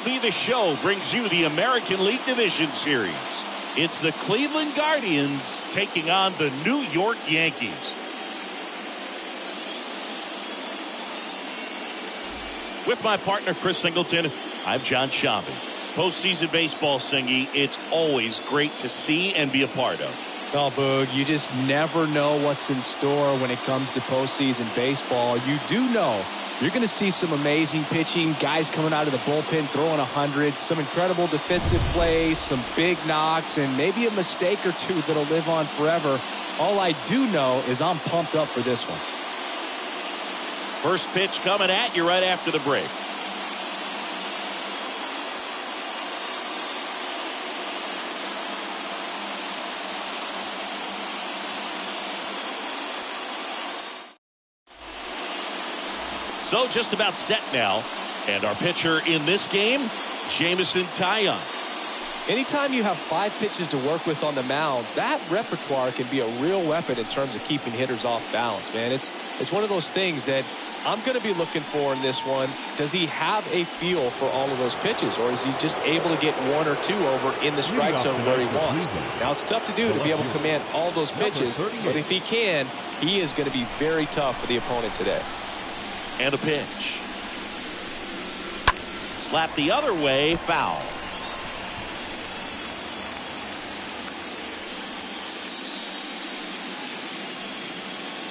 MLB The Show brings you the American League Division Series. It's the Cleveland Guardians taking on the New York Yankees. With my partner, Chris Singleton, I'm John Schaube. Postseason baseball, Singy, it's always great to see and be a part of. Oh, Boog, you just never know what's in store when it comes to postseason baseball. You do know you're going to see some amazing pitching, guys coming out of the bullpen throwing 100, some incredible defensive plays, some big knocks, and maybe a mistake or two that'll live on forever. All I do know is I'm pumped up for this one. First pitch coming at you right after the break. So just about set now. And our pitcher in this game, Jameson Taillon. Anytime you have 5 pitches to work with on the mound, that repertoire can be a real weapon in terms of keeping hitters off balance, man. It's one of those things that I'm going to be looking for in this one. Does he have a feel for all of those pitches, or is he just able to get 1 or 2 over in the strike zone where he wants? Now, it's tough to do to be able to command all those pitches, but if he can, he is going to be very tough for the opponent today. And a pitch. Slap the other way, foul.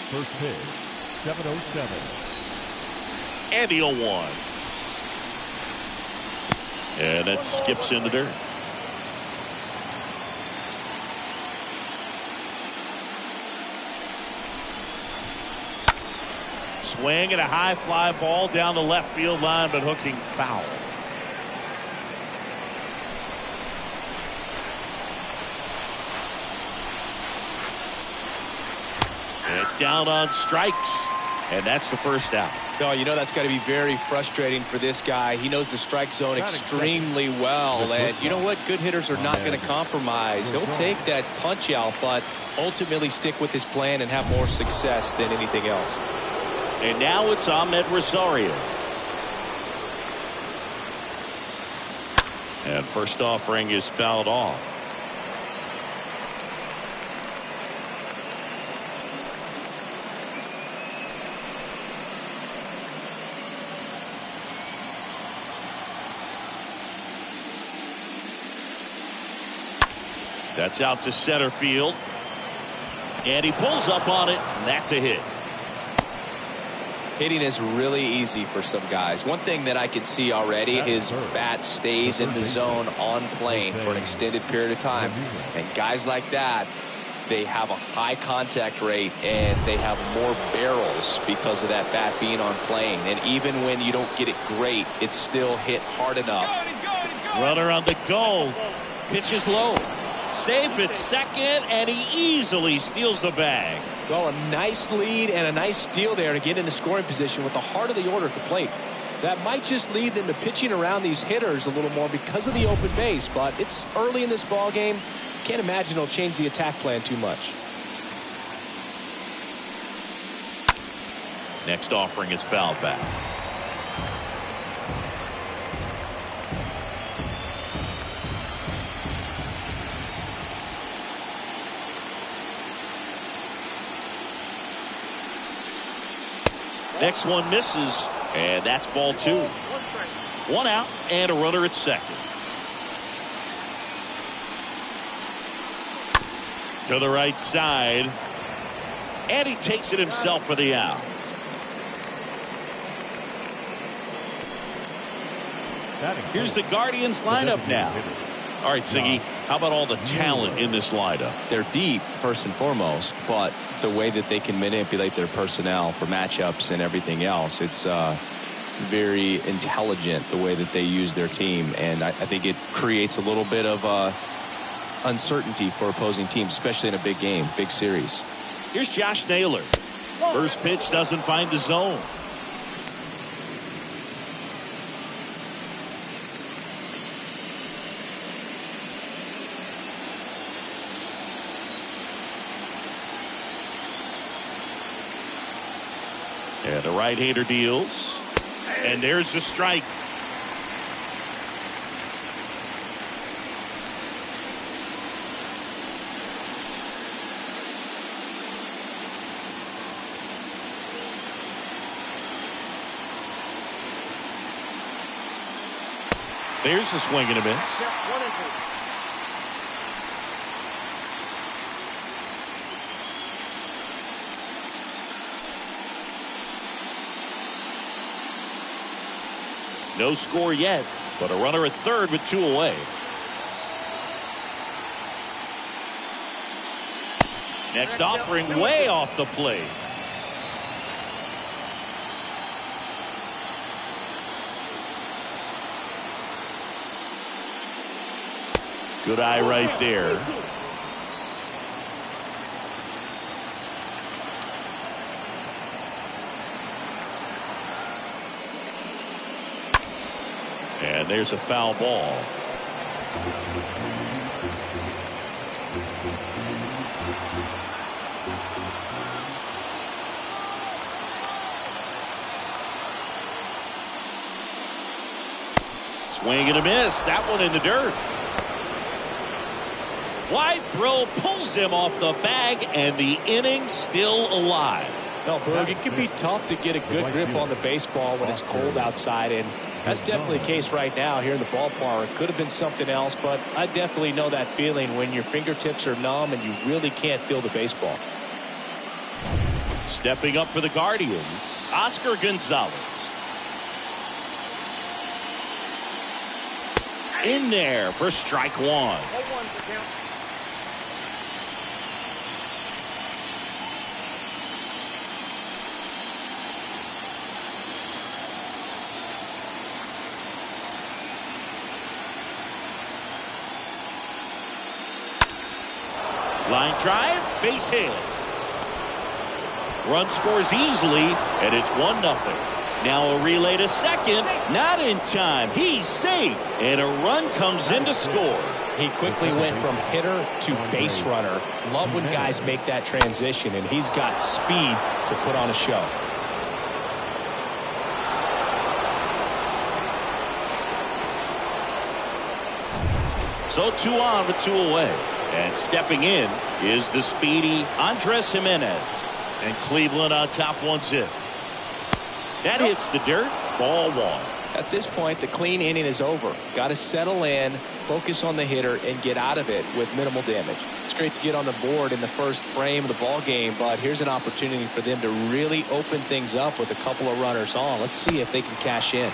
First pitch, 7:07. And the 0-1. And that skips in the dirt. Swing and a high fly ball down the left field line, but hooking foul. And down on strikes, and that's the first out. No, you know that's got to be very frustrating for this guy. He knows the strike zone extremely well, and you know what? Good hitters are not going to compromise. He'll take that punch out, but ultimately stick with his plan and have more success than anything else. And now it's Ahmed Rosario. And first offering is fouled off. That's out to center field. And he pulls up on it, and that's a hit. Hitting is really easy for some guys. One thing that I can see already, his bat stays in the zone on plane for an extended period of time. And guys like that, they have a high contact rate and they have more barrels because of that bat being on plane. And even when you don't get it great, it's still hit hard enough. Runner on the go. Pitches low. Safe at second, and he easily steals the bag. Well, a nice lead and a nice steal there to get into scoring position with the heart of the order at the plate. That might just lead them to pitching around these hitters a little more because of the open base, but it's early in this ball game. Can't imagine it'll change the attack plan too much. Next offering is fouled back. Next one misses, and that's ball 2. 1 out and a runner at second. To the right side, and he takes it himself for the out. Here's the Guardians lineup now. All right, Siggy, how about all the talent in this lineup? They're deep, first and foremost, but the way that they can manipulate their personnel for matchups and everything else, it's very intelligent the way that they use their team, and I think it creates a little bit of uncertainty for opposing teams, especially in a big game, big series. Here's Josh Naylor. First pitch doesn't find the zone. And the right-hander deals. And there's the strike. There's the swing and a miss. No score yet, but a runner at third with 2 away. Next offering way off the plate. Good eye right there. And there's a foul ball. Swing and a miss. That one in the dirt. Wide throw pulls him off the bag, and the inning still alive. No, Berg, it can be tough to get a good grip on the baseball when it's cold outside, and that's definitely the case right now here in the ballpark. It could have been something else, but I definitely know that feeling when your fingertips are numb and you really can't feel the baseball. Stepping up for the Guardians, Oscar Gonzalez. In there for strike one. Line drive, base hit. Run scores easily, and it's 1-0. Now a relay to second, not in time. He's safe, and a run comes in to score. He quickly went from hitter to base runner. Love when guys make that transition, and he's got speed to put on a show. So 2 on with 2 away. And stepping in is the speedy Andres Jimenez. And Cleveland on top 1-0. That hits the dirt. Ball 1. At this point, the clean inning is over. Got to settle in, focus on the hitter, and get out of it with minimal damage. It's great to get on the board in the first frame of the ball game, but here's an opportunity for them to really open things up with a couple of runners on. Let's see if they can cash in.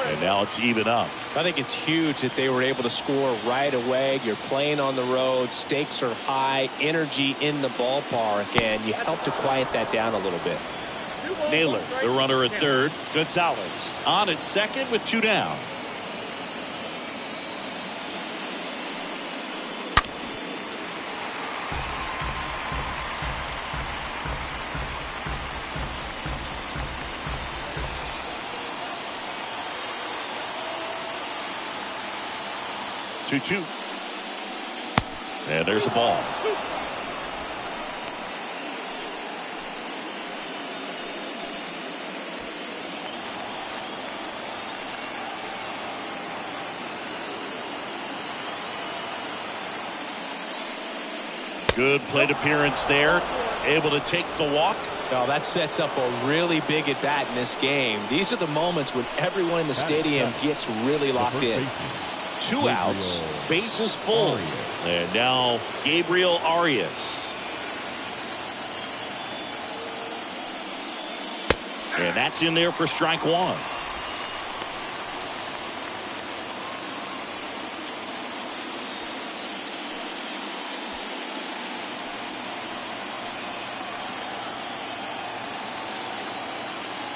And now it's even up. I think it's huge that they were able to score right away. You're playing on the road. Stakes are high. Energy in the ballpark. And you help to quiet that down a little bit. Naylor, the runner at third. Gonzalez on at second with 2 down. Two. And there's a ball. Good plate appearance there. Able to take the walk. Well, that sets up a really big at bat in this game. These are the moments when everyone in the stadium gets really locked in. 2 outs, bases full. And now Gabriel Arias. And that's in there for strike 1.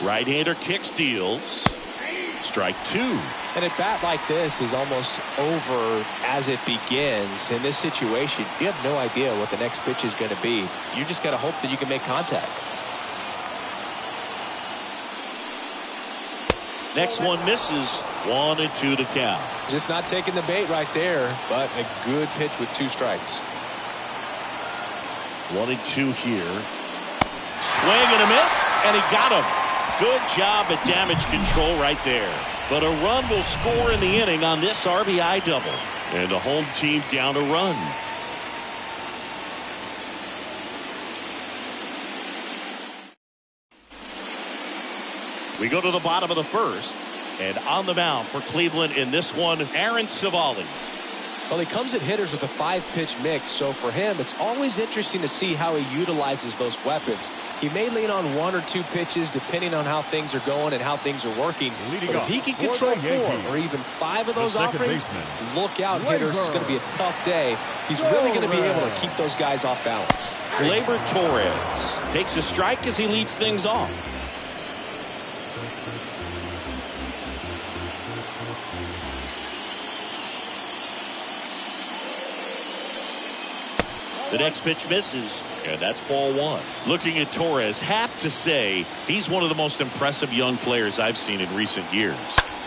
Right-hander kick steals. Strike 2. And a bat like this is almost over as it begins. In this situation, you have no idea what the next pitch is going to be. You just got to hope that you can make contact. Next one misses. 1-2 to count. Just not taking the bait right there, but a good pitch with 2 strikes. 1-2 here. Swing and a miss, and he got him. Good job at damage control right there. But a run will score in the inning on this RBI double. And the home team down a run. We go to the bottom of the first. And on the mound for Cleveland in this one, Aaron Savali. Well, he comes at hitters with a 5-pitch mix, so for him, it's always interesting to see how he utilizes those weapons. He may lean on 1 or 2 pitches depending on how things are going and how things are working. But if he can control 4 or even 5 of those offerings, look out, hitters. It's going to be a tough day. He's really going to be able to keep those guys off balance. Gleyber Torres takes a strike as he leads things off. The next pitch misses, and that's ball 1. Looking at Torres, have to say he's one of the most impressive young players I've seen in recent years.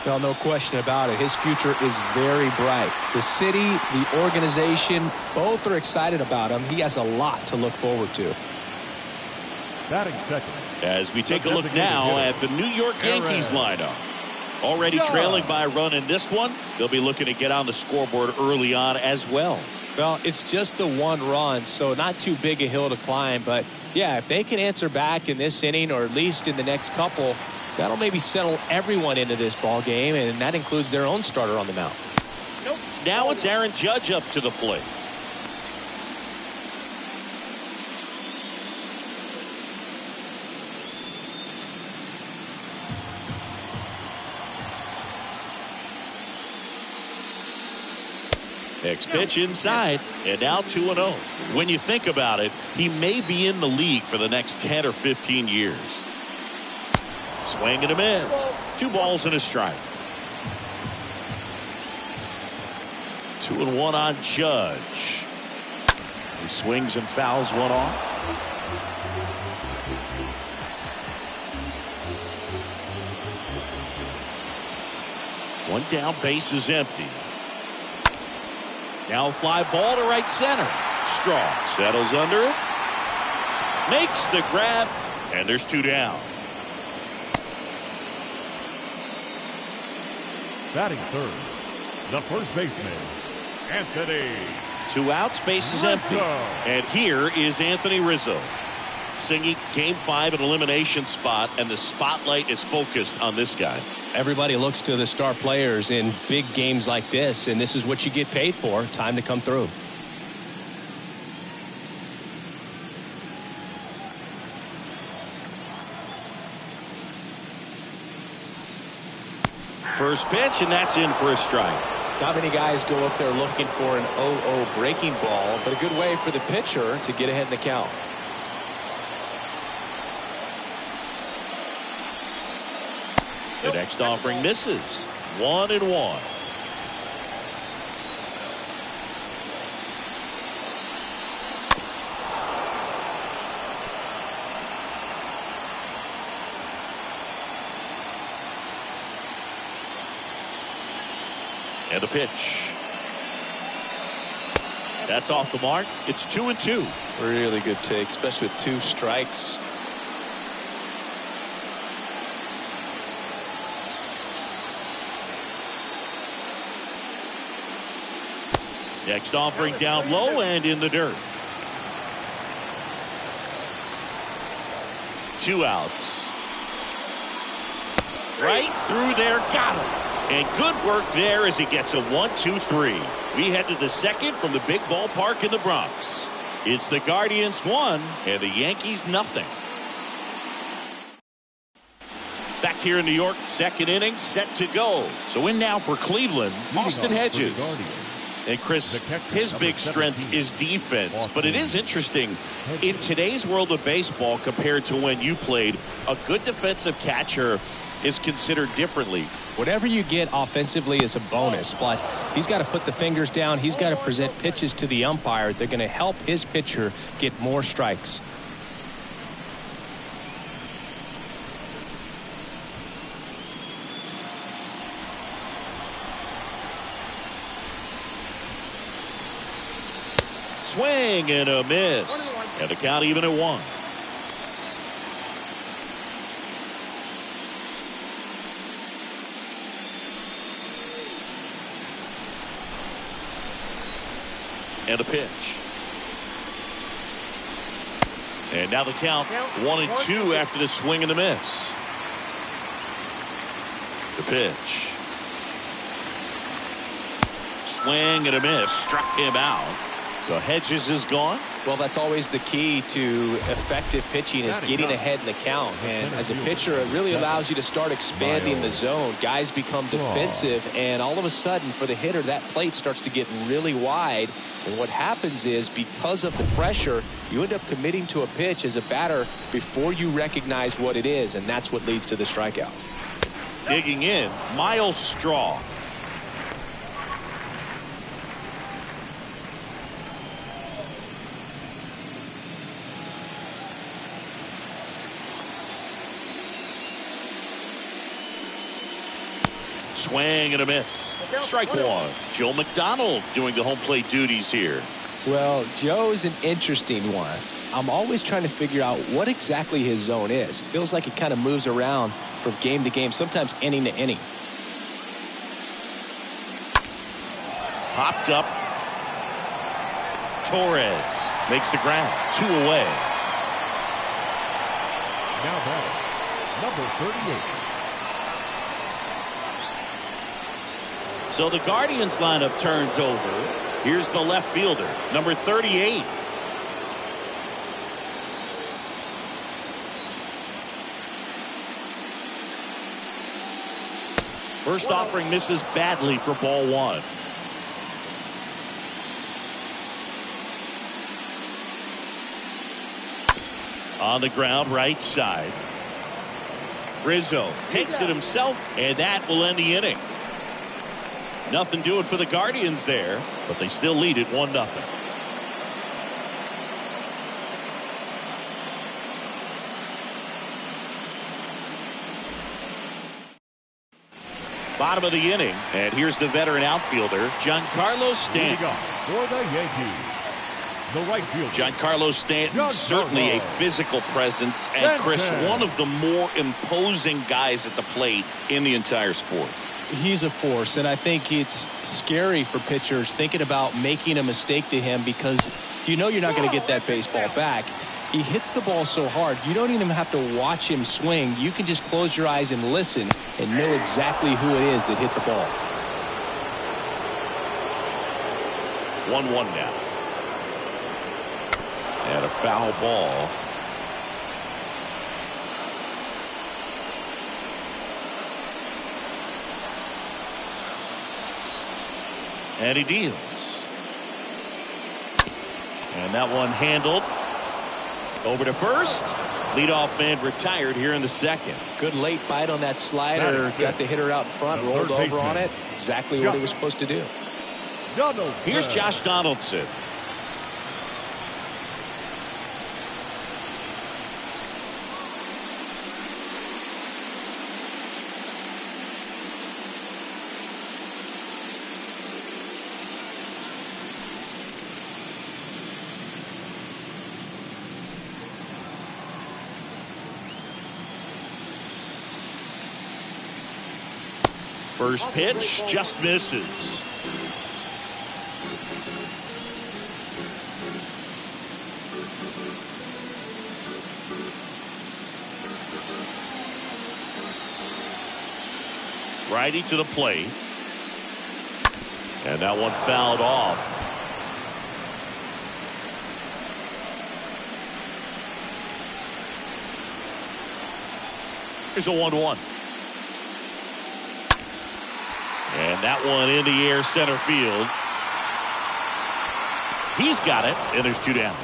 Well, no question about it. His future is very bright. The city, the organization, both are excited about him. He has a lot to look forward to. Batting second. As we take a look now at the New York Yankees lineup. Already trailing by a run in this one. They'll be looking to get on the scoreboard early on as well. Well, it's just the 1 run, so not too big a hill to climb. But, yeah, if they can answer back in this inning or at least in the next couple, that'll maybe settle everyone into this ball game, and that includes their own starter on the mound. Now it's Aaron Judge up to the plate. Next pitch inside, and now 2-0. When you think about it, he may be in the league for the next 10 or 15 years. Swing and a miss. 2 balls and a strike. 2-1 on Judge. He swings and fouls one off. One down, base is empty. Now a fly ball to right center. Strong settles under it. Makes the grab. And there's 2 down. Batting third, the first baseman, Anthony. 2 outs, base is empty. And here is Anthony Rizzo. Singing game 5 an elimination spot, and the spotlight is focused on this guy. Everybody looks to the star players in big games like this, and this is what you get paid for. Time to come through. First pitch, and that's in for a strike. Not many guys go up there looking for an 0-0 breaking ball, but a good way for the pitcher to get ahead in the count. The next offering misses. 1-1. And a pitch. That's off the mark. It's 2-2. Really good take, especially with 2 strikes. Next offering down low and in the dirt. 2 outs. Right through there, got him. And good work there as he gets a 1-2-3. We head to the second from the big ballpark in the Bronx. It's the Guardians 1 and the Yankees nothing. Back here in New York, second inning set to go. So in now for Cleveland, Austin Hedges. And Chris, his big strength is defense, but it is interesting in today's world of baseball compared to when you played, a good defensive catcher is considered differently. Whatever you get offensively is a bonus, but he's got to put the fingers down. He's got to present pitches to the umpire. They're going to help his pitcher get more strikes. Swing and a miss. And the count even at 1. And a pitch. And now the count 1-2 after the swing and the miss. The pitch. Swing and a miss. Struck him out. So Hedges is gone. Well, that's always the key to effective pitching is getting ahead in the count. And as a pitcher, it really allows you to start expanding the zone. Guys become defensive, and all of a sudden, for the hitter, that plate starts to get really wide. And what happens is, because of the pressure, you end up committing to a pitch as a batter before you recognize what it is, and that's what leads to the strikeout. Digging in, Miles Straw. Swing and a miss. Strike one. Joe McDonald doing the home plate duties here. Well, Joe's an interesting one. I'm always trying to figure out what exactly his zone is. It feels like it kind of moves around from game to game, sometimes inning to inning. Popped up. Torres makes the grab. 2 away. Now batting, number 38. So the Guardians lineup turns over. Here's the left fielder, number 38. First offering misses badly for ball one. On the ground, right side. Rizzo takes it himself, and that will end the inning. Nothing doing for the Guardians there, but they still lead it 1-0. Bottom of the inning, and here's the veteran outfielder, Giancarlo Stanton. For the Yankees, the right fielder. Giancarlo Stanton, certainly a physical presence, and Chris, one of the more imposing guys at the plate in the entire sport. He's a force, and I think it's scary for pitchers thinking about making a mistake to him because you know you're not going to get that baseball back. He hits the ball so hard, you don't even have to watch him swing. You can just close your eyes and listen and know exactly who it is that hit the ball. 1-1 now. And a foul ball. And he deals. And that one handled. Over to first. Leadoff man retired here in the second. Good late bite on that slider. Got the hitter out in front, rolled over on it. Exactly what he was supposed to do. Here's Josh Donaldson. First pitch just misses. Righty to the plate. And that one fouled off. Here's a 1-1. And that one in the air center field. He's got it, and there's 2 down.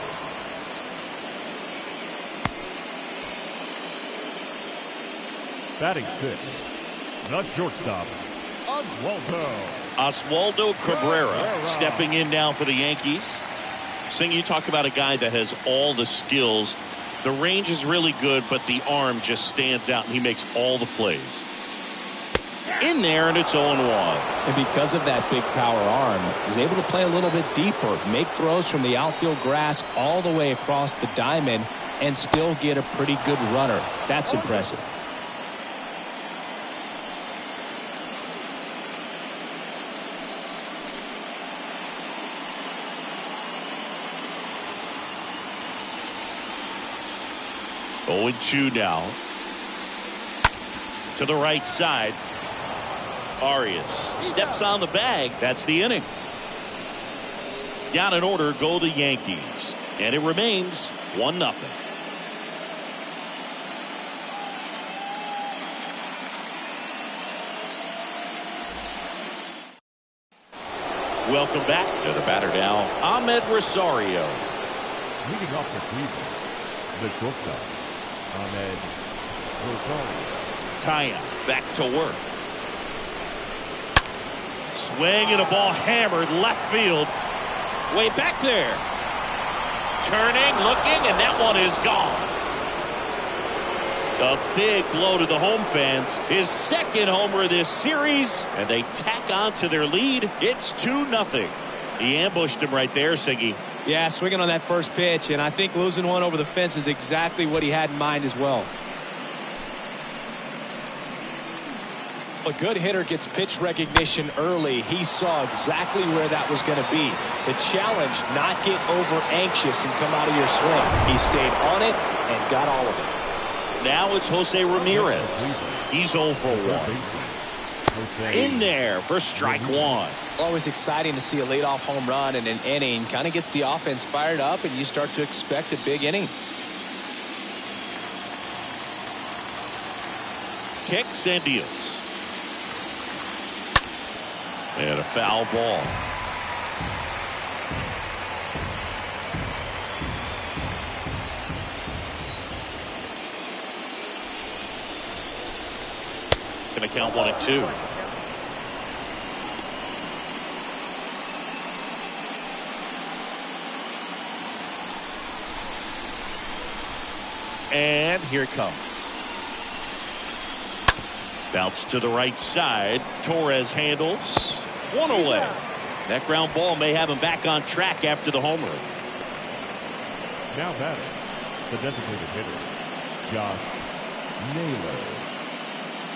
Batting 6th, the shortstop, Oswaldo Cabrera stepping in now for the Yankees. Sing, you talk about a guy that has all the skills. The range is really good, but the arm just stands out, and he makes all the plays. In there, and it's 0-1. And because of that big power arm, he's able to play a little bit deeper, make throws from the outfield grass all the way across the diamond, and still get a pretty good runner. That's impressive. Oh, 0-2 now. To the right side. Arias steps on the bag. That's the inning. Down in order go the Yankees, and it remains 1-0. Welcome back to the batter now, Ahmed Rosario. Leading off for Cleveland, the shortstop, Ahmed Rosario. Taya back to work. Swing and a ball hammered left field. Way back there. Turning, looking, and that one is gone. A big blow to the home fans. His second homer this series, and they tack on to their lead. It's 2-0. He ambushed him right there, Siggy. Yeah, swinging on that first pitch, and I think losing one over the fence is exactly what he had in mind as well. A good hitter gets pitch recognition early. He saw exactly where that was going to be. The challenge, not get over anxious and come out of your swing. He stayed on it and got all of it. Now it's Jose Ramirez. He's 0 for 1. In there for strike one. Always exciting to see a leadoff home run in an inning. Kind of gets the offense fired up, and you start to expect a big inning. Kicks and deals. And a foul ball. Going to count 1-2. And here it comes. Bounce to the right side. Torres handles. One away. That ground ball may have him back on track after the home run. Now batting, the designated hitter, Josh Naylor.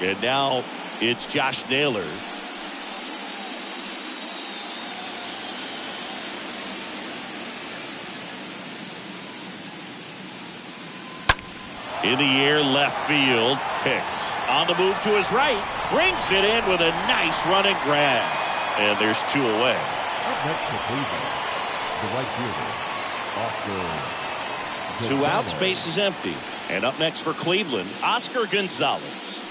And now it's Josh Naylor. In the air, left field. Hicks on the move to his right. Brings it in with a nice running grab. And there's 2 away. Up next for Cleveland, the right fielder, Oscar 2 outs, Gonzalez. base is empty. And up next for Cleveland, Oscar Gonzalez.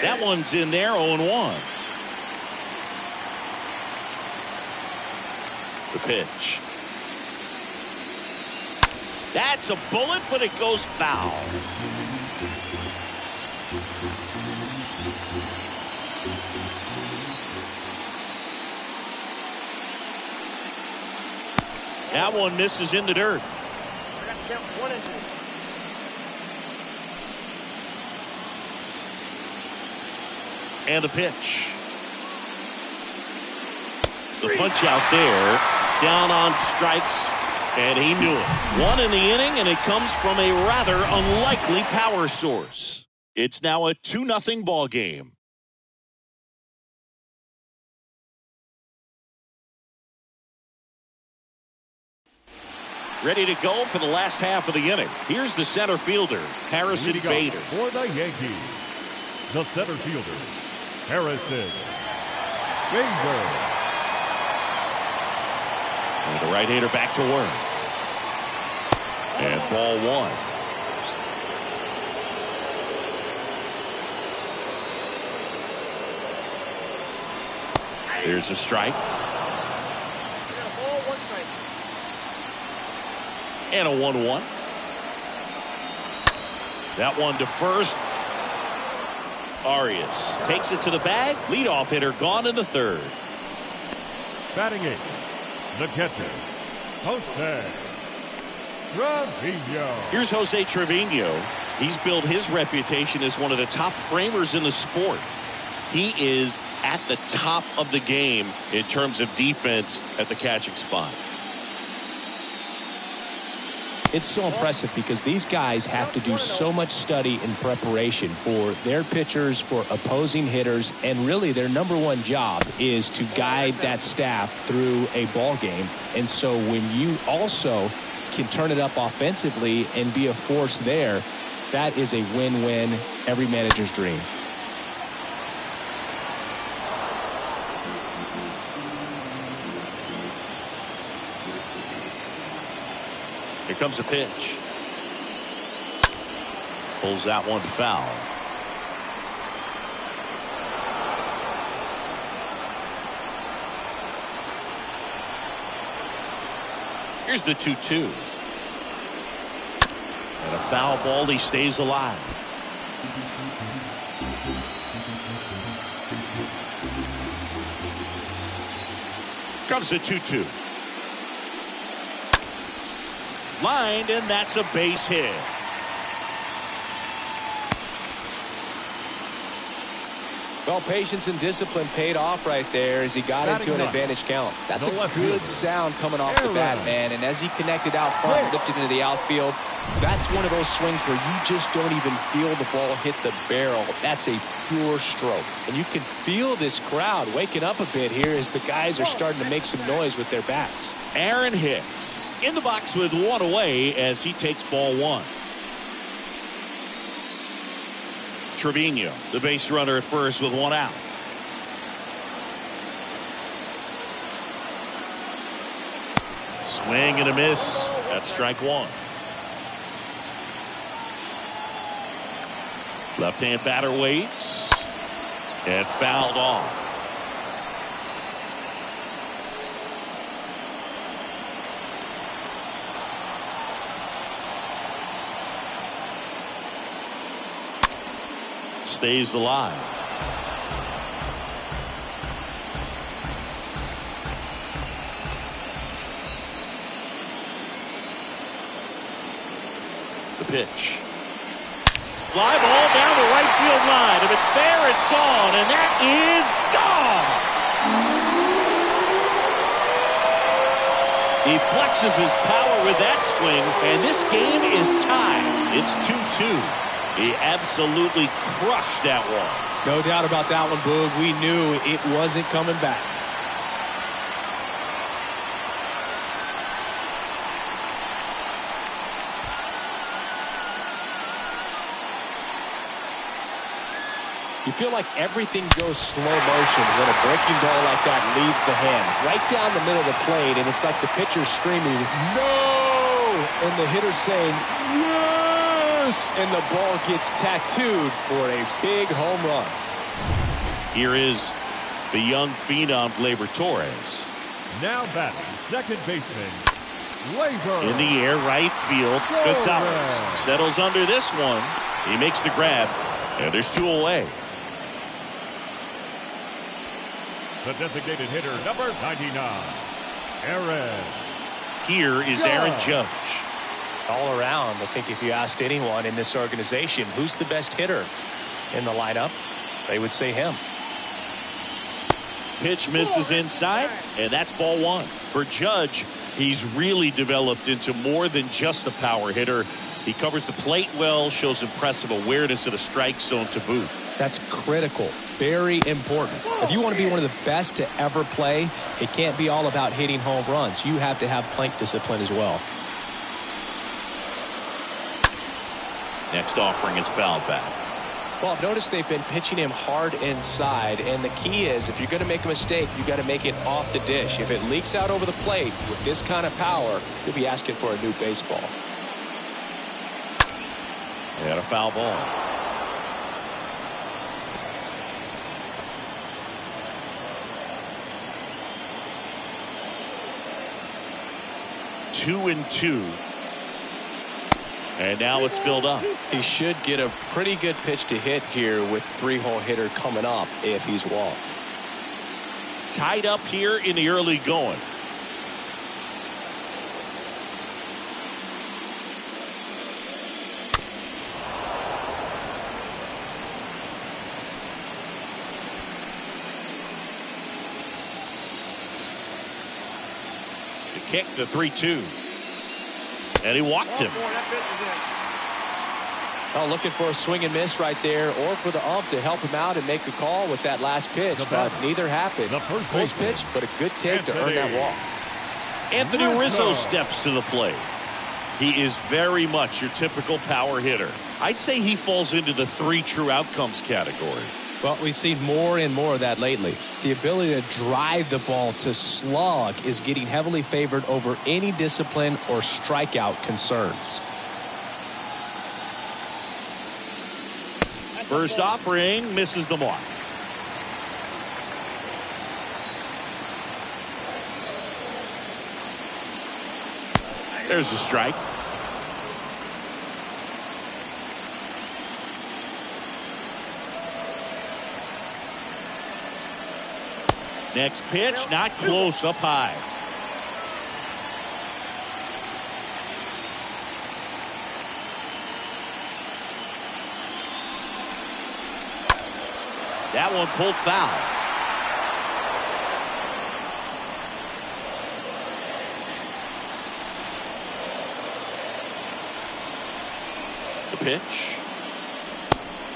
That one's in there, 0-1. The pitch. That's a bullet, but it goes foul. That one misses in the dirt. And the pitch. The punch out there. Down on strikes. And he knew it. 1 in the inning, and it comes from a rather unlikely power source. It's now a 2-0 ball game. Ready to go for the last half of the inning. Here's the center fielder, Harrison Bader. For the Yankees, the center fielder, Harrison Bader. And the right-hander back to work. And ball 1. There's a strike. And a 1-1. That one to first. Arias takes it to the bag. Leadoff hitter gone in the third. Batting 8th, the catcher, Jose Trevino. Here's Jose Trevino. He's built his reputation as one of the top framers in the sport. He is at the top of the game in terms of defense at the catching spot. It's so impressive because these guys have to do so much study and preparation for their pitchers, for opposing hitters, and really their #1 job is to guide that staff through a ball game. And so when you also can turn it up offensively and be a force there, that is a win-win, every manager's dream. Here comes the pitch. Pulls that one foul. Here's the 2-2. And a foul ball. He stays alive. Comes the 2-2. Lined, and that's a base hit. Well, patience and discipline paid off right there as he got into an advantage count. That's a good sound coming off the bat, man. And as he connected out front and lifted into the outfield, that's one of those swings where you just don't even feel the ball hit the barrel. That's a pure stroke. And you can feel this crowd waking up a bit here as the guys are starting to make some noise with their bats. Aaron Hicks in the box with one away as he takes ball one. Trevino, the base runner at first with one out. Swing and a miss. That's strike one. Left-hand batter waits and fouled off. Stays alive. The pitch. Fly ball down the right field line. If it's fair, it's gone, and that is gone. He flexes his power with that swing, and this game is tied. It's 2-2. He absolutely crushed that one. No doubt about that one, Boog. We knew it wasn't coming back. You feel like everything goes slow motion when a breaking ball like that leaves the hand right down the middle of the plate, and it's like the pitcher's screaming, "No!" and the hitter's saying, "Yes!" and the ball gets tattooed for a big home run. Here is the young phenom, Gleyber Torres. Now batting, second baseman, Gleyber. In the air, right field. Gonzalez settles under this one. He makes the grab, and there's two away. The designated hitter, number 99, Aaron. Here is Aaron Judge. All around, I think if you asked anyone in this organization who's the best hitter in the lineup, they would say him. Pitch misses inside, and that's ball one. For Judge, he's really developed into more than just a power hitter. He covers the plate well, shows impressive awareness of the strike zone to boot. That's critical. Very important. If you want to be one of the best to ever play, it can't be all about hitting home runs. You have to have plate discipline as well. Next offering is fouled back. Well, I've noticed they've been pitching him hard inside, and the key is if you're going to make a mistake, you got to make it off the dish. If it leaks out over the plate with this kind of power, you'll be asking for a new baseball. They got a foul ball. Two and two. And now it's filled up. He should get a pretty good pitch to hit here with three-hole hitter coming up if he's walked. Tied up here in the early going. The kick, the 3-2. And he walked him. Oh, looking for a swing and miss right there, or for the ump to help him out and make a call with that last pitch, but neither happened. Close pitch, but a good take to earn that walk. Anthony Rizzo steps to the plate. He is very much your typical power hitter. I'd say he falls into the 3 true outcomes category. Well, we've seen more and more of that lately. The ability to drive the ball to slug is getting heavily favored over any discipline or strikeout concerns. First offering misses the mark. There's a strike. Next pitch, not close, up high. That one pulled foul. The pitch.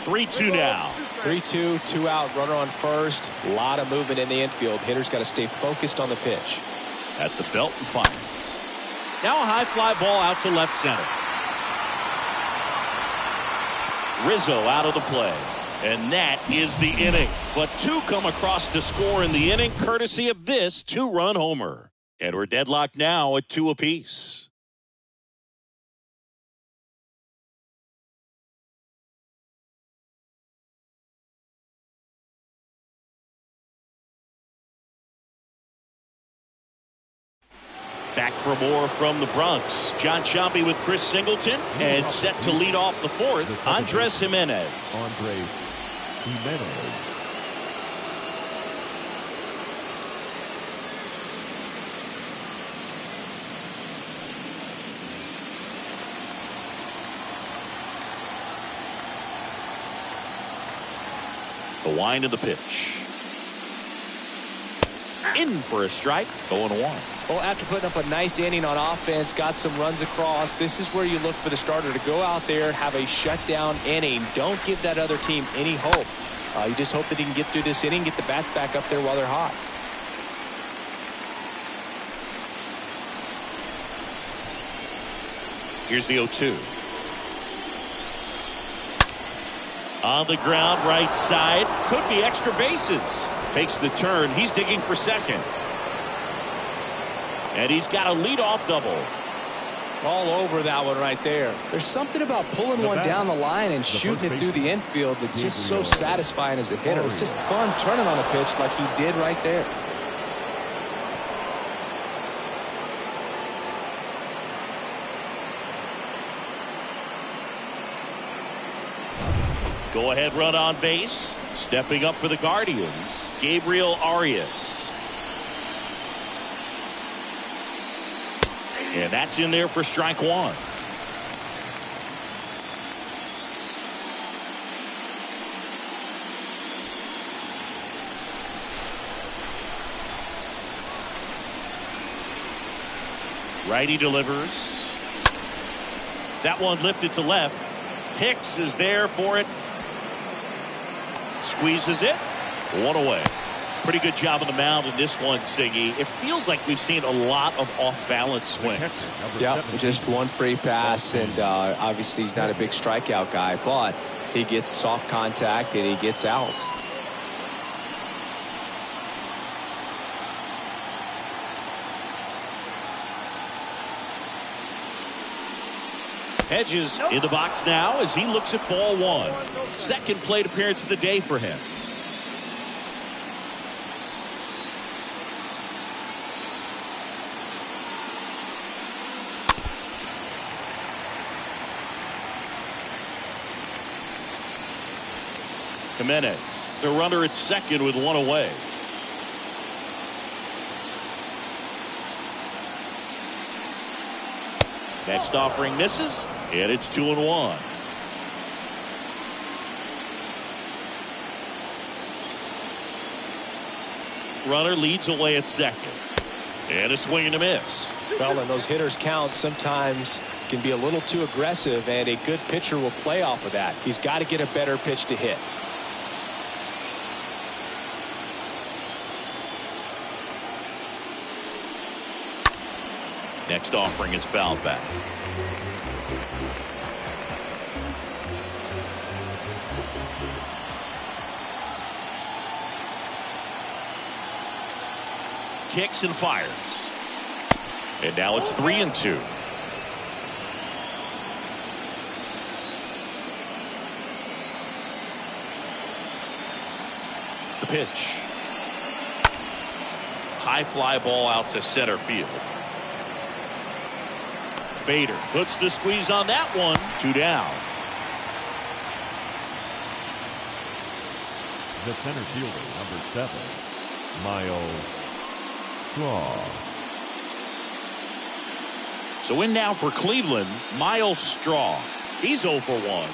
3-2 now. 3-2, 2 out, runner on first. A lot of movement in the infield. Hitter's got to stay focused on the pitch. At the belt and finds. Now a high fly ball out to left center. Rizzo out of the play. And that is the inning. But 2 come across to score in the inning, courtesy of this 2-run homer. And we're deadlocked now at 2 apiece. Back for more from the Bronx. John Sciambi with Chris Singleton. And set to lead off the 4th, Andres Jimenez. Andres Jimenez. The wind of the pitch. In for a strike, 0-1. Well, after putting up a nice inning on offense, got some runs across, this is where you look for the starter to go out there, have a shutdown inning. Don't give that other team any hope. You just hope that he can get through this inning, get the bats back up there while they're hot. Here's the 0-2. On the ground, right side. Could be extra bases. Takes the turn. He's digging for second. And he's got a leadoff double. All over that one right there. There's something about pulling one down the line and shooting it through the infield that's just so satisfying as a hitter. It's just fun turning on a pitch like he did right there. Go ahead run on base. Stepping up for the Guardians, Gabriel Arias. And that's in there for strike 1. Righty delivers. That one lifted to left. Hicks is there for it. Squeezes it. 1 away. Pretty good job on the mound in this one, Siggy. It feels like we've seen a lot of off-balance swings. Yeah, just one free pass, and obviously he's not a big strikeout guy, but he gets soft contact and he gets outs. Hedges in the box now as he looks at ball 1. Second plate appearance of the day for him. Jimenez, the runner at second with 1 away. Next offering misses, and it's 2-1. Runner leads away at second. And a swing and a miss. Well, and those hitters count sometimes can be a little too aggressive, and a good pitcher will play off of that. He's got to get a better pitch to hit. Next offering is fouled back. Kicks and fires. And now it's 3-2. The pitch. High fly ball out to center field. Bader puts the squeeze on that one. 2 down. The center fielder, number 7, Miles Straw. So in now for Cleveland, Miles Straw. He's 0 for 1.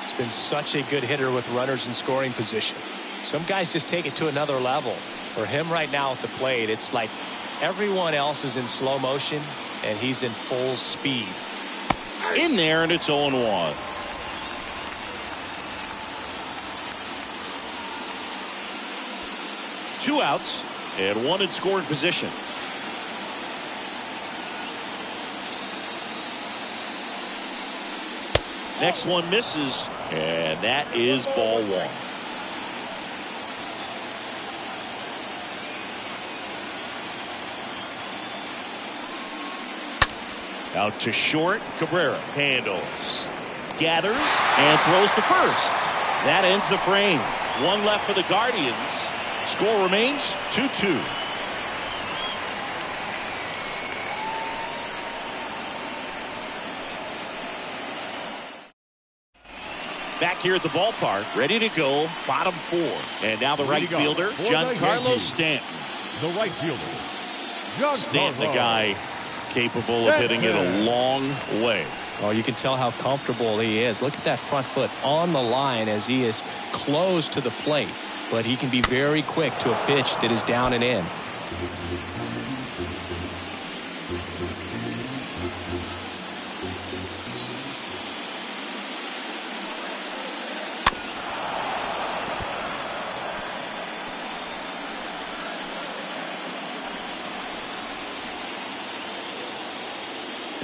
He's been such a good hitter with runners in scoring position. Some guys just take it to another level. For him right now at the plate, it's like everyone else is in slow motion and he's in full speed. In there, and it's 0-1. Two outs and one in scoring position. Next one misses, and that is ball 1. Out to short. Cabrera handles, gathers, and throws to first. That ends the frame. One left for the Guardians. Score remains 2-2. Back here at the ballpark, ready to go, bottom 4. And now the right fielder, Giancarlo Stanton. The right fielder, Stanton, the guy capable of hitting it a long way. Oh, you can tell how comfortable he is. Look at that front foot on the line as he is close to the plate. But he can be very quick to a pitch that is down and in.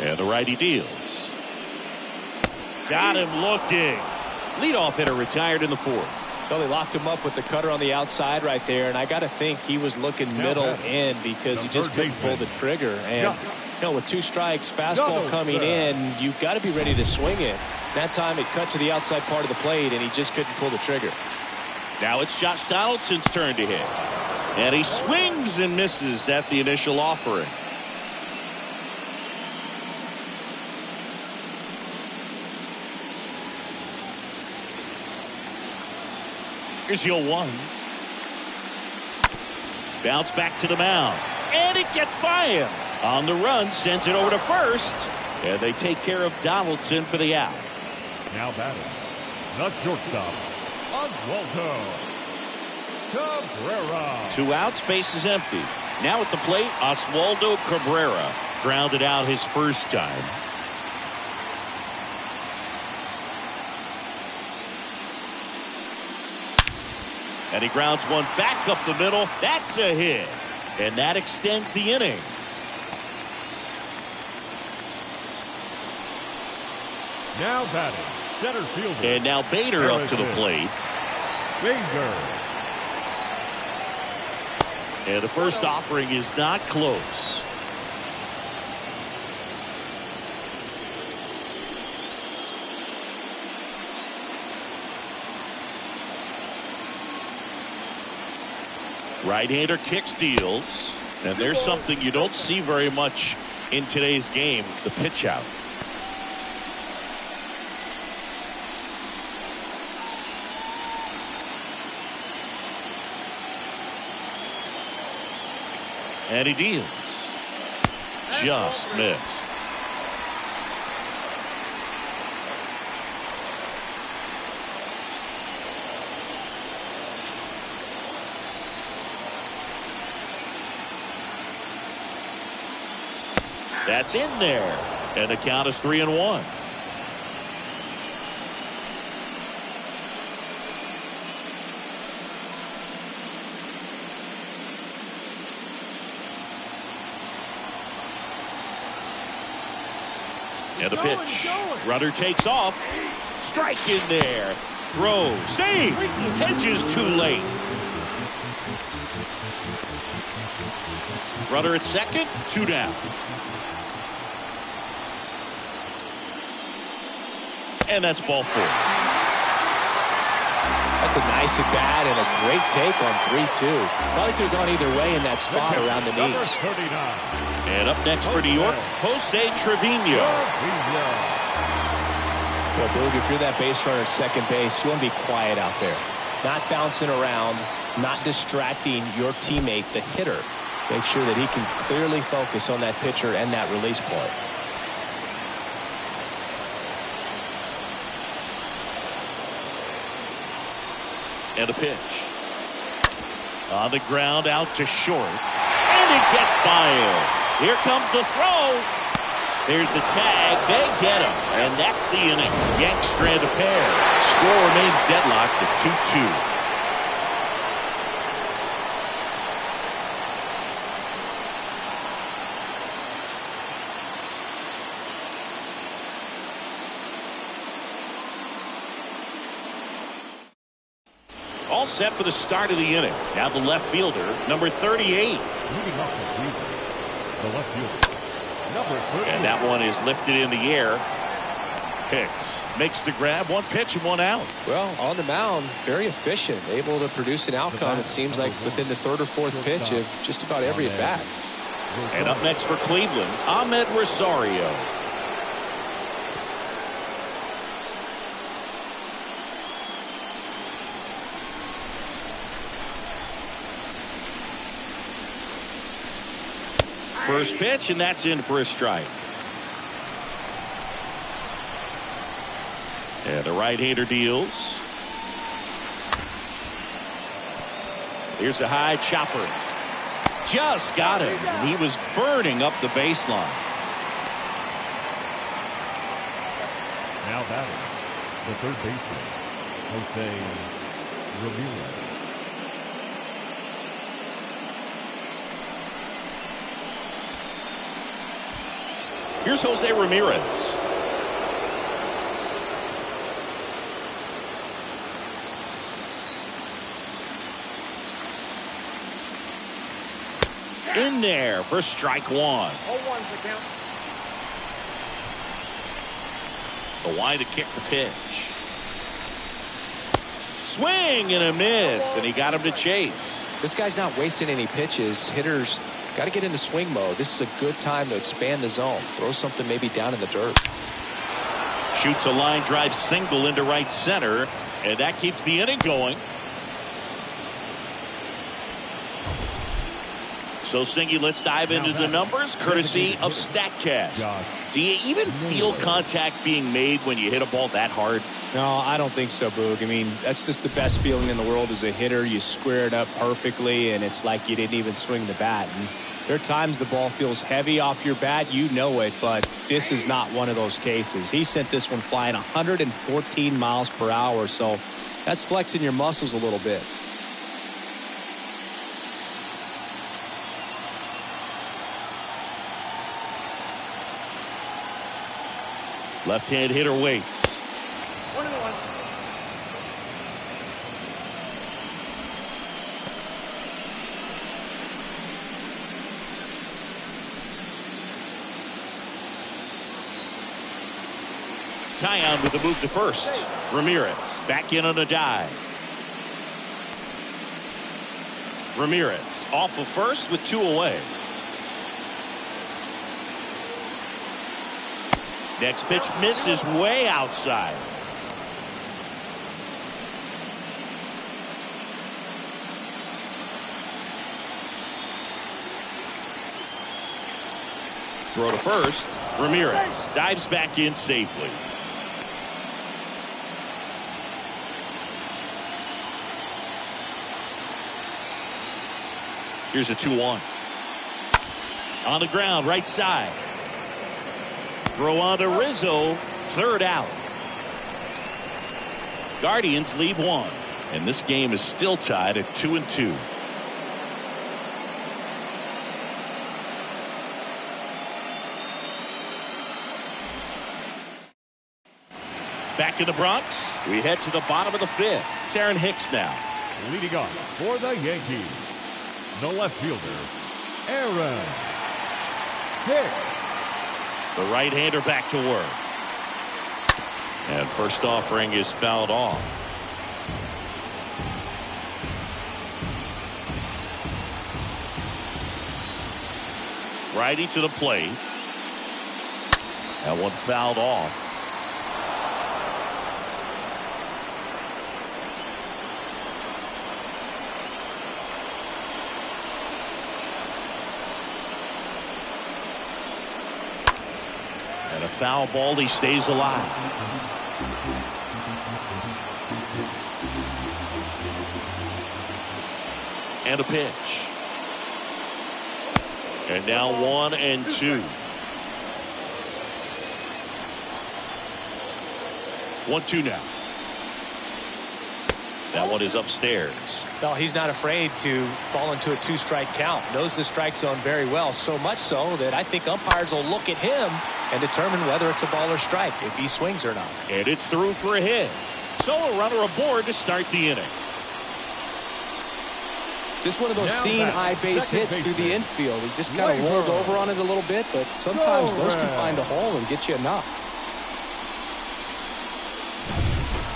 And the righty deals. Got him looking. Leadoff hitter retired in the 4th. Well, they locked him up with the cutter on the outside right there, and I got to think he was looking middle in because he just couldn't pull the trigger. And you know, with 2 strikes, fastball coming in, you've got to be ready to swing it. That time it cut to the outside part of the plate, and he just couldn't pull the trigger. Now it's Josh Donaldson's turn to hit, and he swings and misses at the initial offering. Here's the 0-1. Bounce back to the mound. And it gets by him. On the run, sends it over to first. And they take care of Donaldson for the out. Now batting, the shortstop, Oswaldo Cabrera. 2 outs, base is empty. Now at the plate, Oswaldo Cabrera. Grounded out his first time. And he grounds one back up the middle. That's a hit. And that extends the inning. Now batting, center fielder. And now Bader up to the plate. Bader. And the first offering is not close. Right-hander kicks, deals, and there's something you don't see very much in today's game, the pitch out. And he deals. Just missed. That's in there. And the count is 3-1. And a pitch. Runner takes off. Strike in there. Throw. Save. Hedges too late. Runner at second. 2 down. And that's ball 4. That's a nice at bat and a great take on 3-2. Probably could have gone either way in that spot around the knees. And up next for New York, Jose Trevino. Well, Boog, if you're that base runner at second base, you want to be quiet out there. Not bouncing around, not distracting your teammate, the hitter. Make sure that he can clearly focus on that pitcher and that release point. And a pitch. On the ground, out to short. And it gets by him. Here comes the throw. There's the tag. They get him. And that's the inning. Yanks strand a pair. Score remains deadlocked at 2-2. All set for the start of the inning. Now the left fielder, number 38. Moving up to Cleveland, the left fielder, number 38. And that one is lifted in the air. Hicks makes the grab. 1 pitch and 1 out. Well, on the mound, very efficient. Able to produce an outcome, it seems like, within the 3rd or 4th pitch of just about every at bat. And up next for Cleveland, Ahmed Rosario. First pitch, and that's in for a strike. And the right-hander deals. Here's a high chopper. Just got him. He was burning up the baseline. Now batting, the third baseman, Jose Ramirez. Here's Jose Ramirez. In there for strike 1. 0-1's the count. The wide to kick the pitch. Swing and a miss, and he got him to chase. This guy's not wasting any pitches. Hitters got to get into swing mode. This is a good time to expand the zone. Throw something maybe down in the dirt. Shoots a line drive single into right center, and that keeps the inning going. So, Singy, let's dive into the numbers, courtesy of StatCast. Do you even feel contact being made when you hit a ball that hard? No, I don't think so, Boog. I mean, that's just the best feeling in the world as a hitter. You square it up perfectly, and it's like you didn't even swing the bat. And there are times the ball feels heavy off your bat. You know it, but this is not one of those cases. He sent this one flying 114 miles per hour, so that's flexing your muscles a little bit. Left-hand hitter waits. 1-1. Tyon with the move to first. Ramirez back in on a dive. Ramirez off of first with 2 away. Next pitch misses way outside. Throw to first. Ramirez dives back in safely. Here's a 2-1. On the ground, right side. Throw on to Rizzo, 3rd out. Guardians lead 1, and this game is still tied at 2-2. Back in the Bronx, we head to the bottom of the fifth. It's Aaron Hicks now. Leading off for the Yankees, the left fielder, Aaron Hicks. The right-hander back to work. And first offering is fouled off. Righty to the plate. That one fouled off. And a foul ball, he stays alive. And a pitch. And now 1-2. 1-2 now. That one is upstairs. Well, he's not afraid to fall into a 2-strike count. Knows the strike zone very well, so much so that I think umpires will look at him and determine whether it's a ball or strike, if he swings or not. And it's through for a hit. So a runner aboard to start the inning. Just one of those seen high base hits through the infield. He just kind of rolled over on it a little bit, but sometimes those can find a hole and get you a knock.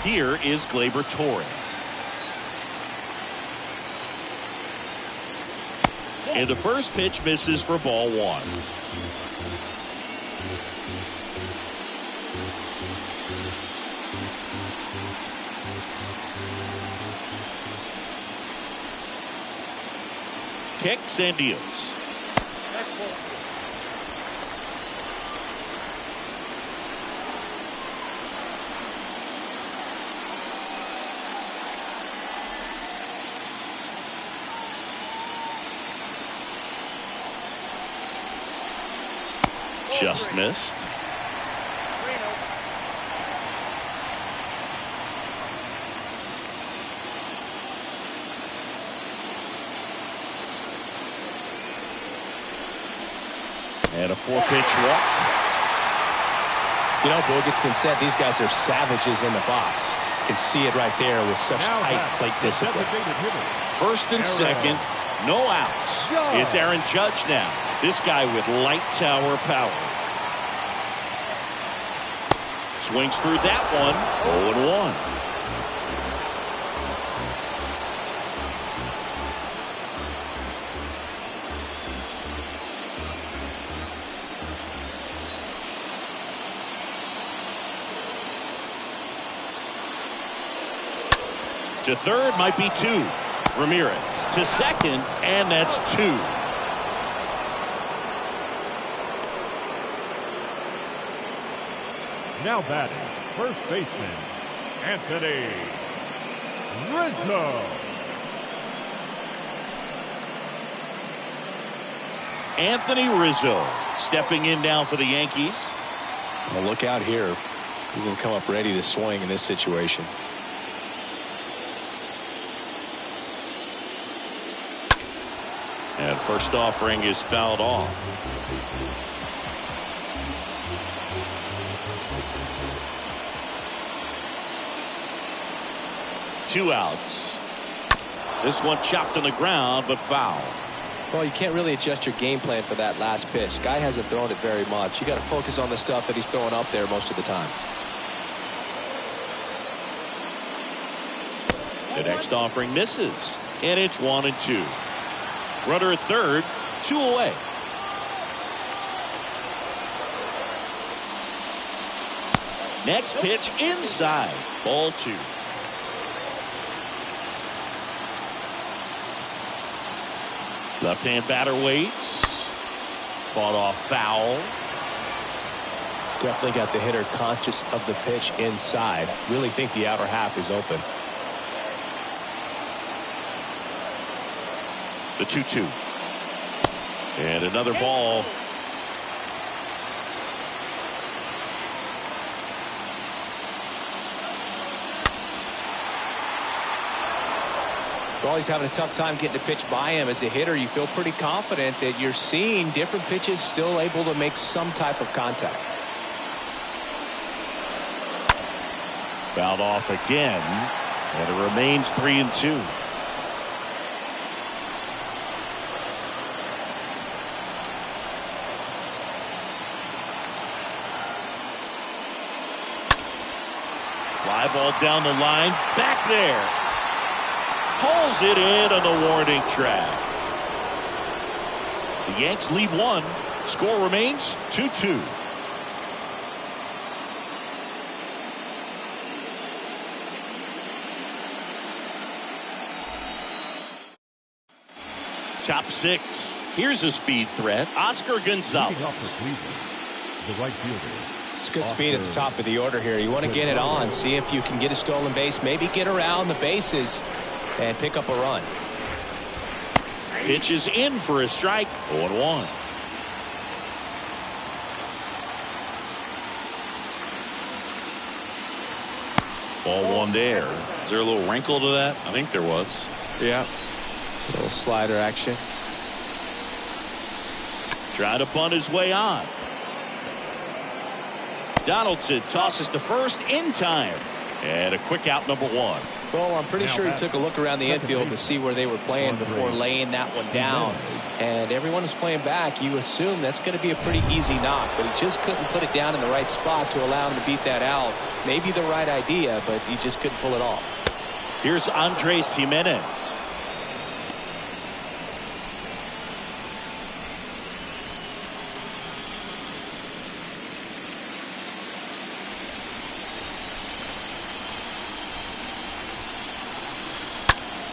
Here is Gleyber Torres. And the first pitch misses for ball one. Kicks and deals. Just missed. And a 4-pitch walk. You know, Boog, it's been said these guys are savages in the box. You can see it right there with such tight plate discipline. First and second, no outs. It's Aaron Judge now. This guy with light tower power. Swings through that one. 0-1. To third might be 2. Ramirez to second, and that's 2. Now batting, first baseman, Anthony Rizzo. Anthony Rizzo stepping in now for the Yankees. Well, look out here. He's going to come up ready to swing in this situation. And first offering is fouled off. Two outs. This one chopped on the ground, but foul. Well, you can't really adjust your game plan for that last pitch. Guy hasn't thrown it very much. You got to focus on the stuff that he's throwing up there most of the time. The next offering misses, and it's 1-2. Runner at third, 2 away. Next pitch inside, ball 2. Left-hand batter waits. Fought off foul. Definitely got the hitter conscious of the pitch inside. Really think the outer half is open. The 2-2. And another ball. Well, he's having a tough time getting a pitch by him. As a hitter, you feel pretty confident that you're seeing different pitches still able to make some type of contact. Fouled off again, and it remains 3-2. Fly ball down the line, back there. Pulls it in on the warning track. The Yanks lead 1. Score remains 2-2. Top 6. Here's a speed threat. Oscar Gonzalez. The right fielder. It's good speed at the top of the order here. You want to get it on, see if you can get a stolen base, maybe get around the bases and pick up a run. Pitch is in for a strike. 0-1. Ball one there. Is there a little wrinkle to that? I think there was. Yeah. A little slider action. Trying to bunt his way on. Donaldson tosses to first in time. And a quick out, number 1. Well, I'm pretty sure he took a look around the infield to see where they were playing before laying that one down. And everyone is playing back. You assume that's going to be a pretty easy knock, but he just couldn't put it down in the right spot to allow him to beat that out. Maybe the right idea, but he just couldn't pull it off. Here's Andres Jimenez.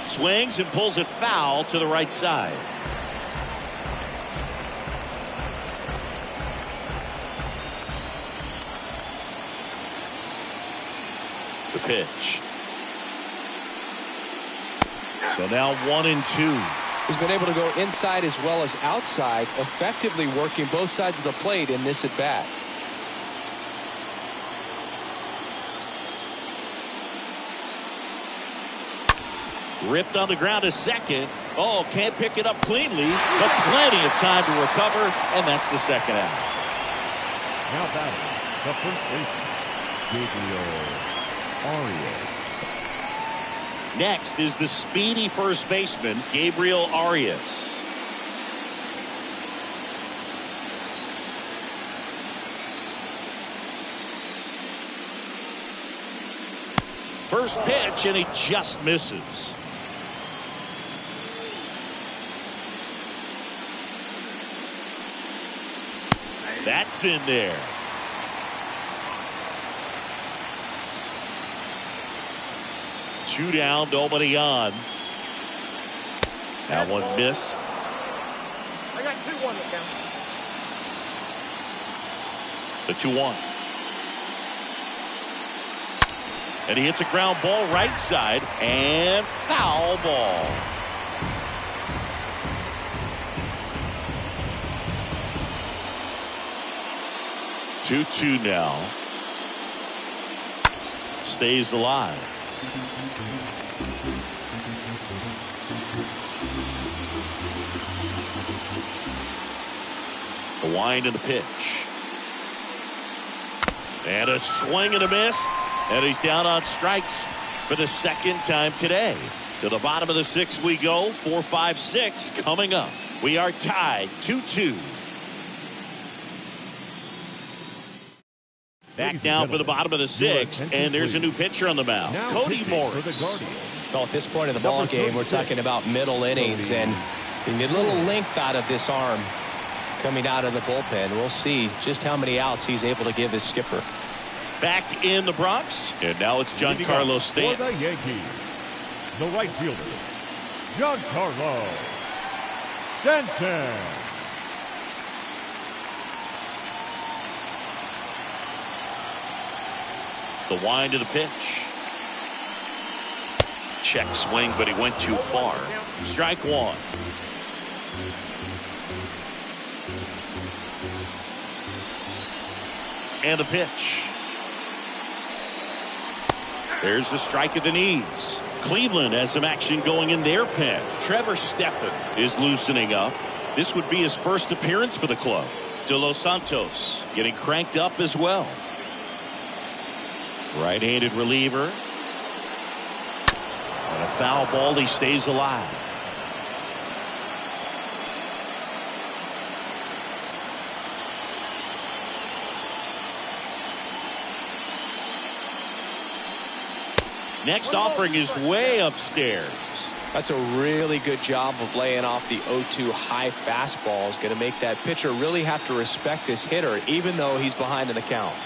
Swings and pulls it foul to the right side. The pitch. So now 1-2. He's been able to go inside as well as outside, effectively working both sides of the plate in this at bat. Ripped on the ground to second. Oh, can't pick it up cleanly, but plenty of time to recover, and that's the second out. Now batting, the first baseman, Gabriel Arias. Next is the speedy first baseman, Gabriel Arias. First pitch, and he just misses. That's in there. Two down, nobody on. That one missed. I got 2-1 to count. The 2-1. And he hits a ground ball right side and foul ball. Two now. Stays alive. The wind and the pitch. And a swing and a miss. And he's down on strikes for the second time today. To the bottom of the 6th we go. 4, 5, 6 coming up. We are tied 2-2. Back down for the bottom of the 6th, and there's a new pitcher on the mound, Cody Morris. Well, at this point in the ball game, we're talking about middle innings, and they need a little length out of this arm coming out of the bullpen. We'll see just how many outs he's able to give his skipper. Back in the Bronx, and now it's Giancarlo Stanton. For the Yankees, the right fielder, Giancarlo Stanton. The wind of the pitch. Check swing, but he went too far. Strike 1. And the pitch. There's the strike at the knees. Cleveland has some action going in their pen. Trevor Stephan is loosening up. This would be his first appearance for the club. De Los Santos getting cranked up as well. Right-handed reliever. And a foul ball. He stays alive. Next offering is way upstairs. That's a really good job of laying off the 0-2 high fastball. Is going to make that pitcher really have to respect this hitter, even though he's behind in the count.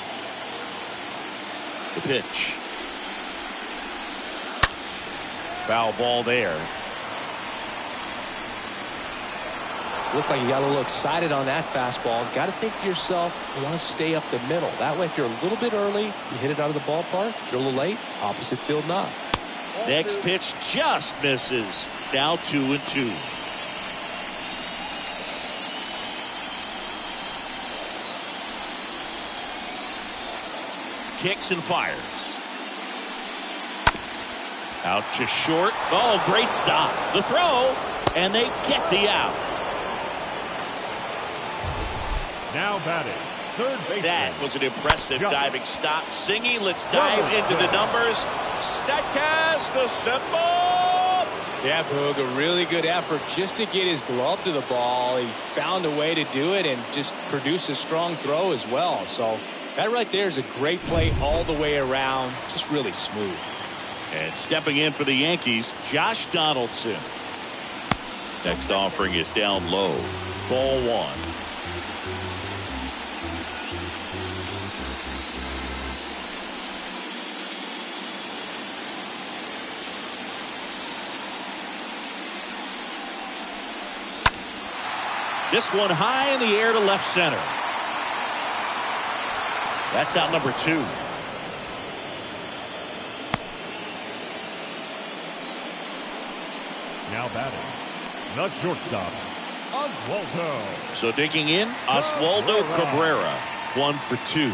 The pitch. Foul ball there. Looked like you got a little excited on that fastball. Got to think to yourself, you want to stay up the middle. That way, if you're a little bit early, you hit it out of the ballpark. If you're a little late, opposite field knock. Next pitch just misses. Now 2-2. Kicks and fires. Out to short. Oh, great stop. The throw, and they get the out. Now batting, third baseman. That was an impressive Josh. diving stop. Singy, let's dive into the numbers. Statcast, the symbol. Yeah, Boog, a really good effort just to get his glove to the ball. He found a way to do it and just produce a strong throw as well. So that right there is a great play all the way around. Just really smooth. And stepping in for the Yankees, Josh Donaldson. Next offering is down low. Ball one. This one high in the air to left center. That's out number 2. Now batting, the shortstop, Oswaldo. So digging in, Oswaldo Cabrera, 1 for 2.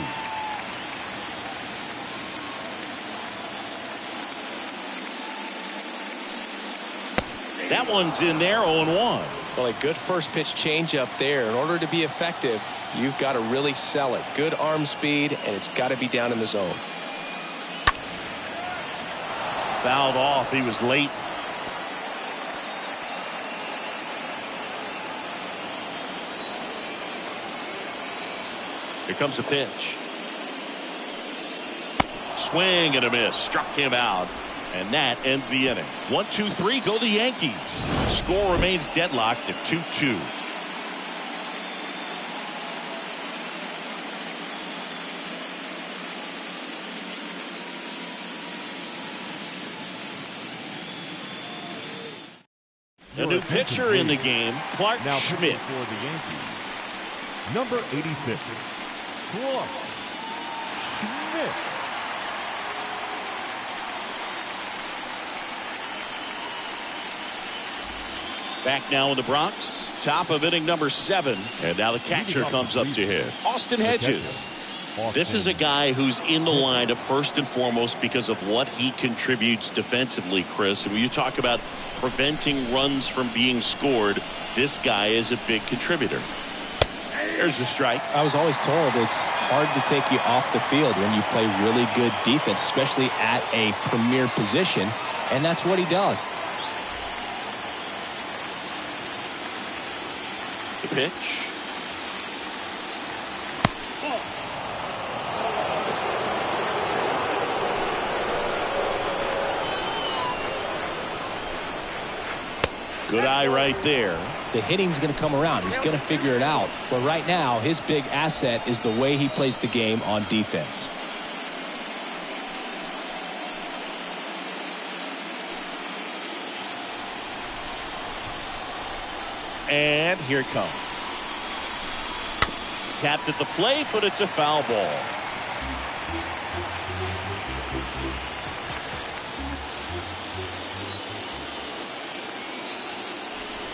That one's in there, 0-1. Well, a good first pitch change up there. In order to be effective, you've got to really sell it. Good arm speed, and it's got to be down in the zone. Fouled off. He was late. Here comes a pitch. Swing and a miss. Struck him out. And that ends the inning. 1-2-3, go the Yankees. Score remains deadlocked at 2-2. A new pitcher in the game, Clark Now Schmidt. for the Yankees, number 86, Clark Schmidt. Back now in the Bronx, top of inning number 7. And now the catcher comes up to hit. Austin Hedges. This is a guy who's in the lineup first and foremost because of what he contributes defensively, Chris. And when you talk about preventing runs from being scored, this guy is a big contributor. There's a strike. I was always told it's hard to take you off the field when you play really good defense, especially at a premier position. And that's what he does. The pitch. Good eye right there. The hitting's going to come around. He's going to figure it out. But right now, his big asset is the way he plays the game on defense. And here it comes. Tapped at the plate, but it's a foul ball.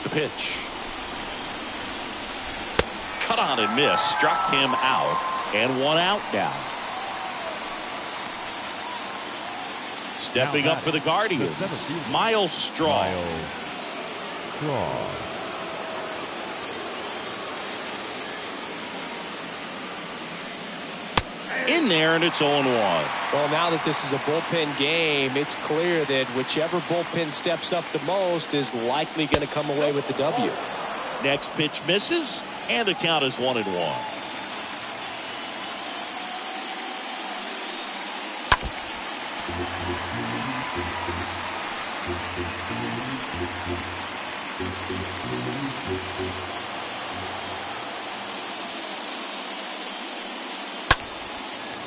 The pitch. Cut on and miss. Struck him out. And 1 out now. Stepping up for the Guardians, Miles Straw. in there, and it's 0-1. Well, now that this is a bullpen game, it's clear that whichever bullpen steps up the most is likely going to come away with the W. Next pitch misses, and the count is 1-1.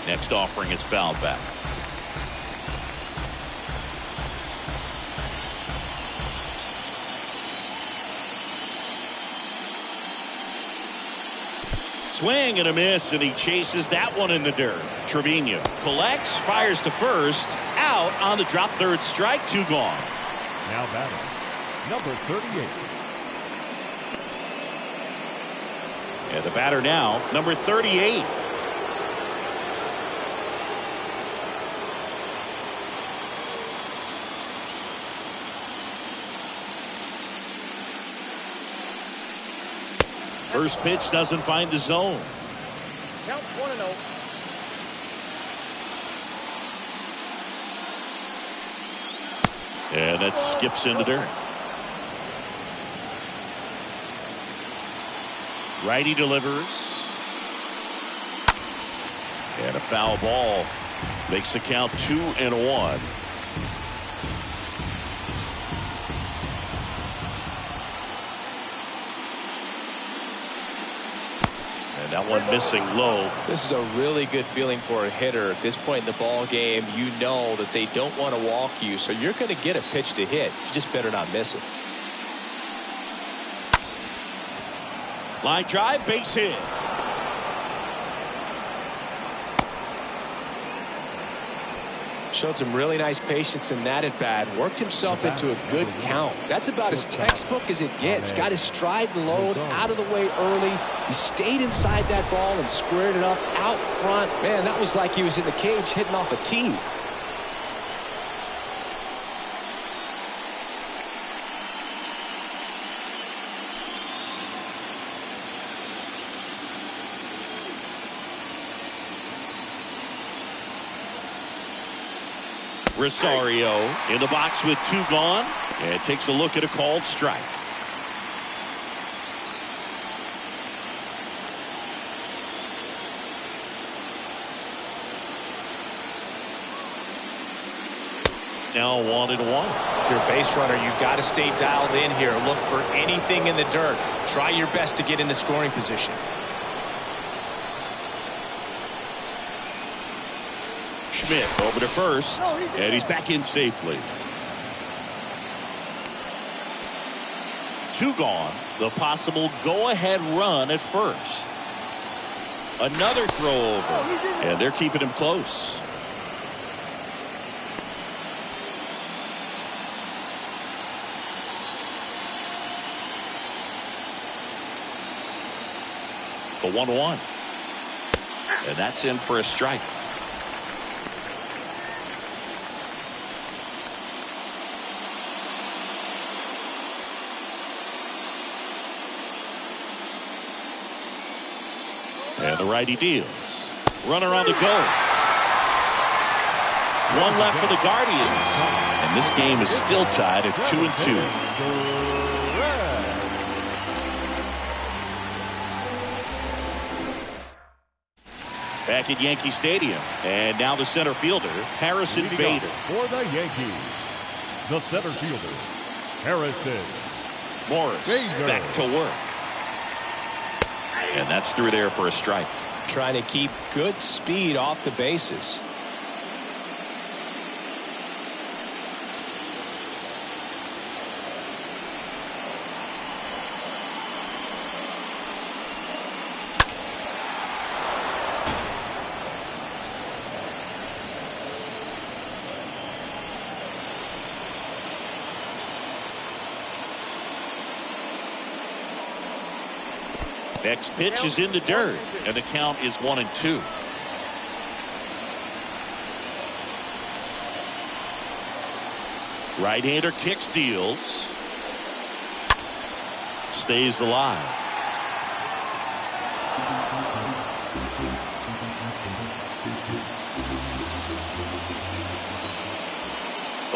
Next offering is fouled back. Swing and a miss, and he chases that one in the dirt. Trevino collects, fires to first, out on the drop, third strike, 2 gone. Now batting, number 38. And the batter now, number 38. First pitch doesn't find the zone. Count 1-0. And that skips in the dirt. Righty delivers. And a foul ball makes the count 2-1. And that one missing low. This is a really good feeling for a hitter at this point in the ball game. You know that they don't want to walk you, so you're going to get a pitch to hit. You just better not miss it. Line drive, base hit. Showed some really nice patience in that at bat. Worked himself into a good count. That's about as textbook as it gets. Got his stride and load out of the way early. He stayed inside that ball and squared it up out front. Man, that was like he was in the cage hitting off a tee. Rosario in the box with 2 gone, and takes a look at a called strike. Now 1-1. If you're a base runner, you've got to stay dialed in here. Look for anything in the dirt. Try your best to get into scoring position. Schmidt over to first, and he's back in safely. 2 gone. The possible go-ahead run at first. Another throw over, and they're keeping him close. The 1-1. And that's in for a strike. And the righty deals. Runner on the go. 1 left for the Guardians. And this game is still tied at 2-2. Back at Yankee Stadium. And now the center fielder, Harrison Bader. For the Yankees, the center fielder, Harrison Morris Bader. back to work. And that's through there for a strike. Trying to keep good speed off the bases. Next pitch is in the dirt, and the count is 1-2. Right-hander kicks, deals. Stays alive.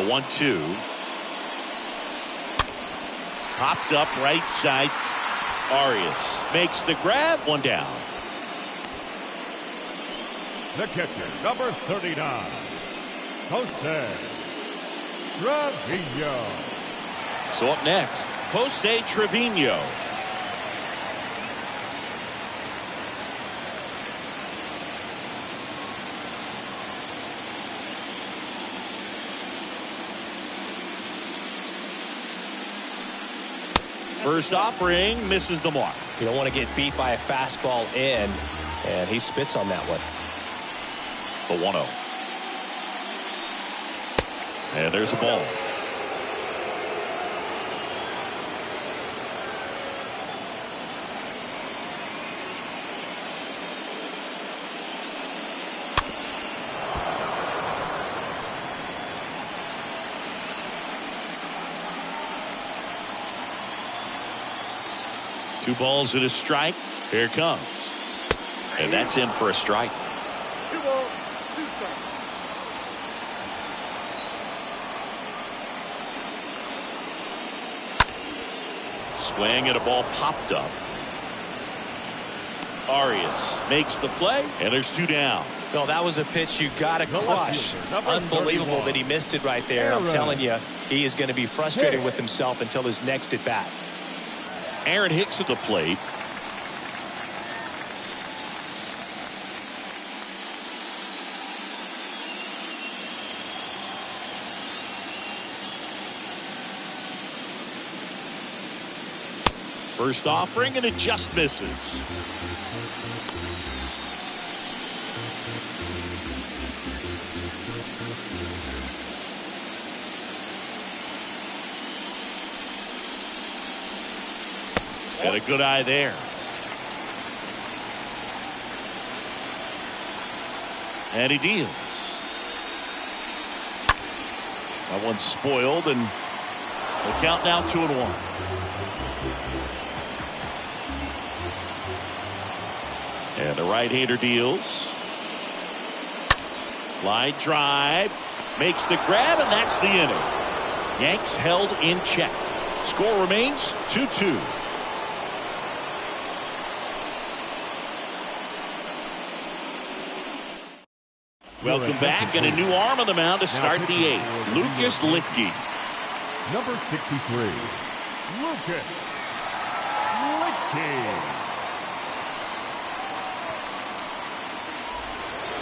The 1-2. Popped up right side. Arias makes the grab. One down. The catcher, number 39, Jose Trevino. So up next, Jose Trevino. First offering misses the mark. You don't want to get beat by a fastball in, and he spits on that one. The 1-0. And there's a ball. Two balls and a strike. Here it comes. And that's in for a strike. 2 balls, 2 strikes. Swing and a ball popped up. Arias makes the play, and there's 2 down. No, that was a pitch you got to crush. Unbelievable that he missed it right there. I'm telling you, he is going to be frustrated with himself until his next at bat. Aaron Hicks at the plate. First offering, and it just misses. Got a good eye there. And he deals. That one's spoiled, and the count now 2-1. And the right-hander deals. Line drive. Makes the grab, and that's the inning. Yanks held in check. Score remains 2-2. Welcome back, and a new arm on the mound to start the 8th. Lucas Litke. Number 63, Lucas Litke.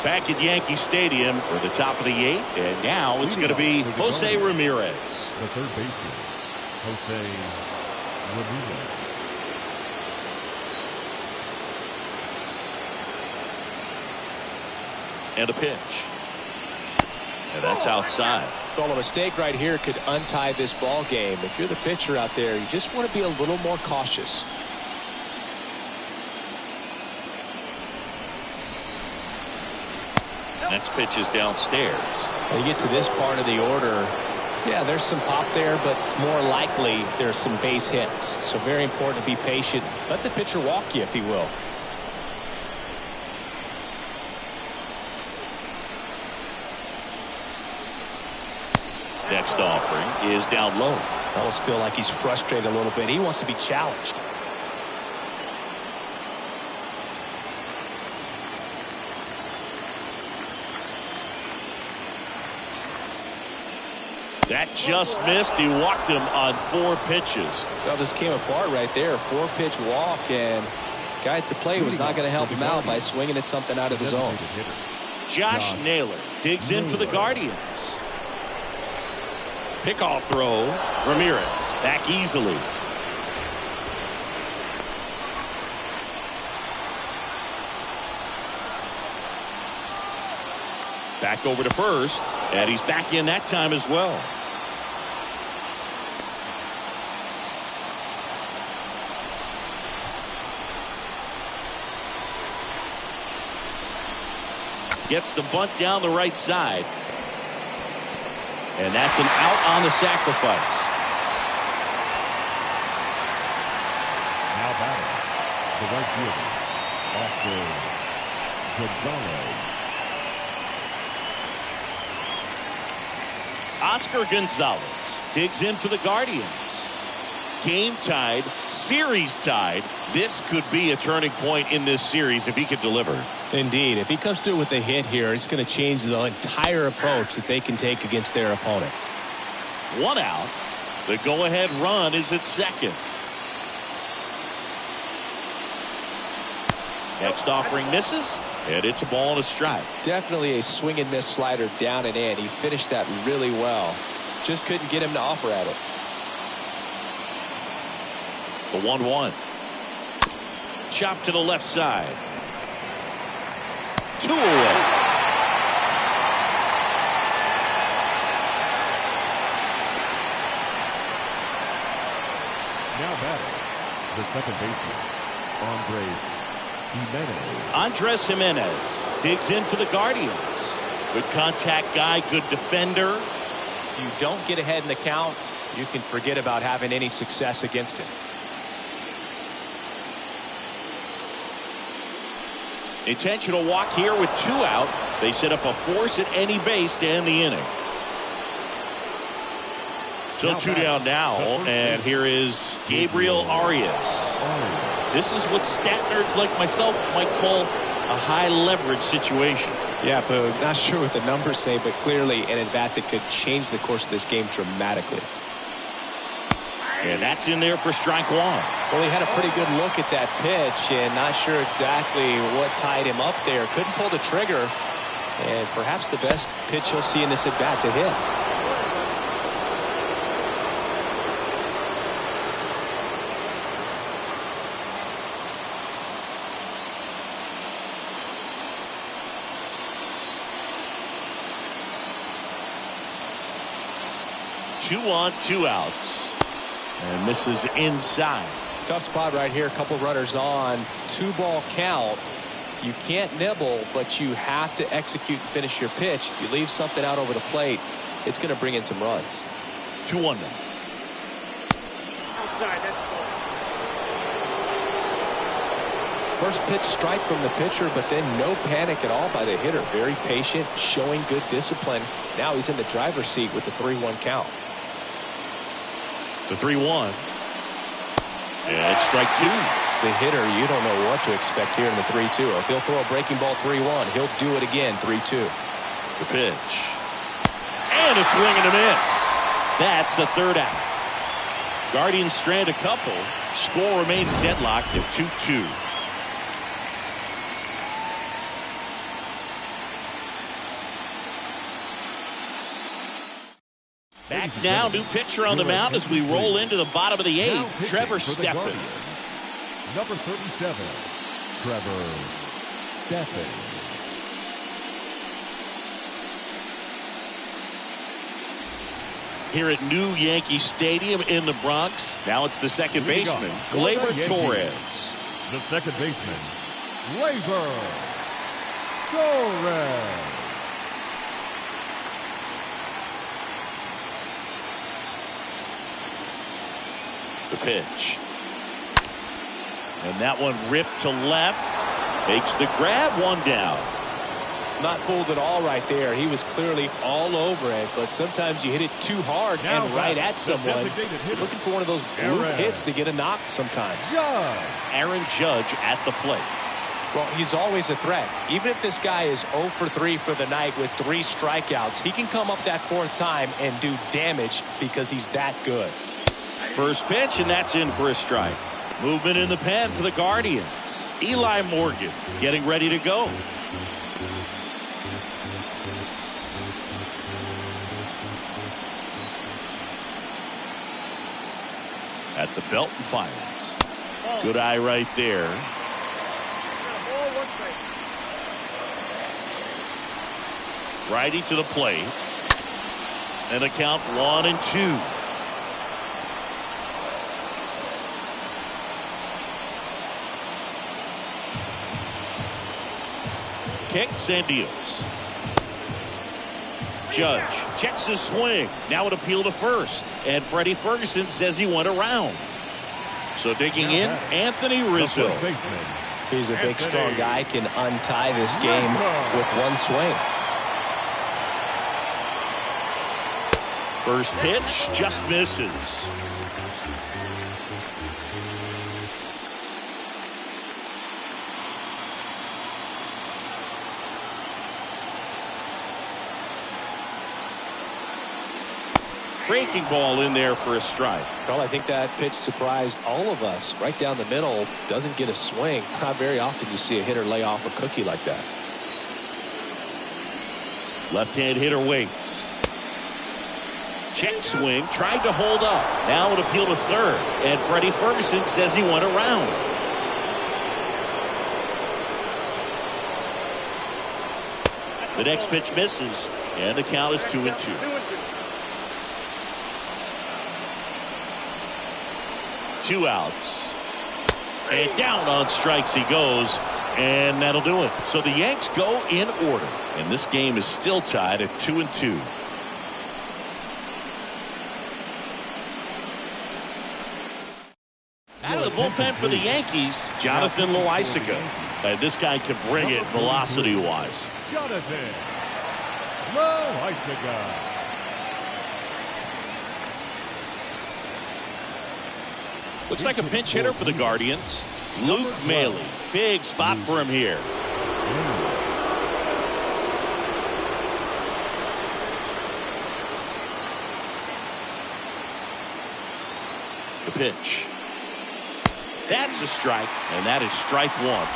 Back at Yankee Stadium for the top of the 8th, and now it's going to be Jose Ramirez. The third baseman, Jose Ramirez. And a pitch. And that's outside. Well, a mistake right here could untie this ball game. If you're the pitcher out there, you just want to be a little more cautious. Next pitch is downstairs. When you get to this part of the order, yeah, there's some pop there, but more likely there's some base hits. So very important to be patient. Let the pitcher walk you, if he will. Next offering is down low. I almost feel like he's frustrated a little bit. He wants to be challenged. That just missed. He walked him on 4 pitches. Well, this came apart right there. 4-pitch walk, and guy at the plate was not going to help him out by swinging at something out of the zone. Josh Naylor digs in for the Guardians. Pickoff throw. Ramirez back easily. Back over to first, and he's back in that time as well. Gets the bunt down the right side. And that's an out on the sacrifice. Now batting, the right fielder, Oscar Gonzalez. Oscar Gonzalez digs in for the Guardians. Game tied, series tied. This could be a turning point in this series if he could deliver. Indeed. If he comes through with a hit here, it's going to change the entire approach that they can take against their opponent. 1 out. The go-ahead run is at second. Next offering misses, and it's a ball and a strike. Definitely a swing and miss slider down and in. He finished that really well. Just couldn't get him to offer at it. The 1-1. Chop to the left side. 2 away. Now batting, the second baseman, Andres Jimenez digs in for the Guardians. Good contact guy, good defender. If you don't get ahead in the count, you can forget about having any success against him. Intentional walk here with 2 out. They set up a force at any base to end the inning. So 2 down now, and here is Gabriel Arias. This is what stat nerds like myself might call a high leverage situation. Yeah, but not sure what the numbers say, but clearly an at-bat that could change the course of this game dramatically. And that's in there for strike 1. Well, he had a pretty good look at that pitch and not sure exactly what tied him up there. Couldn't pull the trigger, and perhaps the best pitch he'll see in this at-bat to hit. Two on, 2 outs. And misses inside. Tough spot right here. A couple runners on. 2-ball count. You can't nibble, but you have to execute and finish your pitch. If you leave something out over the plate, it's going to bring in some runs. 2-1 now. Outside, that's ball. First pitch strike from the pitcher, but then no panic at all by the hitter. Very patient, showing good discipline. Now he's in the driver's seat with the 3-1 count. The 3-1. And it's strike 2. As a hitter, you don't know what to expect here in the 3-2. If he'll throw a breaking ball 3-1, he'll do it again 3-2. The pitch. And a swing and a miss. That's the 3rd out. Guardians strand a couple. Score remains deadlocked at 2-2. Back now, new pitcher on the mound as we roll into the bottom of the 8th. Trevor Stephan. Number 37, Trevor Stephan. Here at New Yankee Stadium in the Bronx. Now it's the second baseman, Gleyber Torres. The second baseman, Gleyber Torres. The pitch. And that one ripped to left. Makes the grab, 1 down. Not fooled at all right there. He was clearly all over it, but sometimes you hit it too hard Now and right at someone. Looking for one of those blue hits to get a knock sometimes. Aaron Judge at the plate. Well, he's always a threat. Even if this guy is 0 for 3 for the night with 3 strikeouts, he can come up that 4th time and do damage because he's that good. First pitch, and that's in for a strike. Movement in the pen for the Guardians. Eli Morgan getting ready to go. At the belt and fires. Good eye right there. Righty to the plate. And a count 1-2. Kicks and deals. Judge checks his swing. Now an appeal to first. And Freddie Ferguson says he went around. So digging in, Anthony Rizzo. He's a big, strong guy. Can untie this game with 1 swing. First pitch just misses. Breaking ball in there for a strike. Well, I think that pitch surprised all of us. Right down the middle, doesn't get a swing. Not very often you see a hitter lay off a cookie like that. Left-hand hitter waits. Check swing, tried to hold up. Now an appeal to third. And Freddie Ferguson says he went around. The next pitch misses. And the count is 2-2. 2 outs. And down on strikes he goes. And that'll do it. So the Yanks go in order. And this game is still tied at 2-2. Out of the bullpen for the Yankees, Jonathan Loaisiga. This guy can bring it velocity-wise. Jonathan Loaisiga. Looks like a pinch hitter for the Guardians. Luke Maile. Big spot for him here. The pitch. That's a strike, and that is strike one.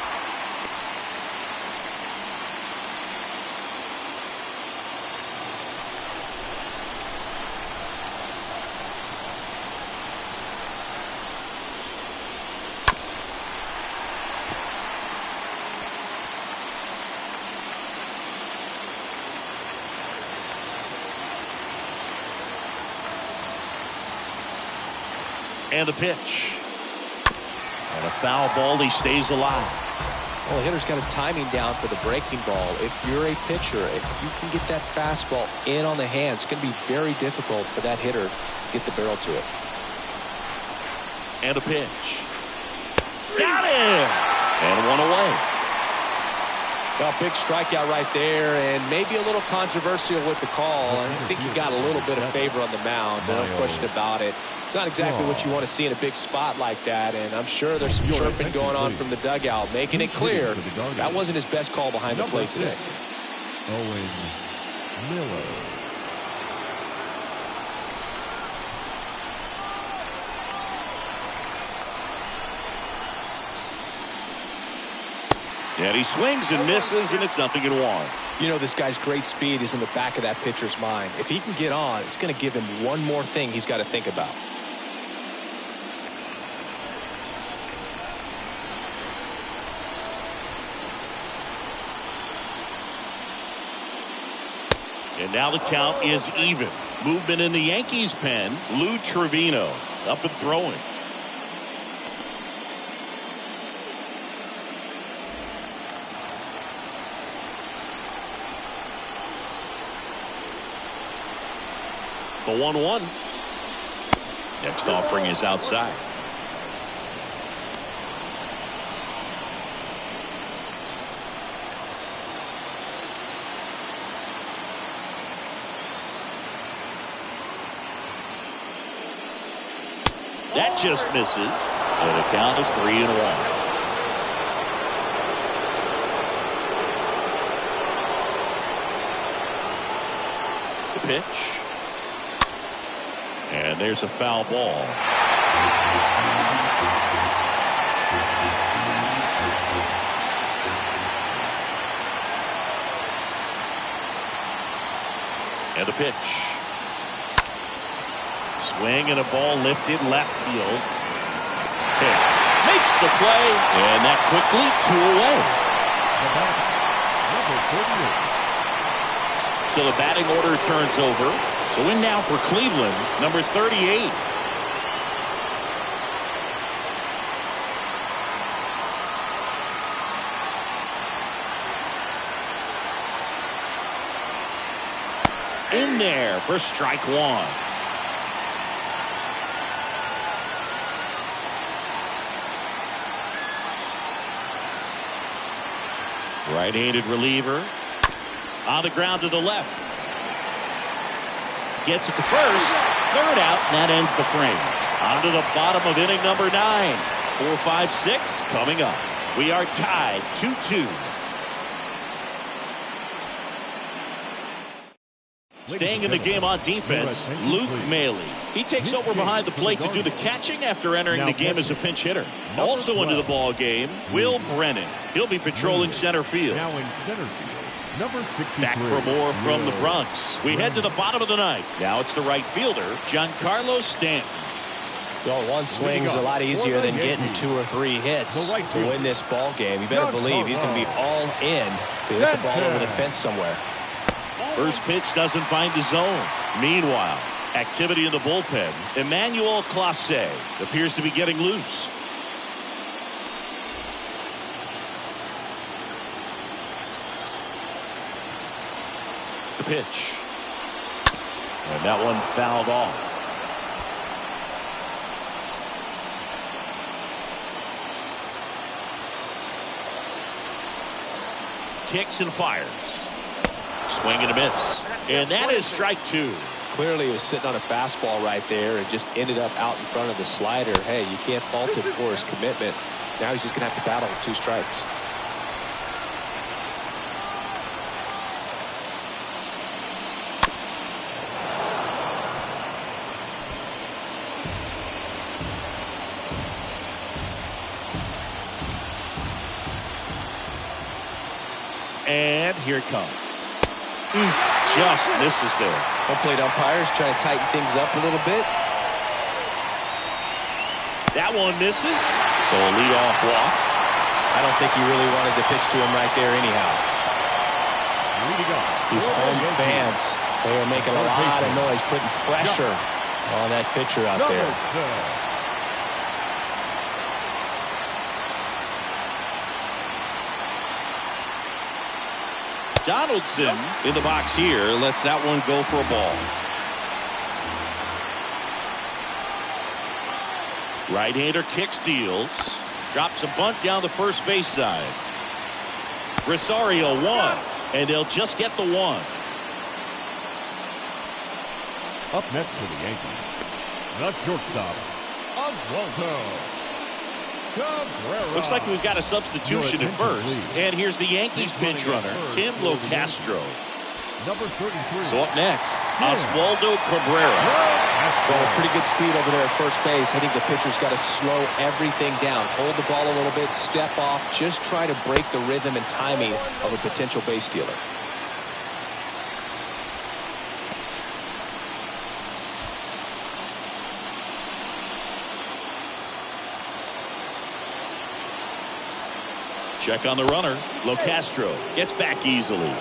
And the pitch. And a foul ball. He stays alive. Well, the hitter's got his timing down for the breaking ball. If you're a pitcher, if you can get that fastball in on the hand, it's going to be very difficult for that hitter to get the barrel to it. And a pitch. Got him! And one away. Well, big strikeout right there, and maybe a little controversial with the call. I think he got a little bit of favor on the mound. No question about it. It's not exactly what you want to see in a big spot like that, and I'm sure there's some chirping going on from the dugout, making it clear that wasn't his best call behind the plate today. Owen Miller. And he swings and misses, and it's 0-1. You know, this guy's great speed is in the back of that pitcher's mind. If he can get on, it's going to give him one more thing he's got to think about. And now the count is even. Movement in the Yankees pen. Lou Trevino up and throwing. The 1-1. Next offering is outside. That just misses. And the count is 3-1. The pitch. And there's a foul ball. And a pitch. Swing and a ball lifted left field. Hits. Makes the play. And that quickly 2 away. So the batting order turns over. So in now for Cleveland, number 38. In there for strike one. Right-handed reliever on the ground to the left. gets it to first. Third out, and that ends the frame. On to the bottom of inning number 9. 4, 5, 6 coming up. We are tied 2-2. Staying in the game on defense, Luke Maley. He takes over behind the plate to do the catching after entering the game as a pinch hitter. Also into the ball game, Will Brennan. He'll be patrolling center field. Now in center field, number 63. Back for more from the Bronx. We head to the bottom of the ninth. Now it's the right fielder, Giancarlo Stanton. Well, one swing's a lot easier than getting 2 or 3 hits to win this ball game. You better believe he's going to be all in to hit the ball over the fence somewhere. First pitch doesn't find the zone. Meanwhile, activity in the bullpen. Emmanuel Clase appears to be getting loose. The pitch. And that one fouled off. Kicks and fires. Swing and a miss. And that is strike 2. Clearly, he was sitting on a fastball right there and just ended up out in front of the slider. Hey, you can't fault him for his commitment. Now he's just going to have to battle with 2 strikes. And here it comes. Just misses there. Home plate umpires trying to tighten things up a little bit. That one misses. So a leadoff walk. I don't think he really wanted to pitch to him right there anyhow. These home fans, they are making a lot of noise, putting pressure on that pitcher out there. Donaldson in the box here lets that one go for a ball. Right-hander kicks, deals, drops a bunt down the first base side. Rosario 1, and they'll just get the 1. Up next for the Yankees, the shortstop, Oswaldo Cabrera. Looks like we've got a substitution at first. And here's the Yankees pinch runner, Tim Locastro. Number 33. So up next, Oswaldo Cabrera. Well, pretty good speed over there at first base. I think the pitcher's got to slow everything down. Hold the ball a little bit, step off, just try to break the rhythm and timing of a potential base stealer. Check on the runner. Locastro gets back easily.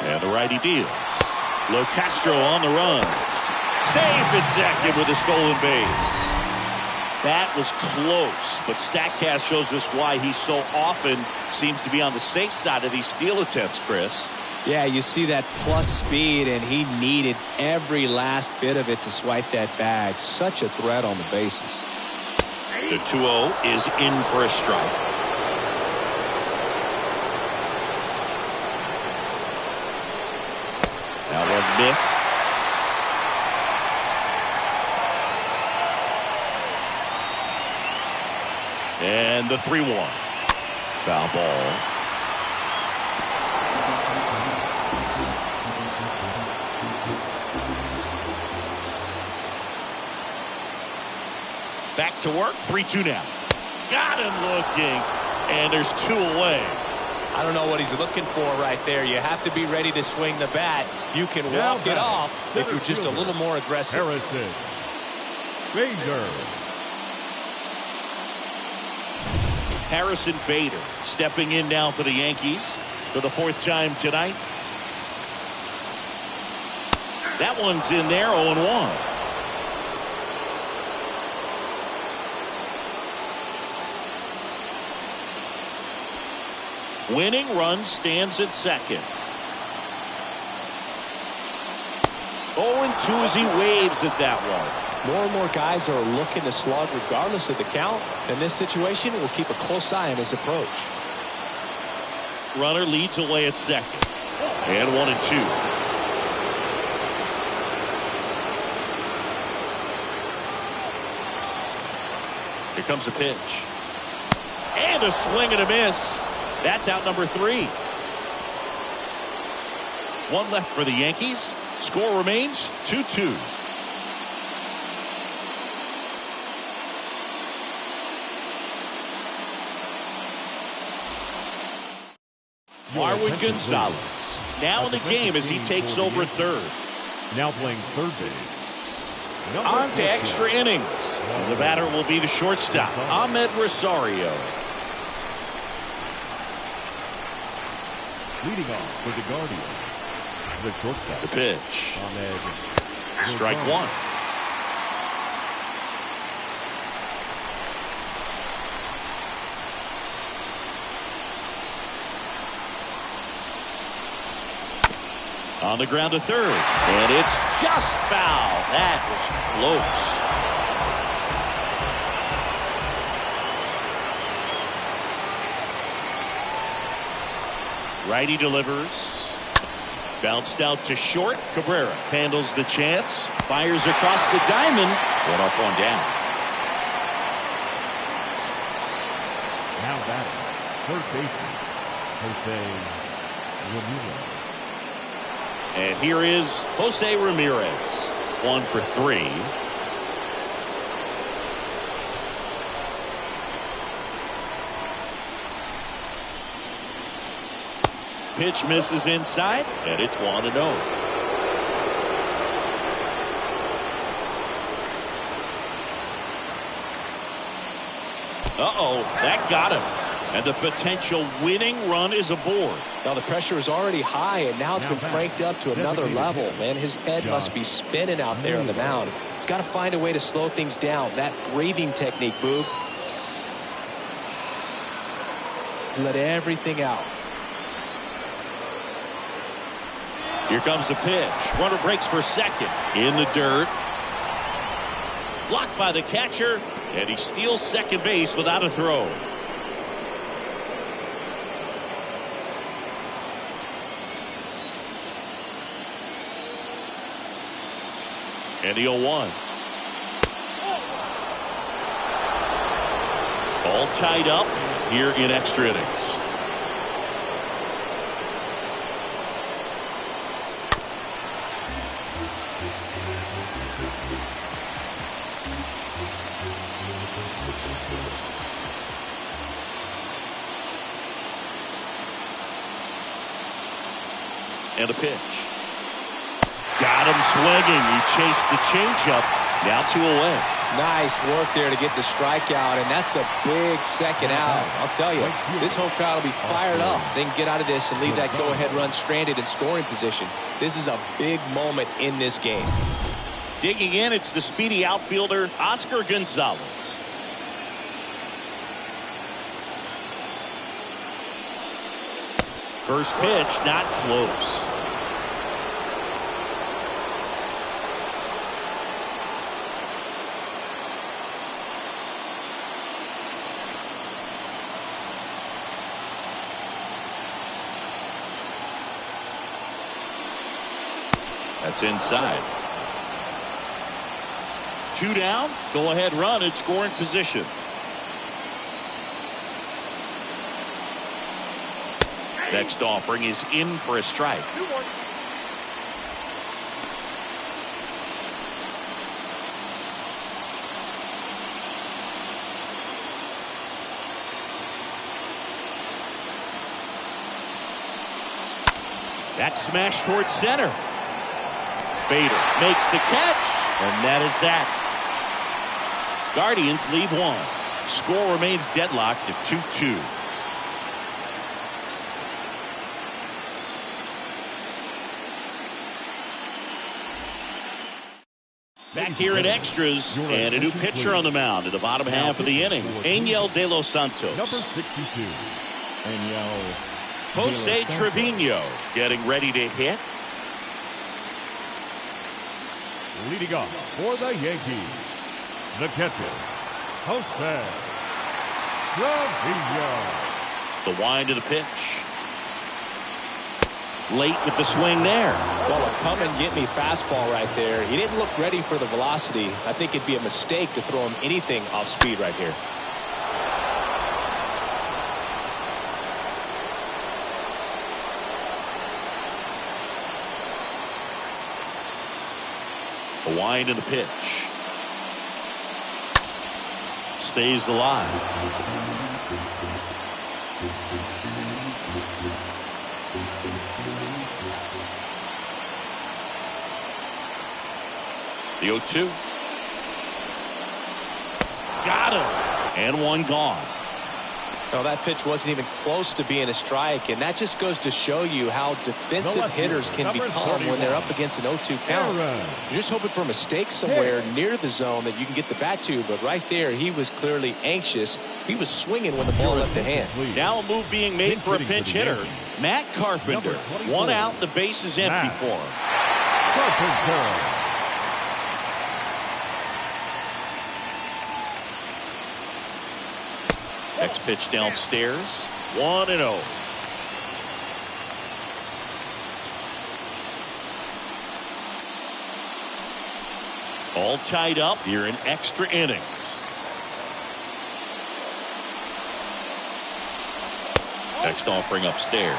And the righty deals. Locastro on the run. Safe at second with a stolen base. That was close, but StatCast shows us why he so often seems to be on the safe side of these steal attempts, Chris. Yeah, you see that plus speed, and he needed every last bit of it to swipe that bag. Such a threat on the bases. The 2-0 is in for a strike. That one missed. And the 3-1. Foul ball. Back to work, 3-2 now. Got him looking, and there's 2 away. I don't know what he's looking for right there. You have to be ready to swing the bat. You can walk it off if you're just a little more aggressive. Harrison Bader. Harrison Bader stepping in now for the Yankees for the 4th time tonight. That one's in there, 0-1. Winning run stands at second. 0-2 as he waves at that one. More and more guys are looking to slug regardless of the count. In this situation, we'll keep a close eye on his approach. Runner leads away at second. And 1-2. Here comes a pitch. And a swing and a miss. That's out number 3. One left for the Yankees. Score remains 2-2. Marwin Gonzalez now in the game as he takes over at third. Now playing third base. On to extra innings. And the batter will be the shortstop, Ahmed Rosario. Leading off for the Guardians, the shortstop. The pitch. Ahmed. Strike one. On the ground to third. And it's just foul. That was close. Righty delivers. Bounced out to short. Cabrera handles the chance. Fires across the diamond. One up, one down. Now batting, third baseman, Jose Ramirez. And here is Jose Ramirez. 1 for 3. Pitch misses inside, and it's 1-0. Uh-oh, that got him. And the potential winning run is aboard. Now the pressure is already high, and now it's been cranked up to another level. Man, his head must be spinning out there on the mound. He's got to find a way to slow things down. That breathing technique, Boog. Let everything out. Here comes the pitch. Runner breaks for second. In the dirt. Blocked by the catcher, and he steals second base without a throw. And the 0-1. All tied up here in extra innings. And a pitch. Got him swinging. He chased the changeup. Now 2 away. Nice work there to get the strikeout, and that's a big second out. I'll tell you, this home crowd will be fired up. They can get out of this and leave that go-ahead run stranded in scoring position. This is a big moment in this game. Digging in, it's the speedy outfielder, Oscar Gonzalez. First pitch, not close. That's inside. 2 down. Go ahead run in scoring position. Next offering is in for a strike. That smash towards center. Bader makes the catch, and that is that. Guardians lead 1. Score remains deadlocked at 2-2. Back here in extras, and a new pitcher on the mound in the bottom half of the inning, Angel De Los Santos. Number 62, Angel Jose Trevino getting ready to hit. Leading off for the Yankees, the catcher, Jose Trevino. The wind of the pitch. Late with the swing there. Well, a come and get me fastball right there. He didn't look ready for the velocity. I think it'd be a mistake to throw him anything off speed right here. The wind of the pitch. Stays alive. The 0-2. Got him. And one gone. No, that pitch wasn't even close to being a strike, and that just goes to show you how defensive hitters can become when they're up against an 0-2 count. You're just hoping for a mistake somewhere near the zone that you can get the bat to, but right there, he was clearly anxious. He was swinging when the ball left the hand. Now a move being made for a pinch hitter. Matt Carpenter. One out, the base is empty for him. Carpenter. Next pitch downstairs. 1-0. All tied up here in extra innings. Next offering upstairs.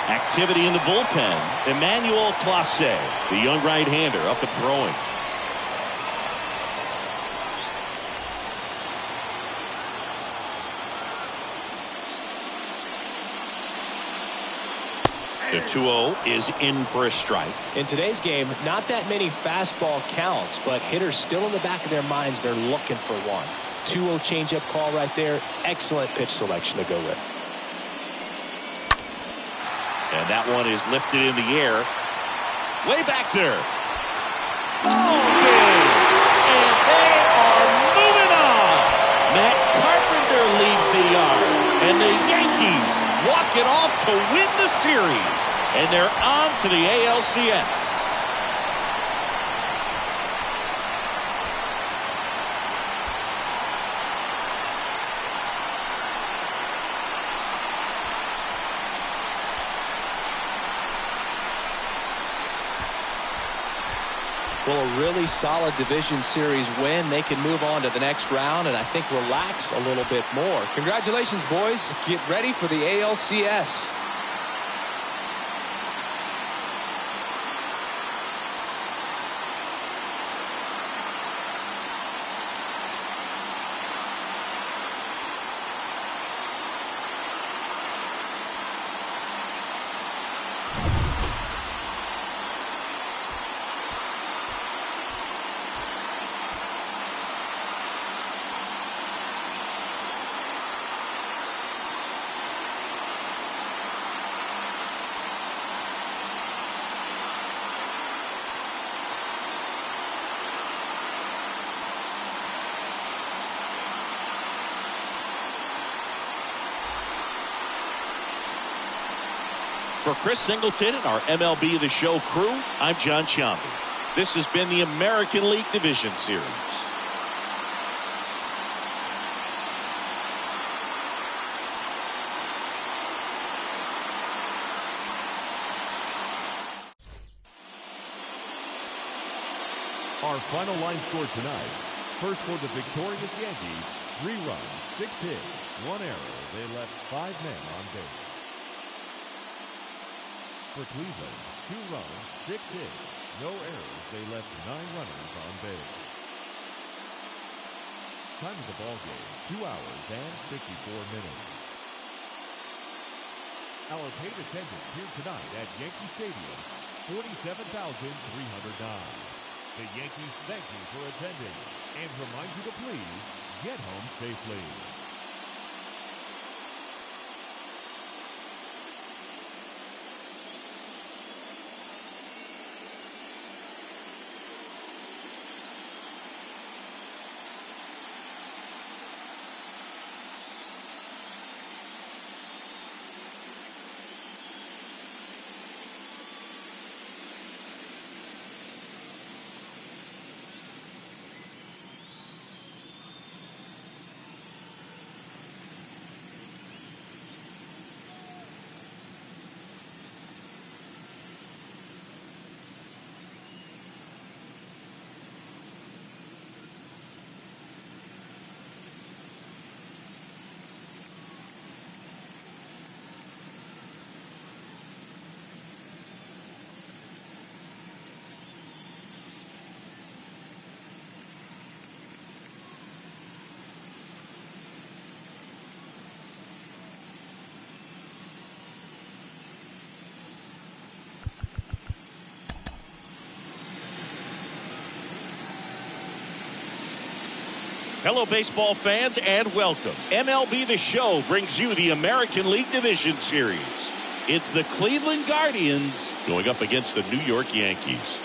Activity in the bullpen. Emmanuel Clase, the young right-hander, up and throwing. The 2-0 is in for a strike. In today's game, not that many fastball counts, but hitters still in the back of their minds, they're looking for one. 2-0 changeup call right there. Excellent pitch selection to go with. And that one is lifted in the air. Way back there. Oh, big. And they are moving on. Matt Carpenter leads the yard. And the Yankees walk it off to win the series. And they're on to the ALCS. Well, a really solid division series win. They can move on to the next round and I think relax a little bit more. Congratulations, boys. Get ready for the ALCS. For Chris Singleton and our MLB The Show crew, I'm John Chambi. This has been the American League Division Series. Our final line score tonight. First for the victorious Yankees, 3 runs, 6 hits, 1 error. They left 5 men on base. For Cleveland, 2 runs, 6 hits, no errors. They left 9 runners on base. Time of the ball game, 2 hours and 54 minutes. Our paid attendance here tonight at Yankee Stadium, 47,309. The Yankees thank you for attending and remind you to please get home safely. Hello, baseball fans, and welcome. MLB The Show brings you the American League Division Series. It's the Cleveland Guardians going up against the New York Yankees.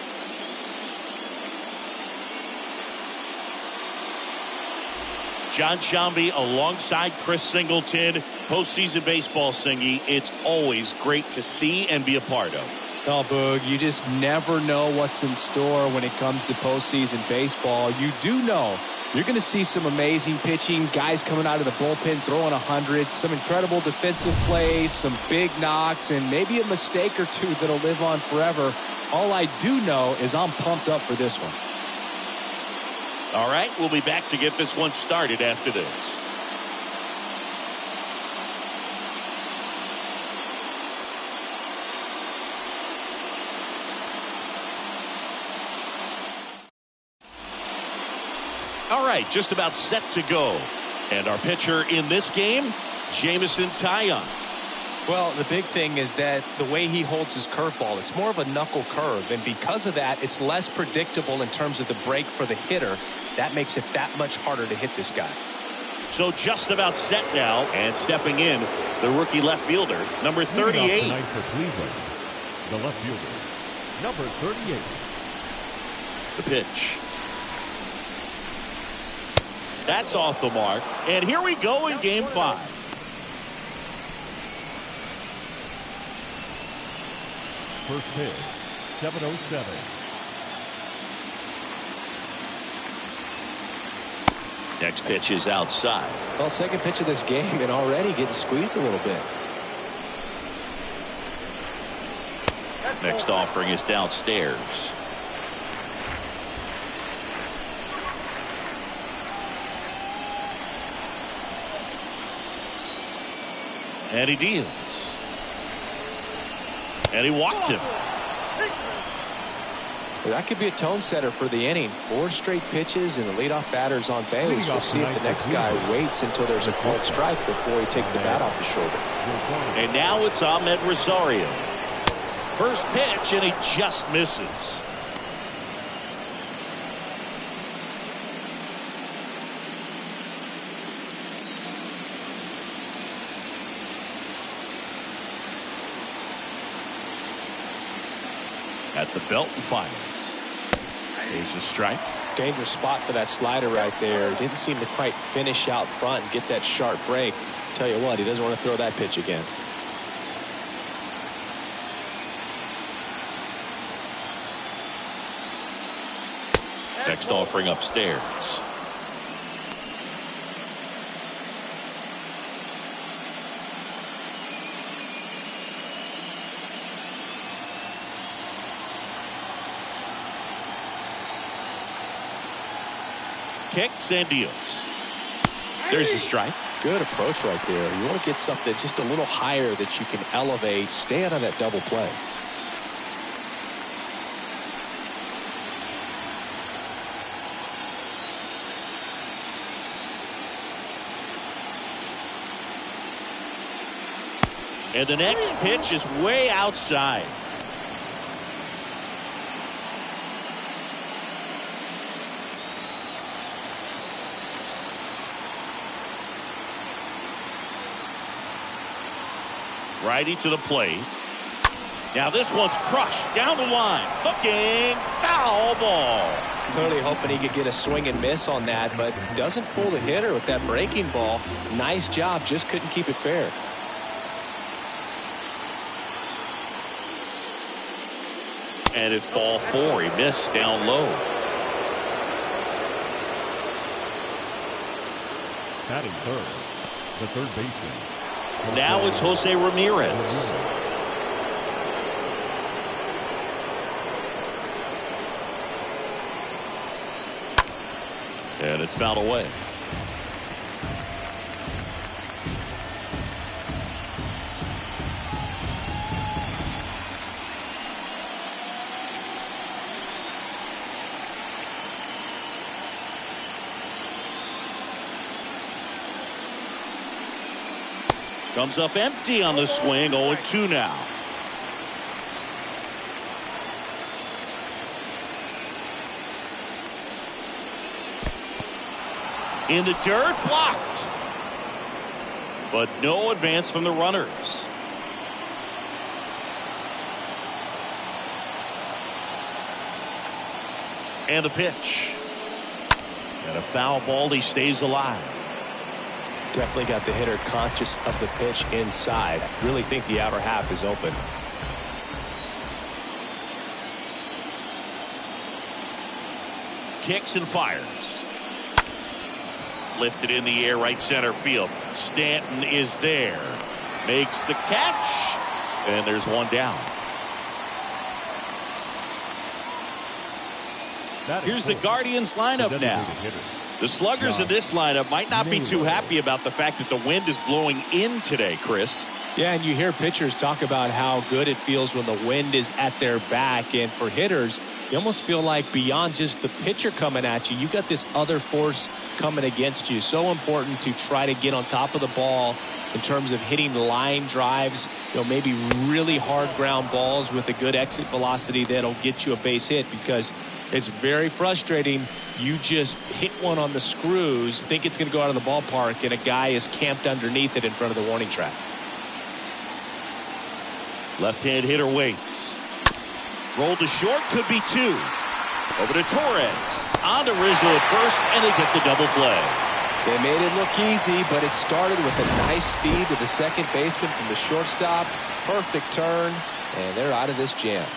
John Shambi alongside Chris Singleton. Postseason baseball, Singy. It's always great to see and be a part of. Oh, Boog, you just never know what's in store when it comes to postseason baseball. You do know you're going to see some amazing pitching, guys coming out of the bullpen throwing 100, some incredible defensive plays, some big knocks, and maybe a mistake or two that'll live on forever. All I do know is I'm pumped up for this one. All right, we'll be back to get this one started after this. All right, just about set to go. And our pitcher in this game, Jameson Taillon. Well, the big thing is that the way he holds his curveball, it's more of a knuckle curve. And because of that, it's less predictable in terms of the break for the hitter. That makes it that much harder to hit this guy. So just about set now. And stepping in, the rookie left fielder, number 38. Tonight for Cleveland, the left fielder, number 38. The pitch. That's off the mark. And here we go in game 5. First pitch, 7:07. Next pitch is outside. Well, second pitch of this game and already getting squeezed a little bit. Next offering is downstairs. And he deals. And he walked him. That could be a tone setter for the inning. 4 straight pitches and the leadoff batter's on base. We'll see if the next guy waits until there's a called strike before he takes the bat off the shoulder. And now it's Ahmed Rosario. First pitch, and he just misses. At the belt and fires. There's a strike. Dangerous spot for that slider right there. Didn't seem to quite finish out front and get that sharp break. Tell you what, he doesn't want to throw that pitch again. Next offering upstairs. Kicks and deals. There's a strike. Good approach right there. You want to get something just a little higher that you can elevate. Stay out of that double play. And the next pitch is way outside. Righty to the plate. Now this one's crushed down the line. Hooking. Foul ball. Clearly hoping he could get a swing and miss on that, but doesn't fool the hitter with that breaking ball. Nice job. Just couldn't keep it fair. And it's ball 4. He missed down low. Batting third, the third baseman. Now it's Jose Ramirez. And it's fouled away. Comes up empty on the swing. 0-2 now. In the dirt, blocked. But no advance from the runners. And the pitch. And a foul ball. He stays alive. Definitely got the hitter conscious of the pitch inside. Really think the outer half is open. Kicks and fires. Lifted in the air, right center field. Stanton is there. Makes the catch. And there's one down. Here's the Guardians lineup now. The sluggers in this lineup might not be too happy about the fact that the wind is blowing in today, Chris. Yeah, and you hear pitchers talk about how good it feels when the wind is at their back. And for hitters, you almost feel like beyond just the pitcher coming at you, you got this other force coming against you. So important to try to get on top of the ball in terms of hitting line drives, maybe really hard ground balls with a good exit velocity that'll get you a base hit, because it's very frustrating. You just hit one on the screws, think it's going to go out of the ballpark, and a guy is camped underneath it in front of the warning track. Left-hand hitter waits. Rolled to short, could be two. Over to Torres. On to Rizzo at first, and they get the double play. They made it look easy, but it started with a nice feed to the second baseman from the shortstop. Perfect turn, and they're out of this jam.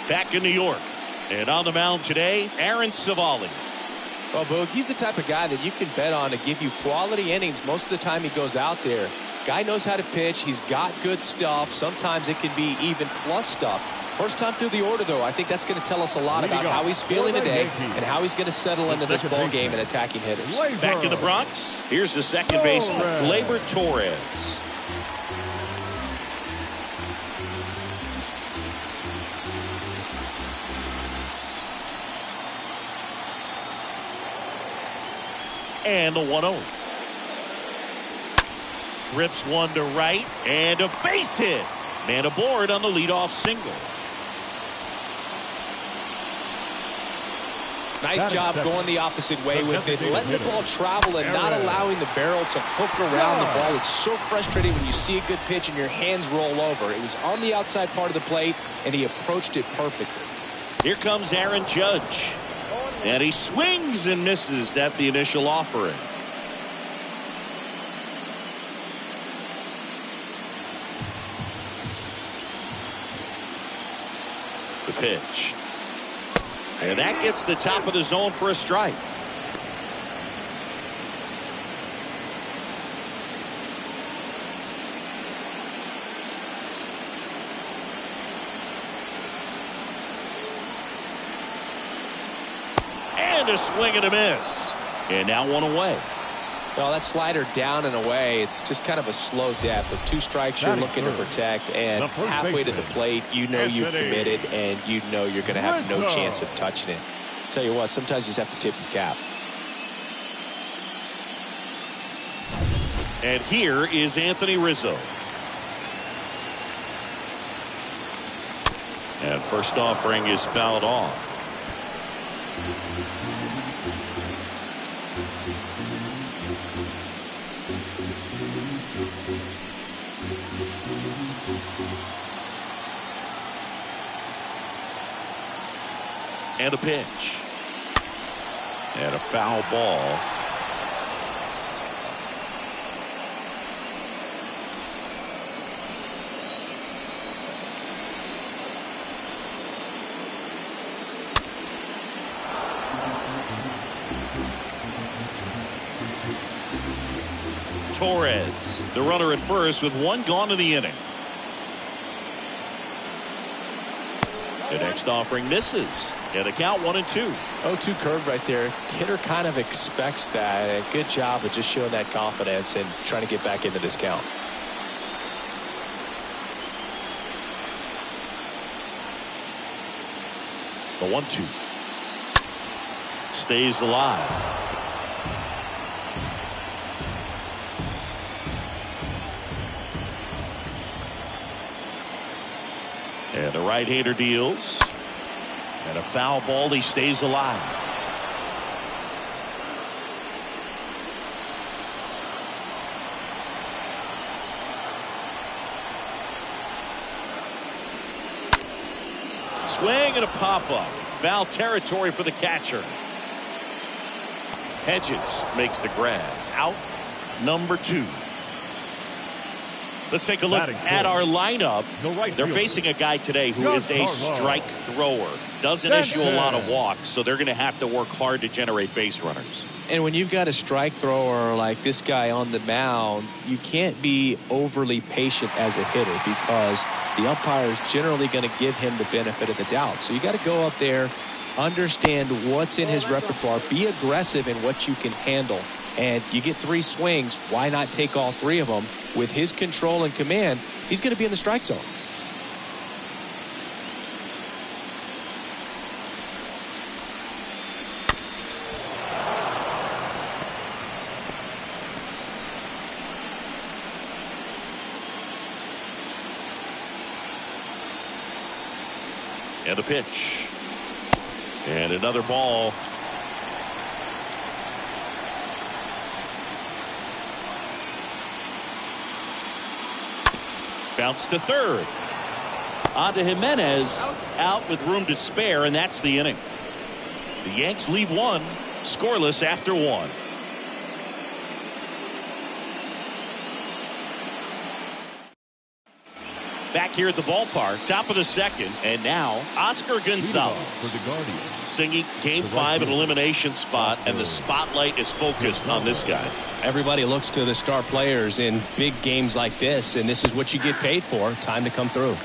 Back in New York. And on the mound today, Aaron Savali. Well, Boog, he's the type of guy that you can bet on to give you quality innings most of the time he goes out there. Guy knows how to pitch. He's got good stuff. Sometimes it can be even plus stuff. First time through the order, though, I think that's going to tell us a lot about how he's feeling today and how he's going to settle into this ball game and attacking hitters. Back in the Bronx, here's the second baseman, Gleyber Torres. And a 1-0. Rips one to right, and a base hit. Man aboard on the leadoff single. Nice job going the opposite way with it, letting the ball travel and not allowing the barrel to hook around the ball. It's so frustrating when you see a good pitch and your hands roll over. It was on the outside part of the plate, and he approached it perfectly. Here comes Aaron Judge. And he swings and misses at the initial offering. The pitch. And that gets the top of the zone for a strike. A swing and a miss. And now one away. Well, that slider down and away, it's just kind of a slow death. With two strikes you're looking to protect, and halfway to the plate, you know you've committed, and you know you're going to have no chance of touching it. Tell you what, sometimes you just have to tip your cap. And here is Anthony Rizzo. And first offering is fouled off. And a pitch. And a foul ball. Torres, the runner at first with one gone in the inning. The next offering misses. And the count 1-2. 0-2 curve right there. Hitter kind of expects that. And good job of just showing that confidence and trying to get back into this count. The 1-2. Stays alive. And the right-hander deals. And a foul ball. He stays alive. Swing and a pop-up. Foul territory for the catcher. Hedges makes the grab. Out number 2. Let's take a look at our lineup. They're facing a guy today who is a strike thrower. Doesn't issue a lot of walks, so they're going to have to work hard to generate base runners. And when you've got a strike thrower like this guy on the mound, you can't be overly patient as a hitter because the umpire is generally going to give him the benefit of the doubt. So you got to go up there, understand what's in his repertoire, be aggressive in what you can handle. And you get 3 swings, why not take all 3 of them? With his control and command, he's going to be in the strike zone. And a pitch. And another ball. Bounce to third. On to Jimenez. Out with room to spare, and that's the inning. The Yanks leave 1 scoreless after 1. Back here at the ballpark, top of the second, and now Oscar Gonzalez for the Guardians. singing Game 5 an elimination spot, and the spotlight is focused on this guy. Everybody looks to the star players in big games like this, and this is what you get paid for. Time to come through.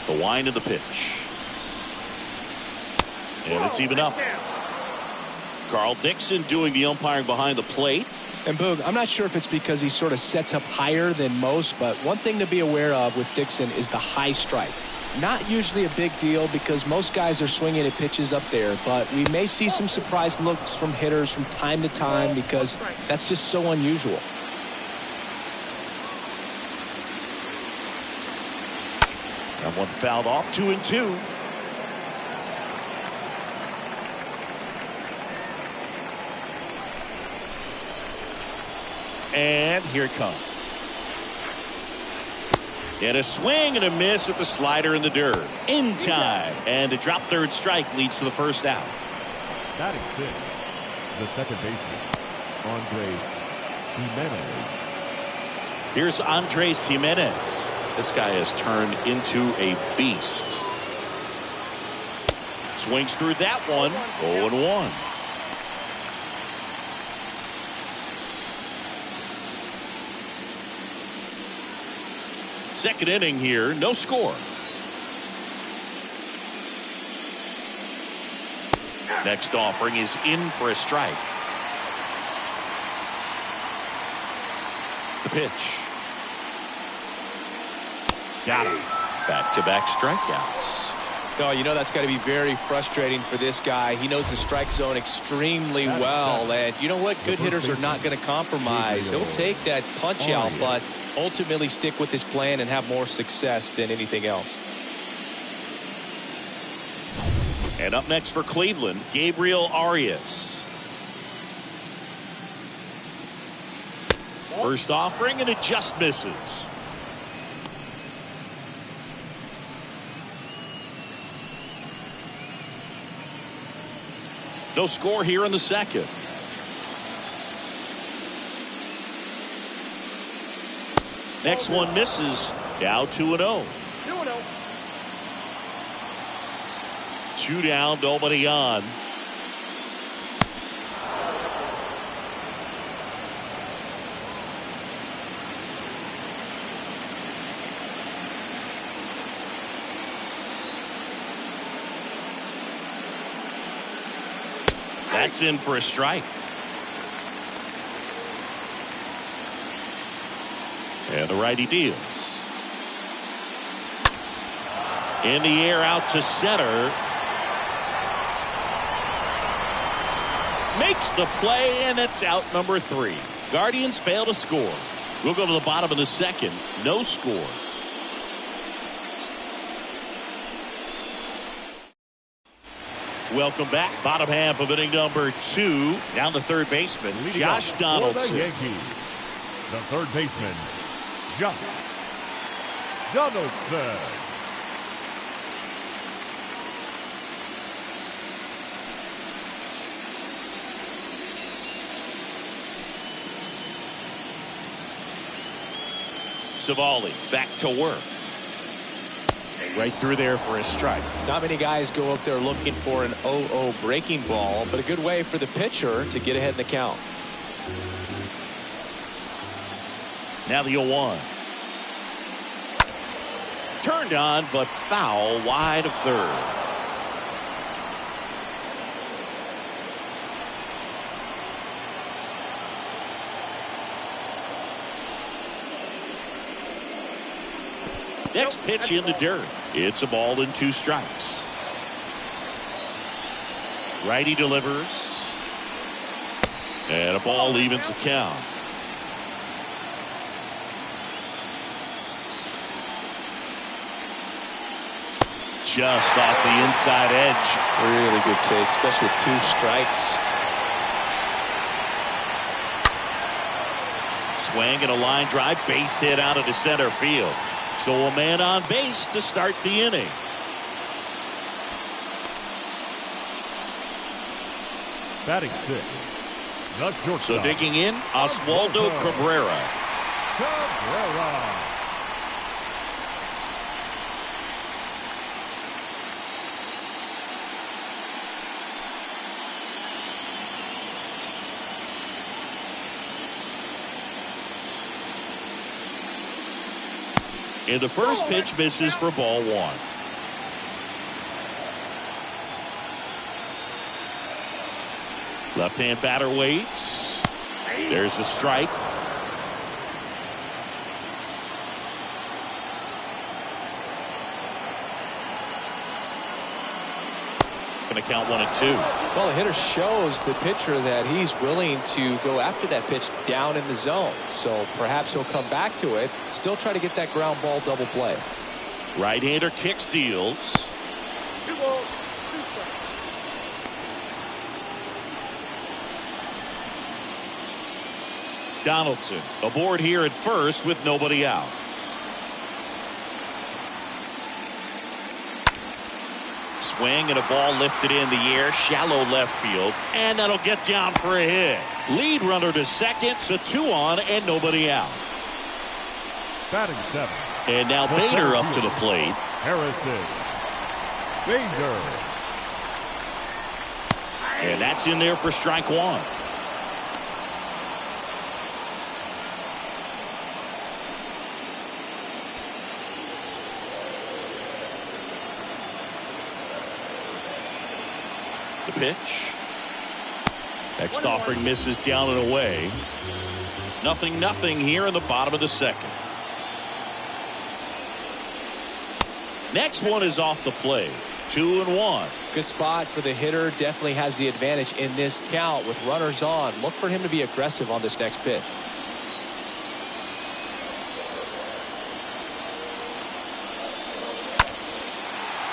The wind of the pitch. And it's even up. Carl Dixon doing the umpiring behind the plate. And Boog, I'm not sure if it's because he sort of sets up higher than most, but one thing to be aware of with Dixon is the high strike. Not usually a big deal because most guys are swinging at pitches up there, but we may see some surprise looks from hitters from time to time because that's just so unusual. And one fouled off, 2-2. And here it comes. And a swing and a miss at the slider in the dirt. In time. And a drop third strike leads to the first out. Batting 6, the second baseman, Andres Jimenez. Here's Andres Jimenez. This guy has turned into a beast. Swings through that one. 0-1. Second inning here, no score. Next offering is in for a strike. The pitch. Got him. Back-to-back strikeouts. Oh, you know that's got to be very frustrating for this guy. He knows the strike zone extremely well, and you know what? Good hitters are not going to compromise. He'll take that punch out, but ultimately stick with his plan and have more success than anything else. And up next for Cleveland, Gabriel Arias. First offering, and it just misses. No score here in the second. Next one misses. Now 2-0. 2-0. 2 down, nobody on. That's in for a strike. And the righty deals. In the air out to center. Makes the play, and it's out number 3. Guardians fail to score. We'll go to the bottom of the second. No score. Welcome back. Bottom half of inning number 2. Down to third baseman, Josh Donaldson. For the Yankees, the third baseman, Josh Donaldson. Savali back to work. Right through there for a strike. Not many guys go up there looking for an 0-0 breaking ball, but a good way for the pitcher to get ahead in the count. Now the 0-1. Turned on, but foul wide of third. Next pitch in the dirt. It's a ball and 2 strikes. Righty delivers. And a ball evens the count. Just off the inside edge. Really good take, especially with 2 strikes. Swing and a line drive, base hit out of the center field. So a man on base to start the inning. Batting 6, the shortstop. So digging in, Oswaldo Cabrera. And the first pitch misses for ball 1. Left-hand batter waits. There's the strike. Going to count 1 and 2. Well, the hitter shows the pitcher that he's willing to go after that pitch down in the zone. So perhaps he'll come back to it. Still try to get that ground ball double play. Right-hander kicks, deals. 2 balls, 2 strikes. Donaldson aboard here at first with nobody out. Swing and a ball lifted in the air, shallow left field, and that'll get down for a hit. Lead runner to second, so 2 on and nobody out. Batting 7. And now Bader up to the plate. Harrison Bader. And that's in there for strike 1. The pitch. Next offering misses down and away. 0-0 here in the bottom of the second. Next one is off the plate. 2-1. Good spot for the hitter. Definitely has the advantage in this count with runners on. Look for him to be aggressive on this next pitch.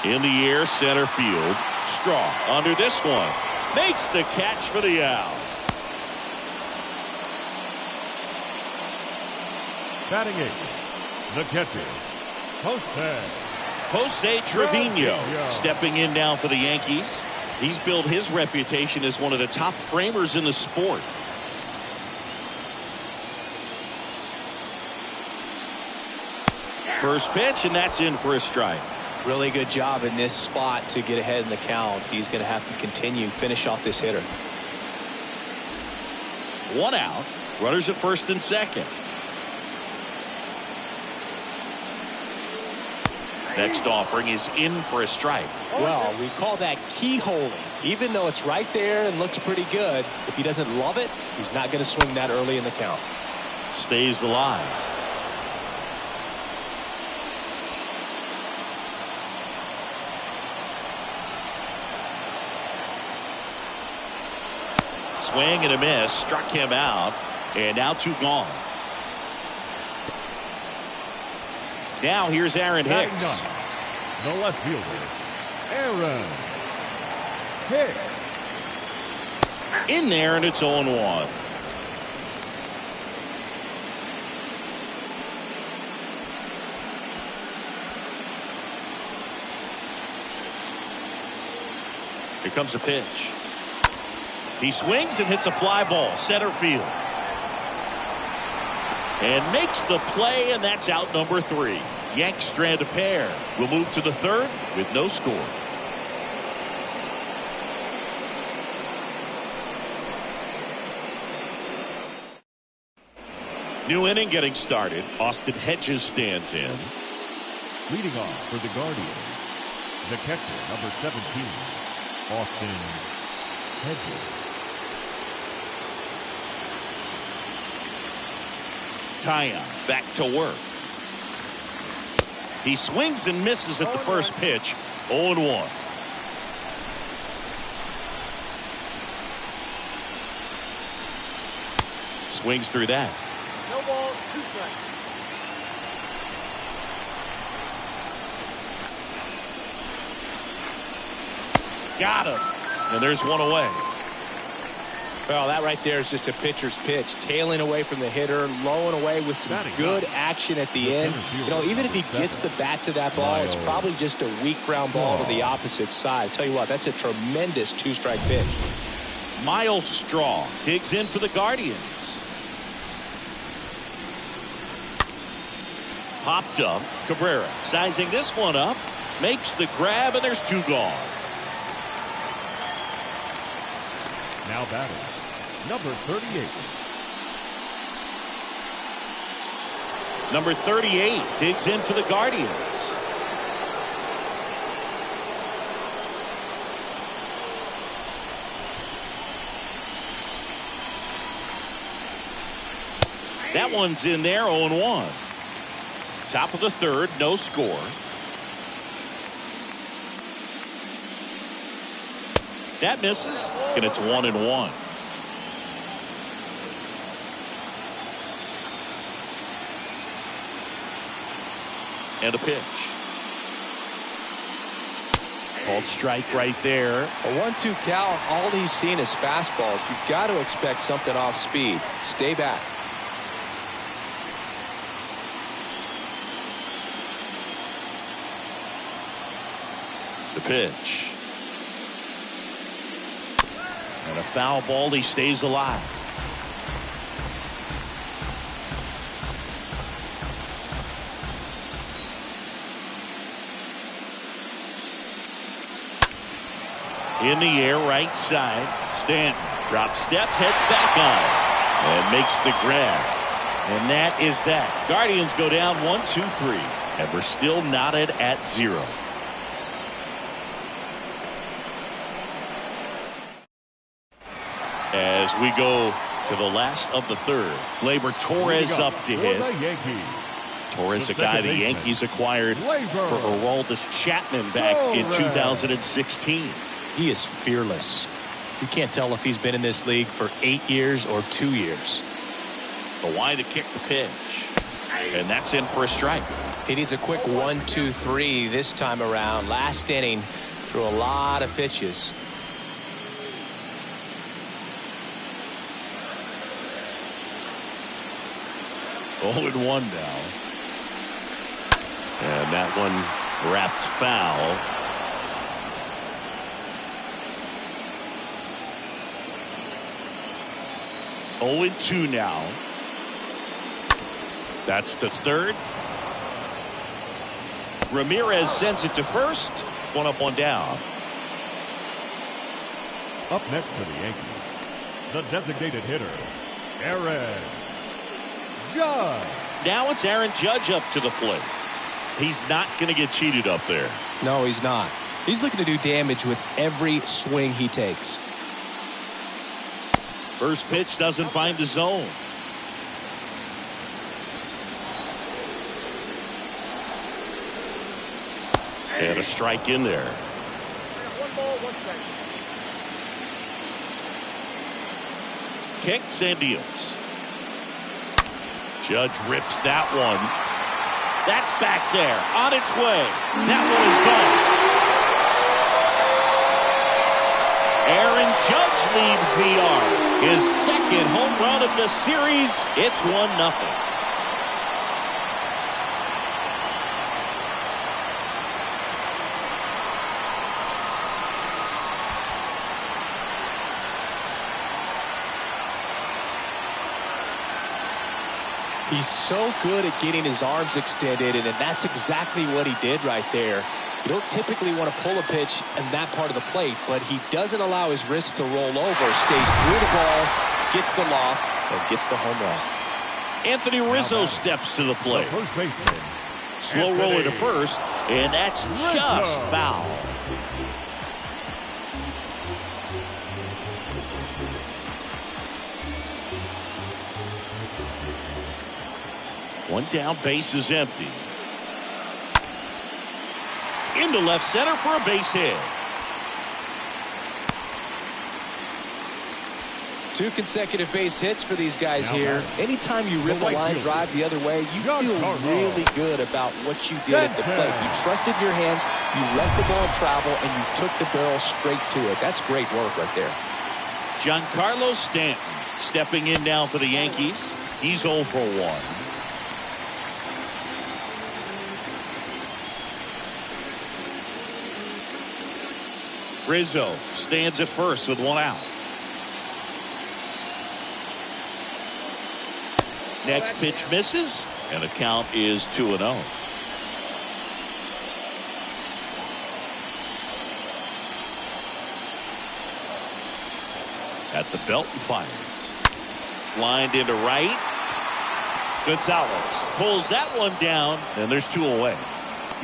In the air, center field. Straw under this one. Makes the catch for the out. Batting 8. The catcher, Jose Trevino stepping in now for the Yankees. He's built his reputation as one of the top framers in the sport. First pitch, and that's in for a strike. Really good job in this spot to get ahead in the count. He's going to have to continue, finish off this hitter. 1 out. Runners at first and second. Next offering is in for a strike. Well, we call that keyholing. Even though it's right there and looks pretty good, if he doesn't love it, he's not going to swing that early in the count. Stays alive. Swing and a miss. Struck him out. And now 2 gone. Now here's Aaron Hicks. The left fielder, Aaron Hit. In there, and it's 0-1. Here comes a pitch. He swings and hits a fly ball, center field. And makes the play, and that's out number 3. Yanks strand a pair. We'll move to the 3rd with no score. New inning getting started. Austin Hedges stands in. Leading off for the Guardians, the catcher, number 17, Austin Hedges. Taya back to work. He swings and misses at the first pitch. 0-1. Swings through that. No ball, 2 strikes. Got him. And there's one away. Well, that right there is just a pitcher's pitch. Tailing away from the hitter, lowing away with some good action at the end. You know, even if he gets the bat to that ball, it's probably just a weak ground ball to the opposite side. Tell you what, that's a tremendous 2-strike pitch. Miles Straw digs in for the Guardians. Popped up. Cabrera sizing this one up. Makes the grab, and there's 2 gone. Now batting, number 38. Number 38 digs in for the Guardians. That one's in there, 0-1. Top of the 3rd, no score. That misses, and it's 1-1. And a pitch. Called strike right there. A 1-2 count. All he's seen is fastballs. You've got to expect something off speed. Stay back. The pitch. And a foul ball. He stays alive. In the air, right side. Stanton drops steps, heads back on, and makes the grab. And that is that. Guardians go down 1-2-3, and we're still knotted at 0. As we go to the last of the 3rd, Gleyber Torres up to hit. Torres, a guy the Yankees acquired for Aroldis Chapman back in 2016. He is fearless. You can't tell if he's been in this league for 8 years or 2 years. The wide to kick the pitch. And that's in for a strike. He needs a quick 1-2-3 this time around. Last inning, threw a lot of pitches. Oh, and 1 now. And that one wrapped foul. Oh, and 2 now. That's to 3rd. Ramirez sends it to first. 1 up, 1 down. Up next for the Yankees, the designated hitter, Aaron Judge. Now it's Aaron Judge up to the plate. He's not going to get cheated up there. No, he's not. He's looking to do damage with every swing he takes. First pitch doesn't find the zone. And a strike in there. 1 ball, 1 strike. Kicks and deals. Judge rips that one. That's back there on its way. That one is gone. leaves the yard. His second home run of the series. It's 1-0. He's so good at getting his arms extended, and that's exactly what he did right there. You don't typically want to pull a pitch in that part of the plate, but he doesn't allow his wrist to roll over, stays through the ball, gets the loft, and gets the home run. Anthony Rizzo steps to the plate. First baseman. Slow roller to first, and that's just foul. One down, base is empty. Into left center for a base hit. 2 consecutive base hits for these guys here. Anytime you rip a right line field. drive the other way, you feel really good about what you did Good at the plate. You trusted your hands, you let the ball travel, and you took the barrel straight to it. That's great work right there. Giancarlo Stanton stepping in now for the Yankees. He's 0 for 1. Rizzo stands at first with 1 out. Next pitch misses, and the count is 2-0. At the belt and fires. Lined into right. Gonzalez pulls that one down, and there's 2 away.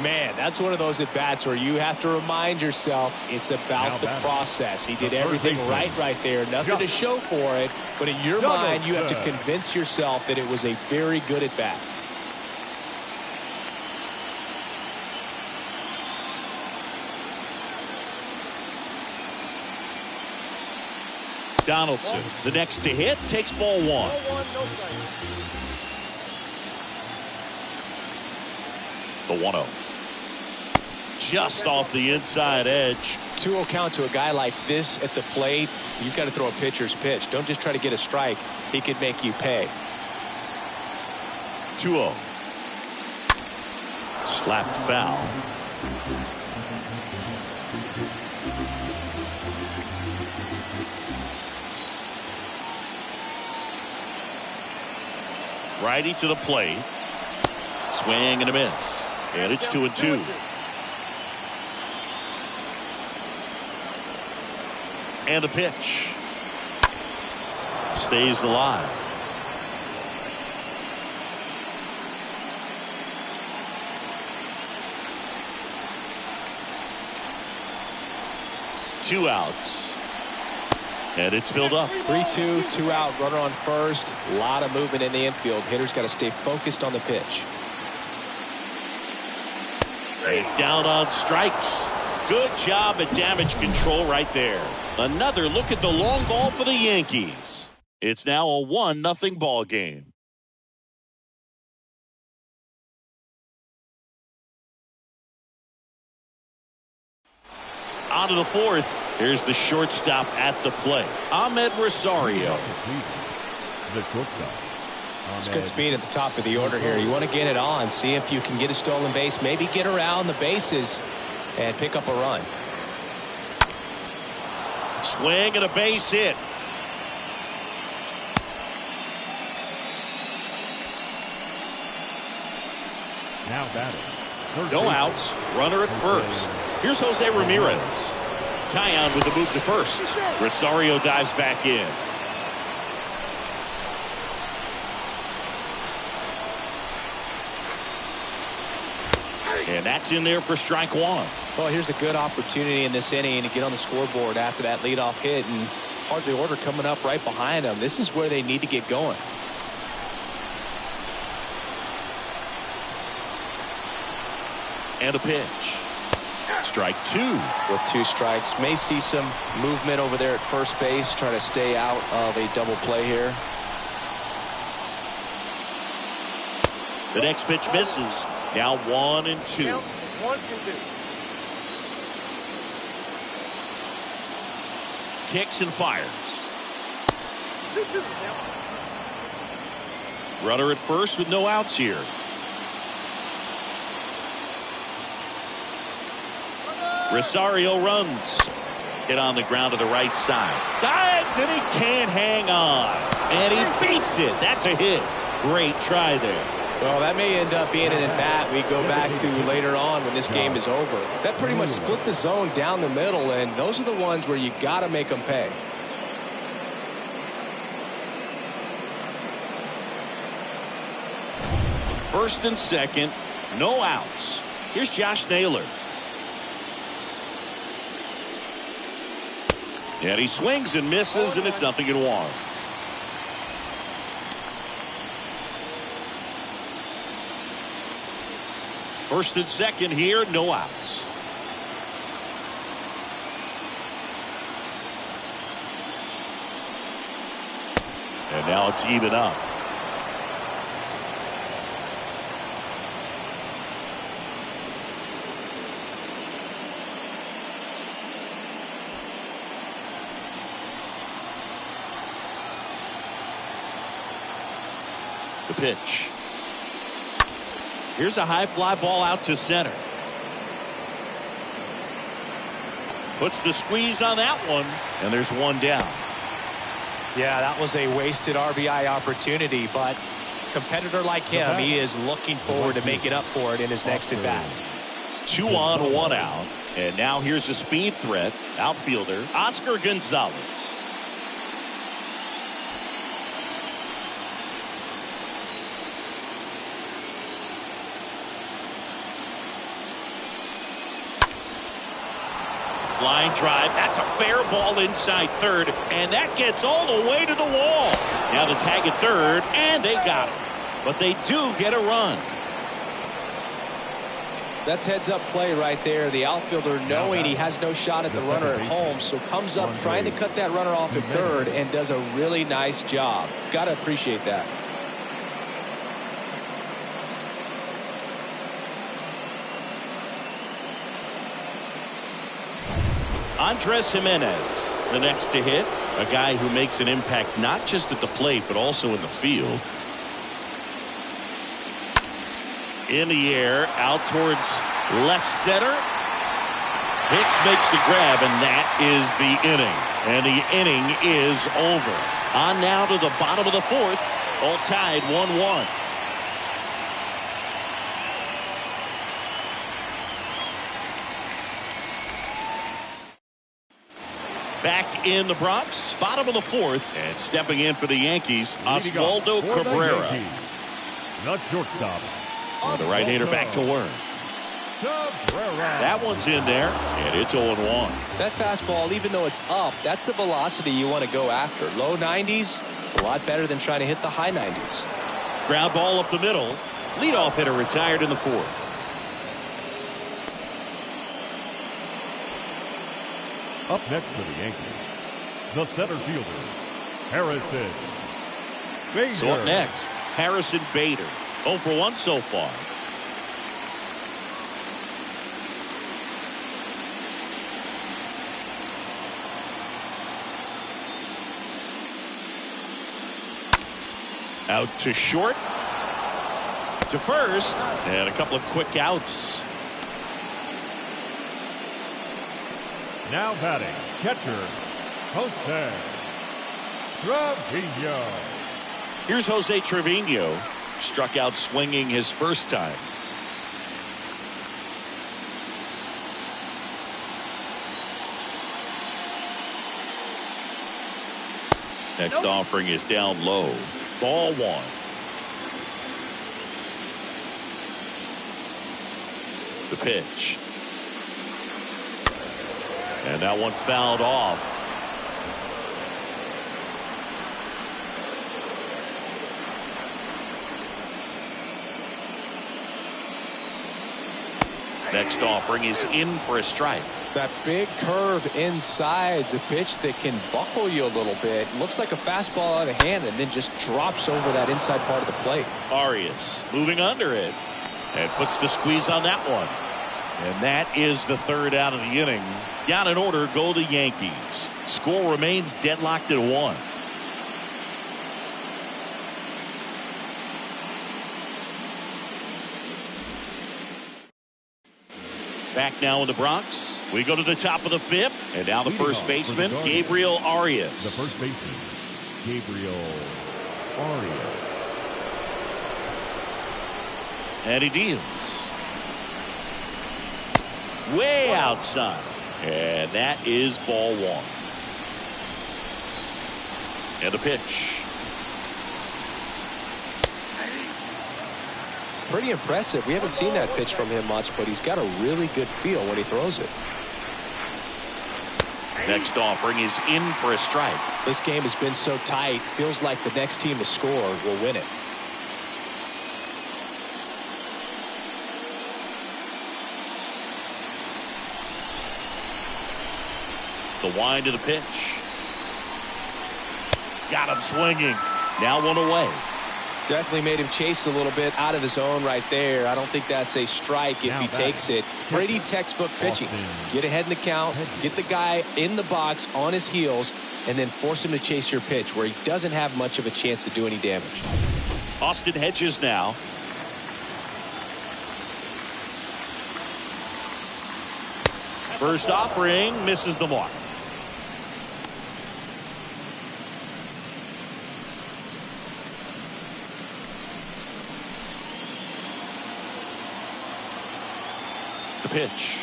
Man, that's one of those at-bats where you have to remind yourself it's about the process. He did everything right there. Nothing to show for it, but in your mind, you have to convince yourself that it was a very good at-bat. Donaldson, the next to hit, takes ball 1. No one, no strike. The 1-0. Just off the inside edge. 2-0 count to a guy like this at the plate. You've got to throw a pitcher's pitch. Don't just try to get a strike. He could make you pay. 2-0. Slapped foul. Righty to the plate. Swing and a miss. And it's 2-2. And a pitch. Stays alive. Two outs. And it's filled up. 3-2, 2 out, runner on first. A lot of movement in the infield. Hitter's got to stay focused on the pitch. And down on strikes. Good job at damage control right there. Another look at the long ball for the Yankees. It's now a 1-0 ball game. On to the fourth. Here's the shortstop at the plate, Ahmed Rosario. The shortstop. It's good speed at the top of the order here. You want to get it on, see if you can get a stolen base, maybe get around the bases and pick up a run. Swing and a base hit. Now batting. No outs. Runner at first. Here's Jose Ramirez. Tyon with the move to first. Rosario dives back in. And that's in there for strike 1. Well, here's a good opportunity in this inning to get on the scoreboard after that leadoff hit, and part of the order coming up right behind them. This is where they need to get going. And a pitch. Strike 2. With 2 strikes, may see some movement over there at first base, trying to stay out of a double play here. The next pitch misses. Now 1-2. Count 1-2. kicks and fires. Runner at first with no outs here. Rosario runs. Hit on the ground to the right side. Dives, and he can't hang on. And he beats it. That's a hit. Great try there. Well, that may end up being an at-bat we go back to later on when this game is over. That pretty much split the zone down the middle, and those are the ones where you got to make them pay. First and second, no outs. Here's Josh Naylor. And he swings and misses, and it's 0-1. First and second here, no outs. And now it's even up. The pitch. Here's a high fly ball out to center. Puts the squeeze on that one, and there's one down. Yeah, that was a wasted RBI opportunity, but a competitor like him, he is looking forward to making up for it in his next at bat. 2 on, 1 out. And now here's a speed threat. Outfielder Oscar Gonzalez. Line drive. That's a fair ball inside third, and that gets all the way to the wall. Now the tag at third, and they got it. But they do get a run. That's heads-up play right there. The outfielder knowing he has no shot at the runner at home, so comes up trying to cut that runner off at third and does a really nice job. Got to appreciate that. Andres Jimenez, the next to hit. A guy who makes an impact not just at the plate, but also in the field. In the air, out towards left center. Hicks makes the grab, and that is the inning. And the inning is over. On now to the bottom of the fourth. All tied 1-1. Back in the Bronx, bottom of the fourth, and stepping in for the Yankees, Oswaldo Cabrera. Not shortstop. And the right-hander back to work. That one's in there, and it's 0-1. That fastball, even though it's up, that's the velocity you want to go after. Low 90s, a lot better than trying to hit the high 90s. Ground ball up the middle. Leadoff hitter retired in the fourth. Up next for the Yankees, the center fielder, Harrison Bader. So up next, Harrison Bader. 0 for 1 so far. Out to short. To first. And a couple of quick outs. Now batting, catcher, Jose Trevino. Here's Jose Trevino. Struck out swinging his first time. Next offering is down low. Ball 1. The pitch. And that one fouled off. Next offering is in for a strike. That big curve inside's a pitch that can buckle you a little bit. Looks like a fastball out of hand and then just drops over that inside part of the plate. Arias moving under it and puts the squeeze on that one. And that is the third out of the inning. Down in order go the Yankees. Score remains deadlocked at 1. Back now in the Bronx. We go to the top of the 5th. And now the first baseman, Gabriel Arias. The first baseman, Gabriel Arias. And he deals. Way outside. And that is ball 1. And the pitch. Pretty impressive. We haven't seen that pitch from him much, but he's got a really good feel when he throws it. Next offering is in for a strike. This game has been so tight. Feels like the next team to score will win it. The wind of the pitch. Got him swinging. Now 1 away. Definitely made him chase a little bit out of his own right there. I don't think that's a strike if he takes it. Pretty textbook pitching. Get ahead in the count, get the guy in the box on his heels, and then force him to chase your pitch where he doesn't have much of a chance to do any damage. Austin Hedges now. First offering misses the mark. The pitch.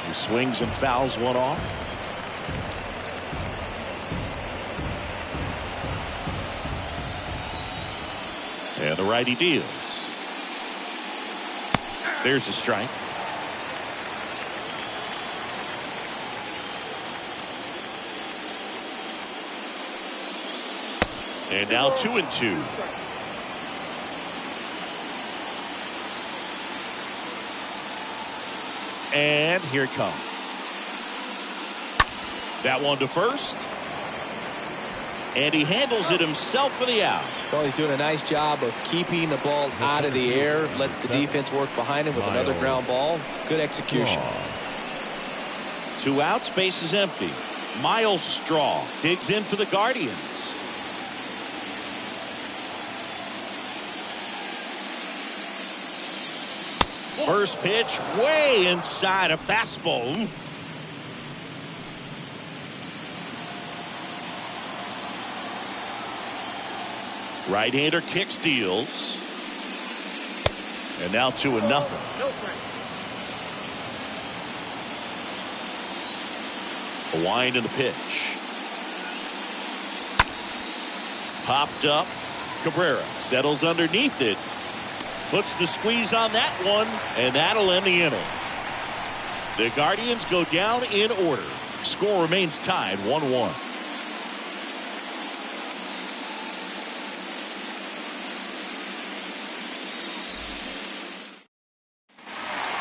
He swings and fouls one off. And the righty deals. There's a strike. And now 2-2. And here it comes. That one to first. And he handles it himself for the out. Well, he's doing a nice job of keeping the ball out of the air. Lets the defense work behind him with another ground ball. Good execution. 2 outs, base is empty. Miles Straw digs in for the Guardians. First pitch way inside a fastball. Right-hander kicks, deals. And now 2-0. A wind in the pitch. Popped up. Cabrera settles underneath it. Puts the squeeze on that one, and that'll end the inning. The Guardians go down in order. Score remains tied 1-1.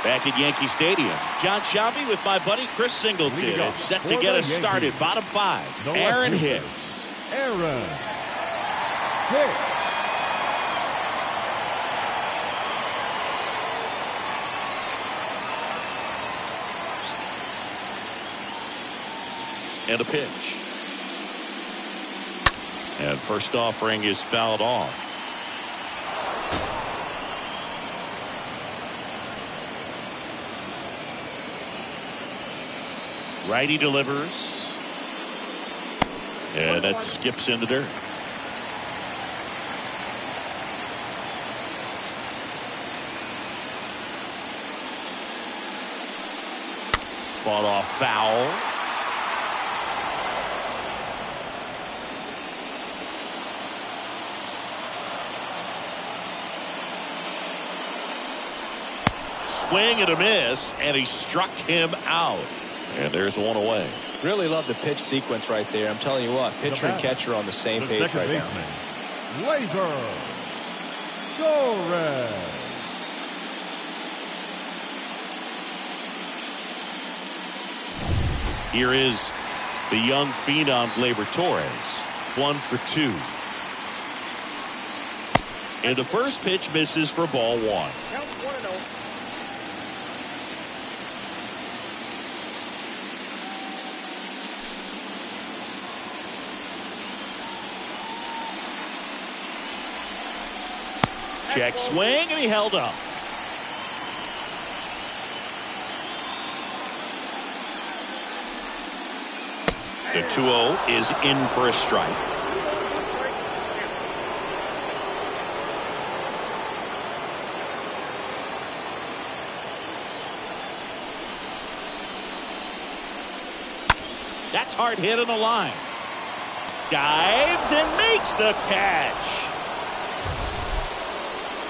Back at Yankee Stadium, John Shelby with my buddy Chris Singleton. It's set to get us started. Bottom 5, Aaron Hicks. Aaron Hicks. And a pitch. And first offering is fouled off. Righty delivers. And that skips in the dirt. Fought off foul. Swing and a miss, and he struck him out. And there's one away. Really love the pitch sequence right there. I'm telling you what, pitcher and catcher on the same page right baseman, now. Laser Torres. Here is the young phenom Gleyber Torres. 1 for 2. And the first pitch misses for ball 1. Count 1-0. Check swing, and he held up. The 2-0 is in for a strike. That's hard hit on the line. Dives and makes the catch.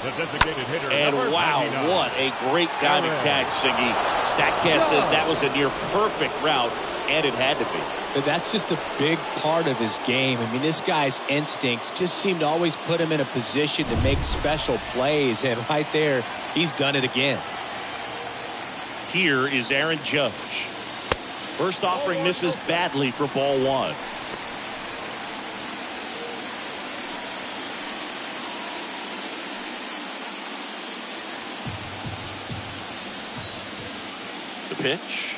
The designated hitter. And wow, 99. what a great time to catch, Singy. Statcast says that was a near perfect route, and it had to be. But that's just a big part of his game. I mean, this guy's instincts just seem to always put him in a position to make special plays. And right there, he's done it again. Here is Aaron Judge. First offering misses badly for ball one. The pitch.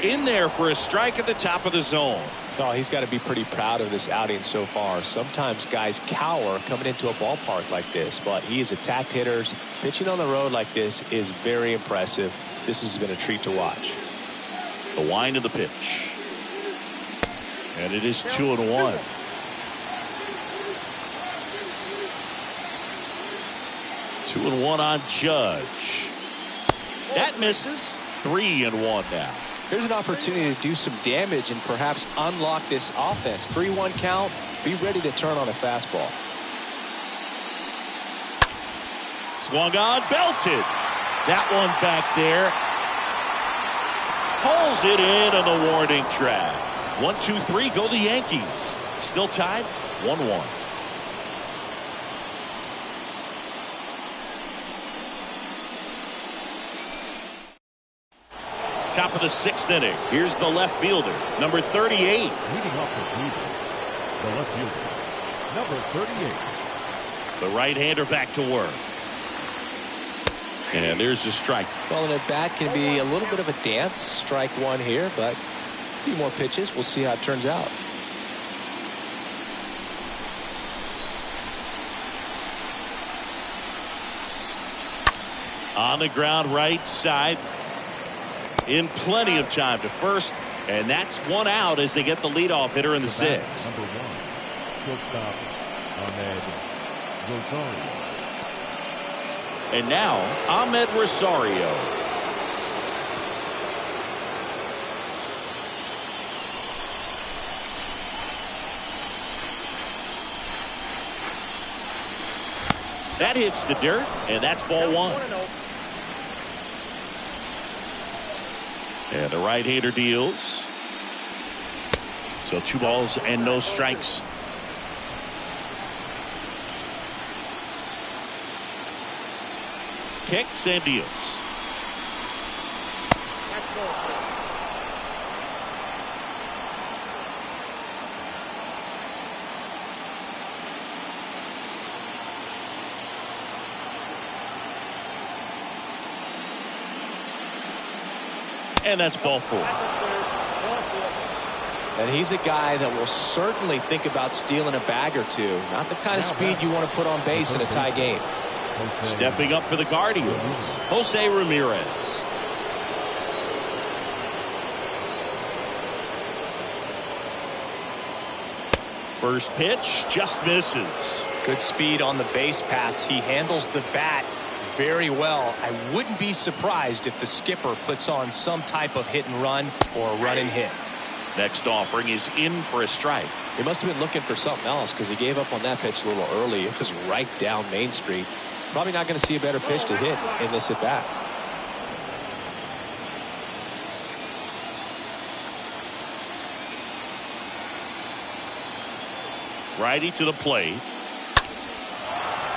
In there for a strike at the top of the zone. Oh, he's got to be pretty proud of this outing so far. Sometimes guys cower coming into a ballpark like this, but he has attacked hitters. Pitching on the road like this is very impressive. This has been a treat to watch. The wind of the pitch. And it is 2-1. Two and one on Judge. That misses. 3-1 now. Here's an opportunity to do some damage and perhaps unlock this offense. 3-1 count. Be ready to turn on a fastball. Swung on, belted. That one back there. Pulls it in on the warning track. 1-2-3, go the Yankees. Still tied, 1-1. Top of the sixth inning. Here's the left fielder, number 38. Leading off the Cleveland, the left fielder, number 38. The right-hander back to work. And there's the strike. Well, and at bat can be a little bit of a dance. Strike one here, but a few more pitches. We'll see how it turns out. On the ground, right side. In plenty of time to first, and that's one out as they get the leadoff hitter in the sixth. Number one, shortstop Ahmed Rosario. And now Ahmed Rosario. That hits the dirt, and that's ball one. And the right-hander deals. So 2 balls and no strikes. Kicks and deals. And that's ball 4. And he's a guy that will certainly think about stealing a bag or two. Not the kind of speed you want to put on base in a tie game. Stepping up for the Guardians, Jose Ramirez. First pitch just misses. Good speed on the base pass. He handles the bat very well. I wouldn't be surprised if the skipper puts on some type of hit and run or a run and hit. Next offering is in for a strike. He must have been looking for something else because he gave up on that pitch a little early. It was right down Main Street. Probably not going to see a better pitch to hit in this at bat. Righty to the plate.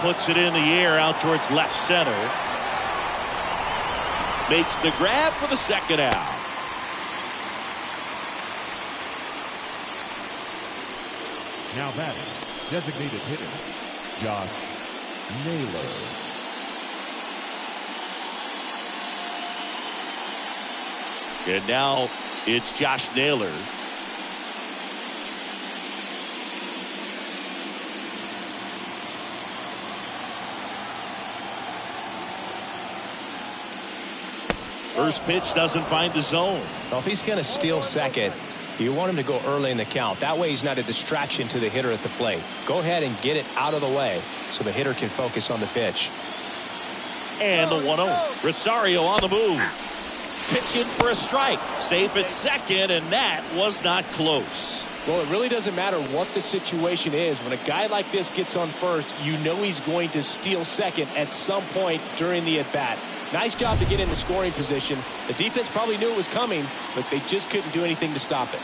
Puts it in the air out towards left center. Makes the grab for the second out. Now batting, designated hitter, Josh Naylor. And now it's Josh Naylor. First pitch doesn't find the zone. Well, if he's going to steal second, you want him to go early in the count. That way he's not a distraction to the hitter at the plate. Go ahead and get it out of the way so the hitter can focus on the pitch. And the 1-0. Rosario on the move. Pitching for a strike. Safe at second, and that was not close. Well, it really doesn't matter what the situation is. When a guy like this gets on first, you know he's going to steal second at some point during the at-bat. Nice job to get in the scoring position. The defense probably knew it was coming, but they just couldn't do anything to stop it.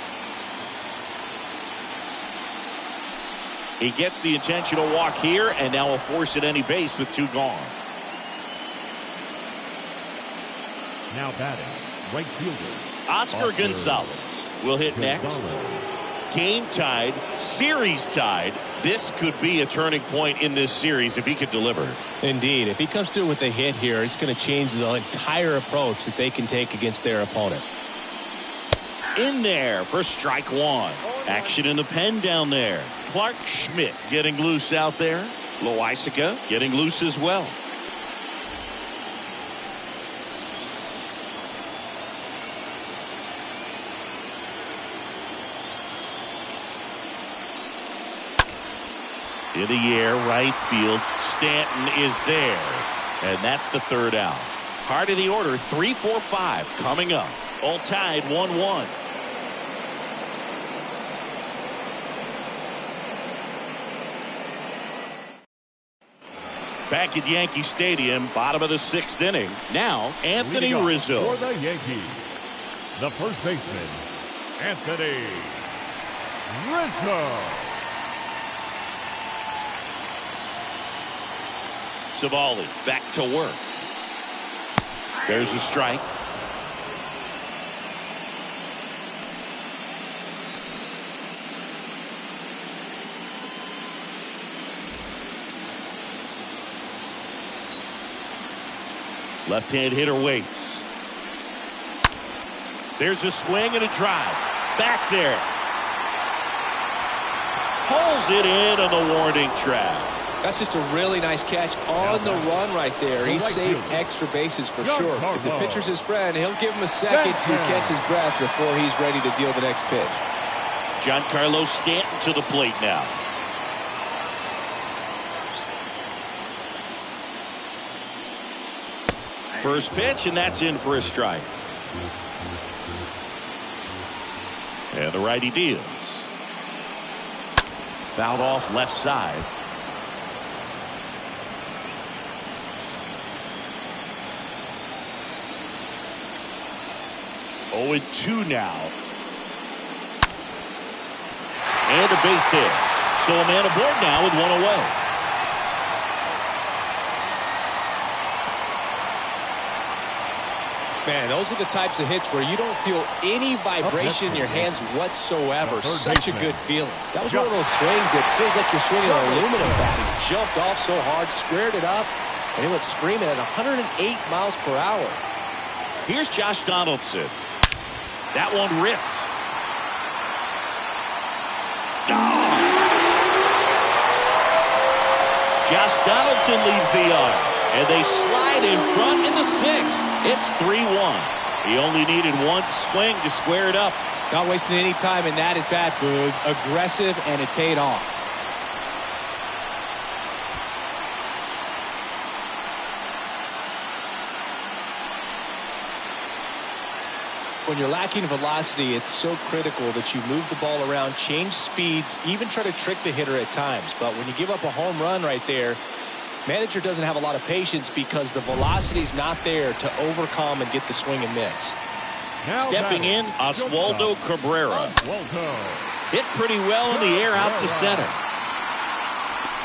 He gets the intentional walk here, and now a force at any base with 2 gone. Now batting, right fielder Oscar Gonzalez will hit next. Game tied, series tied. This could be a turning point in this series if he could deliver. Indeed. If he comes through with a hit here, it's going to change the entire approach that they can take against their opponent. In there for strike 1. Action in the pen down there. Clark Schmidt getting loose out there. Loaisiga getting loose as well. In the air, right field. Stanton is there. And that's the 3rd out. Heart of the order, 3, 4, 5 coming up. All tied 1-1. Back at Yankee Stadium, bottom of the 6th inning. Now, Anthony Rizzo. For the Yankees, the first baseman, Anthony Rizzo. Savali back to work. There's a strike. Left-hand hitter waits. There's a swing and a drive. Back there. Pulls it in on the warning track. That's just a really nice catch on the run right there. He saved extra bases for sure. If the pitcher's his friend, he'll give him a second to catch his breath before he's ready to deal the next pitch. Giancarlo Stanton to the plate now. First pitch, and that's in for a strike. And the righty deals. Fouled off left side. Oh, 2 now. And a base hit. So a man aboard now with 1 away. Man, those are the types of hits where you don't feel any vibration in your hands whatsoever. Such a good feeling. That was one of those swings that feels like you're swinging an aluminum bat. He jumped off so hard, squared it up, and he went screaming at 108 miles per hour. Here's Josh Donaldson. That one ripped. Josh Donaldson leaves the yard, and they slide in front in the 6th. It's 3-1. He only needed 1 swing to square it up. Not wasting any time in that at bat, Boog. Aggressive, and it paid off. When you're lacking velocity, it's so critical that you move the ball around, change speeds, even try to trick the hitter at times. But when you give up a home run right there, manager doesn't have a lot of patience because the velocity's not there to overcome and get the swing and miss. Now Stepping in, Oswaldo Cabrera. Hit pretty well in the air out to center.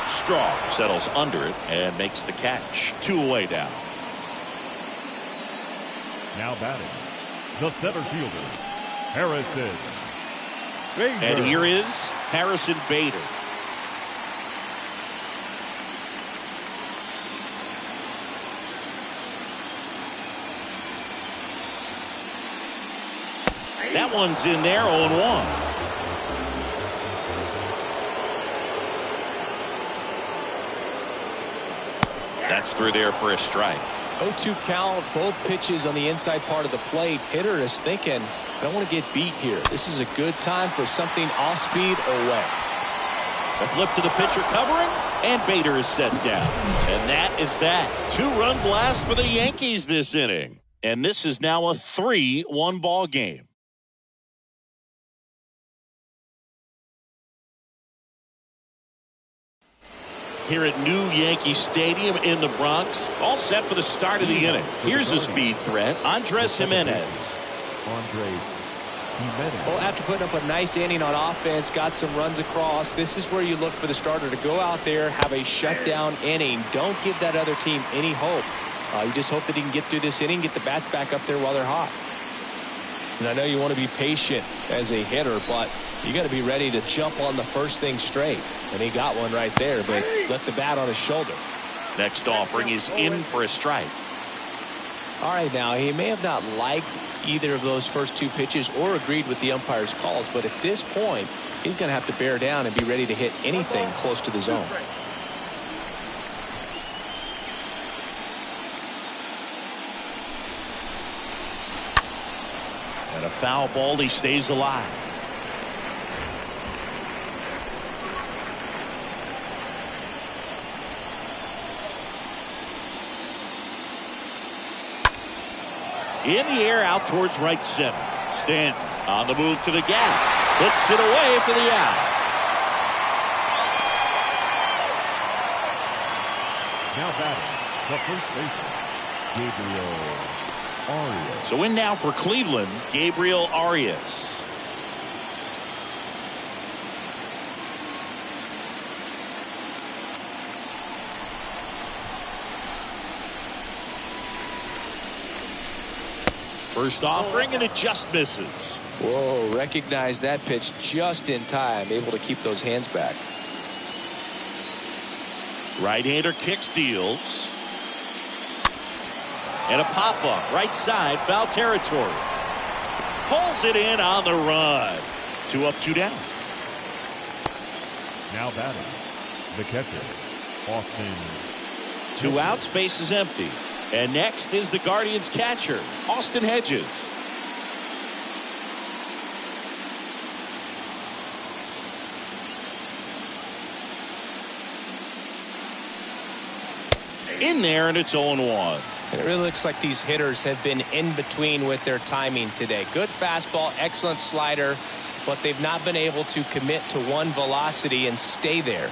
Strong settles under it and makes the catch. 2 away now. Now batting, the center fielder, Harrison Bader. And here is Harrison Bader. That one's in there, 0-1. That's through there for a strike. 0-2 count, both pitches on the inside part of the plate. Hitter is thinking, I don't want to get beat here. This is a good time for something off speed away. A flip to the pitcher covering, and Bader is set down. And that is that. 2-run blast for the Yankees this inning. And this is now a 3-1 ball game. Here at New Yankee Stadium in the Bronx, all set for the start of the inning. Here's a speed threat, Andres Jimenez. Well, after putting up a nice inning on offense, got some runs across, this is where you look for the starter to go out there, have a shutdown inning. Don't give that other team any hope. You just hope that he can get through this inning, get the bats back up there while they're hot. And I know you want to be patient as a hitter, but you got to be ready to jump on the first thing straight. And he got one right there, but left the bat on his shoulder. Next offering is in for a strike. All right, now, he may have not liked either of those first two pitches or agreed with the umpire's calls, but at this point, he's going to have to bear down and be ready to hit anything close to the zone. And a foul ball, he stays alive. In the air out towards right center. Stanton on the move to the gap. Hits it away for the out. Now batting, the first baseman, Gabriel Arias. So in now for Cleveland, Gabriel Arias. First offering, and it just misses. Whoa, recognize that pitch just in time, able to keep those hands back. Right-hander kicks, deals. And a pop-up, right side, foul territory. Pulls it in on the run. 2 up, 2 down. Now batting, the catcher, Austin. 2 outs, base is empty. And next is the Guardians catcher, Austin Hedges. In there, and it's 0-1. And it really looks like these hitters have been in between with their timing today. Good fastball, excellent slider, but they've not been able to commit to one velocity and stay there.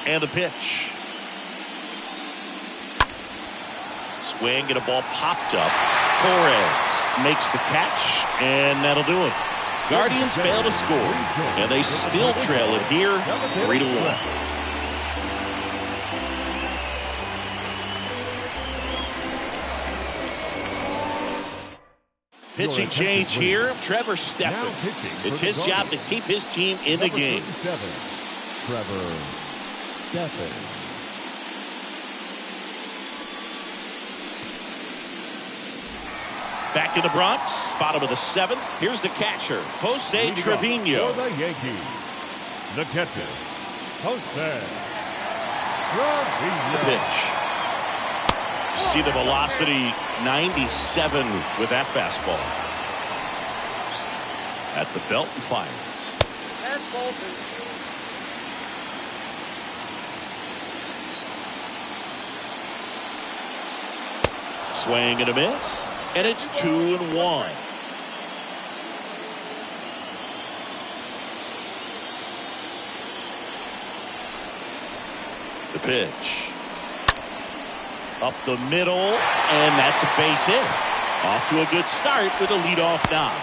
And the pitch. Swing and a ball popped up. Torres makes the catch, and that'll do it. Guardians fail to score, and they still trail it here 3-1. Pitching change here, Trevor Stephan. It's his job to keep his team in the game. Trevor Stephan. Back in the Bronx, bottom of the 7th. Here's the catcher, Jose Trevino. For the Yankees, the catcher, Jose The Trevino. pitch. See the velocity, 97 with that fastball. At the belt and fires. And ball two. Swing and a miss. And it's 2-1. The pitch. Up the middle, and that's a base hit. Off to a good start with a leadoff knock.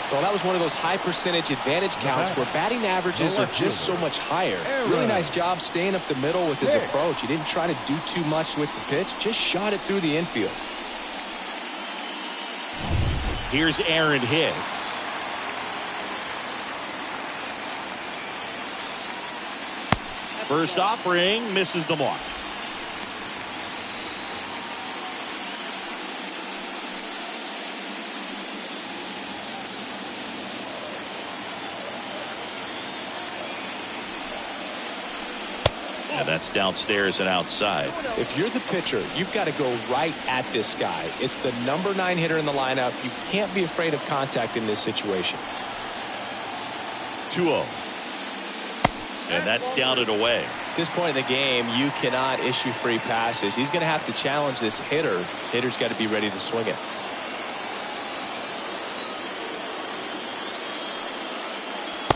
Well, that was one of those high percentage advantage counts where batting averages are just so much higher. Really nice job staying up the middle with his approach. He didn't try to do too much with the pitch, just shot it through the infield. Here's Aaron Hicks. First offering misses the mark. And that's downstairs and outside. If you're the pitcher, you've got to go right at this guy. It's the number 9 hitter in the lineup. You can't be afraid of contact in this situation. 2-0. And that's down and away. At this point in the game, you cannot issue free passes. He's going to have to challenge this hitter. Hitter's got to be ready to swing it.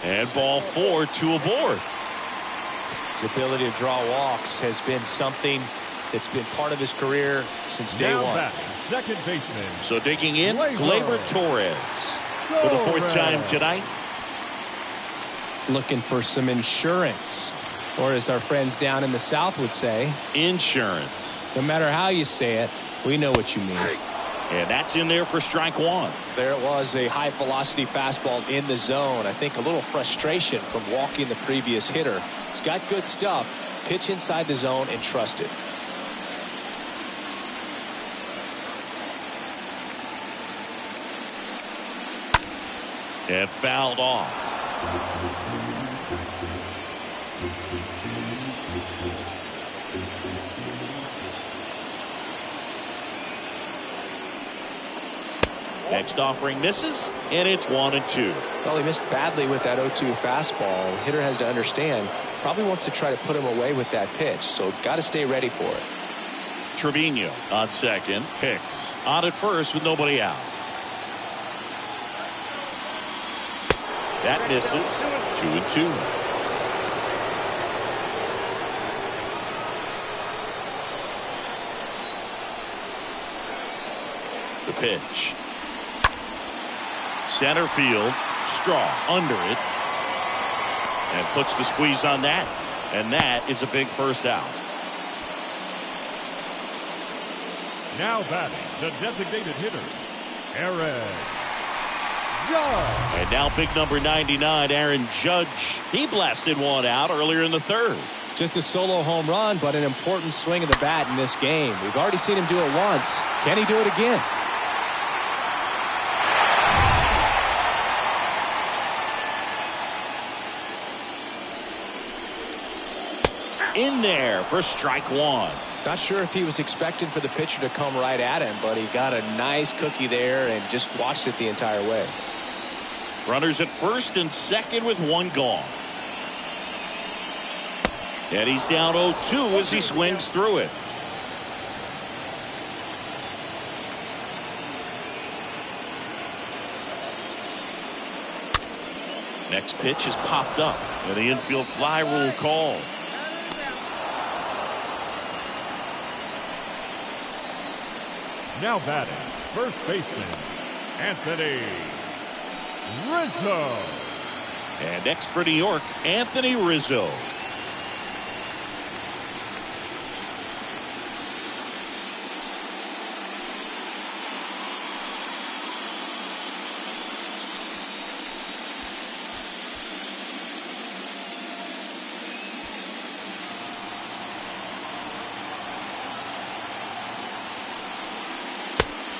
And ball 4, 2 aboard. His ability to draw walks has been something that's been part of his career since day one. Back, second baseman. So digging in, Gleyber Torres for the 4th time tonight. Looking for some insurance, or as our friends down in the South would say, insurance. No matter how you say it, we know what you mean. And that's in there for strike 1. There it was, a high velocity fastball in the zone. I think a little frustration from walking the previous hitter. He's got good stuff. Pitch inside the zone and trust it. And fouled off. Next offering misses, and it's 1-2. Well, he missed badly with that 0-2 fastball. The hitter has to understand, probably wants to try to put him away with that pitch, so got to stay ready for it. Trevino on second. Hicks on at first with nobody out. That misses. 2-2. The pitch. Center field. Straw under it. And puts the squeeze on that. And that is a big first out. Now batting, the designated hitter, Aaron Judge. And now big number 99, Aaron Judge. He blasted one out earlier in the 3rd. Just a solo home run, but an important swing of the bat in this game. We've already seen him do it once. Can he do it again? In there for strike 1. Not sure if he was expecting for the pitcher to come right at him, but he got a nice cookie there and just watched it the entire way. Runners at first and second with one gone. And he's down 0-2 as he swings through it. Next pitch is popped up, and the infield fly rule called. Now batting, first baseman, Anthony Rizzo. And next for New York, Anthony Rizzo.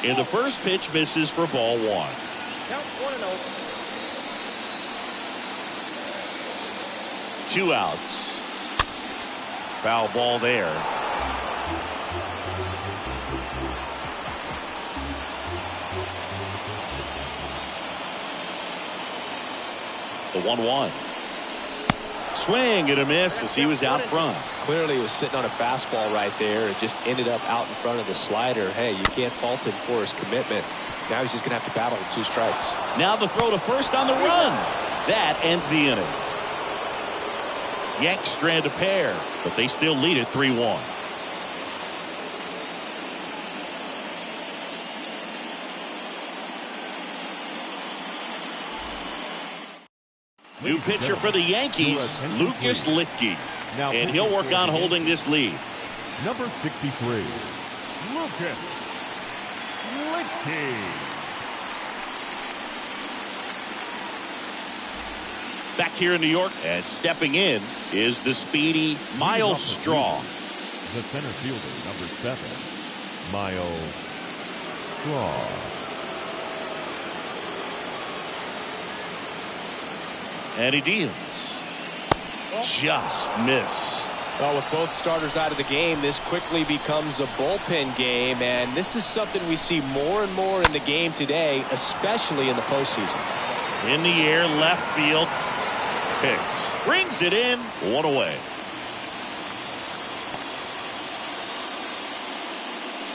And the first pitch misses for ball 1. Count 1-0. 2 outs. Foul ball there. The 1-1. Swing and a miss as he was out front. Clearly he was sitting on a fastball right there. It just ended up out in front of the slider. Hey, you can't fault him for his commitment. Now he's just going to have to battle with 2 strikes. Now the throw to first on the run. That ends the inning. Yanks strand a pair, but they still lead it 3-1. New pitcher for the Yankees, Lucas Litke. And he'll work on holding this lead. Number 63, Lucas Litke. Back here in New York, and stepping in is the speedy Miles Straw. The center fielder, number 7, Miles Straw. And he deals. Just missed. Well, with both starters out of the game, this quickly becomes a bullpen game, and this is something we see more and more in the game today, especially in the postseason. In the air, left field. Hicks brings it in. One away.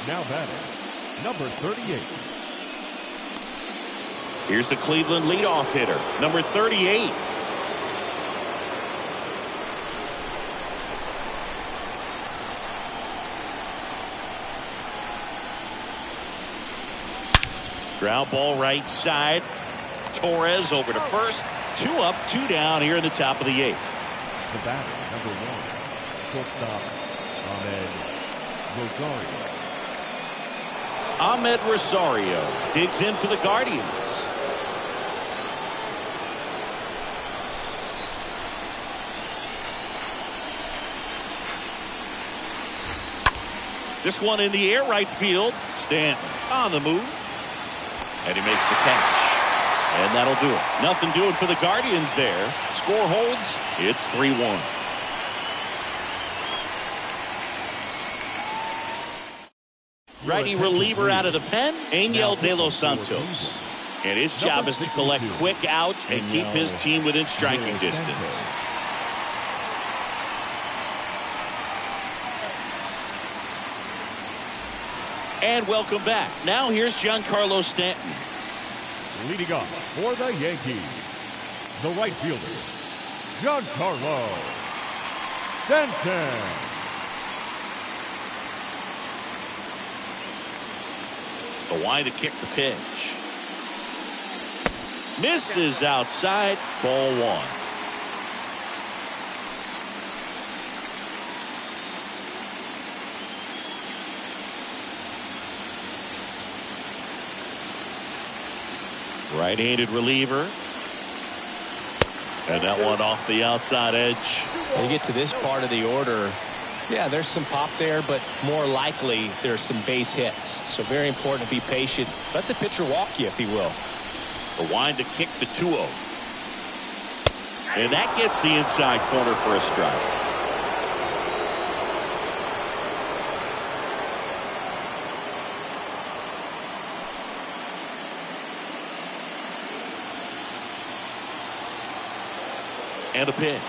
Now batting, number 38. Here's the Cleveland leadoff hitter, number 38. Ground ball right side. Torres over to first. 2 up, 2 down here in the top of the 8th. The batter, number 1, shortstop Rosario. Ahmed Rosario digs in for the Guardians. This one in the air, right field. Stanton on the move. And he makes the catch. And that'll do it. Nothing doing for the Guardians there. Score holds. It's 3-1. Righty reliever out of the pen, Angel De Los Santos. And his job is to collect quick outs and keep his team within striking distance. And welcome back. Now here's Giancarlo Stanton. Leading off for the Yankees, the right fielder, Giancarlo Stanton. The wind to kick the pitch. Misses outside. Ball 1. Right-handed reliever. And that one off the outside edge. When you get to this part of the order, yeah, there's some pop there, but more likely there's some base hits. So very important to be patient. Let the pitcher walk you, if he will. The wind to kick the 2-0. And that gets the inside corner for a strike. And a pitch.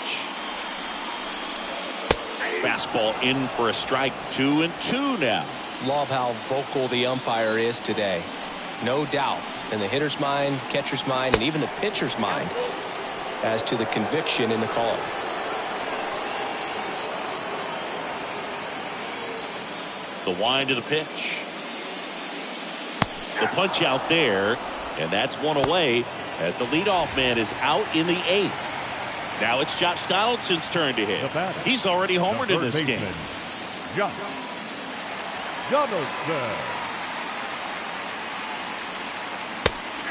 Fastball in for a strike. 2-2 now. Love how vocal the umpire is today. No doubt in the hitter's mind, catcher's mind, and even the pitcher's mind as to the conviction in the call. The wind of the pitch. The punch out there. And that's one away as the leadoff man is out in the 8th. Now it's Josh Donaldson's turn to hit. He's already homered in this game. Josh Donaldson.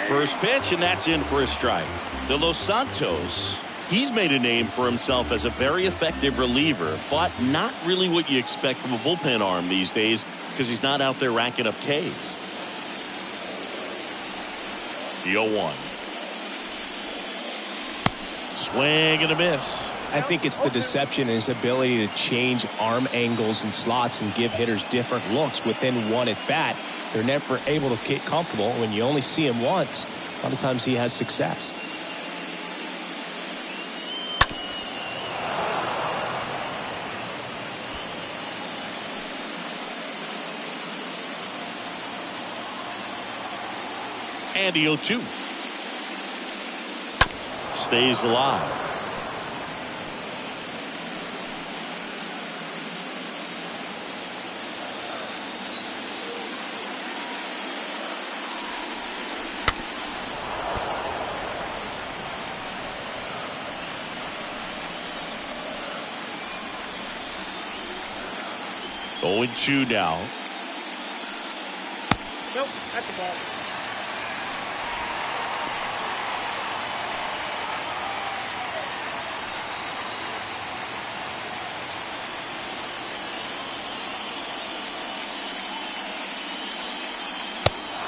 First pitch, and that's in for a strike. De Los Santos, he's made a name for himself as a very effective reliever, but not really what you expect from a bullpen arm these days because he's not out there racking up Ks. The 0-1. Swing and a miss. I think it's the deception in his ability to change arm angles and slots and give hitters different looks within one at bat. They're never able to get comfortable. When you only see him once, a lot of times he has success. And the 0-2. Stays alive. Oh, 0-2 now. Nope, that's the ball.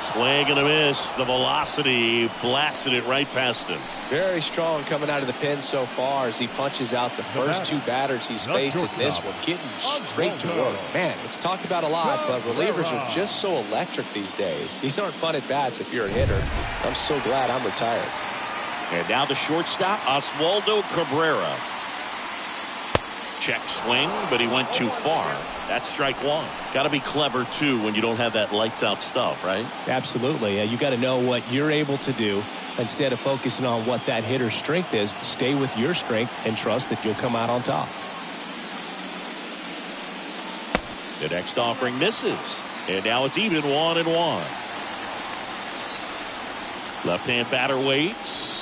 Swing and a miss. The velocity blasted it right past him. Very strong coming out of the pen so far as he punches out the first two batters he's faced in this one, getting straight to work. Man, it's talked about a lot, but relievers are just so electric these days. These aren't fun at bats if you're a hitter. I'm so glad I'm retired. And now the shortstop, Oswaldo Cabrera. Check swing, but he went too far. That's strike one. Got to be clever, too, when you don't have that lights-out stuff, right? Absolutely. You got to know what you're able to do. Instead of focusing on what that hitter's strength is, stay with your strength and trust that you'll come out on top. The next offering misses. And now it's even 1-1. Left-hand batter waits.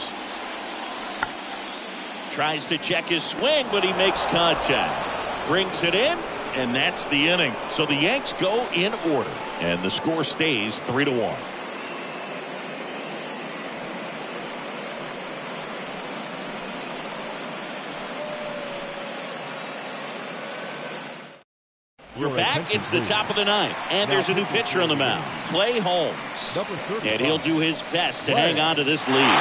Tries to check his swing, but he makes contact. Brings it in, and that's the inning. So the Yanks go in order, and the score stays 3-1. We're back. It's the top of the ninth, and there's a new pitcher on the mound, Clay Holmes. And he'll do his best to hang on to this lead.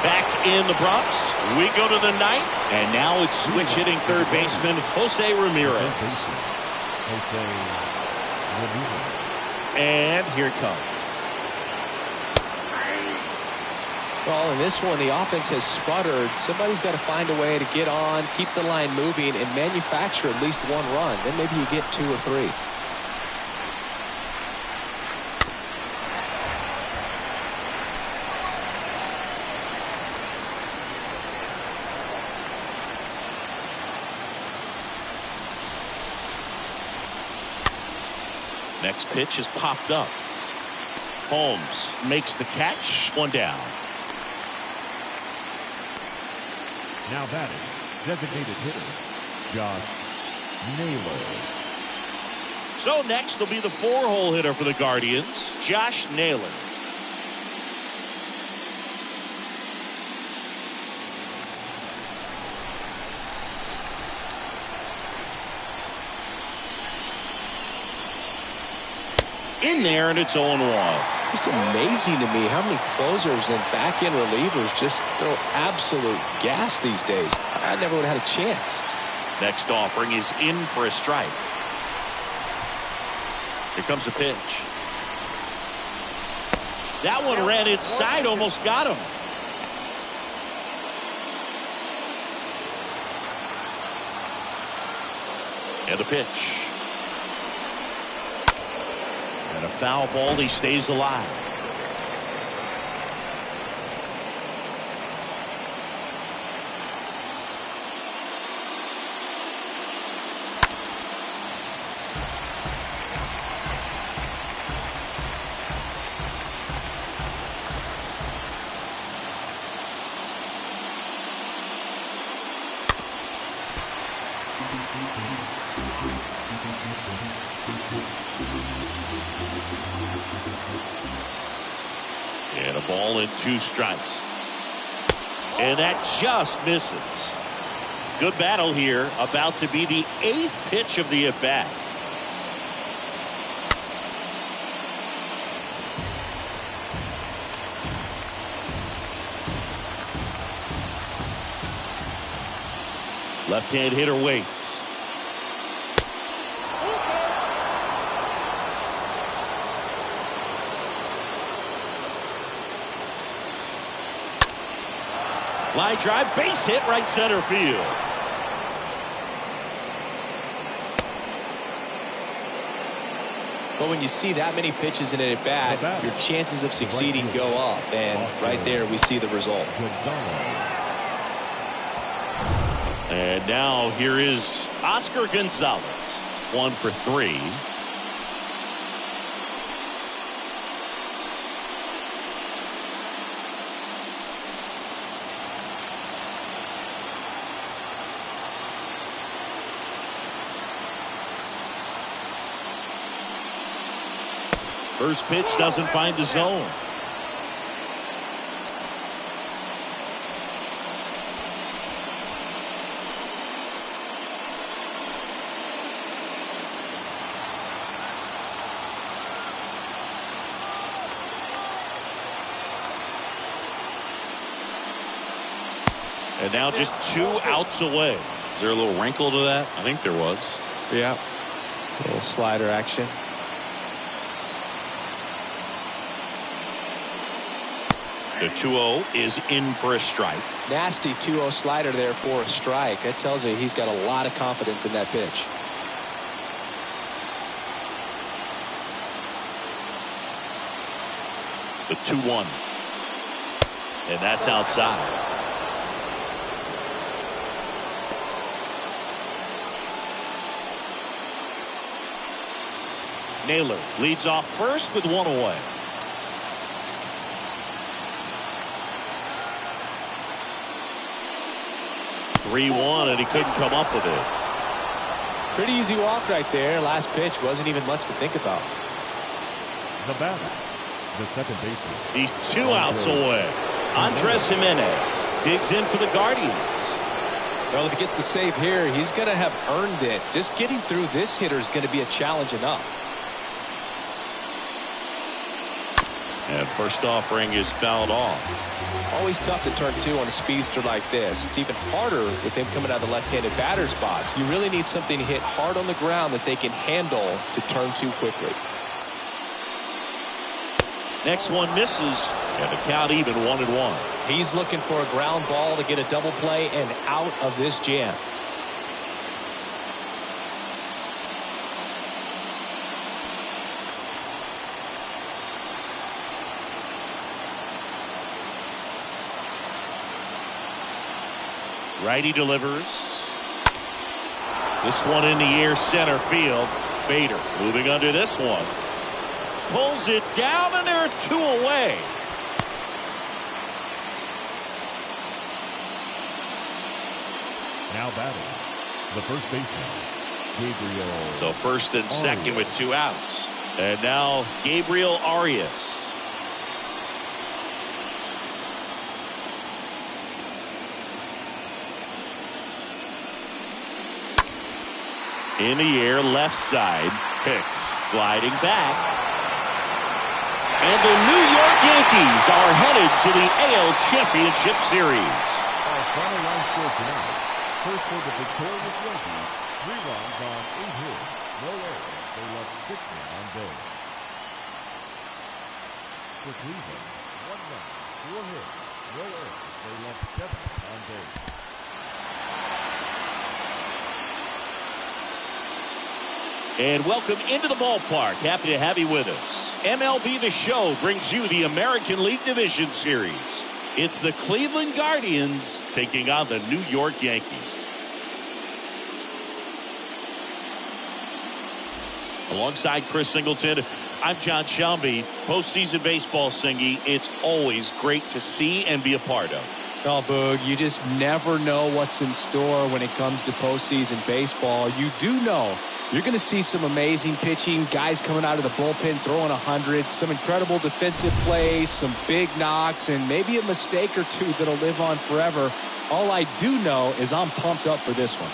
Back in the Bronx, we go to the ninth, and now it's switch hitting third baseman Jose Ramirez. And here it comes. Well, in this one, the offense has sputtered. Somebody's got to find a way to get on, keep the line moving, and manufacture at least one run. Then maybe you get 2 or 3. Next pitch is popped up. Holmes makes the catch. 1 down. Now batting, designated hitter, Josh Naylor. So next will be the 4-hole hitter for the Guardians, Josh Naylor. In there, and it's 0-1. Just amazing to me how many closers and back-end relievers just throw absolute gas these days. I never would have had a chance. Next offering is in for a strike. Here comes the pitch. That one ran inside, almost got him. And the pitch. And a foul ball, he stays alive. And a ball and 2 strikes. And that just misses. Good battle here. About to be the 8th pitch of the at-bat. Left-hand hitter waits. Line drive, base hit, right center field. But when you see that many pitches in an at-bat, your chances of succeeding go up. And right there, we see the result. And now here is Oscar Gonzalez. 1 for 3. First pitch doesn't find the zone. And now just 2 outs away. Is there a little wrinkle to that? I think there was. Yeah. A little slider action. The 2-0 is in for a strike. Nasty 2-0 slider there for a strike. That tells you he's got a lot of confidence in that pitch. The 2-1. And that's outside. Naylor leads off first with 1 away. And he couldn't come up with it. Pretty easy walk right there. Last pitch wasn't even much to think about. The batter, the second baseman. He's 2 outs away. Andres Jimenez digs in for the Guardians. Well, if he gets the save here, he's going to have earned it. Just getting through this hitter is going to be a challenge enough. And first offering is fouled off. Always tough to turn 2 on a speedster like this. It's even harder with him coming out of the left-handed batter's box. You really need something to hit hard on the ground that they can handle to turn 2 quickly. Next one misses, and the count even 1-1. He's looking for a ground ball to get a double play and out of this jam. Righty delivers. This one in the air, center field. Bader moving under this one. Pulls it down, and there are 2 away. Now batting, the first baseman, Gabriel. So first and second with 2 outs. And now Gabriel Arias. In the air, left side. Hicks gliding back. And the New York Yankees are headed to the AL Championship Series. Our final line score tonight. First for the victorious Yankees, 3 runs on 8 hits. No errors. They left 6 men on base. For Cleveland, 1 run, 4 hits. No errors. They left 7 on base. And welcome into the ballpark. Happy to have you with us. MLB The Show brings you the American League Division Series. It's the Cleveland Guardians taking on the New York Yankees. Alongside Chris Singleton, I'm John Shelby. Postseason baseball, Singy, it's always great to see and be a part of. Oh, Boog, you just never know what's in store when it comes to postseason baseball. You do know you're going to see some amazing pitching, guys coming out of the bullpen throwing 100, some incredible defensive plays, some big knocks, and maybe a mistake or 2 that'll live on forever. All I do know is I'm pumped up for this one.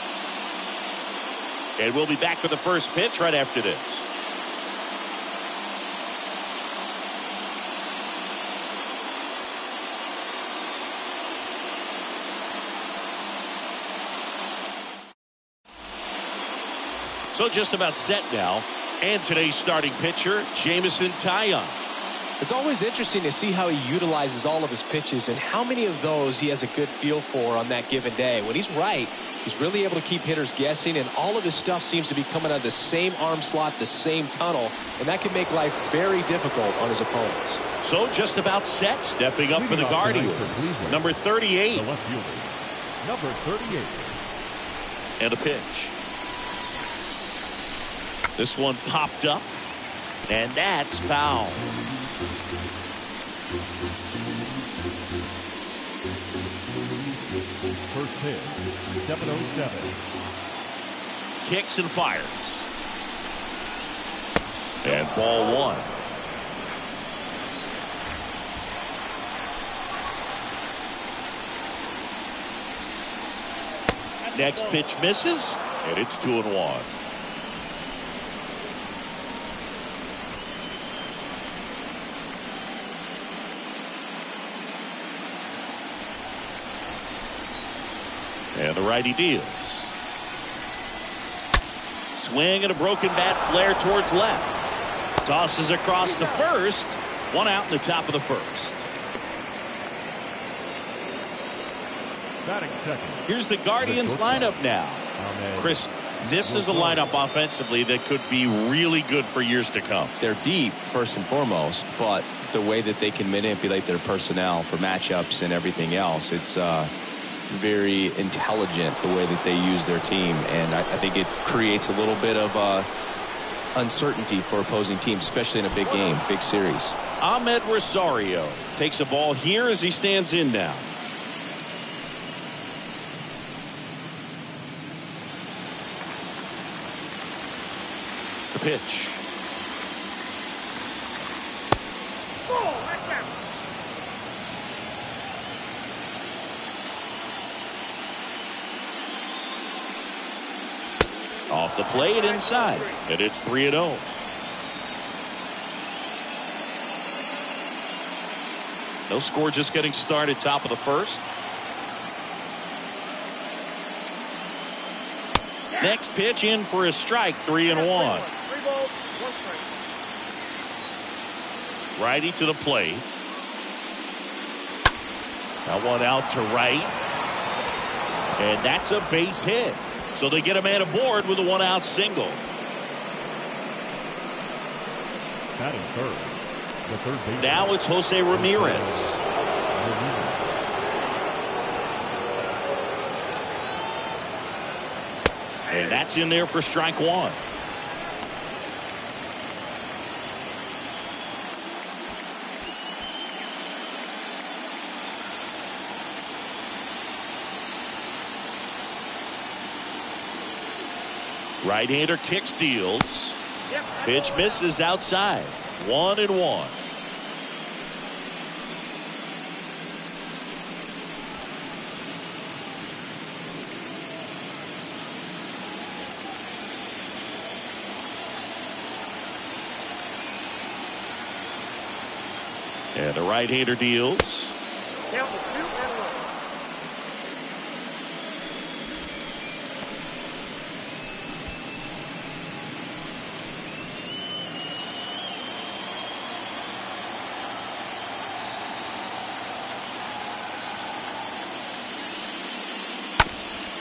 And we'll be back with the first pitch right after this. So just about set now. And today's starting pitcher, Jameson Taillon. It's always interesting to see how he utilizes all of his pitches and how many of those he has a good feel for on that given day. When he's right, he's really able to keep hitters guessing, and all of his stuff seems to be coming out of the same arm slot, the same tunnel, and that can make life very difficult on his opponents. So just about set, stepping up for the Guardians. Number 38. The left fielder, number 38. And a pitch. This one popped up, and that's foul. First pitch, 7:07. Kicks and fires. And ball 1. Next pitch misses, and it's 2-1. And the righty deals. Swing and a broken bat flare towards left. Tosses across the first. One out in the top of the first. Batting second. Here's the Guardians lineup now. Chris, this is a lineup offensively that could be really good for years to come. They're deep, first and foremost, but the way that they can manipulate their personnel for matchups and everything else, it's very intelligent the way that they use their team, and I think it creates a little bit of uncertainty for opposing teams, especially in a big game, big series. Ahmed Rosario takes a ball here as he stands in now. The pitch. Off the plate inside, and it's 3-0. No score, just getting started, top of the first. Next pitch in for a strike, 3-1. 3 balls, 1 strike. Righty to the plate. Now one out to right. And that's a base hit. So they get a man aboard with a 1-out single. Batting third. The third baseman. Now it's Jose Ramirez. And that's in there for strike one. Right-hander kicks, deals. Pitch misses outside. 1-1. And the right-hander deals. Count to 2 and 1.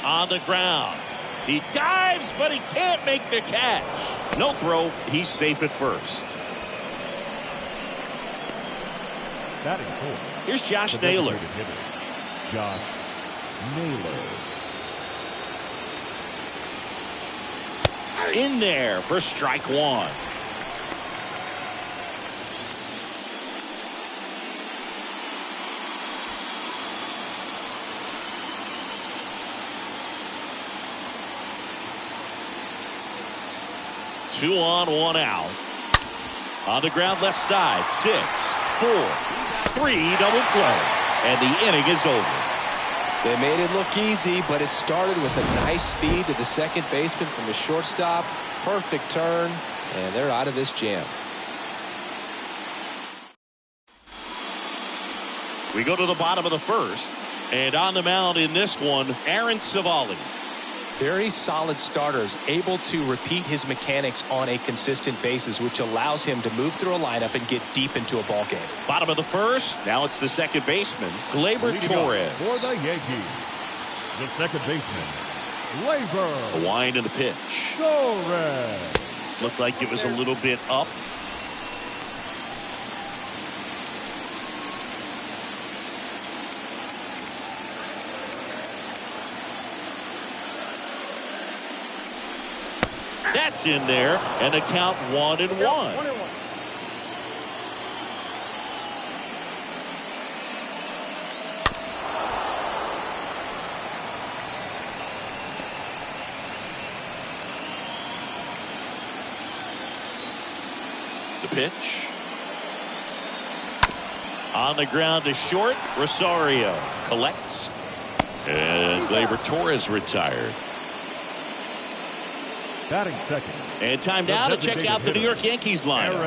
On the ground. He dives, but he can't make the catch. No throw. He's safe at first. Batting fourth. Here's Josh The Naylor. designated hitter, Josh Naylor. In there for strike one. Two on, 1 out. On the ground left side. 6, 4, 3, double play. And the inning is over. They made it look easy, but it started with a nice feed to the second baseman from the shortstop. Perfect turn, and they're out of this jam. We go to the bottom of the first. And on the mound in this one, Aaron Civale. Very solid starters, able to repeat his mechanics on a consistent basis, which allows him to move through a lineup and get deep into a ball game. Bottom of the first. Now it's the second baseman, Gleyber Leading Torres. off for the Yankees, the second baseman, Gleyber A wind and the pitch. Torres. Looked like it was a little bit up. That's in there, and the count 1-1. 1-1. The pitch. On the ground to short. Rosario collects. And Gleyber Torres retired. Batting second. And time now to check out the New York Yankees lineup.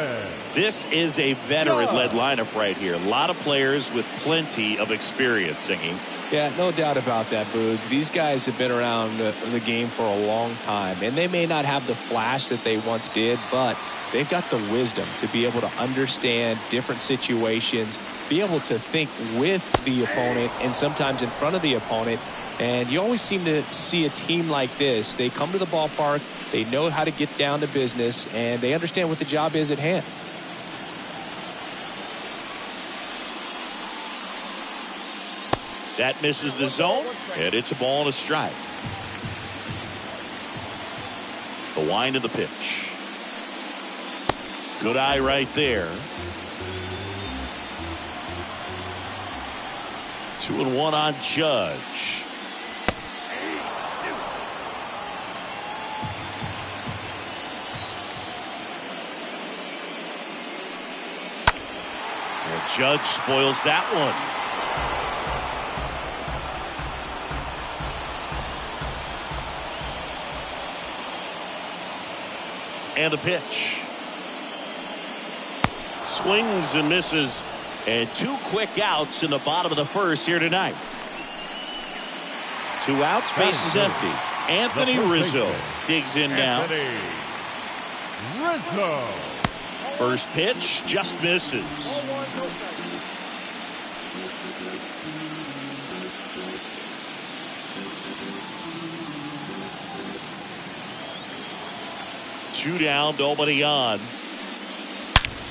This is a veteran-led lineup right here. A lot of players with plenty of experience singing. Yeah, no doubt about that, Boog. These guys have been around the game for a long time, and they may not have the flash that they once did, but they've got the wisdom to be able to understand different situations, be able to think with the opponent and sometimes in front of the opponent. And you always seem to see a team like this. They come to the ballpark, they know how to get down to business, and they understand what the job is at hand. That misses the zone, and it's a ball and a strike. The wind of the pitch. Good eye right there. 2-1 on Judge. And Judge spoils that one. And a pitch. Swings and misses. And 2 quick outs in the bottom of the first here tonight. 2 outs, bases empty. Anthony Rizzo digs in now. Rizzo. First pitch just misses. 1-1, no strike. 2 down, nobody on.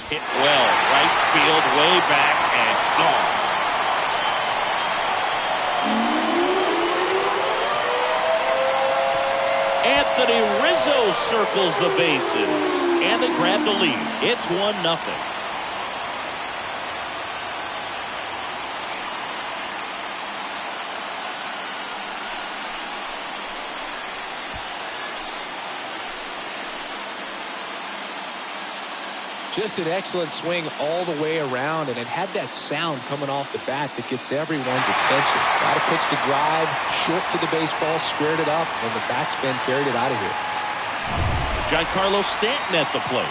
Hit well, right field, way back, and gone. Anthony Rizzo circles the bases, and they grab the lead. It's 1-0. Just an excellent swing all the way around, and it had that sound coming off the bat that gets everyone's attention. Got a pitch to drive, short to the baseball, squared it up, and the backspin carried it out of here. Giancarlo Stanton at the plate.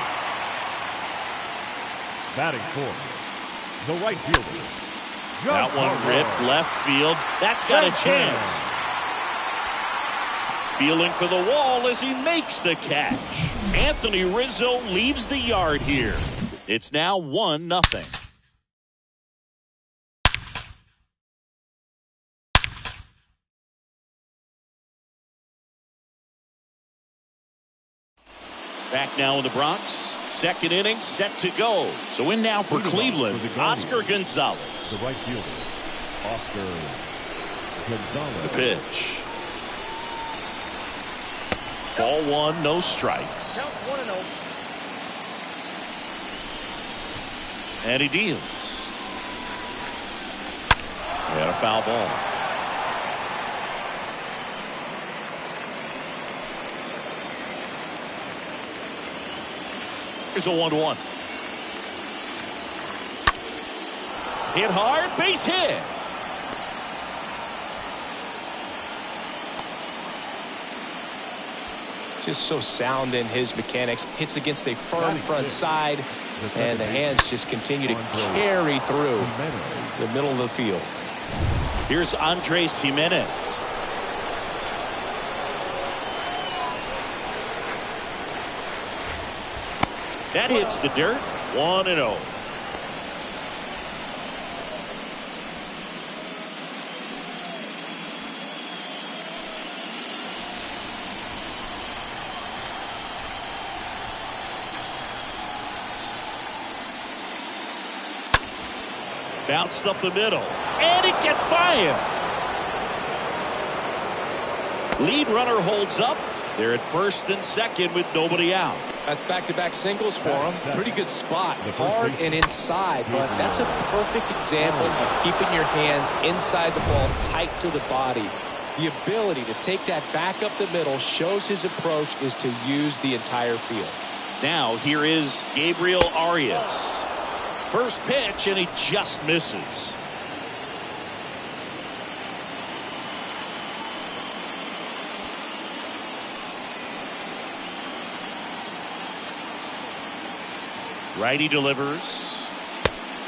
Batting fourth, the right fielder. That one ripped left field. That's got a chance. Feeling for the wall as he makes the catch. Anthony Rizzo leaves the yard here. It's now 1-0. Back now in the Bronx. Second inning set to go. So in now for Cleveland, Oscar Gonzalez. The right fielder, Oscar Gonzalez. The pitch. Ball 1, no strikes. Count 1-0. And he deals. And a foul ball. Here's a 1-1. Hit hard, base hit. Just so sound in his mechanics. Hits against a firm front side, and the hands just continue to carry through the middle of the field. Here's Andres Jimenez. That hits the dirt. 1-0. Bounced up the middle, and it gets by him. Lead runner holds up. They're at first and second with nobody out. That's back-to-back singles for him. Pretty good spot. Hard and inside, but that's a perfect example of keeping your hands inside the ball, tight to the body. The ability to take that back up the middle shows his approach is to use the entire field. Now here is Gabriel Arias. First pitch, and he just misses. Righty delivers.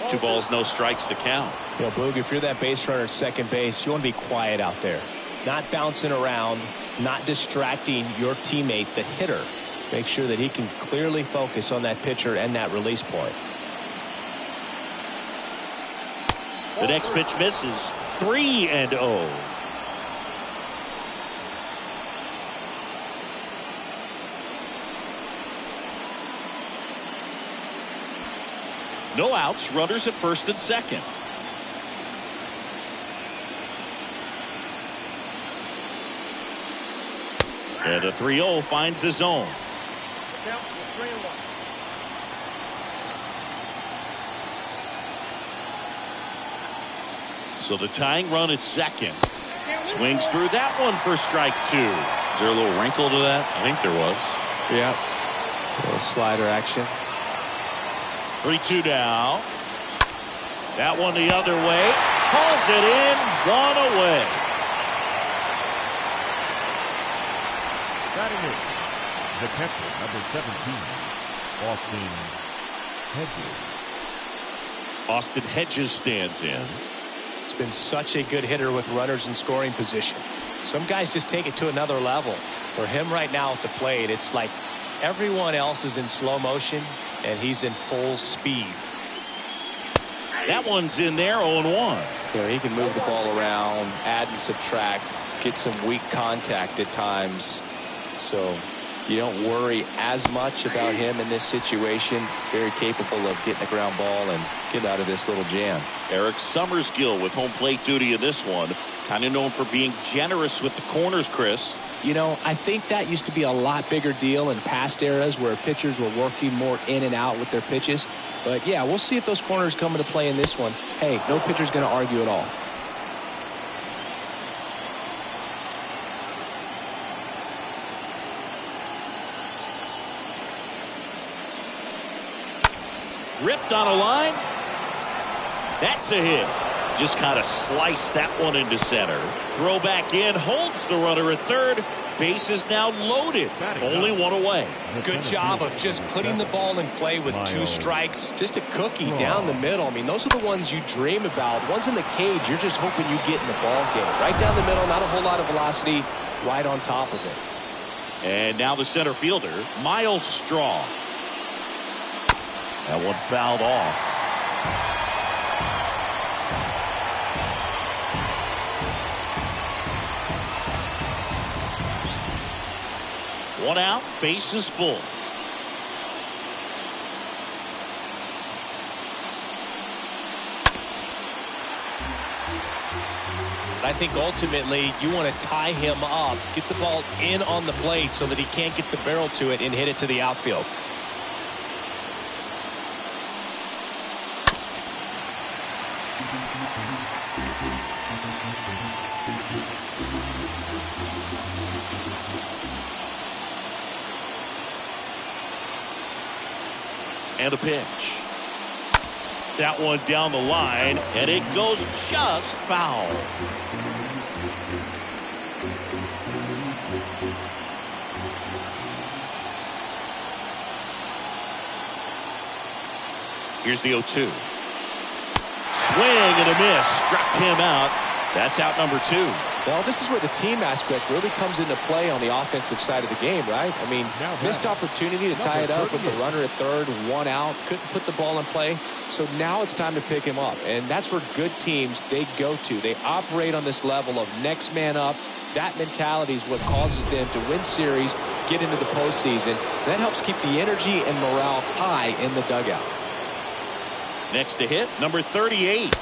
2 balls, no strikes to count. You know, Boog, if you're that base runner at second base, you want to be quiet out there. Not bouncing around, not distracting your teammate, the hitter. Make sure that he can clearly focus on that pitcher and that release point. The next pitch misses. 3-0. No outs, runners at first and second. And a 3-0 finds the zone. Count is 3-1. So the tying run at second. Swings through that one for strike 2. Is there a little wrinkle to that? I think there was. Yeah. A little slider action. 3-2 now. That one the other way. Calls it in. 1 away. Batting in, the catcher, number 17, Austin Hedges. Austin Hedges stands in. It's been such a good hitter with runners in scoring position. Some guys just take it to another level. For him right now at the plate, it's like everyone else is in slow motion and he's in full speed. That one's in there, 0-1. You know, he can move the ball around, add and subtract, get some weak contact at times. So you don't worry as much about him in this situation. Very capable of getting a ground ball and get out of this little jam. Eric Summersgill with home plate duty in this one. Kind of known for being generous with the corners, Chris. You know, I think that used to be a lot bigger deal in past eras where pitchers were working more in and out with their pitches. But yeah, we'll see if those corners come into play in this one. Hey, no pitcher's going to argue at all. Ripped on a line. That's a hit. Just kind of sliced that one into center. Throw back in, holds the runner at third. Base is now loaded. Only 1 away. Good job of just putting the ball in play with 2 strikes. Just a cookie down the middle. I mean, those are the ones you dream about. Ones in the cage, you're just hoping you get in the ball game. Right down the middle, not a whole lot of velocity, right on top of it. And now the center fielder, Miles Straw. That one fouled off. One out, base is full. I think ultimately you want to tie him up, get the ball in on the plate so that he can't get the barrel to it and hit it to the outfield. And a pitch. That one down the line, and it goes just foul. Here's the 0-2. Swing and a miss. Struck him out. That's out number 2. Well, this is where the team aspect really comes into play on the offensive side of the game, right? I mean, missed opportunity to tie it up with the runner at third, 1 out, couldn't put the ball in play. So now it's time to pick him up. And that's where good teams, they go to. They operate on this level of next man up. That mentality is what causes them to win series, get into the postseason. That helps keep the energy and morale high in the dugout. Next to hit, number 38.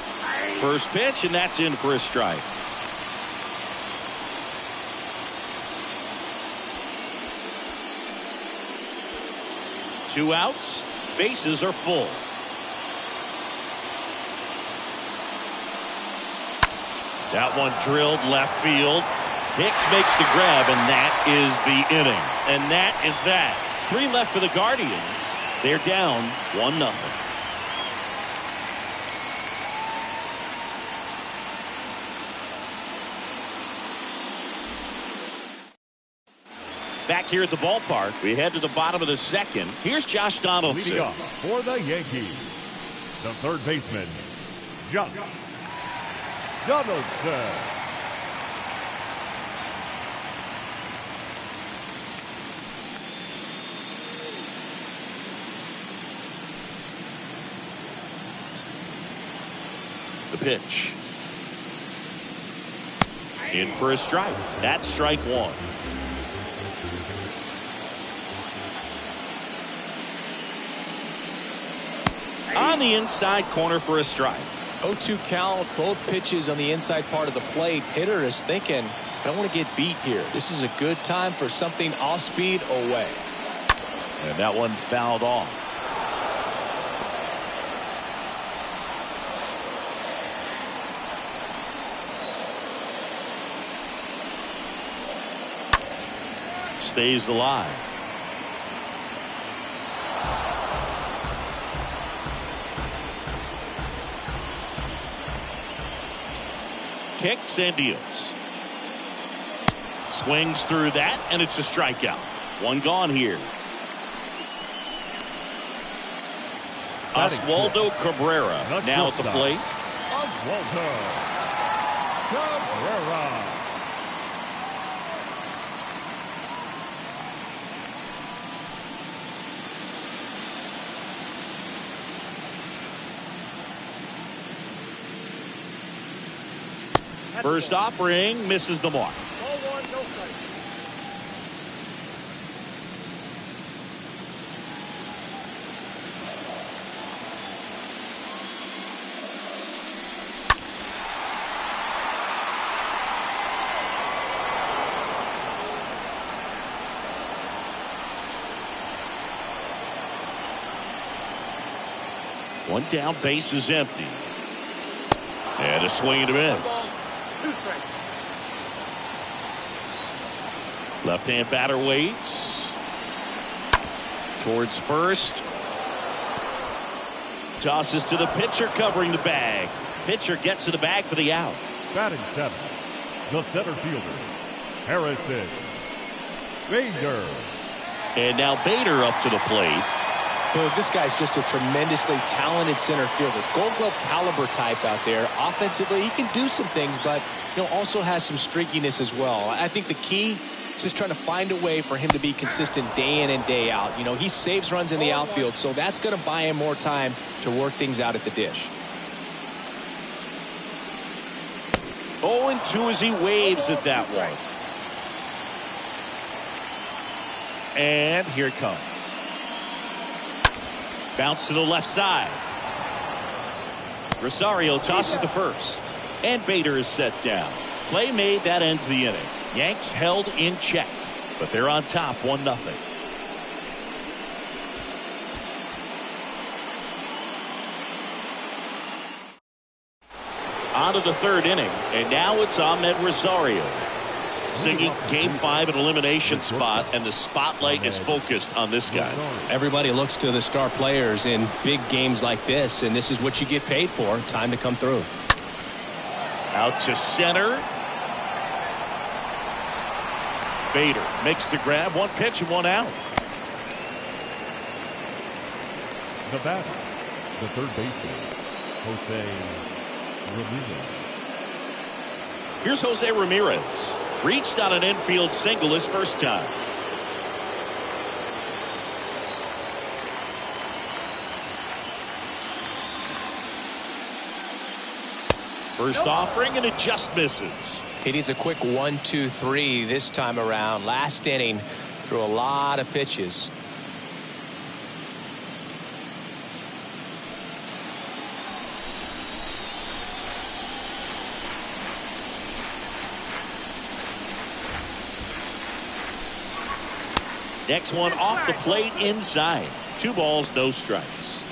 First pitch, and that's in for a strike. Two outs, bases are full. That one drilled left field. Hicks makes the grab, and that is the inning. And that is that. 3 left for the Guardians. They're down 1-0. Back here at the ballpark, we head to the bottom of the second. Here's Josh Donaldson. Leading off for the Yankees, The third baseman, Josh Donaldson. The pitch. In for a strike. That's strike one. On the inside corner for a strike. 0-2 count, both pitches on the inside part of the plate. Hitter is thinking, I don't want to get beat here. This is a good time for something off speed away. And that one fouled off. Stays alive. Kicks and deals. Swings through that, and it's a strikeout. One gone here. Oswaldo Cabrera now at the plate. Oswaldo Cabrera. First offering misses the mark. Ball one, no strike. One down, base is empty. And a swing and a miss. Two strikes. Left-hand batter waits. Towards first. Tosses to the pitcher covering the bag. Pitcher gets to the bag for the out. Batting seventh, the center fielder, Harrison Bader. And now Bader up to the plate. Boog, this guy's just a tremendously talented center fielder. Gold Glove caliber type out there. Offensively, he can do some things, but also has some streakiness as well. I think the key is just trying to find a way for him to be consistent day in and day out. He saves runs in the outfield, so that's going to buy him more time to work things out at the dish. 0-2 as he waves at that one. And here it comes. Bounce to the left side. Rosario tosses to first. And Bader is set down. Play made, that ends the inning. Yanks held in check, but they're on top 1-0. On to the third inning, and now it's Ahmed Rosario. Singing Game 5 an elimination spot, and the spotlight is focused on this guy. Everybody looks to the star players in big games like this, and this is what you get paid for. Time to come through. Out to center. Bader makes the grab. One pitch and one out. The batter, the third baseman, Jose Ramirez. Here's Jose Ramirez. Reached on an infield single his first time. First offering, and it just misses. He needs a quick 1-2-3 this time around. Last inning, threw a lot of pitches. Next one off the plate inside. 2 balls, no strikes.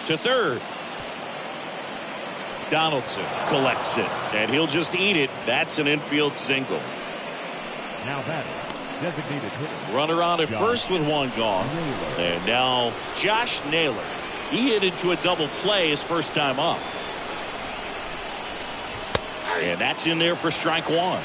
To third. Donaldson collects it, and he'll just eat it. That's an infield single. Now batting, designated hitter. Runner on at first with one gone. And now Josh Naylor. He hit into a double play his first time up. And that's in there for strike one.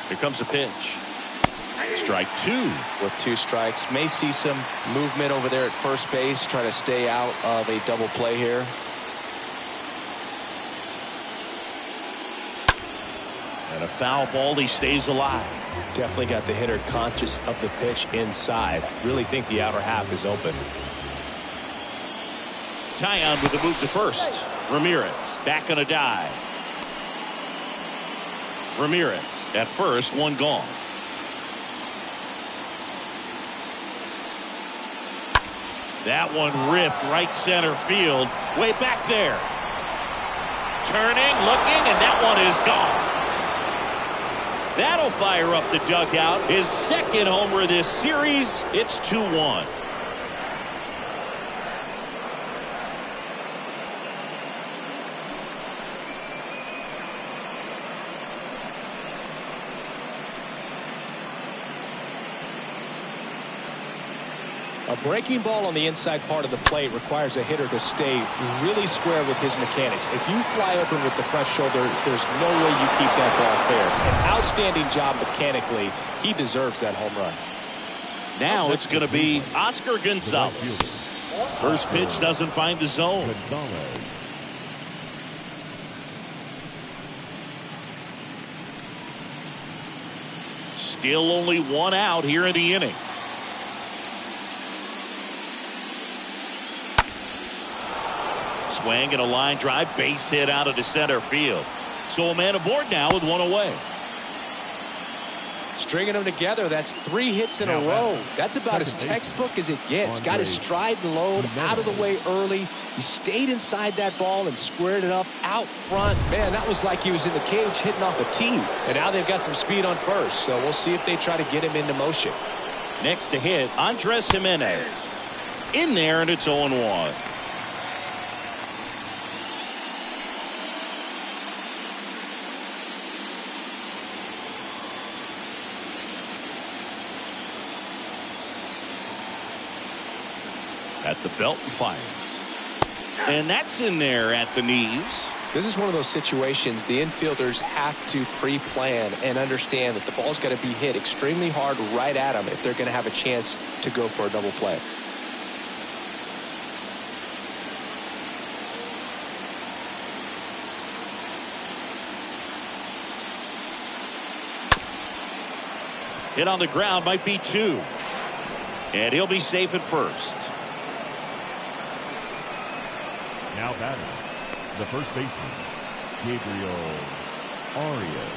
Here comes a pitch. Strike 2. With 2 strikes, may see some movement over there at first base, try to stay out of a double play here. And a foul ball. He stays alive. Definitely got the hitter conscious of the pitch inside. Really think the outer half is open. Tyon with the move to first. Ramirez back on a dive. Ramirez at first, 1 gone. That one ripped right center field. Way back there. Turning, looking, and that one is gone. That'll fire up the dugout. His second homer this series. It's 2-1. A breaking ball on the inside part of the plate requires a hitter to stay really square with his mechanics. If you fly open with the front shoulder, there's no way you keep that ball fair. An outstanding job mechanically. He deserves that home run. Now it's going to be Oscar Gonzalez. First pitch doesn't find the zone. Still only 1 out here in the inning. Swing and a line drive, base hit out of the center field. So a man aboard now with 1 away. Stringing them together, that's 3 hits in a row. That's about as textbook as it gets. Got his stride and load out of the way early. He stayed inside that ball and squared it up out front. Man, that was like he was in the cage hitting off a tee. And now they've got some speed on first, so we'll see if they try to get him into motion. Next to hit, Andres Jimenez. In there, and it's 0-1. At the belt and fires. And that's in there at the knees. This is one of those situations the infielders have to pre-plan and understand that the ball's got to be hit extremely hard right at them if they're going to have a chance to go for a double play. Hit on the ground, might be 2. And he'll be safe at first. Now batting, the first baseman, Gabriel Arias.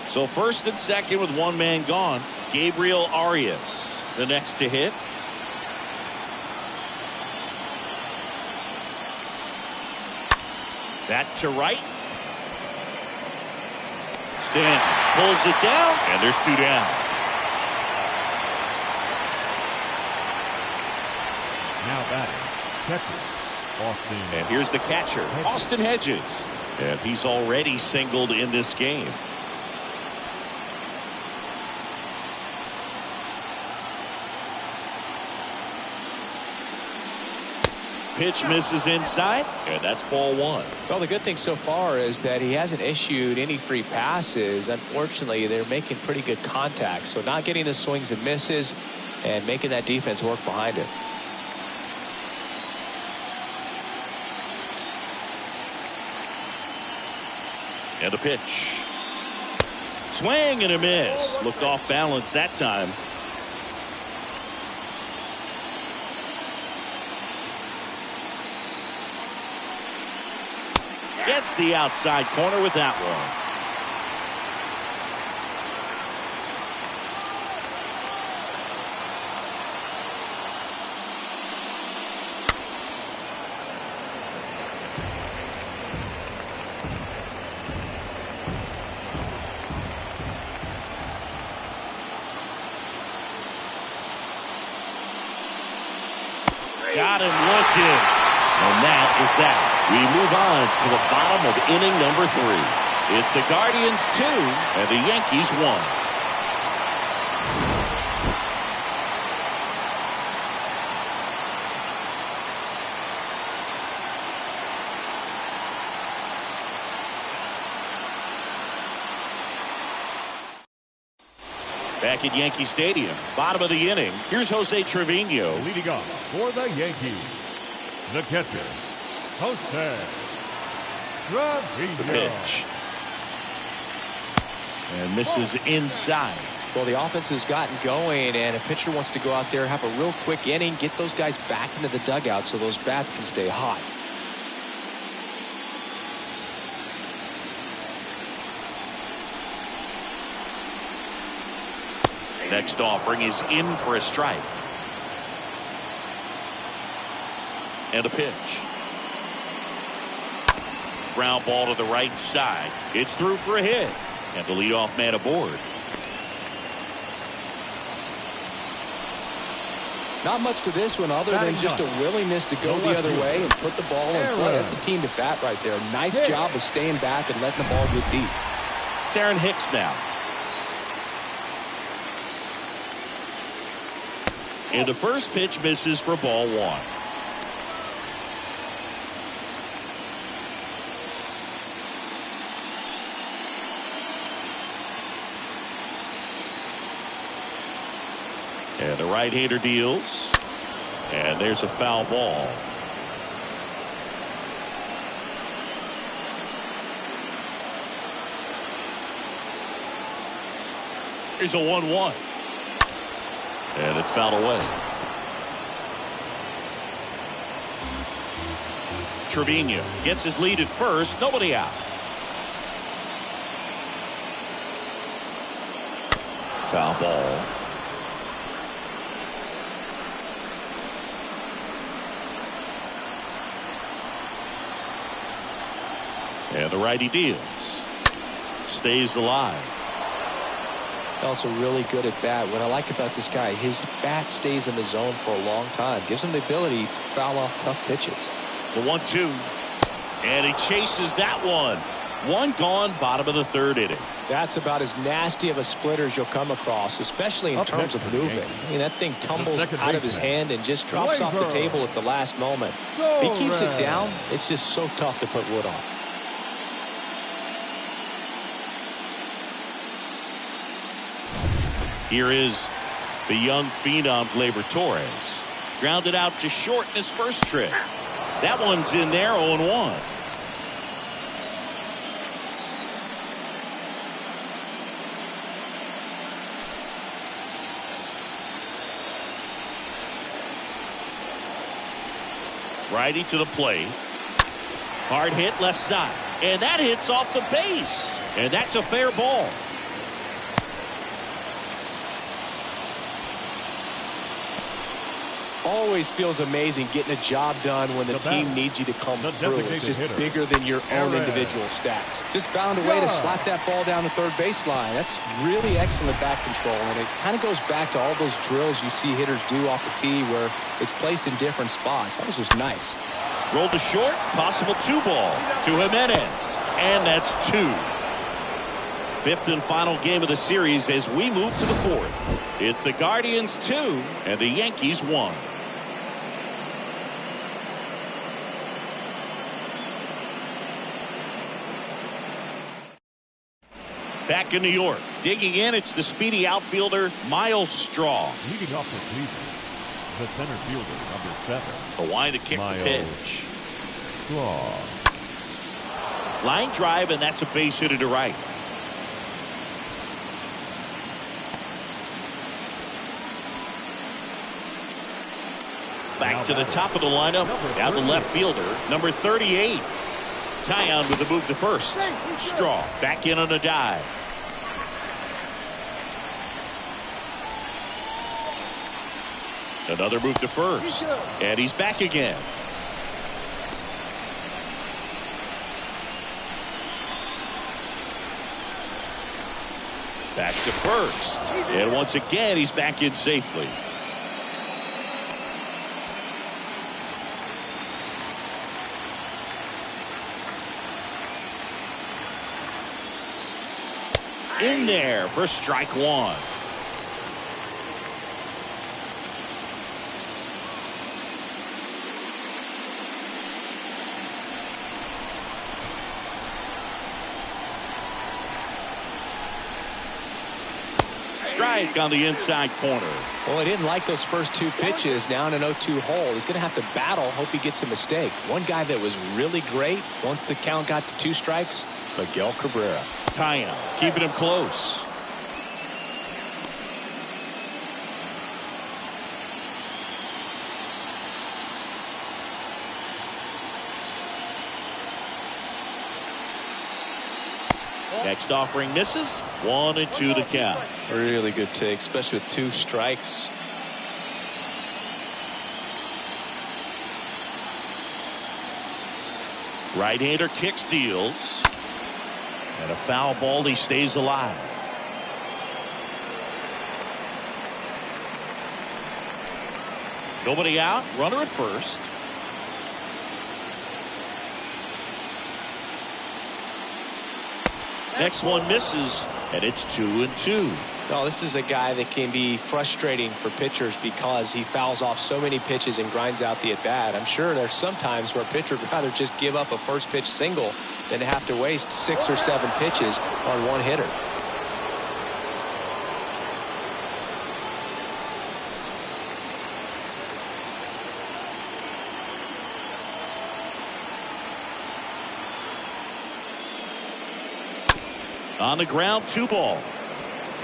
So first and second with 1 man gone. Gabriel Arias, the next to hit. That to right. Stanton pulls it down, and there's 2 down. Now batting, catcher, Austin. And here's the catcher, Austin Hedges. And he's already singled in this game. Pitch misses inside, and that's ball 1. Well, the good thing so far is that he hasn't issued any free passes. Unfortunately, they're making pretty good contact. So not getting the swings and misses and making that defense work behind it. And a pitch. Swing and a miss. Looked off balance that time. Gets the outside corner with that one. Got him looking. And that is that. We move on to the bottom of inning number 3. It's the Guardians 2 and the Yankees 1. Back at Yankee Stadium, bottom of the inning. Here's Jose Trevino. Leading off for the Yankees, the catcher, Jose Trevino. The pitch. And misses inside. Well, the offense has gotten going, and a pitcher wants to go out there, have a real quick inning, get those guys back into the dugout so those bats can stay hot. Next offering is in for a strike. And a pitch. Ground ball to the right side. It's through for a hit. And the leadoff man aboard. Not much to this one other than just a willingness to go the other way and put the ball in play. That's a team to bat right there. Nice job of staying back and letting the ball get deep. It's Aaron Hicks now. And the first pitch misses for ball one. And the right-hander deals. And there's a foul ball. Here's a 1-1. And it's fouled away. Trevino gets his lead at first. Nobody out. Foul ball. And the righty deals. Stays alive. Also really good at bat. What I like about this guy, his bat stays in the zone for a long time. Gives him the ability to foul off tough pitches. The 1-2. And he chases that one. One gone, bottom of the third inning. That's about as nasty of a splitter as you'll come across, especially in terms of movement. I mean, that thing tumbles out of his hand and just drops off the table at the last moment. If he keeps it down, it's just so tough to put wood on. Here is the young phenom Gleyber Torres. Grounded out to short in his first trip. That one's in there, 0-1. Righty to the plate. Hard hit left side. And that hits off the base. And that's a fair ball. Always feels amazing getting a job done when the team needs you to come through. It's just bigger than your own individual stats. Just found a way to slap that ball down the third baseline. That's really excellent back control, and it kind of goes back to all those drills you see hitters do off the tee where it's placed in different spots. That was just nice. Rolled to short, possible 2-ball to Jimenez, and that's 2. Fifth and final game of the series as we move to the fourth. It's the Guardians 2 and the Yankees 1. Back in New York, digging in, it's the speedy outfielder Miles Straw. Leading off for Cleveland, the center fielder, number 7. The wind to kick Miles the pitch. Straw. Line drive, and that's a base hit to right. Back to the top of the lineup, down the left fielder, number 38. Tyon with the move to first. Straw back in on a dive. Another move to first. And he's back again. Back to first. And once again, he's back in safely. In there for strike one. strike on the inside corner. Well, he didn't like those first two pitches. Now in an 0-2 hole, he's going to have to battle. Hope he gets a mistake. One guy that was really great once the count got to 2 strikes, Miguel Cabrera. Tyon keeping him close. Next offering misses. 1-2 to count. Really good take, especially with 2 strikes. Right-hander kick steals. And a foul ball. He stays alive. Nobody out. Runner at first. Next one misses, and it's 2-2. No, this is a guy that can be frustrating for pitchers because he fouls off so many pitches and grinds out the at-bat. I'm sure there's some times where a pitcher would rather just give up a first pitch single than to have to waste 6 or 7 pitches on one hitter. On the ground, 2 ball.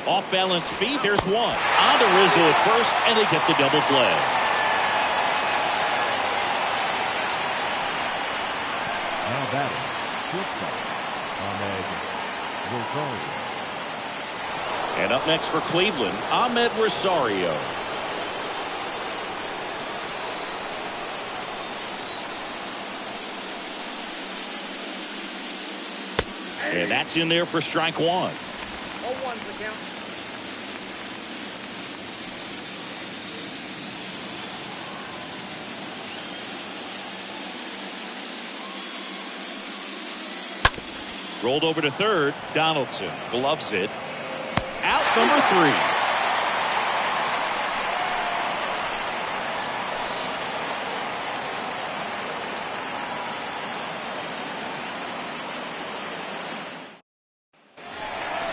Off balance feed, there's 1. On to Rizzo at first, and they get the double play. Now batting, shortstop, Ahmed Rosario. And up next for Cleveland, Ahmed Rosario. And that's in there for strike 1. 0-1 the count. Rolled over to third. Donaldson gloves it. Out number 3.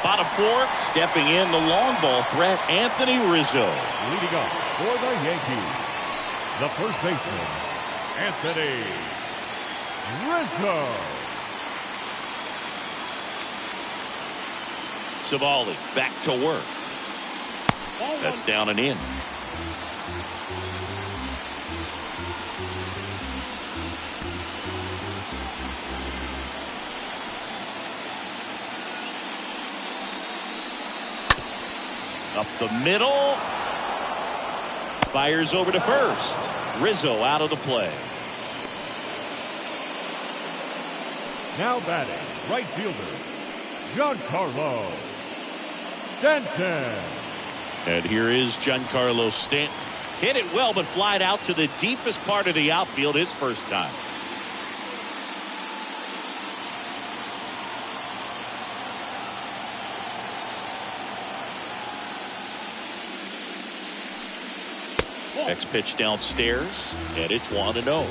Bottom 4, stepping in the long ball threat, Anthony Rizzo. Leading off for the Yankees, the first baseman, Anthony Rizzo. Savali back to work. That's down and in. Up the middle. Fires over to first. Rizzo out of the play. Now batting, right fielder, Giancarlo Stanton. And here is Giancarlo Stanton. Hit it well, but flied out to the deepest part of the outfield his first time. Next pitch downstairs, and it's 1-0.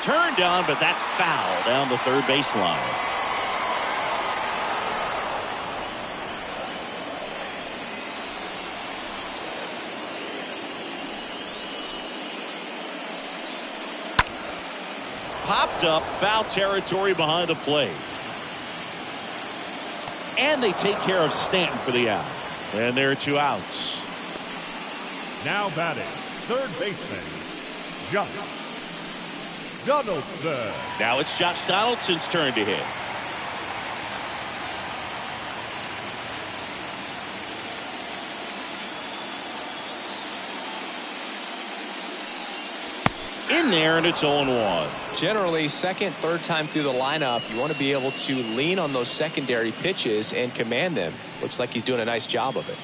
Turned on, but that's foul down the third baseline. Popped up, foul territory behind the plate. And they take care of Stanton for the out. And there are 2 outs. Now batting, third baseman, Josh Donaldson. Now it's Josh Donaldson's turn to hit. In there, and it's 0-1. Generally, second, third time through the lineup, you want to be able to lean on those secondary pitches and command them. Looks like he's doing a nice job of it.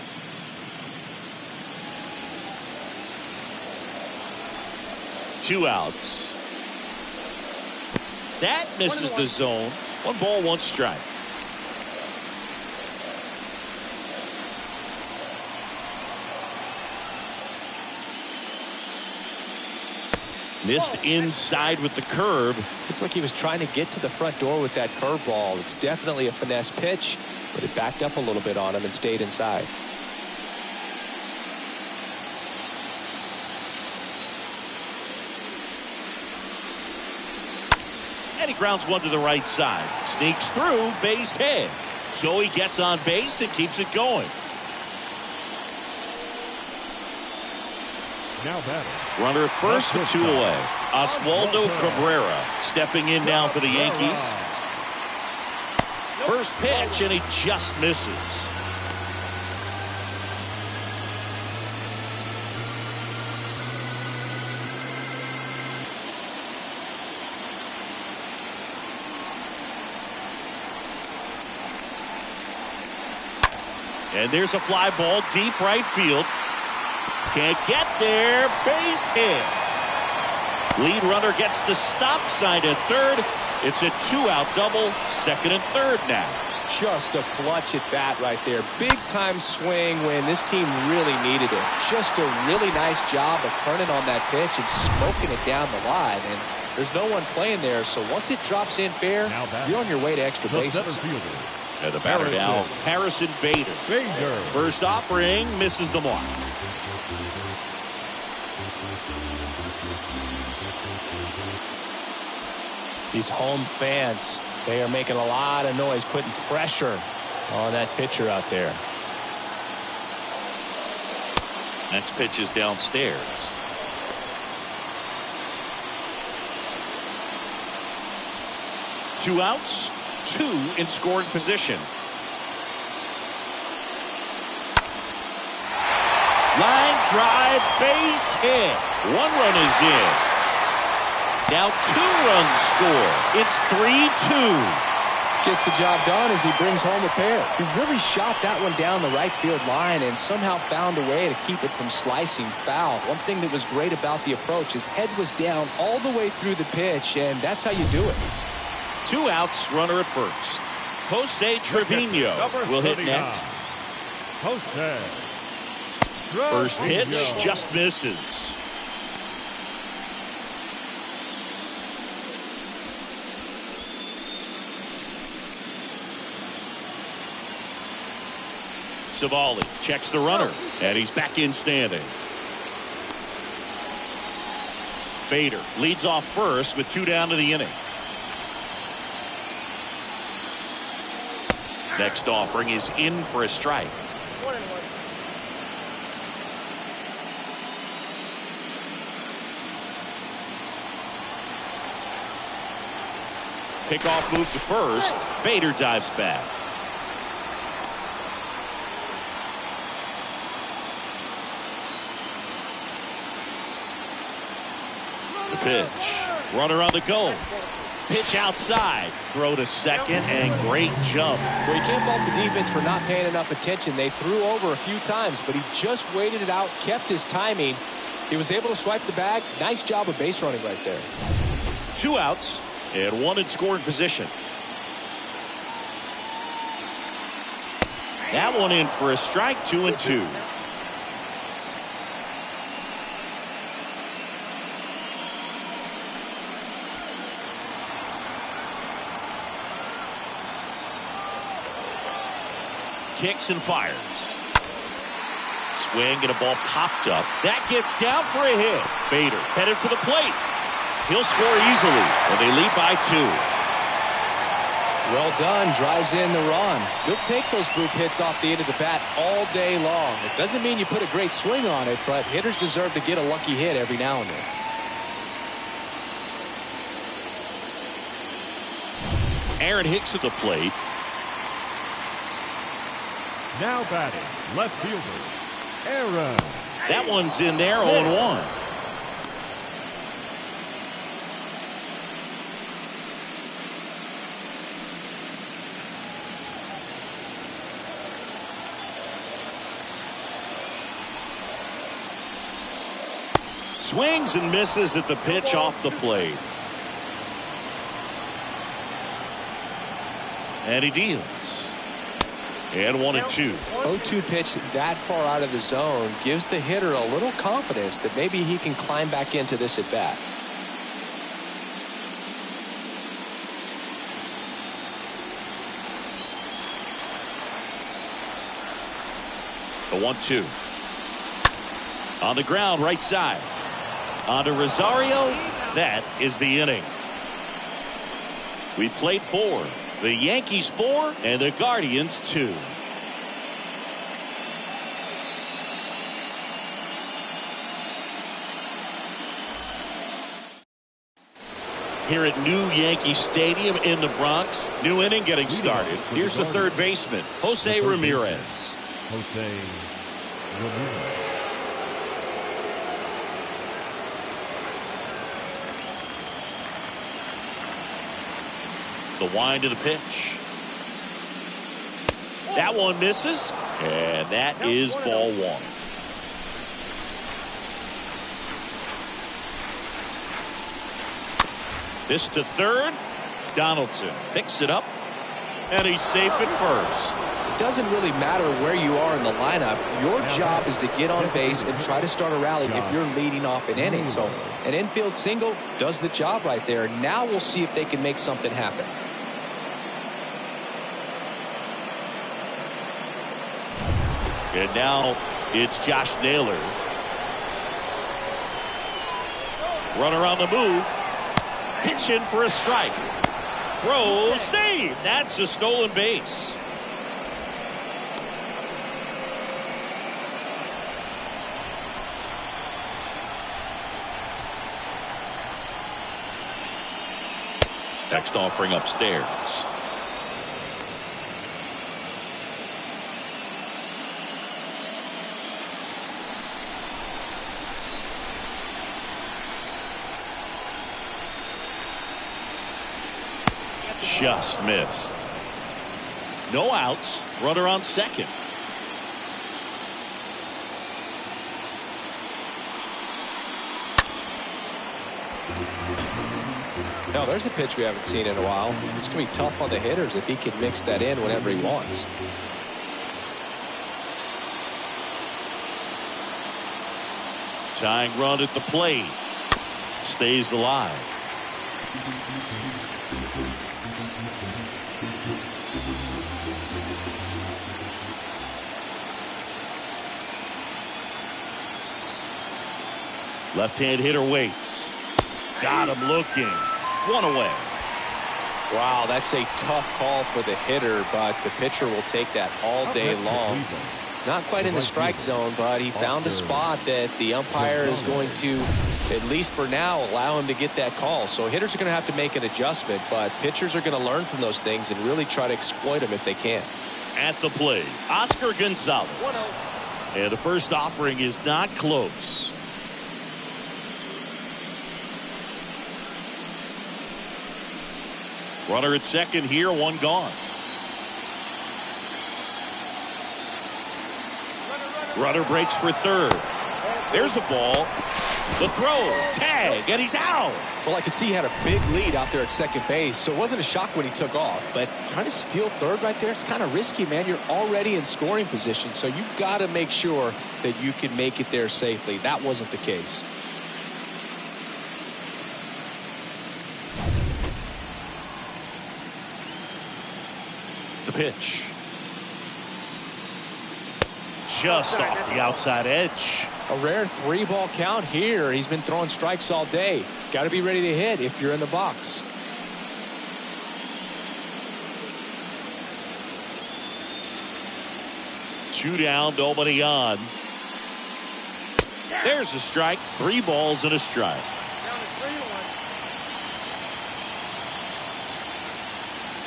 Two outs. That misses the zone. 1 ball, 1 strike. Missed inside with the curve. Looks like he was trying to get to the front door with that curveball. It's definitely a finesse pitch, but it backed up a little bit on him and stayed inside. And he grounds one to the right side. Sneaks through, base hit. So he gets on base and keeps it going. Now batting. Runner at first with 2 away. Oswaldo Cabrera stepping in now for the Yankees. First pitch, and he just misses. And there's a fly ball deep right field. Can't get there. Base hit. Lead runner gets the stop sign at third. It's a 2-out double. Second and third now. Just a clutch at bat right there. Big time swing when this team really needed it. Just a really nice job of turning on that pitch and smoking it down the line. And there's no one playing there, so once it drops in fair, you're on your way to extra bases. And the batter now, Harrison Bader. First offering, misses the mark. These home fans, they are making a lot of noise, putting pressure on that pitcher out there. Next pitch is downstairs. Two outs, 2 in scoring position. Line drive, base hit. 1 run is in. Now 2 runs score. It's 3-2. Gets the job done as he brings home a pair. He really shot that one down the right field line and somehow found a way to keep it from slicing foul. One thing that was great about the approach, his head was down all the way through the pitch, and that's how you do it. 2 outs, runner at first. Jose Trevino will hit next. First pitch just misses. Savali checks the runner, and he's back in standing. Bader leads off first with 2 down to the inning. Next offering is in for a strike. 1-1. Pickoff move to first. Bader dives back. The pitch. Runner on the go. Pitch outside. Throw to second, and great jump. Well, you can't fault the defense for not paying enough attention. They threw over a few times, but he just waited it out, kept his timing. He was able to swipe the bag. Nice job of base running right there. 2 outs and 1 in scoring position. That one in for a strike. 2-2. Kicks and fires. Swing and a ball popped up. That gets down for a hit. Bader headed for the plate. He'll score easily, and they lead by 2. Well done. Drives in the run. You'll take those group hits off the end of the bat all day long. It doesn't mean you put a great swing on it, but hitters deserve to get a lucky hit every now and then. Aaron Hicks at the plate. Now batting, left fielder, Aaron. That one's in there, 0-1. Swings and misses at the pitch off the plate. And he deals. And 1-2. 0-2 pitch that far out of the zone gives the hitter a little confidence that maybe he can climb back into this at bat. The 1-2. On the ground, right side. On to Rosario. That is the inning. We played 4. The Yankees 4 and the Guardians 2. Here at New Yankee Stadium in the Bronx. New inning getting started. Here's the third baseman, Jose Ramirez. Jose Ramirez. The wind to the pitch. That one misses. And that is ball 1. This to third. Donaldson picks it up. And he's safe at first. It doesn't really matter where you are in the lineup. Your job is to get on base and try to start a rally if you're leading off an inning. So an infield single does the job right there. Now we'll see if they can make something happen. And now it's Josh Naylor. Runner on the move. Pitching for a strike. Throw, save. That's a stolen base. Next offering upstairs. Just missed. No outs. Runner on second. Now there's a pitch we haven't seen in a while. It's going to be tough on the hitters if he can mix that in whenever he wants. Tying run at the plate. Stays alive. Left-hand hitter waits. Got him looking. 1 away. Wow, that's a tough call for the hitter, but the pitcher will take that all day long. Not quite in the strike zone, but he found a spot that the umpire is going to, at least for now, allow him to get that call. So hitters are going to have to make an adjustment, but pitchers are going to learn from those things and really try to exploit them if they can. At the plate, Oscar Gonzalez. And the first offering is not close. Runner at second here, 1 gone. Runner breaks for third. There's the ball. The throw, tag, and he's out. Well, I could see he had a big lead out there at second base, so it wasn't a shock when he took off. But trying to steal third right there, it's kind of risky, man. You're already in scoring position, so you've got to make sure that you can make it there safely. That wasn't the case. The pitch. Just off the outside edge. A rare 3-ball count here. He's been throwing strikes all day. Got to be ready to hit if you're in the box. Two down, nobody on. There's a strike. 3 balls and a strike. Down to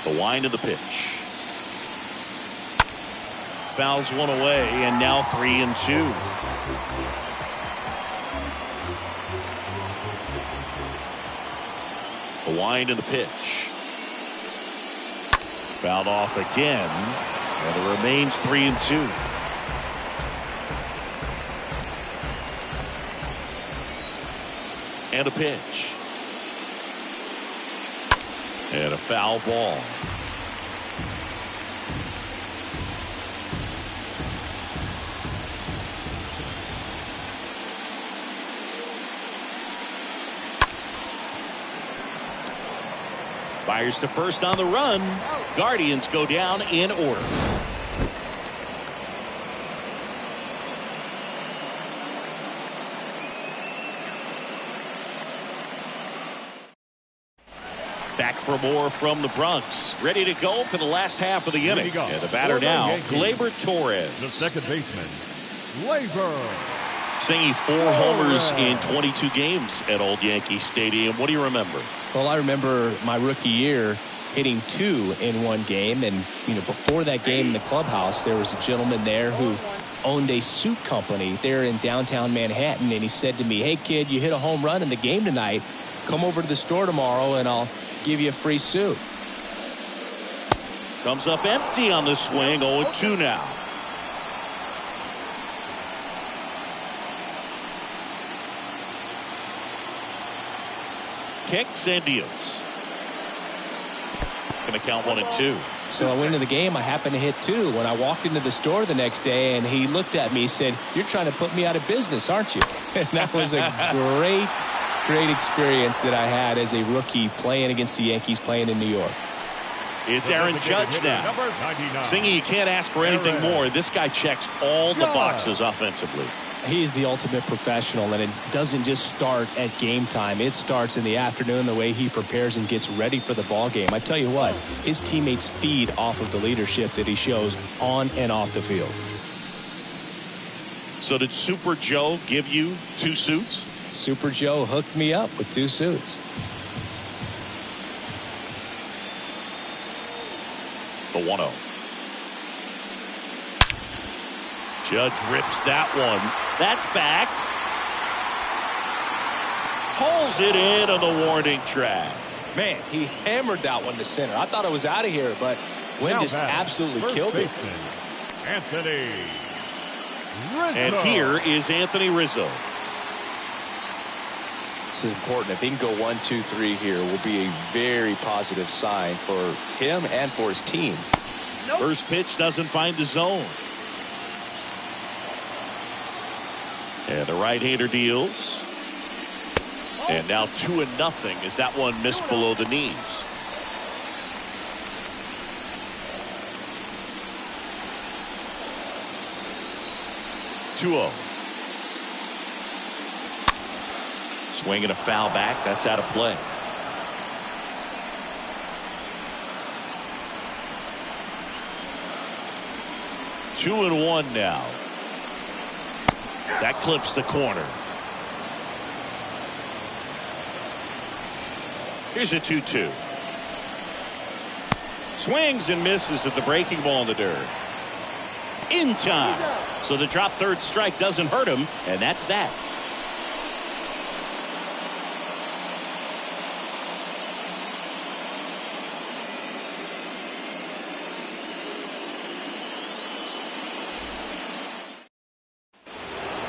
3-1. The wind of the pitch. Fouls 1 away, and now 3-2. The wind of the pitch. Fouled off again, and it remains 3-2. And a pitch. And a foul ball. Fires to first on the run. Guardians go down in order. Back for more from the Bronx. Ready to go for the last half of the inning. And the batter now, Gleyber Torres. The second baseman, Gleyber. Singing 4 homers in 22 games at Old Yankee Stadium. What do you remember? Well, I remember my rookie year hitting 2 in one game. And, before that game in the clubhouse, there was a gentleman there who owned a suit company there in downtown Manhattan. And he said to me, "Hey, kid, you hit a home run in the game tonight. Come over to the store tomorrow and I'll give you a free suit." Comes up empty on the swing. 0-2 now. Kicks and deals. Going to count 1-2. So I went into the game. I happened to hit 2. When I walked into the store the next day, and he looked at me, he said, "You're trying to put me out of business, aren't you?" And that was a great experience that I had as a rookie playing against the Yankees, playing in New York. It's Aaron Judge now. Singing, you can't ask for anything more. This guy checks all the boxes offensively. He's the ultimate professional, and it doesn't just start at game time. It starts in the afternoon, the way he prepares and gets ready for the ball game. I tell you what, his teammates feed off of the leadership that he shows on and off the field. So did Super Joe give you 2 suits? Super Joe hooked me up with 2 suits. The 1-0. Judge rips that one. That's back. Pulls it in on the warning track. Man, he hammered that one to center. I thought it was out of here, but Wynn just absolutely killed it. Anthony Rizzo. And here is Anthony Rizzo. This is important. If he can go 1, 2, 3 here, will be a very positive sign for him and for his team. First pitch doesn't find the zone. And the right-hander deals. And now 2-0 as that one missed below the knees. (2-0). Swinging a foul back. That's out of play. Two and 1 now. That clips the corner. Here's a 2-2. Swings and misses at the breaking ball in the dirt. In time. So the drop third strike doesn't hurt him, and that's that.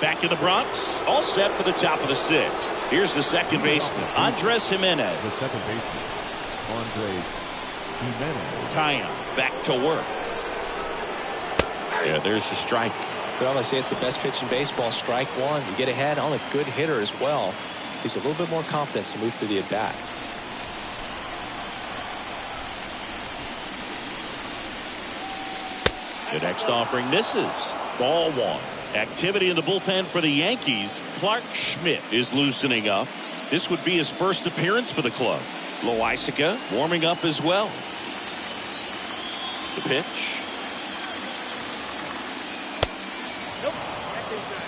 Back in the Bronx, all set for the top of the 6th. Here's the second baseman, Andres Jimenez. The second baseman, Andres Jimenez. Tying back to work. Yeah, there's the strike. Well, I say it's the best pitch in baseball. Strike 1. You get ahead on a good hitter as well. Gives you a little bit more confidence to move through the at-bat. The next offering misses. Ball 1. Activity in the bullpen for the Yankees. Clark Schmidt is loosening up. This would be his first appearance for the club. Loaisiga warming up as well. The pitch. Nope. That's inside.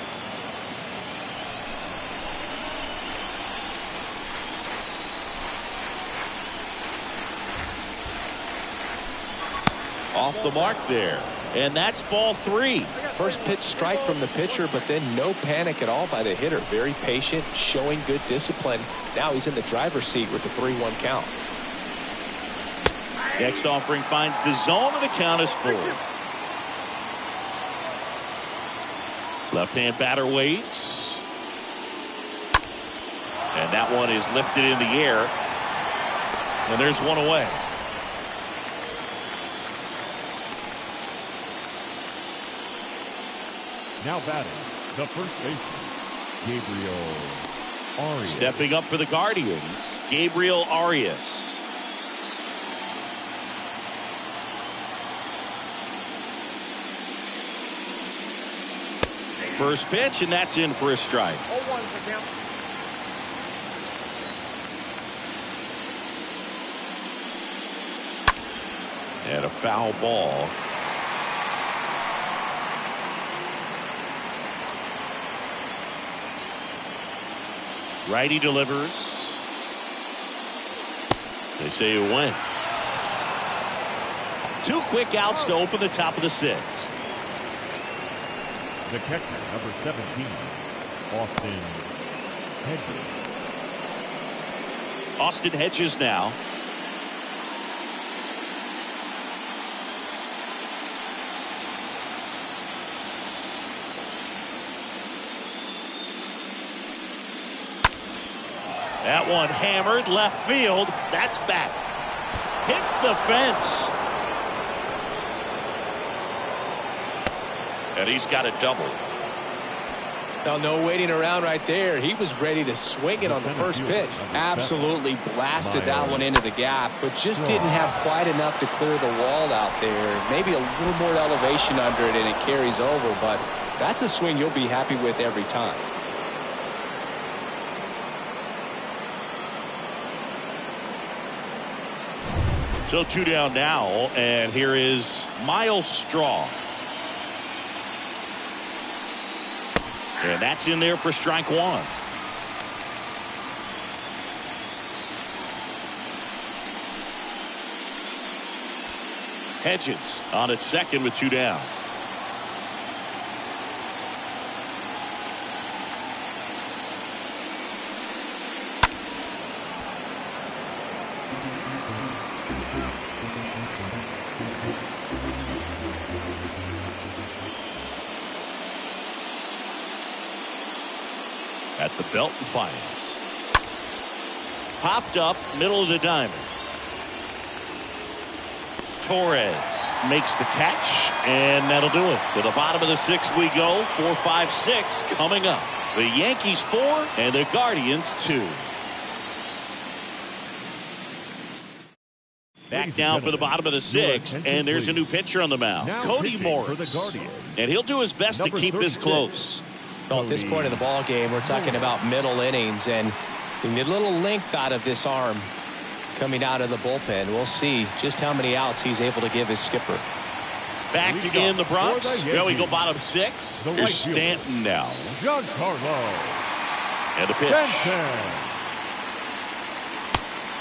Off the mark there. And that's ball 3. First pitch strike from the pitcher, but then no panic at all by the hitter. Very patient, showing good discipline. Now he's in the driver's seat with the 3-1 count. Next offering finds the zone, and the count is 4. Left-hand batter waits. And that one is lifted in the air. And there's one away. Now batting, the first baseman, Gabriel Arias. Stepping up for the Guardians, Gabriel Arias. First pitch, and that's in for a strike. 0-1 for count. And a foul ball. Righty delivers. They say it went. 2 quick outs to open the top of the 6th. The catcher, number 17, Austin Hedges. Austin Hedges now. That one hammered left field. That's back. Hits the fence. And he's got a double. Now, no waiting around right there. He was ready to swing it on the first pitch. Absolutely blasted that one into the gap, but just didn't have quite enough to clear the wall out there. Maybe a little more elevation under it and it carries over, but that's a swing you'll be happy with every time. So 2 down now, and here is Miles Straw. And that's in there for strike 1. Hedges on at second with 2 down. At the belt and fires. Popped up middle of the diamond. Torres makes the catch, and that'll do it. To the bottom of the 6th we go. 4, 5, 6 coming up. The Yankees 4 and the Guardians 2. Back down for the bottom of the 6th, and there's a new pitcher on the mound. Cody Morris. And he'll do his best to keep this close. Well, at this point in the ball game, we're talking about middle innings, and we need a little length out of this arm coming out of the bullpen. We'll see just how many outs he's able to give his skipper. Back in the Bronx. There we go, bottom 6. Here's Stanton now. Giancarlo. And the pitch.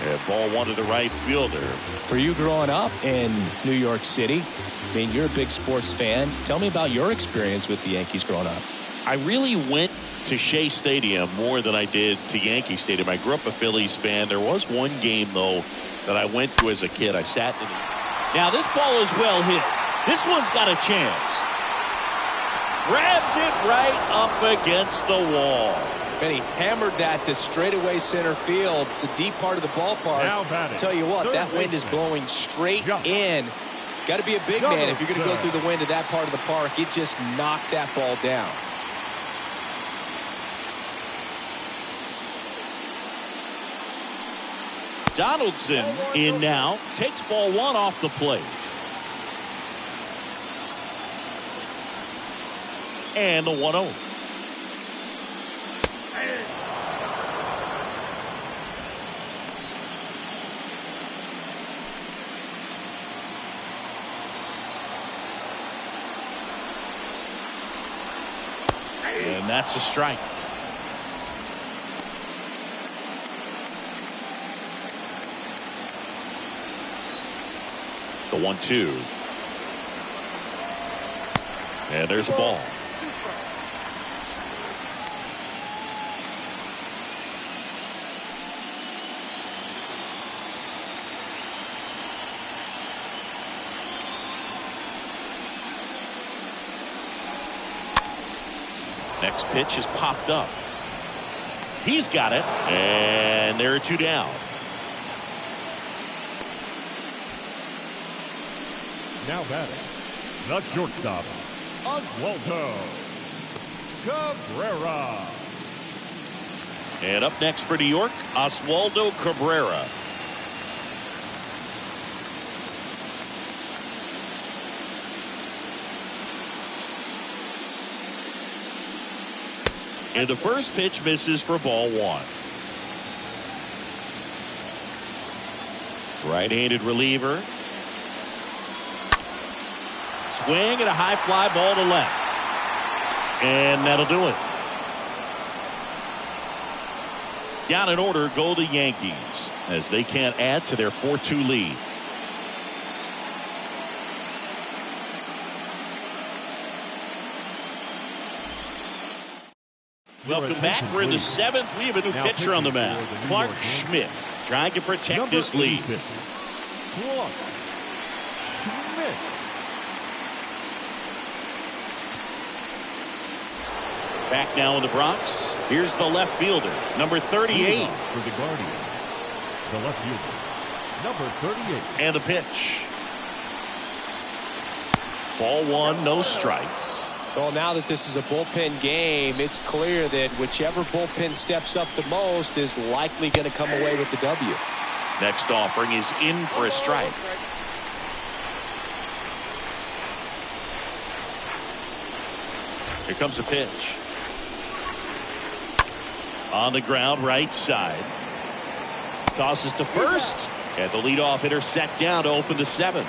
And ball 1 to the right fielder. For you growing up in New York City, I mean, you're a big sports fan. Tell me about your experience with the Yankees growing up. I really went to Shea Stadium more than I did to Yankee Stadium. I grew up a Phillies fan. There was one game, though, that I went to as a kid. I sat in. Now, this ball is well hit. This one's got a chance. Grabs it right up against the wall. And he hammered that to straightaway center field. It's a deep part of the ballpark. Tell you what, that wind is blowing straight in. Got to be a big man if you're going to go through the wind of that part of the park. It just knocked that ball down. Donaldson in now. Takes ball 1 off the plate. And the 1-0. And that's a strike. The 1-2. And there's a ball. Next pitch is popped up. He's got it. And there are 2 down. Now batting, the shortstop, Oswaldo Cabrera. And up next for New York, Oswaldo Cabrera. And the first pitch misses for ball 1. Right-handed reliever. Swing and a high fly ball to left. And that'll do it. Down in order go the Yankees as they can't add to their 4-2 lead. Welcome back. We're in the 7th. We have a new pitcher on the mound. Clark Schmidt trying to protect this lead. Clark Schmidt. Back now in the Bronx. Here's the left fielder, number 38. For the Guardians, the left fielder, number 38. And the pitch. Ball 1, no strikes. Well, now that this is a bullpen game, it's clear that whichever bullpen steps up the most is likely going to come away with the W. Next offering is in for a strike. Here comes the pitch. On the ground, right side. Tosses to first. And the leadoff hitter set down to open the 7th.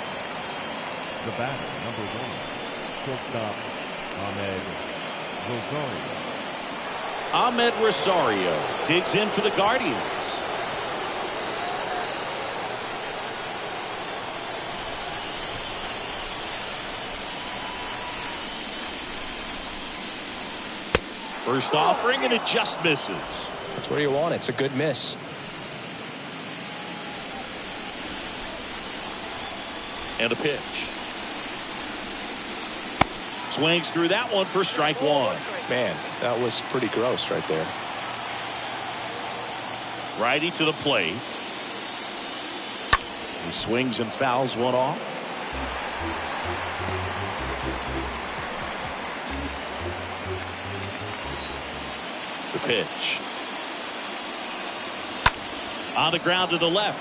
The batter, number 1, shortstop Ahmed Rosario digs in for the Guardians. First offering, and it just misses. That's where you want it. It's a good miss. And a pitch. Swings through that one for strike 1. Man, that was pretty gross right there. Righty to the plate. He swings and fouls one off. The pitch. On the ground to the left.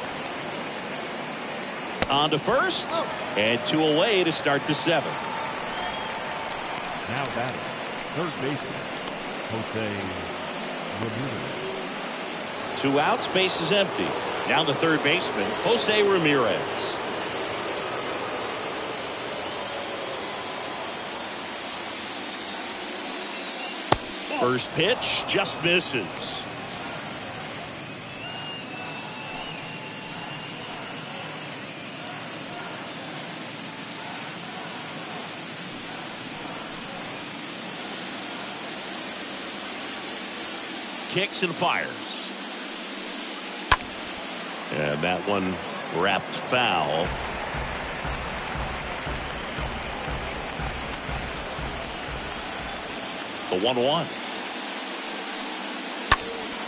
On to first. And 2 away to start the 7th. Now batting, third baseman, Jose Ramirez. 2 outs, base is empty. Now the third baseman, Jose Ramirez. First pitch just misses. Kicks and fires. And that one wrapped foul. The 1-1.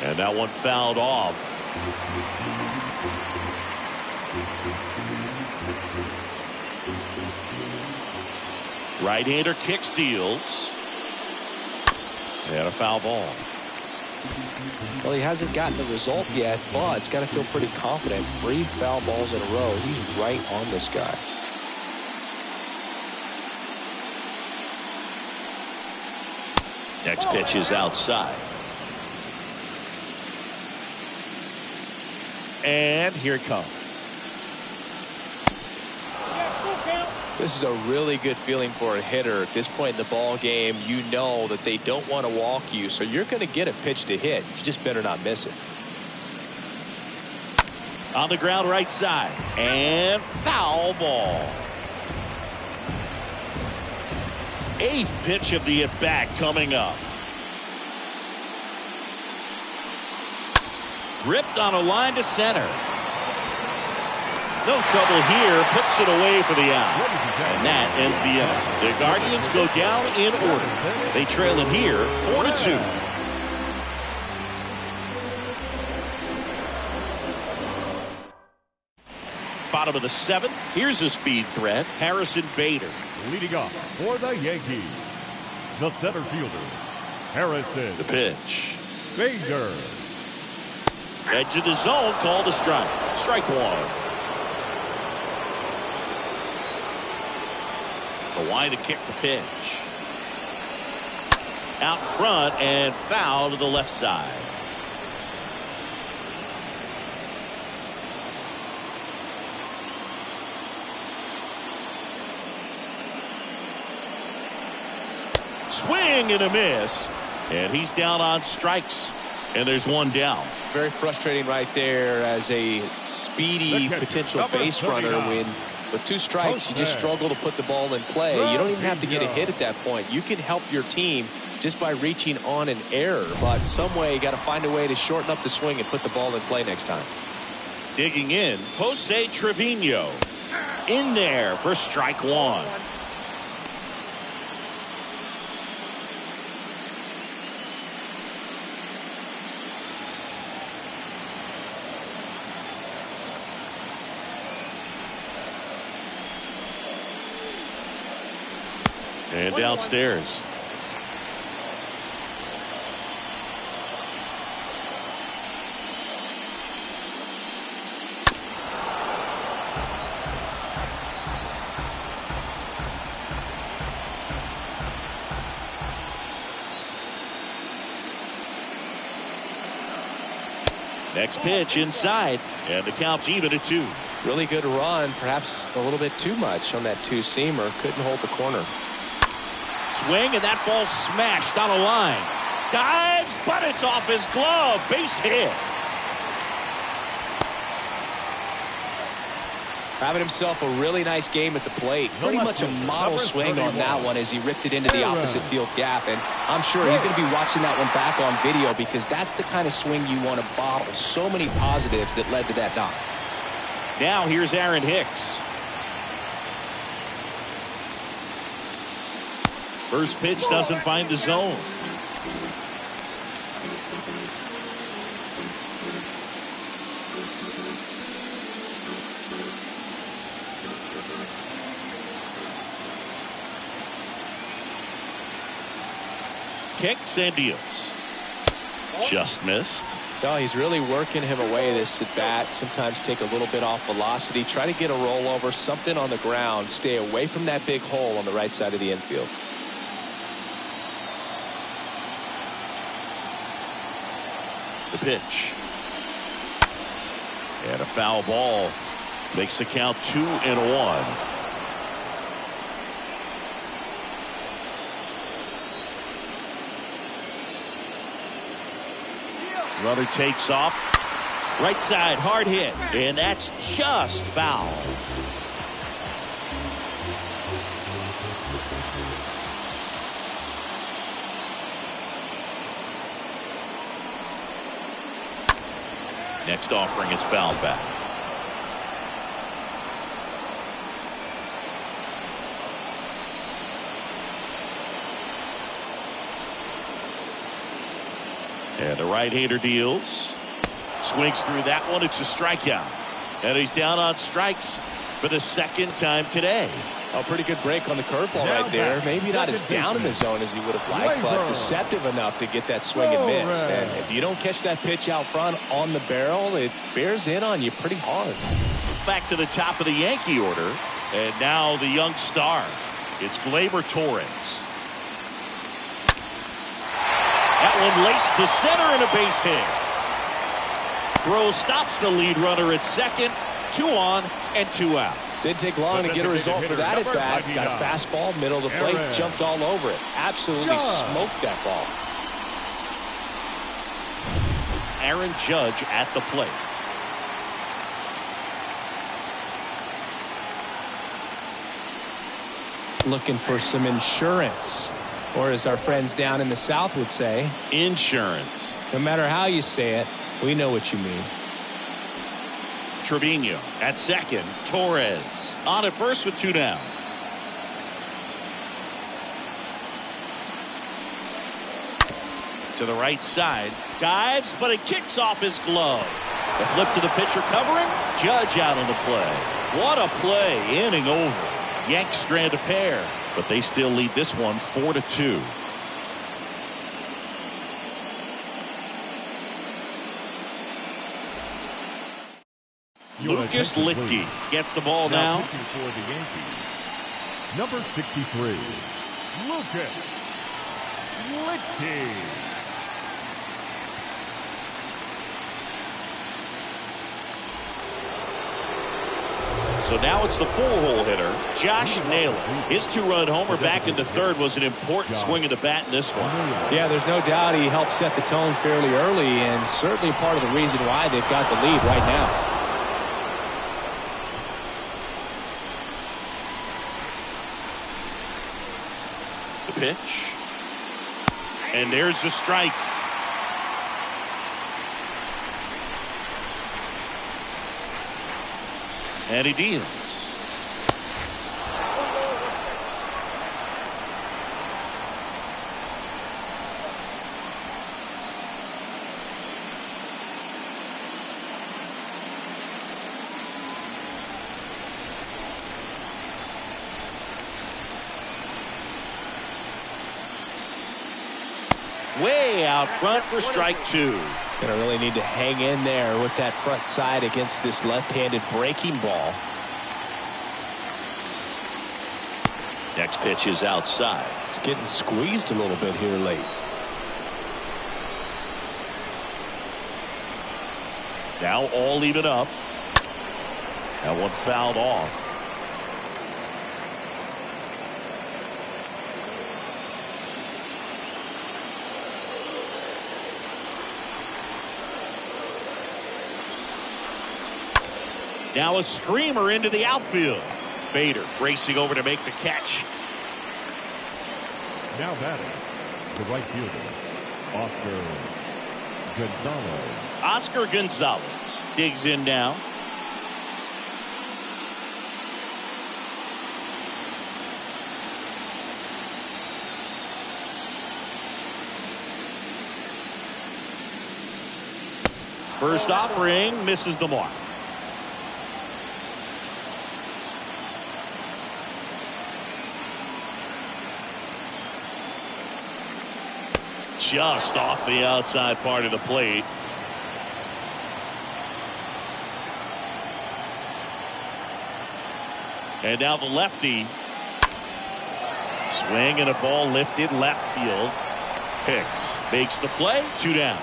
And that one fouled off. Right-hander kicks, deals. And a foul ball. Well, he hasn't gotten the result yet, but he's got to feel pretty confident. 3 foul balls in a row. He's right on this guy. Next pitch is outside. And here it comes. This is a really good feeling for a hitter. At this point in the ball game, you know that they don't want to walk you, so you're going to get a pitch to hit. You just better not miss it. On the ground, right side, and foul ball. 8th pitch of the at-bat coming up. Ripped on a line to center. No trouble here, puts it away for the out. And that ends the inning. The Guardians go down in order. They trail it here 4-2. Bottom of the 7th. Here's a speed threat. Harrison Bader. Leading off for the Yankees, the center fielder, Harrison. The pitch. Bader. Edge of the zone, called a strike. Strike 1. The line to kick the pitch. Out front and foul to the left side. Swing and a miss. And he's down on strikes. And there's one down. Very frustrating right there as a speedy potential base runner when with 2 strikes you just struggle to put the ball in play. You don't even have to get a hit at that point. You can help your team just by reaching on an error, but some way you got to find a way to shorten up the swing and put the ball in play next time. Digging in, Jose Trevino in there for strike 1. And downstairs. Next pitch inside, and the count's even at 2. Really good run, perhaps a little bit too much on that 2-seamer. Couldn't hold the corner. Swing, and that ball smashed on a line. Dives, but it's off his glove. Base hit. Having himself a really nice game at the plate. Pretty much a model swing on that one as he ripped it into the opposite field gap. And I'm sure he's going to be watching that one back on video because that's the kind of swing you want to bottle. So many positives that led to that knock. Now here's Aaron Hicks. First pitch doesn't find the zone. Kicks and deals. Just missed. No, he's really working him away this at bat. Sometimes take a little bit off velocity. Try to get a rollover, something on the ground. Stay away from that big hole on the right side of the infield. The pitch. And a foul ball. Makes the count 2-1. Runner takes off. Right side, hard hit. And that's just foul. Next offering is fouled back. And the right-hander deals. Swings through that one. It's a strikeout. And he's down on strikes for the second time today. A pretty good break on the curveball right there. Maybe not as down in the zone as he would have liked, but deceptive enough to get that swing and miss. And if you don't catch that pitch out front on the barrel, it bears in on you pretty hard. Back to the top of the Yankee order. And now the young star. It's Gleyber Torres. That one laced to center and a base hit. Throw stops the lead runner at second. 2 on and 2 out. Didn't take long to get a result for that at bat. Got a fastball, middle of the plate, jumped all over it. Absolutely smoked that ball. Aaron Judge at the plate. Looking for some insurance. Or as our friends down in the South would say, insurance. No matter how you say it, we know what you mean. Trevino at second. Torres on at first with 2 down. To the right side. Dives, but it kicks off his glove. The flip to the pitcher covering. Judge out on the play. What a play. Inning over. Yanks strand a pair, but they still lead this one 4-2. Lucas Litke gets the ball now. For the Yankees, number 63, Lucas Litke. So now it's the four-hole hitter, Josh Naylor. His two-run homer back into third was an important swing of the bat in this one. Yeah, there's no doubt he helped set the tone fairly early, and certainly part of the reason why they've got the lead right now. The pitch. And there's the strike. And he deals. Way out front for strike two. Gonna really need to hang in there with that front side against this left-handed breaking ball. Next pitch is outside. It's getting squeezed a little bit here late. Now all even up. That one fouled off. Now a screamer into the outfield. Bader racing over to make the catch. Now batting, the right fielder, Oscar Gonzalez. Oscar Gonzalez digs in now. First offering misses the mark. Just off the outside part of the plate. And now the lefty. Swing and a ball lifted left field. Hicks makes the play. 2 down.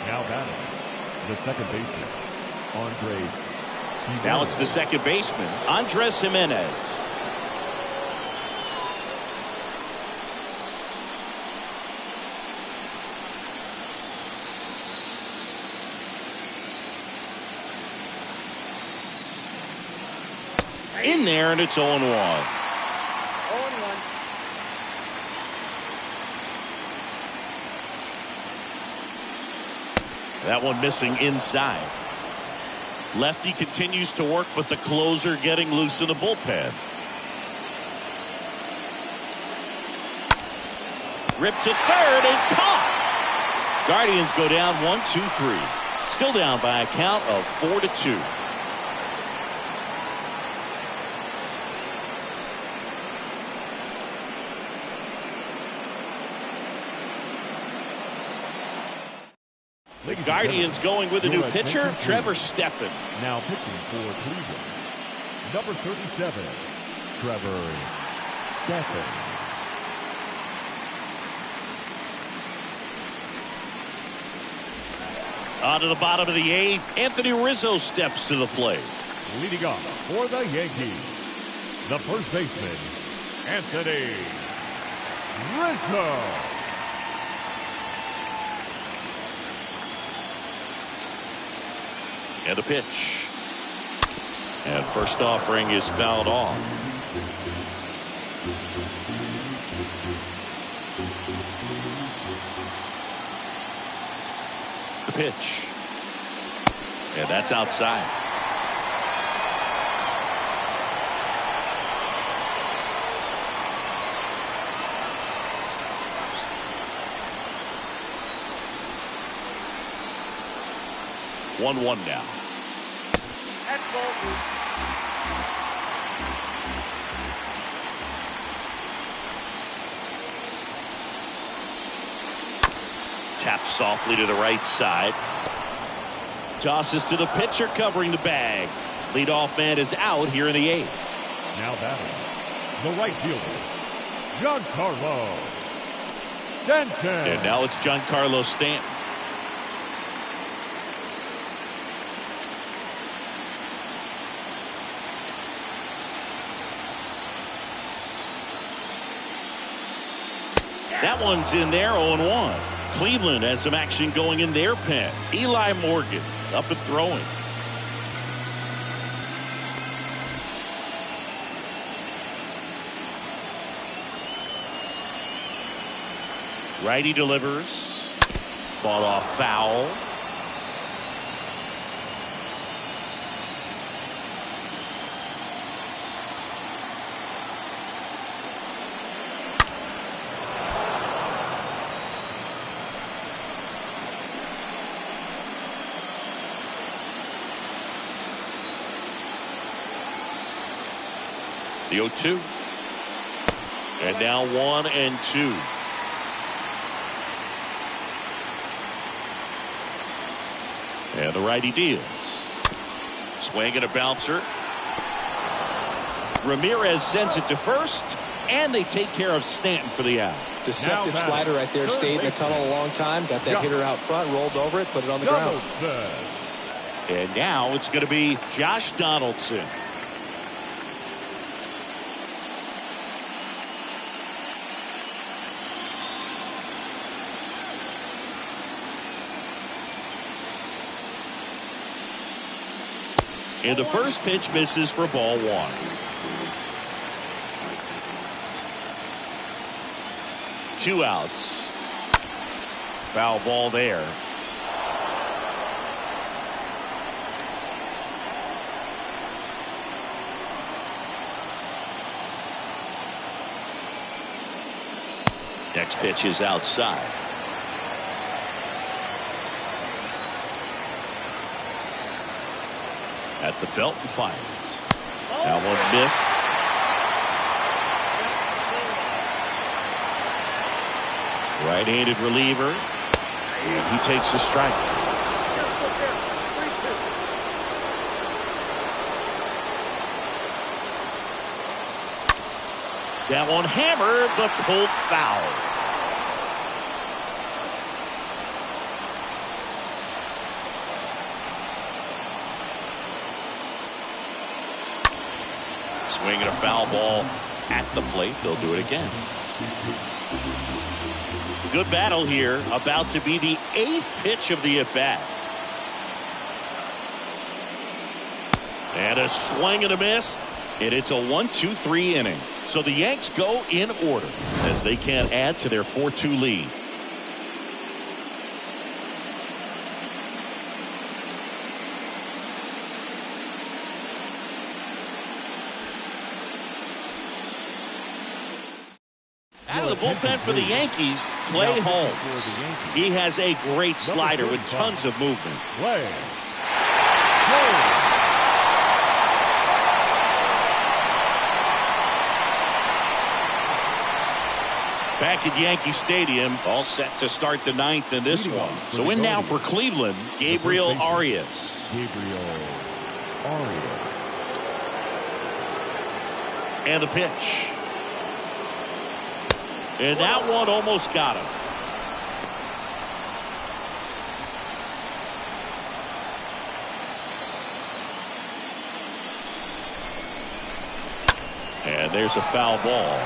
Now batting, the second baseman, Andres. Now it's the second baseman, Andres Jimenez. In there, and it's 0-1. 0-1. That one missing inside. Lefty continues to work, but the closer getting loose in the bullpen. Ripped to third and caught. Guardians go down 1-2-3. Still down by a count of 4-2. The Guardians going with a new pitcher, Trevor Stephan. Now pitching for Cleveland, number 37, Trevor Stephan. On to the bottom of the eighth, Anthony Rizzo steps to the plate. Leading off for the Yankees, the first baseman, Anthony Rizzo. And a pitch. And first offering is fouled off. The pitch. And that's outside. One now. That's ball. Taps softly to the right side. Tosses to the pitcher covering the bag. Leadoff man is out here in the eighth. Now batting, the right fielder, Giancarlo Stanton. And now it's Giancarlo Stanton. that one's in there, 0-1. Cleveland has some action going in their pen. Eli Morgan up and throwing. Righty delivers. Fought off foul. The 0-2. And now 1-2. And the righty deals. Swing and a bouncer. Ramirez sends it to first, and they take care of Stanton for the out. Deceptive slider right there. Stayed in the tunnel a long time. Got that hitter out front, rolled over it, put it on the ground. And now it's going to be Josh Donaldson. And the first pitch misses for ball 1. Two outs. Foul ball there. Next pitch is outside. At the belt and fires. That one missed. Right-handed reliever. And he takes the strike. That one hammered, but pulled foul. Swinging a foul ball at the plate. They'll do it again. Good battle here. About to be the 8th pitch of the at-bat. And a swing and a miss. And it's a 1-2-3 inning. So the Yanks go in order as they can't add to their 4-2 lead. Out of the bullpen for the Yankees, Clay Holmes. He has a great slider with tons of movement. Back at Yankee Stadium, all set to start the 9th in this one. So in now for Cleveland, Gabriel Arias. And the pitch. And that one almost got him. And there's a foul ball.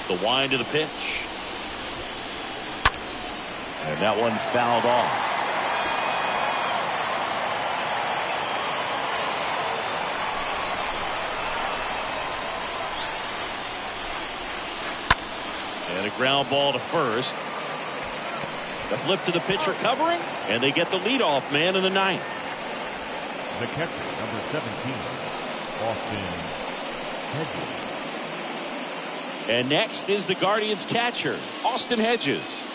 The wind of the pitch. And that one fouled off. And a ground ball to first. The flip to the pitcher covering, and they get the leadoff man in the 9th. The catcher, number 17, Austin Hedges. And next is the Guardians catcher, Austin Hedges.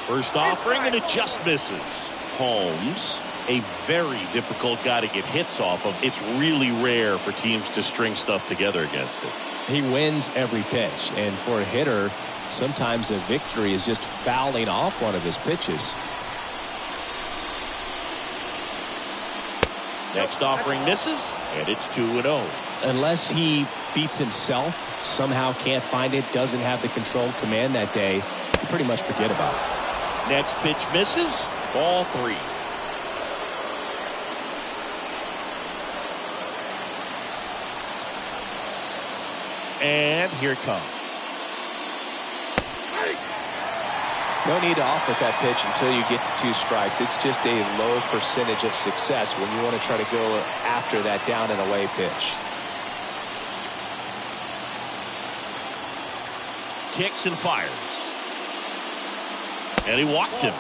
First offering, and it just misses. Holmes, a very difficult guy to get hits off of. It's really rare for teams to string stuff together against it. He wins every pitch, and for a hitter, sometimes a victory is just fouling off one of his pitches. Next offering misses, and it's 2-0. Unless he beats himself, somehow can't find it, doesn't have the controlled command that day, you pretty much forget about it. Next pitch misses. Ball 3. And here it comes. No need to offer that pitch until you get to 2 strikes. It's just a low percentage of success when you want to try to go after that down and away pitch. Kicks and fires. And he walked him.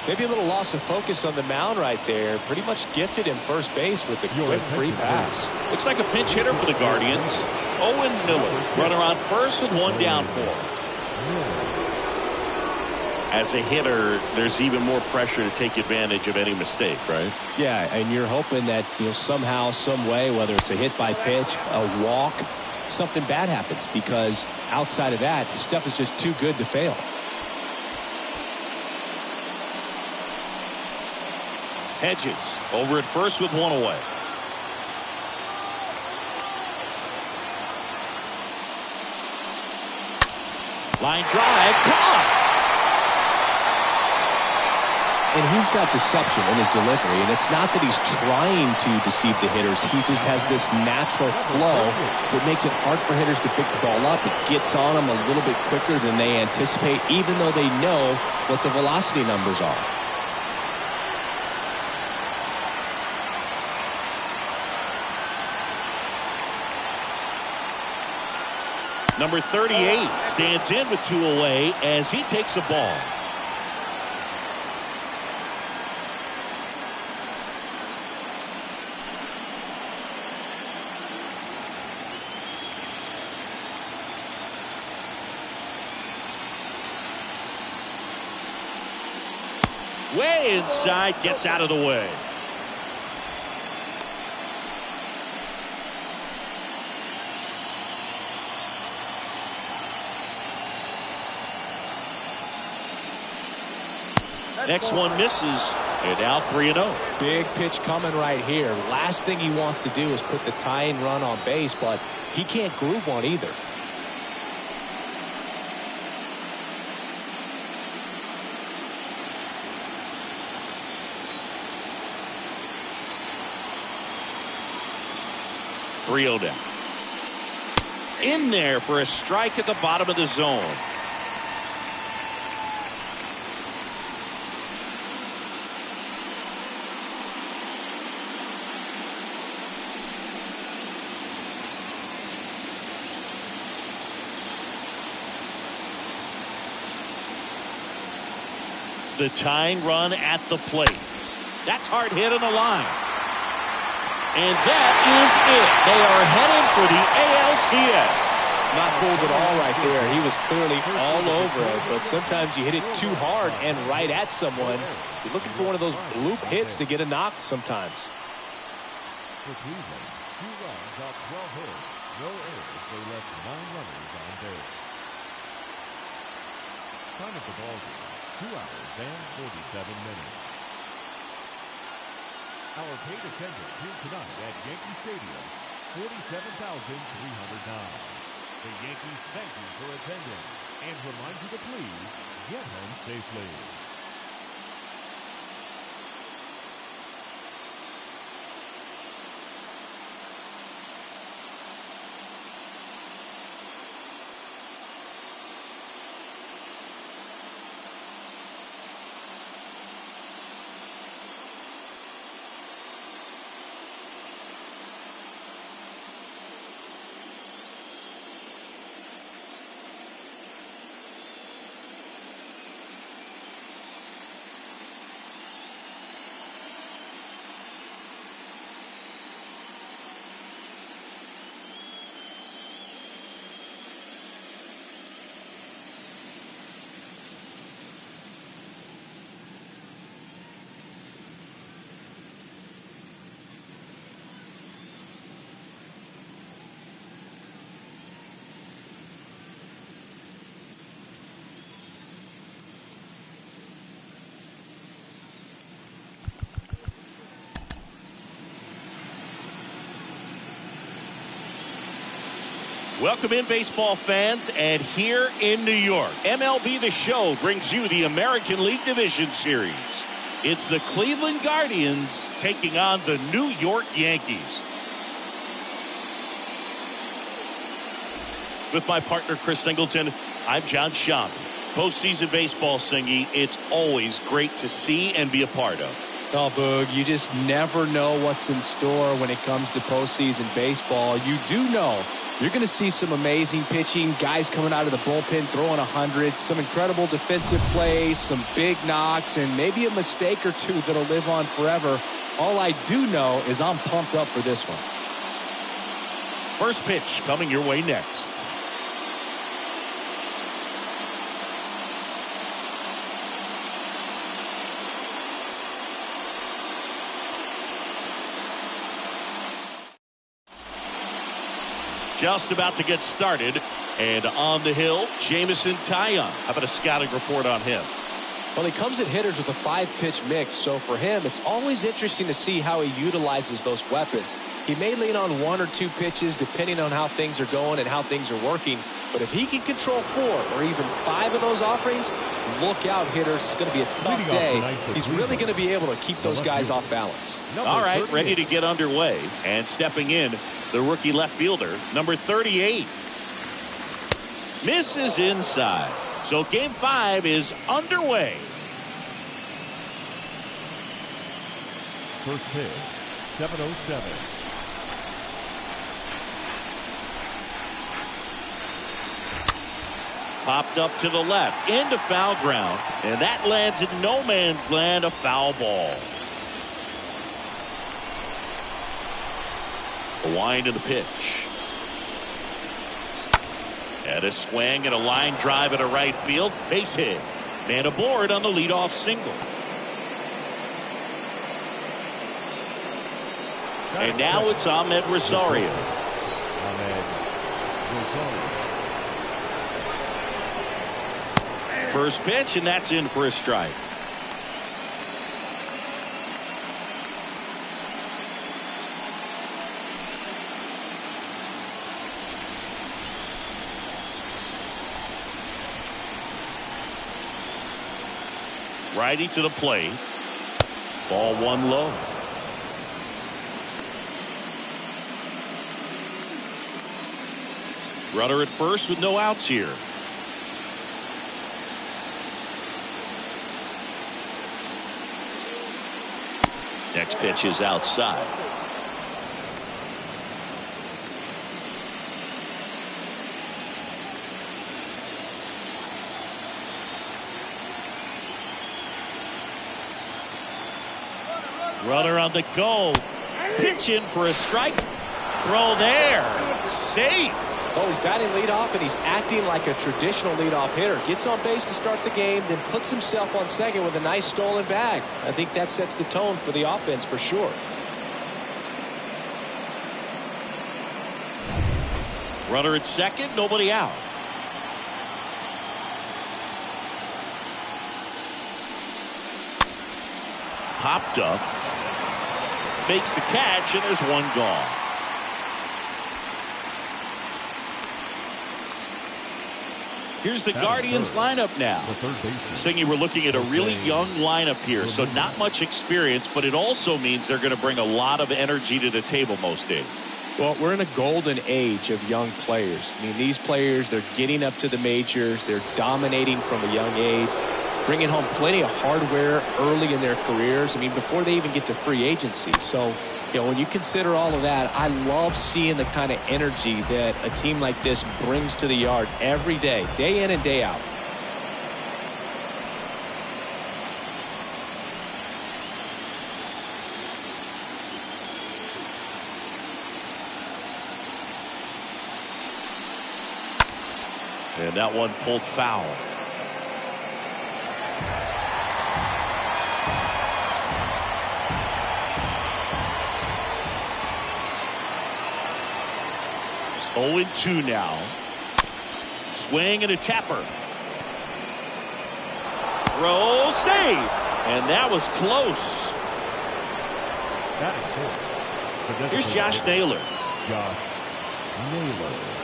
Maybe a little loss of focus on the mound right there. Pretty much gifted him first base with a quick free pass. Looks like a pinch hitter for the Guardians. Owen Miller, runner on first with 1 down for him. As a hitter, there's even more pressure to take advantage of any mistake, right? Yeah, and you're hoping that somehow, some way, whether it's a hit by pitch, a walk, something bad happens, because outside of that, the stuff is just too good to fail. Hedges over at first with 1 away. Line drive, caught. And he's got deception in his delivery, and it's not that he's trying to deceive the hitters. He just has this natural flow that makes it hard for hitters to pick the ball up. It gets on them a little bit quicker than they anticipate, even though they know what the velocity numbers are. Number 38 stands in with 2 away as he takes a ball. Way inside, gets out of the way. Next one misses, and now 3-0. Big pitch coming right here. Last thing he wants to do is put the tying run on base, but he can't groove one either. Three-0 down. In there for a strike at the bottom of the zone. The tying run at the plate. That's hard hit on the line. And that is it. They are headed for the ALCS. Not fooled at all right there. He was clearly all over it, but sometimes you hit it too hard and right at someone. You're looking for one of those bloop hits to get a knock sometimes. For Cleveland, 2 runs off 12 hits, no errors. They left 9 runners on base. Time of the ball game, 2 hours and 47 minutes. Our paid attendance here tonight at Yankee Stadium, 47,309. The Yankees thank you for attending and remind you to please get home safely. Welcome in, baseball fans, and here in New York, MLB The Show brings you the American League Division Series. It's the Cleveland Guardians taking on the New York Yankees. With my partner, Chris Singleton, I'm John Schaub. Postseason baseball, Singy, it's always great to see and be a part of. Oh, Boog, you just never know what's in store when it comes to postseason baseball. You do know you're going to see some amazing pitching, guys coming out of the bullpen throwing 100, some incredible defensive plays, some big knocks, and maybe a mistake or two that'll live on forever. All I do know is I'm pumped up for this one. First pitch coming your way next. Just about to get started, and on the hill, Jameson Taillon. How about a scouting report on him? Well, he comes at hitters with a 5-pitch mix, so for him, it's always interesting to see how he utilizes those weapons. He may lean on 1 or 2 pitches depending on how things are going and how things are working, but if he can control 4 or even 5 of those offerings, look out, hitters. It's going to be a tough day. He's really going to be able to keep those guys off balance. All right, ready to get underway, and stepping in, the rookie left fielder, number 38. Misses inside. So game 5 is underway. First pitch, 7:07. Popped up to the left, into foul ground, and that lands in no man's land, a foul ball. A wind of the pitch. And a swing and a line drive at a right field. Base hit. Man aboard on the leadoff single. And now it's Ahmed Rosario. First pitch, and that's in for a strike. Righty to the plate. Ball 1 low. Runner at first with no outs here. Next pitch is outside. Runner on the go. Pitch in for a strike. Throw there. Safe. Well, he's batting leadoff, and he's acting like a traditional leadoff hitter. Gets on base to start the game, then puts himself on second with a nice stolen bag. I think that sets the tone for the offense for sure. Runner at second, nobody out. Popped up. Makes the catch, and there's one gone. Here's the Guardians lineup now. Singy, we're looking at a really young lineup here, so not much experience, but it also means they're going to bring a lot of energy to the table most days. Well, we're in a golden age of young players. I mean, these players, they're getting up to the majors. They're dominating from a young age, bringing home plenty of hardware early in their careers. I mean, before they even get to free agency. So, you know, when you consider all of that, I love seeing the kind of energy that a team like this brings to the yard every day in and day out. And that one pulled foul. Oh, 0-2 now. Swing and a tapper. Throw, save. And that was close. That is cool. Here's Josh Naylor. Josh Naylor.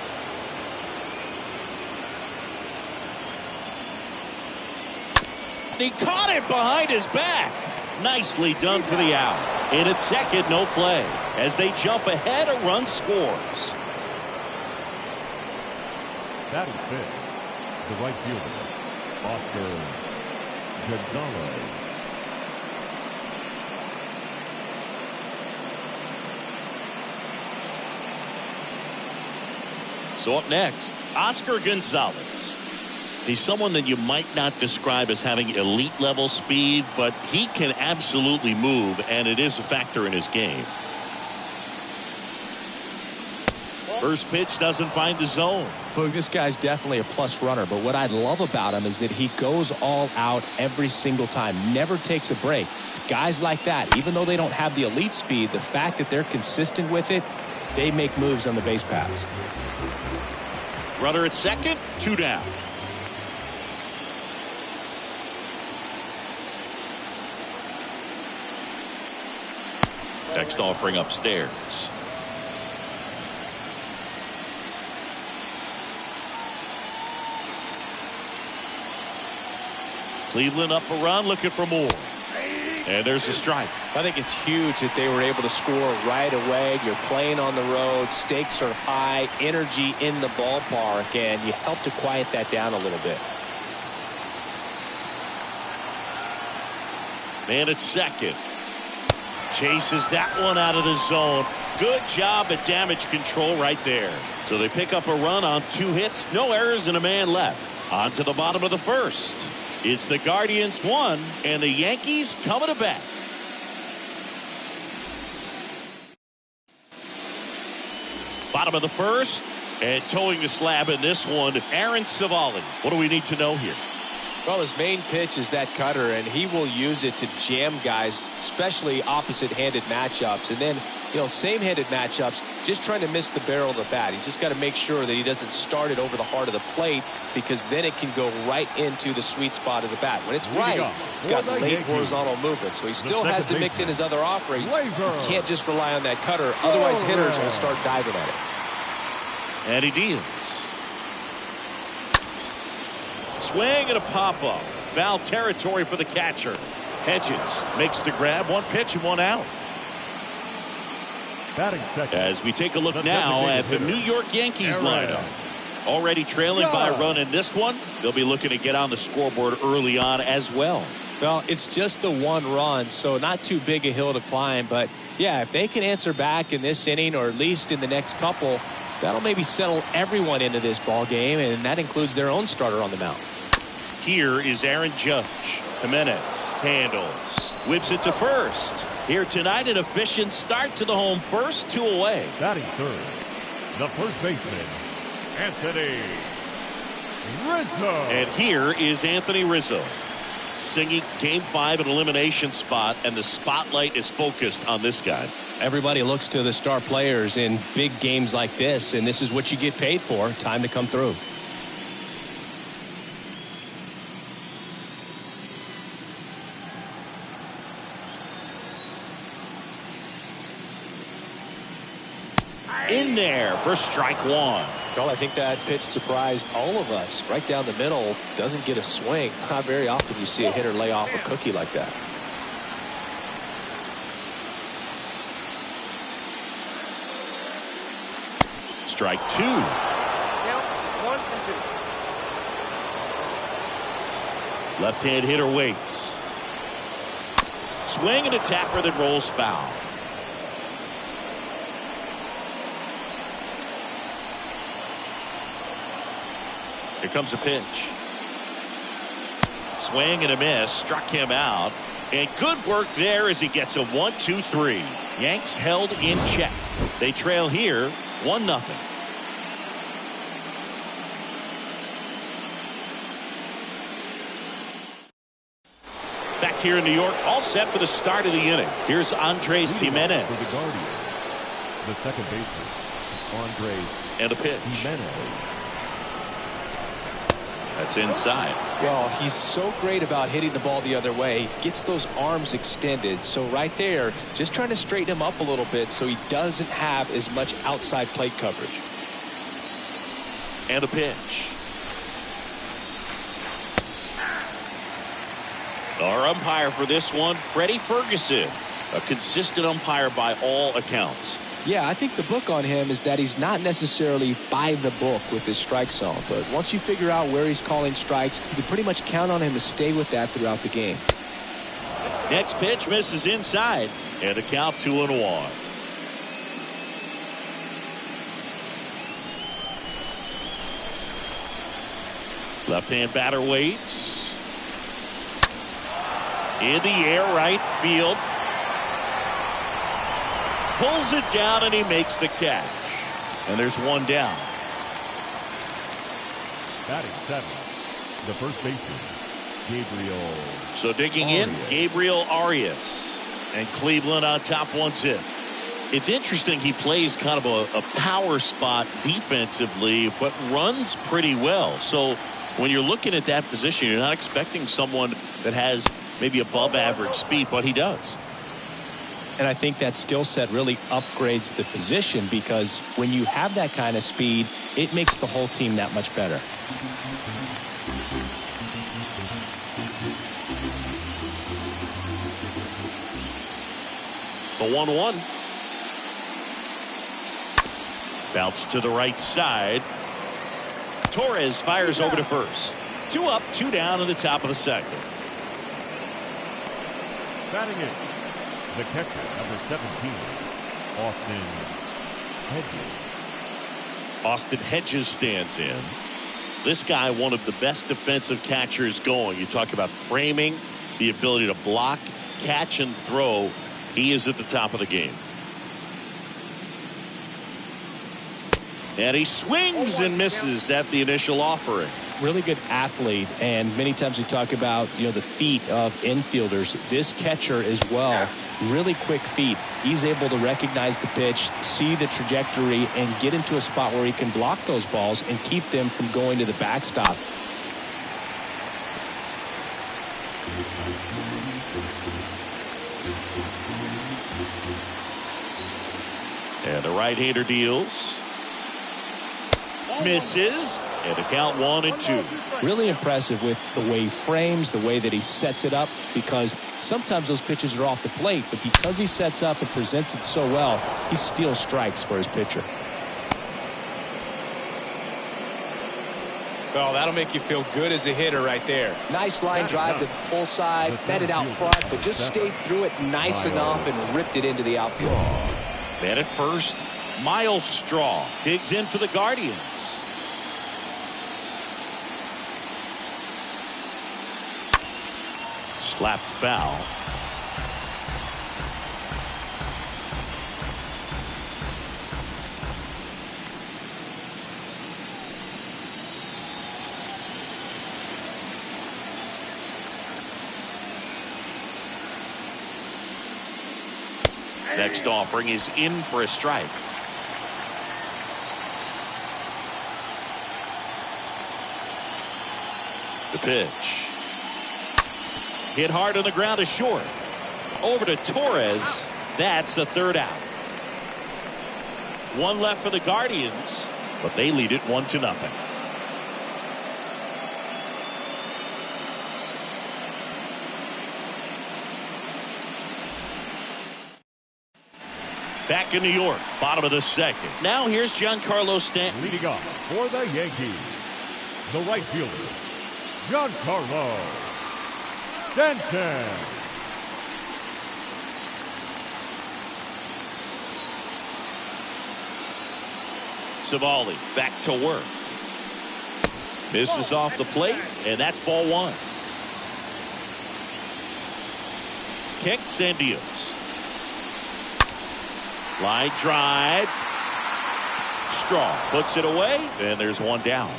and he caught it behind his back. Nicely done for the out. And at second, no play. As they jump ahead, a run scores. Batting fifth, the right fielder, Oscar Gonzalez. So up next, Oscar Gonzalez. He's someone that you might not describe as having elite level speed, but he can absolutely move, and it is a factor in his game. First pitch doesn't find the zone. Boog, this guy's definitely a plus runner, but what I love about him is that he goes all out every single time, never takes a break. It's guys like that, even though they don't have the elite speed, the fact that they're consistent with it, they make moves on the base paths. Runner at second, 2 down. Next offering upstairs. Cleveland up a run, looking for more. And there's a strike. I think it's huge that they were able to score right away. You're playing on the road. Stakes are high. Energy in the ballpark. And you help to quiet that down a little bit. Man at second. Chases that one out of the zone. Good job at damage control right there. So they pick up a run on 2 hits. No errors and a man left. On to the bottom of the first. It's the Guardians 1 and the Yankees coming to bat. Bottom of the first, and towing the slab in this one, Aaron Civale. What do we need to know here? Well, his main pitch is that cutter, and he will use it to jam guys, especially opposite-handed matchups. And then, same-handed matchups, just trying to miss the barrel of the bat. He's just got to make sure that he doesn't start it over the heart of the plate, because then it can go right into the sweet spot of the bat. When it's right, it's got late horizontal movement, so he still has to mix in his other offerings. He can't just rely on that cutter, otherwise hitters will start diving at it. And he deals. Swing and a pop-up. Foul territory for the catcher. Hedges makes the grab. 1 pitch and 1 out. Batting second. As we take a look now at the New York Yankees lineup. Already trailing by a run in this one. They'll be looking to get on the scoreboard early on as well. Well, it's just the 1 run, so not too big a hill to climb. But, yeah, if they can answer back in this inning or at least in the next couple, that'll maybe settle everyone into this ball game, and that includes their own starter on the mound. Here is Aaron Judge. Jimenez handles. Whips it to first. Here tonight, an efficient start to the home first, 2 away. Batting third, the first baseman, Anthony Rizzo. And here is Anthony Rizzo. Singing Game 5 an elimination spot, and the spotlight is focused on this guy. Everybody looks to the star players in big games like this, and this is what you get paid for. Time to come through. In there for strike 1. Well, I think that pitch surprised all of us. Right down the middle, doesn't get a swing. Not very often you see a hitter lay off a cookie like that. Strike 2. Count 1 and 2. Left-hand hitter waits. Swing and a tapper that rolls foul. Here comes a pitch. Swing and a miss. Struck him out. And good work there as he gets a 1-2-3. Yanks held in check. They trail here 1-0. Back here in New York, all set for the start of the inning. Here's Andres Jimenez. For the Guardians, the second baseman, Andres And a pitch. Jimenez. That's inside. Well, he's so great about hitting the ball the other way. He gets those arms extended. So right there, just trying to straighten him up a little bit so he doesn't have as much outside plate coverage. And a pitch. Our umpire for this one, Freddie Ferguson, a consistent umpire by all accounts. Yeah, I think the book on him is that he's not necessarily by the book with his strike zone. But once you figure out where he's calling strikes, you can pretty much count on him to stay with that throughout the game. Next pitch misses inside. And a count 2-1. Left-hand batter waits. In the air, right field. Pulls it down and he makes the catch. And there's one down. Batting seventh, the first baseman, Gabriel. So digging in, Gabriel Arias. And Cleveland on top 1-0. It's interesting he plays kind of a power spot defensively, but runs pretty well. So when you're looking at that position, you're not expecting someone that has maybe above average speed, but he does. And I think that skill set really upgrades the position, because when you have that kind of speed, it makes the whole team that much better. The 1-1. Bounce to the right side. Torres fires over to first. 2 up, 2 down in the top of the second. Batting in, the catcher, number 17, Austin Hedges. Austin Hedges stands in. This guy, one of the best defensive catchers going. You talk about framing, the ability to block, catch, and throw. He is at the top of the game. And he swings and misses at the initial offering. Really good athlete, and many times we talk about, the feet of infielders. This catcher as well, really quick feet. He's able to recognize the pitch, see the trajectory, and get into a spot where he can block those balls and keep them from going to the backstop. And the right-hander deals. Misses. And a count 1-2. Really impressive with the way he frames, the way that he sets it up, because sometimes those pitches are off the plate, but because he sets up and presents it so well, he steals strikes for his pitcher. Well, that'll make you feel good as a hitter right there. Nice line drive to the pull side, fed it out front, but just stayed through it nice enough and ripped it into the outfield. Man at first, Miles Straw digs in for the Guardians. Slapped foul. Next offering is in for a strike. The pitch. Hit hard on the ground is short. Over to Torres. That's the third out. One left for the Guardians, but they lead it 1-0. Back in New York, bottom of the second. Now here's Giancarlo Stanton. Leading off for the Yankees, the right fielder, Giancarlo Stanton. Savali back to work. Misses off the plate, and that's ball one. Kicks and deals. Line drive. Straw puts it away, and there's one down.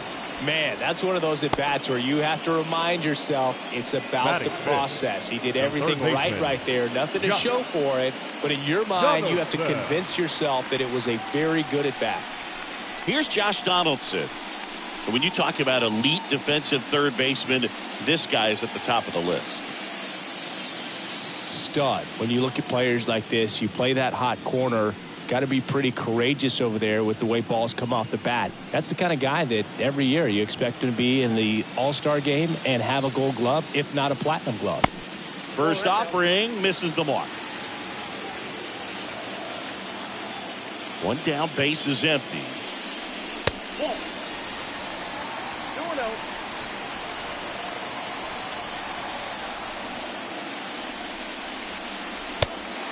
Man, that's one of those at-bats where you have to remind yourself it's about the process. He did everything right there. Nothing to show for it. But in your mind, you have to convince yourself that it was a very good at-bat. Here's Josh Donaldson. When you talk about elite defensive third baseman, this guy is at the top of the list. Stud. When you look at players like this, you play that hot corner. Got to be pretty courageous over there with the way balls come off the bat. That's the kind of guy that every year you expect him to be in the All-Star game and have a Gold Glove, if not a Platinum Glove. First offering misses the mark. One down, base is empty. Ball. 2-0.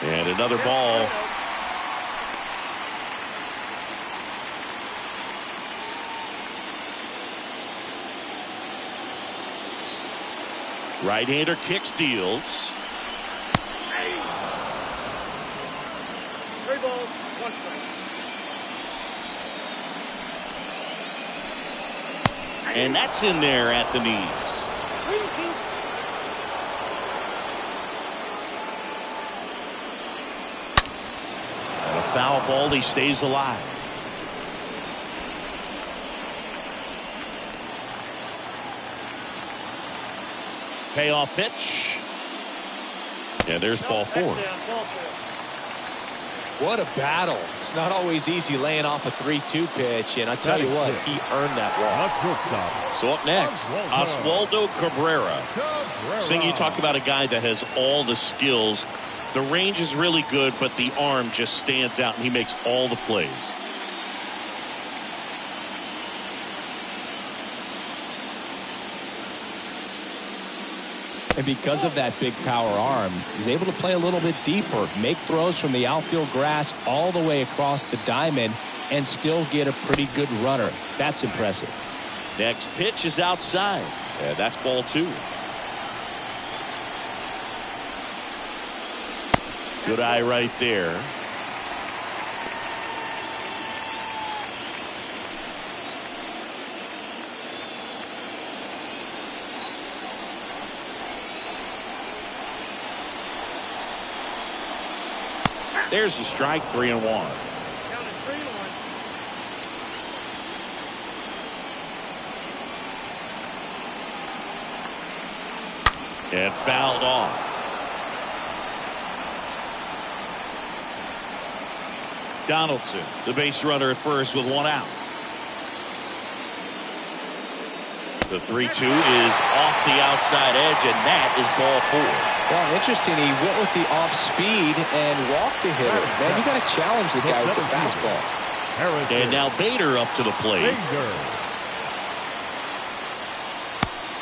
And another ball. Right-hander kicks, deals. 3 balls, 1 strike. And that's in there at the knees. 3-2. And a foul ball, he stays alive. Payoff pitch. And there's ball 4. Ball 4. What a battle. It's not always easy laying off a 3-2 pitch, and I tell you what, he earned that walk. Shortstop. So up next, Oswaldo Cabrera. Sing, you talk about a guy that has all the skills. The range is really good, but the arm just stands out, and he makes all the plays. And because of that big power arm, he's able to play a little bit deeper, make throws from the outfield grass all the way across the diamond, and still get a pretty good runner. That's impressive. Next pitch is outside. And that's ball 2. Good eye right there. There's a strike, 3-1. Count is 3-1. And fouled off. Donaldson, the base runner at first with 1 out. The 3-2 is off the outside edge, and that is ball 4. Well, interesting. He went with the off speed and walked the hitter. Man, you got to challenge the guy with the fastball. And now Bader up to the plate.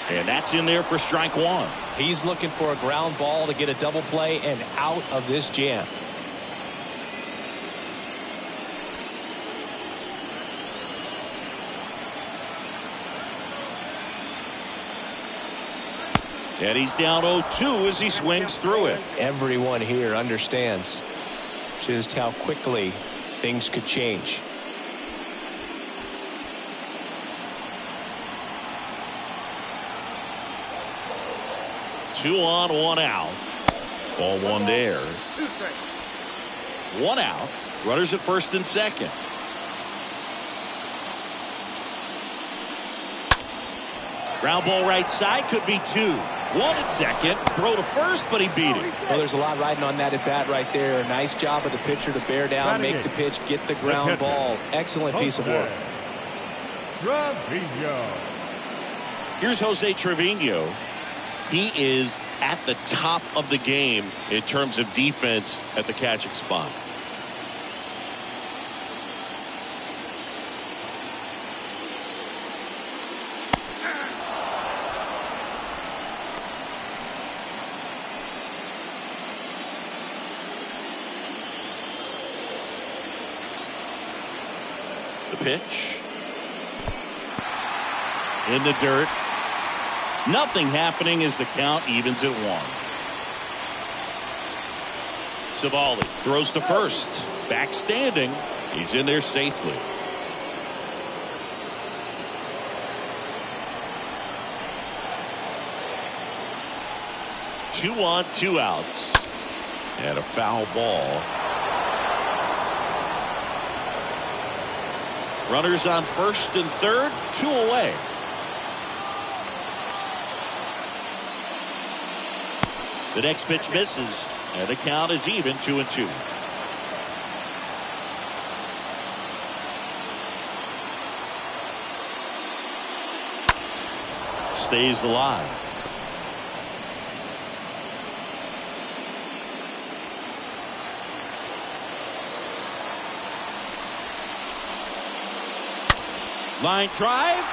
And that's in there for strike 1. He's looking for a ground ball to get a double play and out of this jam. And he's down 0-2 as he swings through it. Everyone here understands just how quickly things could change. Two on, 1 out. Ball 1 there. 2 strikes. 1 out. Runners at first and second. Ground ball right side, could be 2. 1 at second. Throw to first, but he beat it. Well, there's a lot riding on that at bat right there. Nice job of the pitcher to bear down, make the pitch, get the ground ball. Excellent piece of work. Trevino. Here's Jose Trevino. He is at the top of the game in terms of defense at the catching spot. The pitch. In the dirt. Nothing happening as the count evens at 1. Savali throws to first. Back standing. He's in there safely. Two on, 2 outs. And a foul ball. Runners on first and third, 2 away. The next pitch misses, and the count is even 2-2. Stays alive. Line drive.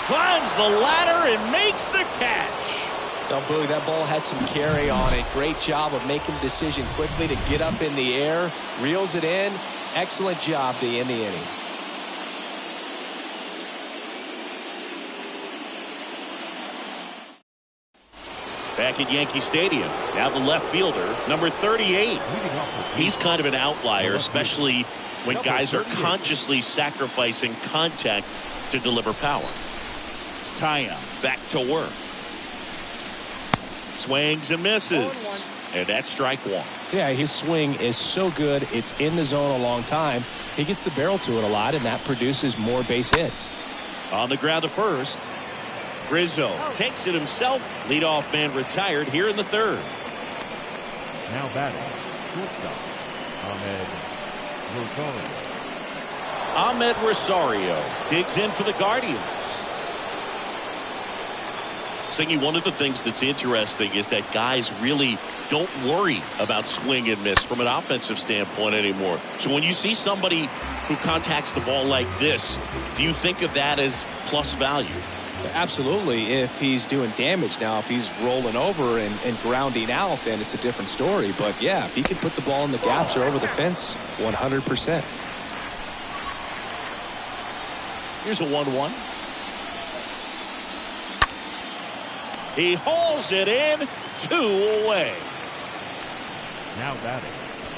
Climbs the ladder and makes the catch. Now, Boog, that ball had some carry on it. Great job of making the decision quickly to get up in the air. Reels it in. Excellent job to end the inning. Back at Yankee Stadium, now the left fielder, number 38. He's kind of an outlier, especially when guys are consciously sacrificing contact to deliver power. Taya back to work. Swings and misses. And that's strike one. Yeah, his swing is so good. It's in the zone a long time. He gets the barrel to it a lot, and that produces more base hits. On the ground to first. Rizzo takes it himself. Leadoff man retired here in the third. Now batting, shortstop, Ahmed Rosario digs in for the Guardians. Singy, one of the things that's interesting is that guys really don't worry about swing and miss from an offensive standpoint anymore. So when you see somebody who contacts the ball like this, do you think of that as plus value? Absolutely, if he's doing damage. Now, if he's rolling over and grounding out, then it's a different story. But, yeah, if he can put the ball in the gaps or over the fence, 100%. Here's a 1-1. He hauls it in, 2 away. Now batting,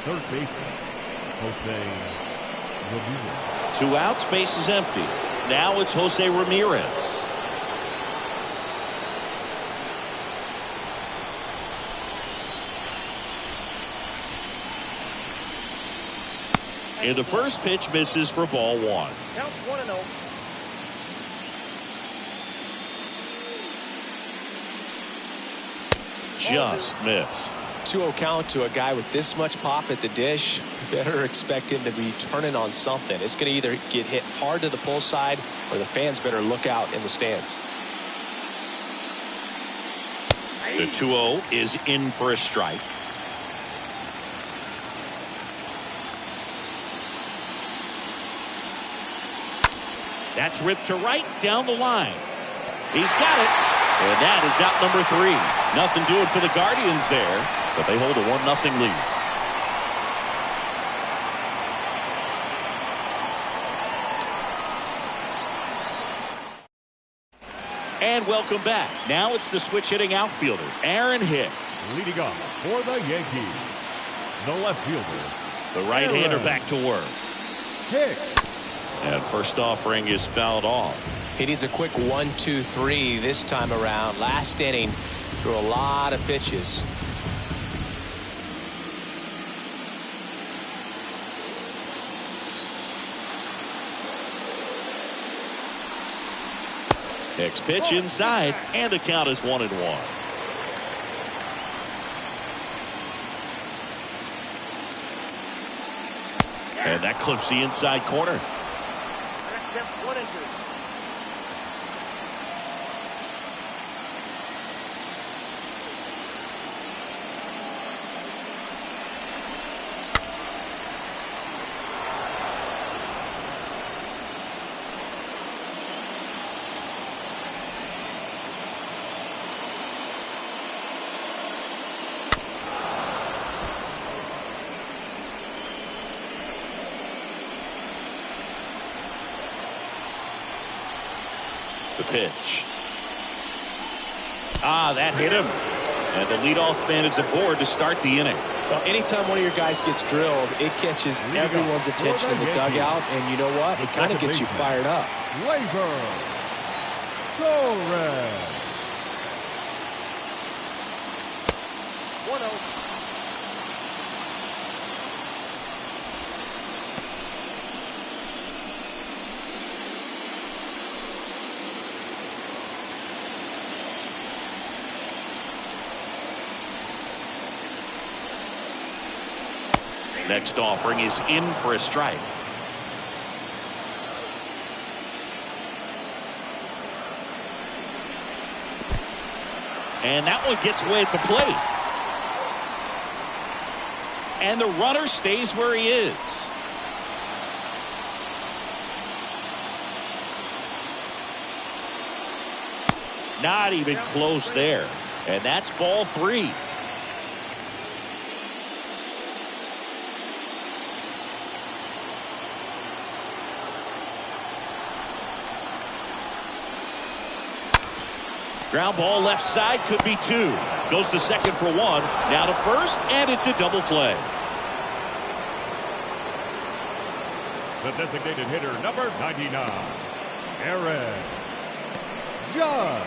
third baseman, Jose Ramirez. 2 outs, base is empty. Now it's Jose Ramirez. And the first pitch misses for ball 1. Count 1-0. Just missed. 2-0 count to a guy with this much pop at the dish. Better expect him to be turning on something. It's going to either get hit hard to the pull side or the fans better look out in the stands. The 2-0 is in for a strike. That's ripped to right down the line. He's got it. And that is out number 3. Nothing doing for the Guardians there, but they hold a 1-0 lead. And welcome back. Now it's the switch hitting outfielder, Aaron Hicks. Leading off for the Yankees, the left fielder, The right-hander back to work. Hicks. And first offering is fouled off. He needs a quick 1-2-3 this time around. Last inning, threw a lot of pitches. Next pitch inside, and the count is 1-1. And that clips the inside corner. Step 1 and 2. The pitch. That hit him. And the leadoff man is aboard to start the inning. Well, anytime one of your guys gets drilled, it catches everyone's attention in the dugout, and you know what? It kind of gets you fired up. Labor. Torres. 1-0. Next offering is in for a strike. And that one gets away at the plate. And the runner stays where he is. Not even close there. And that's ball 3. Ground ball left side, could be 2. Goes to second for 1. Now to first, and it's a double play. The designated hitter, number 99, Aaron Judge.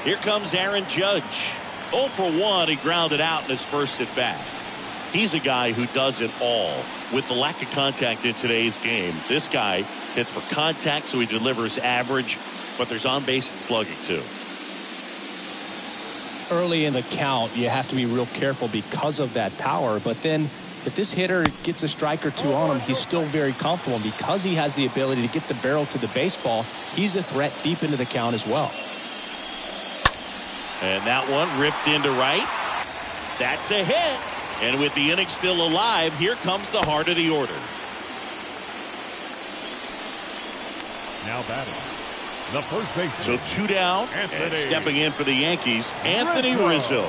Here comes Aaron Judge. 0 for 1, he grounded out in his first at bat. He's a guy who does it all. With the lack of contact in today's game, this guy hits for contact, so he delivers average, but there's on base and slugging too. Early in the count, you have to be real careful because of that power. But then if this hitter gets a strike or 2 on him, he's still very comfortable. And because he has the ability to get the barrel to the baseball, he's a threat deep into the count as well. And that one ripped into right. That's a hit. And with the inning still alive, here comes the heart of the order. Now batting, the first baseman. So 2 down, and stepping in for the Yankees, Anthony Rizzo.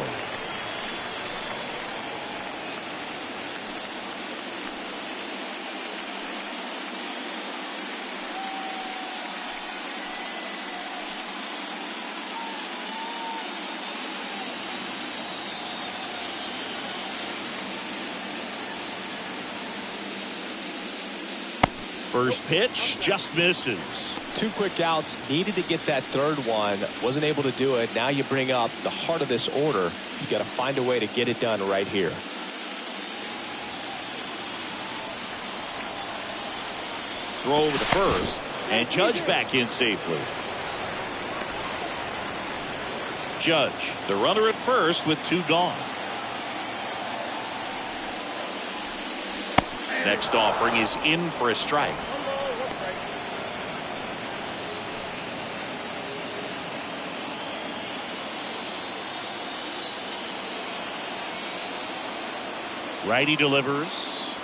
First pitch just misses. 2 quick outs, needed to get that third one, wasn't able to do it. Now you bring up the heart of this order. You got to find a way to get it done right here. Throw over to first, and Judge back in safely. Judge, the runner at first with 2 gone. Next offering is in for a strike. Righty delivers.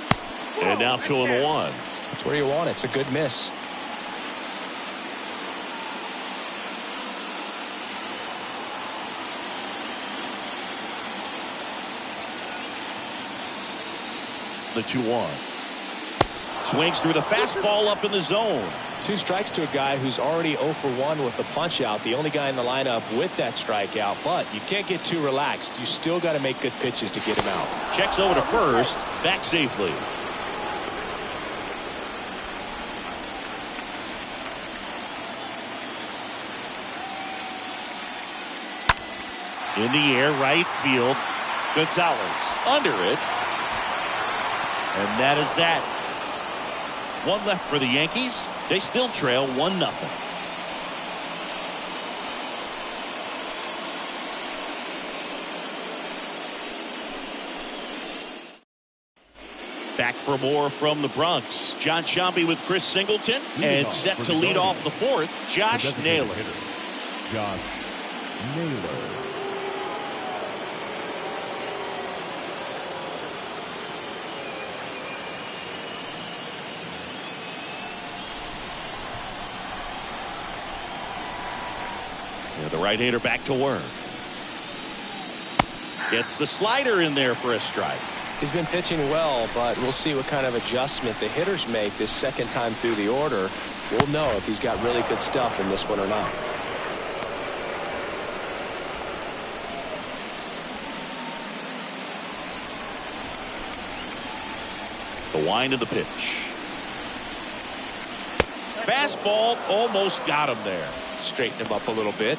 And now 2-1. That's where you want it. It's a good miss. The 2-1. Swings through the fastball up in the zone. 2 strikes to a guy who's already 0 for 1 with the punch out. The only guy in the lineup with that strikeout, but you can't get too relaxed. You still got to make good pitches to get him out. Checks over to first, back safely. In the air, right field. Gonzalez under it. And that is that. 1 left for the Yankees. They still trail 1-0. Back for more from the Bronx. John Sciambi with Chris Singleton. And set to lead off the 4th, Josh Naylor. Josh Naylor. The right-hander back to work. Gets the slider in there for a strike. He's been pitching well, but we'll see what kind of adjustment the hitters make this second time through the order. We'll know if he's got really good stuff in this one or not. The wind of the pitch. Fastball almost got him there. Straighten him up a little bit.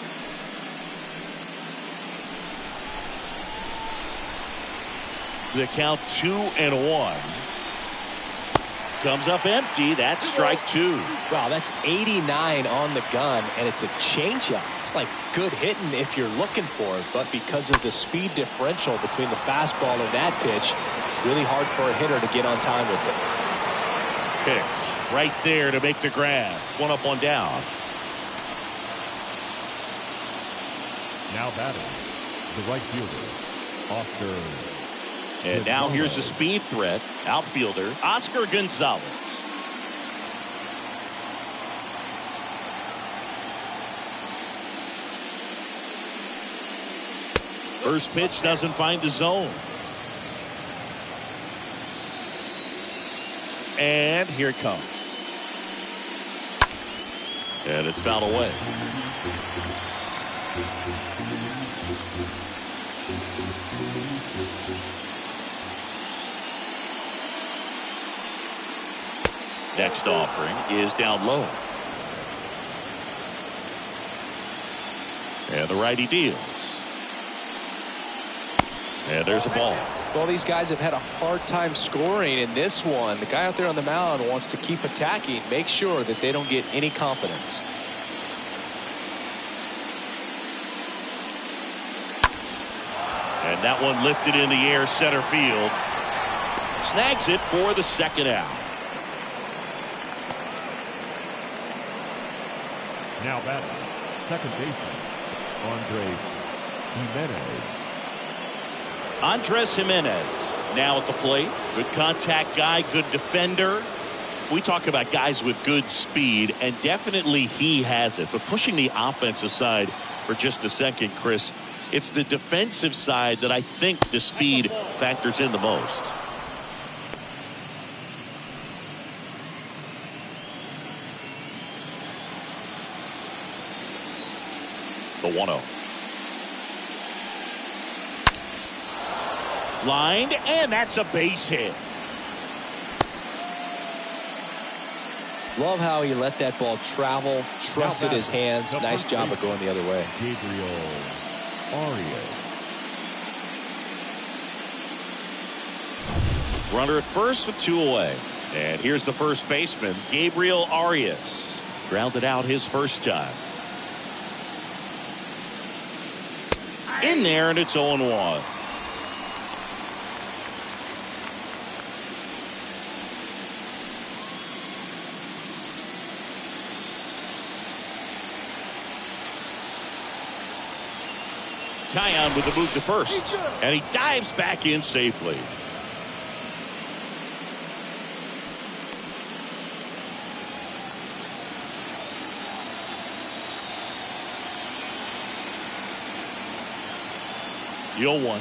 The count 2-1. Comes up empty. That's strike 2. Wow, that's 89 on the gun, and it's a changeup. It's like good hitting if you're looking for it, but because of the speed differential between the fastball and that pitch, really hard for a hitter to get on time with it. Picks right there to make the grab. 1 up, 1 down. Now batting, the right fielder, Oscar. And now here's a speed threat. Outfielder, Oscar Gonzalez. First pitch doesn't find the zone. And here it comes. And it's fouled away. Next offering is down low. And the righty deals. And there's a ball. Well, these guys have had a hard time scoring in this one. The guy out there on the mound wants to keep attacking, make sure that they don't get any confidence. And that one lifted in the air, center field. Snags it for the second out. Now batting, second baseman, Andres Jimenez now at the plate. Good contact guy, good defender. We talk about guys with good speed, and definitely he has it. But pushing the offense aside for just a second, Chris, it's the defensive side that I think the speed factors in the most. The 1-0. Lined, and that's a base hit. Love how he let that ball travel, trusted his hands. Nice job of going the other way. Gabriel Arias. Runner at first with 2 away. And here's the first baseman, Gabriel Arias. Grounded out his first time. In there, and it's 0-1. Tyon with the move to first, and he dives back in safely. The 0-1.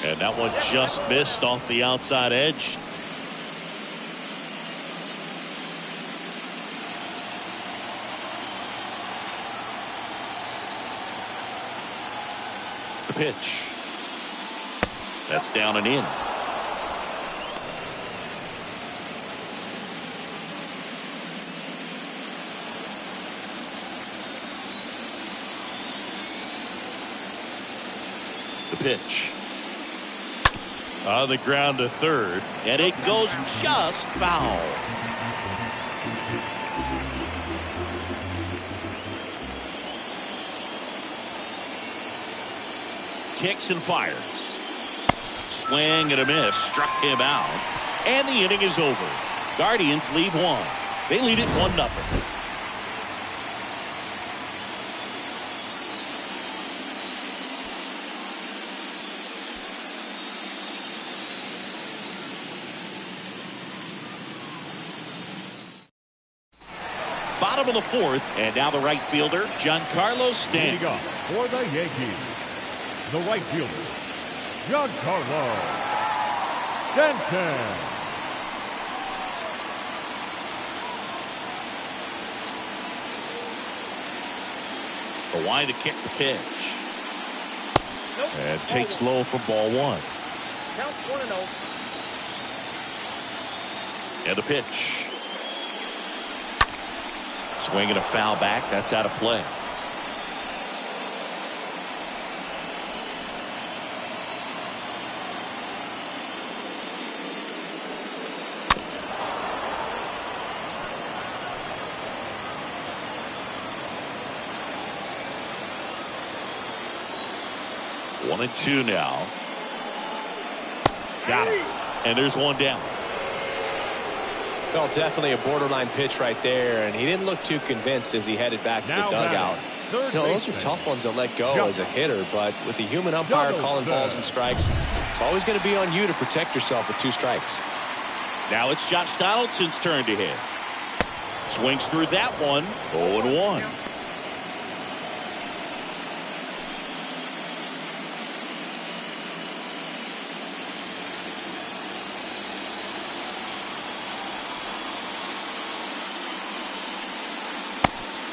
And that one just missed off the outside edge. The pitch. That's down and in. The pitch. On the ground to third, and it goes just foul. Kicks and fires. Swing and a miss. Struck him out. And the inning is over. Guardians lead 1. They lead it 1-0. Bottom of the 4th, and now the right fielder, Giancarlo Stanton. Leading off for the Yankees, the right fielder, Giancarlo Stanton. The line to kick the pitch. And takes low for ball 1. Count 1-0. And the pitch. Swing and a foul back. That's out of play. One and 2 now. Got him. And there's one down. Well, definitely a borderline pitch right there, and he didn't look too convinced as he headed back to the dugout. Those are tough ones to let go as a hitter, but with the human umpire calling balls and strikes, it's always going to be on you to protect yourself with 2 strikes. Now it's Josh Donaldson's turn to hit. Swings through that one. 0-1.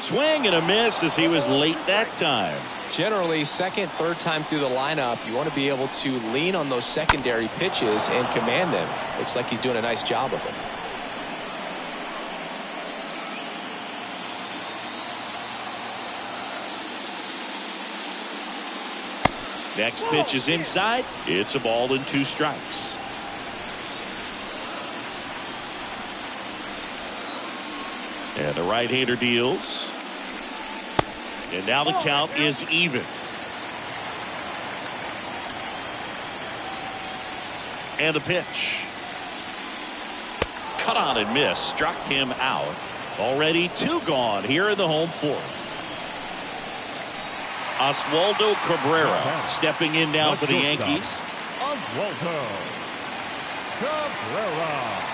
Swing and a miss as he was late that time. Generally, second, third time through the lineup, you want to be able to lean on those secondary pitches and command them. Looks like he's doing a nice job of it. Next pitch is inside. It's a ball and 2 strikes. And the right-hander deals. And now the count is even. And the pitch. Cut on and miss. Struck him out. Already 2 gone here in the home fourth. Oswaldo Cabrera stepping in now for the Yankees. Oswaldo Cabrera.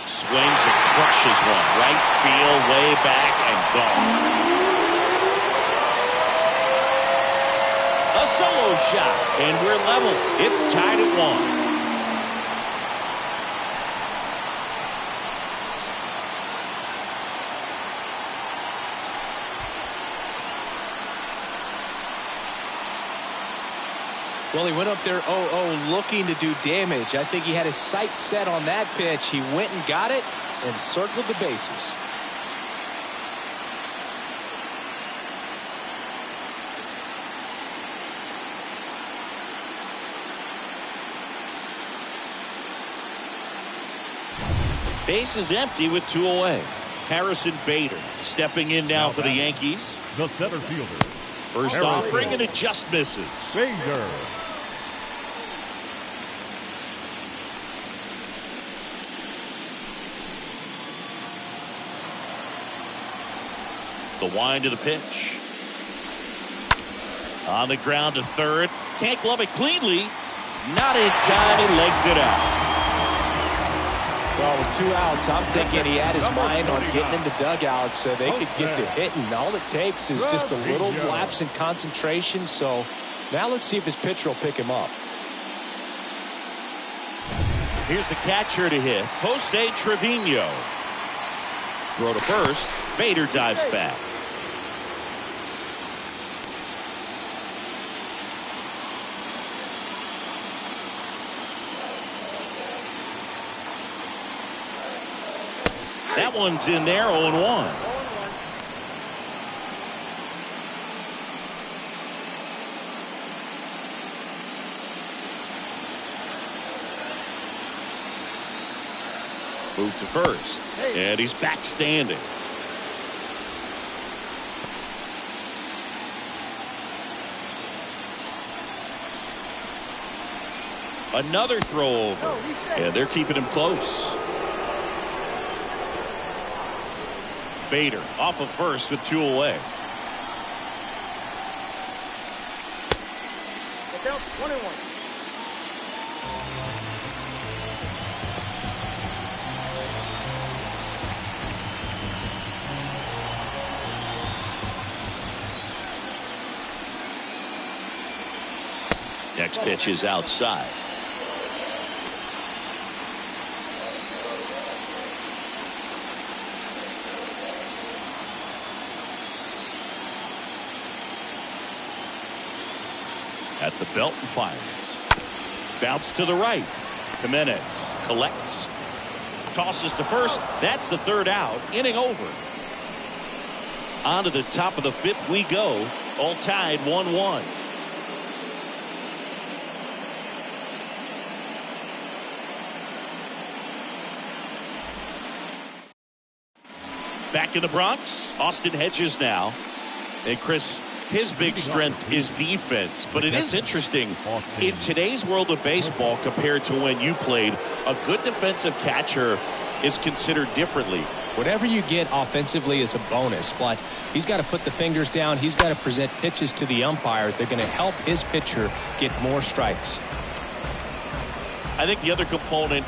Swings and crushes one. Right field, way back and gone. A solo shot, and we're level. It's tied at 1. Well, he went up there 0-0 looking to do damage. I think he had his sights set on that pitch. He went and got it and circled the bases. Base is empty with 2 away. Harrison Bader stepping in now for the Yankees. The center fielder. First offering and it just misses. Bader. The wind to the pitch. On the ground to third. Can't glove it cleanly. Not in time. He legs it out. Well, with 2 outs, I'm thinking he had his mind on getting in the dugout so they could get to hitting. All it takes is just a little lapse in concentration. So now let's see if his pitcher will pick him up. Here's the catcher to hit. Jose Trevino. Throw to first. Bader dives back. That one's in there, 0-1. Move to first, and he's back standing. Another throw over, and they're keeping him close. Bader off of first with 2 away. Look out, 1-1. Next pitch is outside. At the belt and fires. Bounce to the right. Jimenez collects. Tosses to first. That's the 3rd out. Inning over. On to the top of the 5th we go. All tied 1-1. Back in the Bronx. Austin Hedges now. And Chris, his big strength is defense, but it is interesting in today's world of baseball compared to when you played. A good defensive catcher is considered differently. Whatever you get offensively is a bonus, but he's got to put the fingers down. He's got to present pitches to the umpire. They're going to help his pitcher get more strikes. I think the other component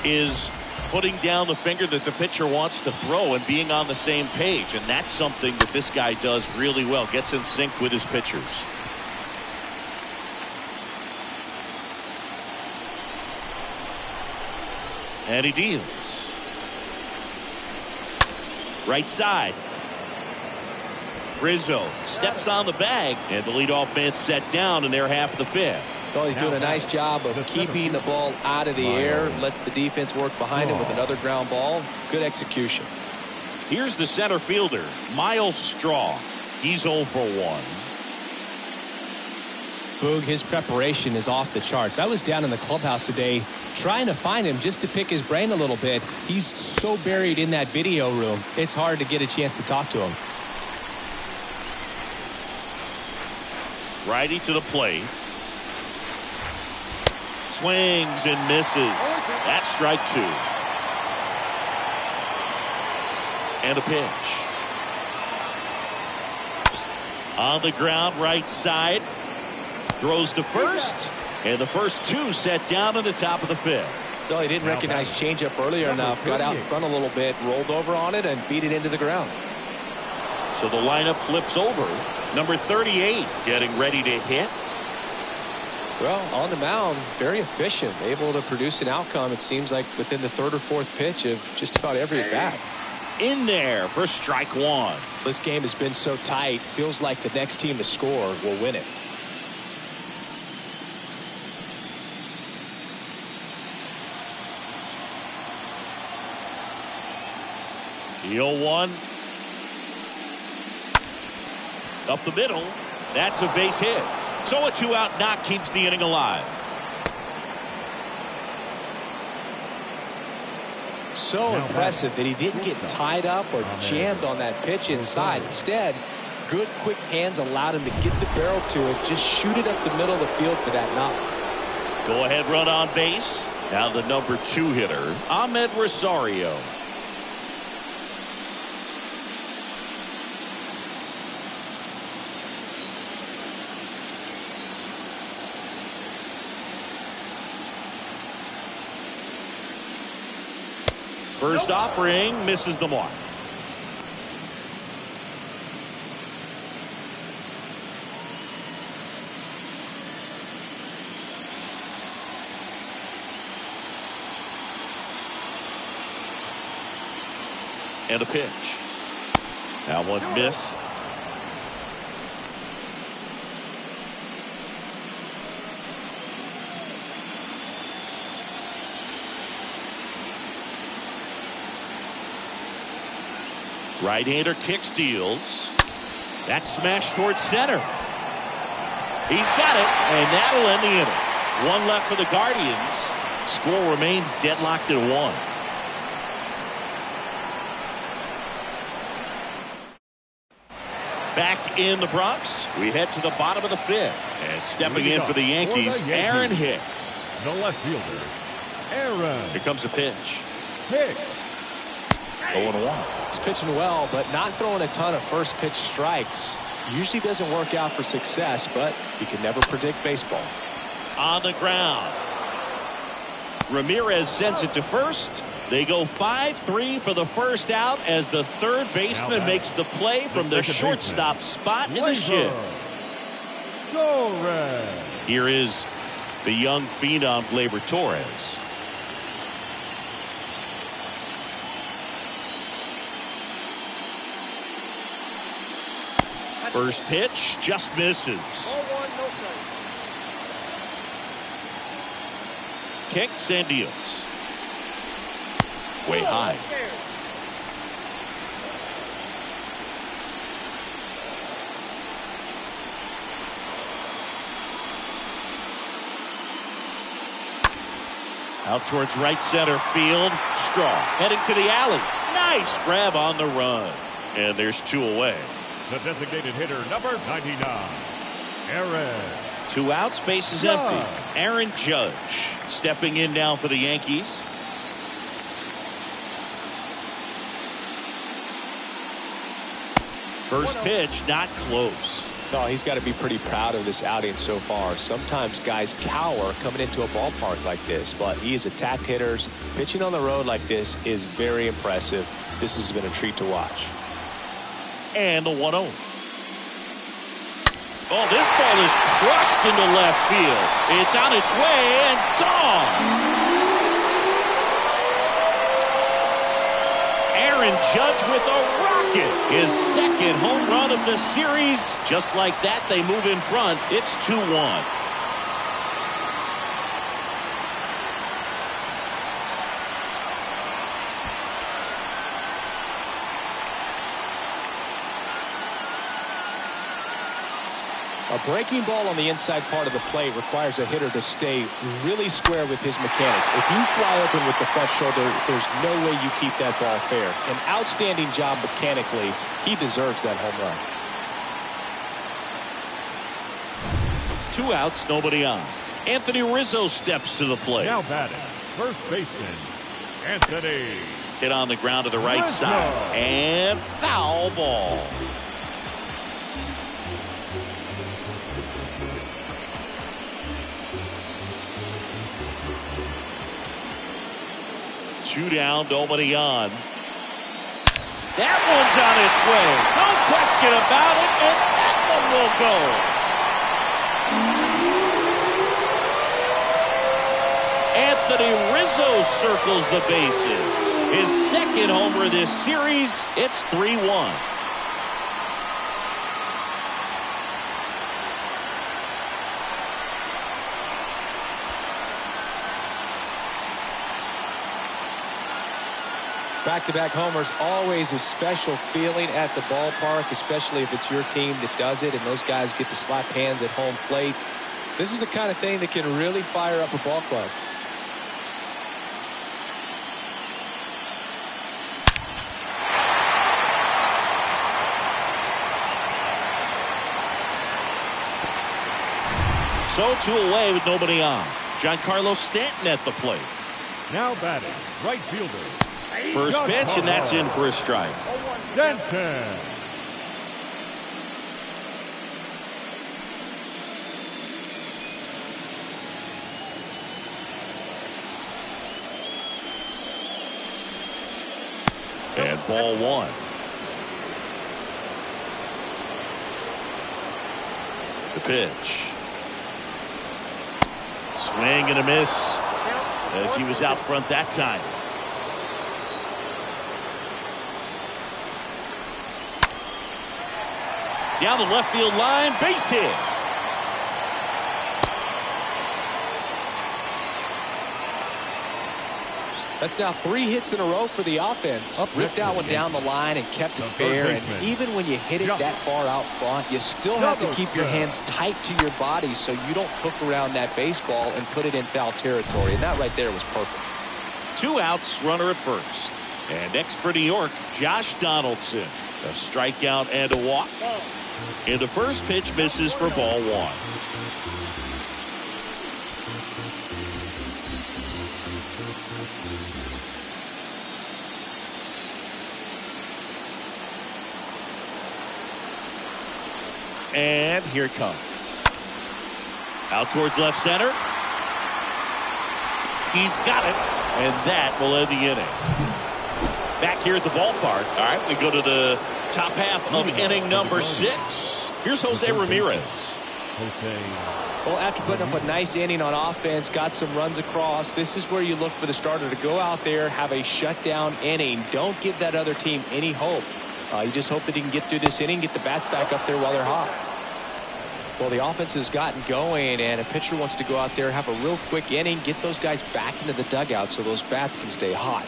is putting down the finger that the pitcher wants to throw and being on the same page. And that's something that this guy does really well. Gets in sync with his pitchers. And he deals. Right side. Rizzo steps on the bag, and the leadoff man set down in their half of the fifth. Well, he's doing a nice job of keeping the ball out of the air. Lets the defense work behind him with another ground ball. Good execution. Here's the center fielder, Miles Straw. He's 0 for 1. Boog, his preparation is off the charts. I was down in the clubhouse today trying to find him just to pick his brain a little bit. He's so buried in that video room, it's hard to get a chance to talk to him. Righty to the plate. Swings and misses. That's strike 2. And a pitch. On the ground, right side. Throws to first. And the first 2 set down in the top of the fifth. No, he didn't recognize changeup earlier enough. Got out in front a little bit, rolled over on it, and beat it into the ground. So the lineup flips over. Number 38 getting ready to hit. Well, on the mound, very efficient, able to produce an outcome, it seems like, within the third or fourth pitch of just about every at bat. In there for strike 1. This game has been so tight, feels like the next team to score will win it. The 0-1. Up the middle. That's a base hit. So a 2-out knock keeps the inning alive. So impressive that he didn't get tied up or jammed on that pitch inside. Instead, good quick hands allowed him to get the barrel to it, just shoot it up the middle of the field for that knock. Go ahead run on base. Now the number 2 hitter, Ahmed Rosario. First offering misses the mark. And a pitch. That one missed. Right-hander kicks, deals. That smash towards center. He's got it, and that'll end the inning. 1 left for the Guardians. Score remains deadlocked at 1. Back in the Bronx, we head to the bottom of the fifth. And stepping in for the Yankees, Aaron Hicks. The left fielder, Aaron. Here comes a pitch. Hicks. 0-1. He's pitching well, but not throwing a ton of first pitch strikes. Usually doesn't work out for success, but you can never predict baseball. On the ground. Ramirez sends it to first. They go 5-3 for the first out as the third baseman makes the play from the shortstop spot in the shift. Here is the young phenom Gleyber Torres. First pitch just misses. Kicks and deals. Way high. Out towards right center field. Straw heading to the alley. Nice grab on the run. And there's 2 away. The designated hitter, number 99, Aaron. 2 outs, base is empty. Aaron Judge stepping in now for the Yankees. First pitch, not close. No, he's got to be pretty proud of this outing so far. Sometimes guys cower coming into a ballpark like this, but he has attacked hitters. Pitching on the road like this is very impressive. This has been a treat to watch. And the 1-0. Oh, this ball is crushed into left field. It's on its way and gone. Aaron Judge with a rocket. His second home run of the series. Just like that, they move in front. It's 2-1. A breaking ball on the inside part of the plate requires a hitter to stay really square with his mechanics. If you fly open with the front shoulder, there's no way you keep that ball fair. An outstanding job mechanically. He deserves that home run. 2 outs, nobody on. Anthony Rizzo steps to the plate. Now batting, first baseman, Anthony. Hit on the ground to the right side. And foul ball. Two down, nobody on. That one's on its way. No question about it, and that one will go. Anthony Rizzo circles the bases. His second homer this series. It's 3-1. Back-to-back homers, always a special feeling at the ballpark, especially if it's your team that does it and those guys get to slap hands at home plate. This is the kind of thing that can really fire up a ball club. So 2 away with nobody on. Giancarlo Stanton at the plate. Now batting, right fielder. First pitch, and that's in for a strike. Stanton. And ball 1. The pitch. Swing and a miss as he was out front that time. Down the left field line, base hit. That's now 3 hits in a row for the offense. Ripped that one down the line and kept it fair. And even when you hit it that far out front, you still have to keep your hands tight to your body so you don't hook around that baseball and put it in foul territory. And that right there was perfect. 2 outs, runner at first. And next for New York, Josh Donaldson. A strikeout and a walk. And the first pitch misses for ball 1. And here it comes. Out towards left center. He's got it. And that will end the inning. Back here at the ballpark. All right, we go to the top half of inning number 6. Here's Jose Ramirez. Well, after putting up a nice inning on offense, got some runs across, this is where you look for the starter to go out there, have a shutdown inning. Don't give that other team any hope. You just hope that he can get through this inning, get the bats back up there while they're hot. Well, the offense has gotten going, and a pitcher wants to go out there, have a real quick inning, get those guys back into the dugout so those bats can stay hot.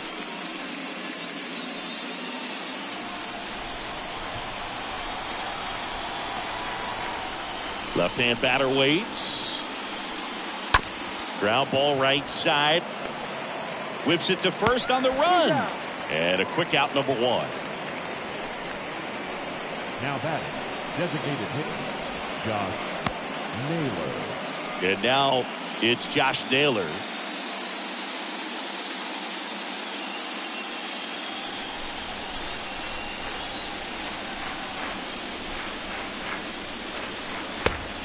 Left-hand batter waits. Ground ball right side. Whips it to first on the run. And a quick out, number 1. Now batting, designated hitter, Josh Naylor. And now it's Josh Naylor.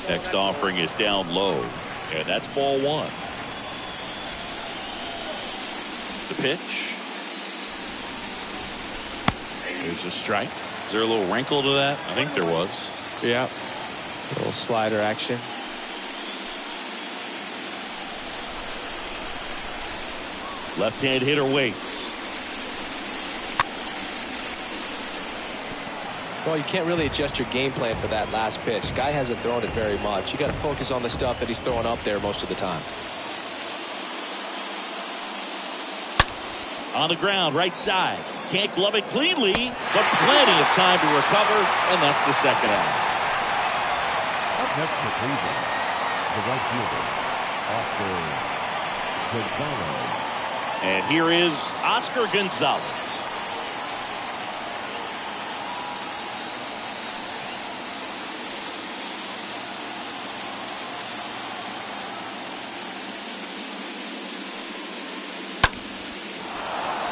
Next offering is down low, and that's ball 1. The pitch. There's a strike. Is there a little wrinkle to that? I think there was. Yeah. A little slider action. Left-hand hitter waits. Well, you can't really adjust your game plan for that last pitch. Guy hasn't thrown it very much. You got to focus on the stuff that he's throwing up there most of the time. On the ground, right side. Can't glove it cleanly, but plenty of time to recover, and that's the second out. Up next for Cleveland, the right fielder, Oscar Gonzalez. And here is Oscar Gonzalez.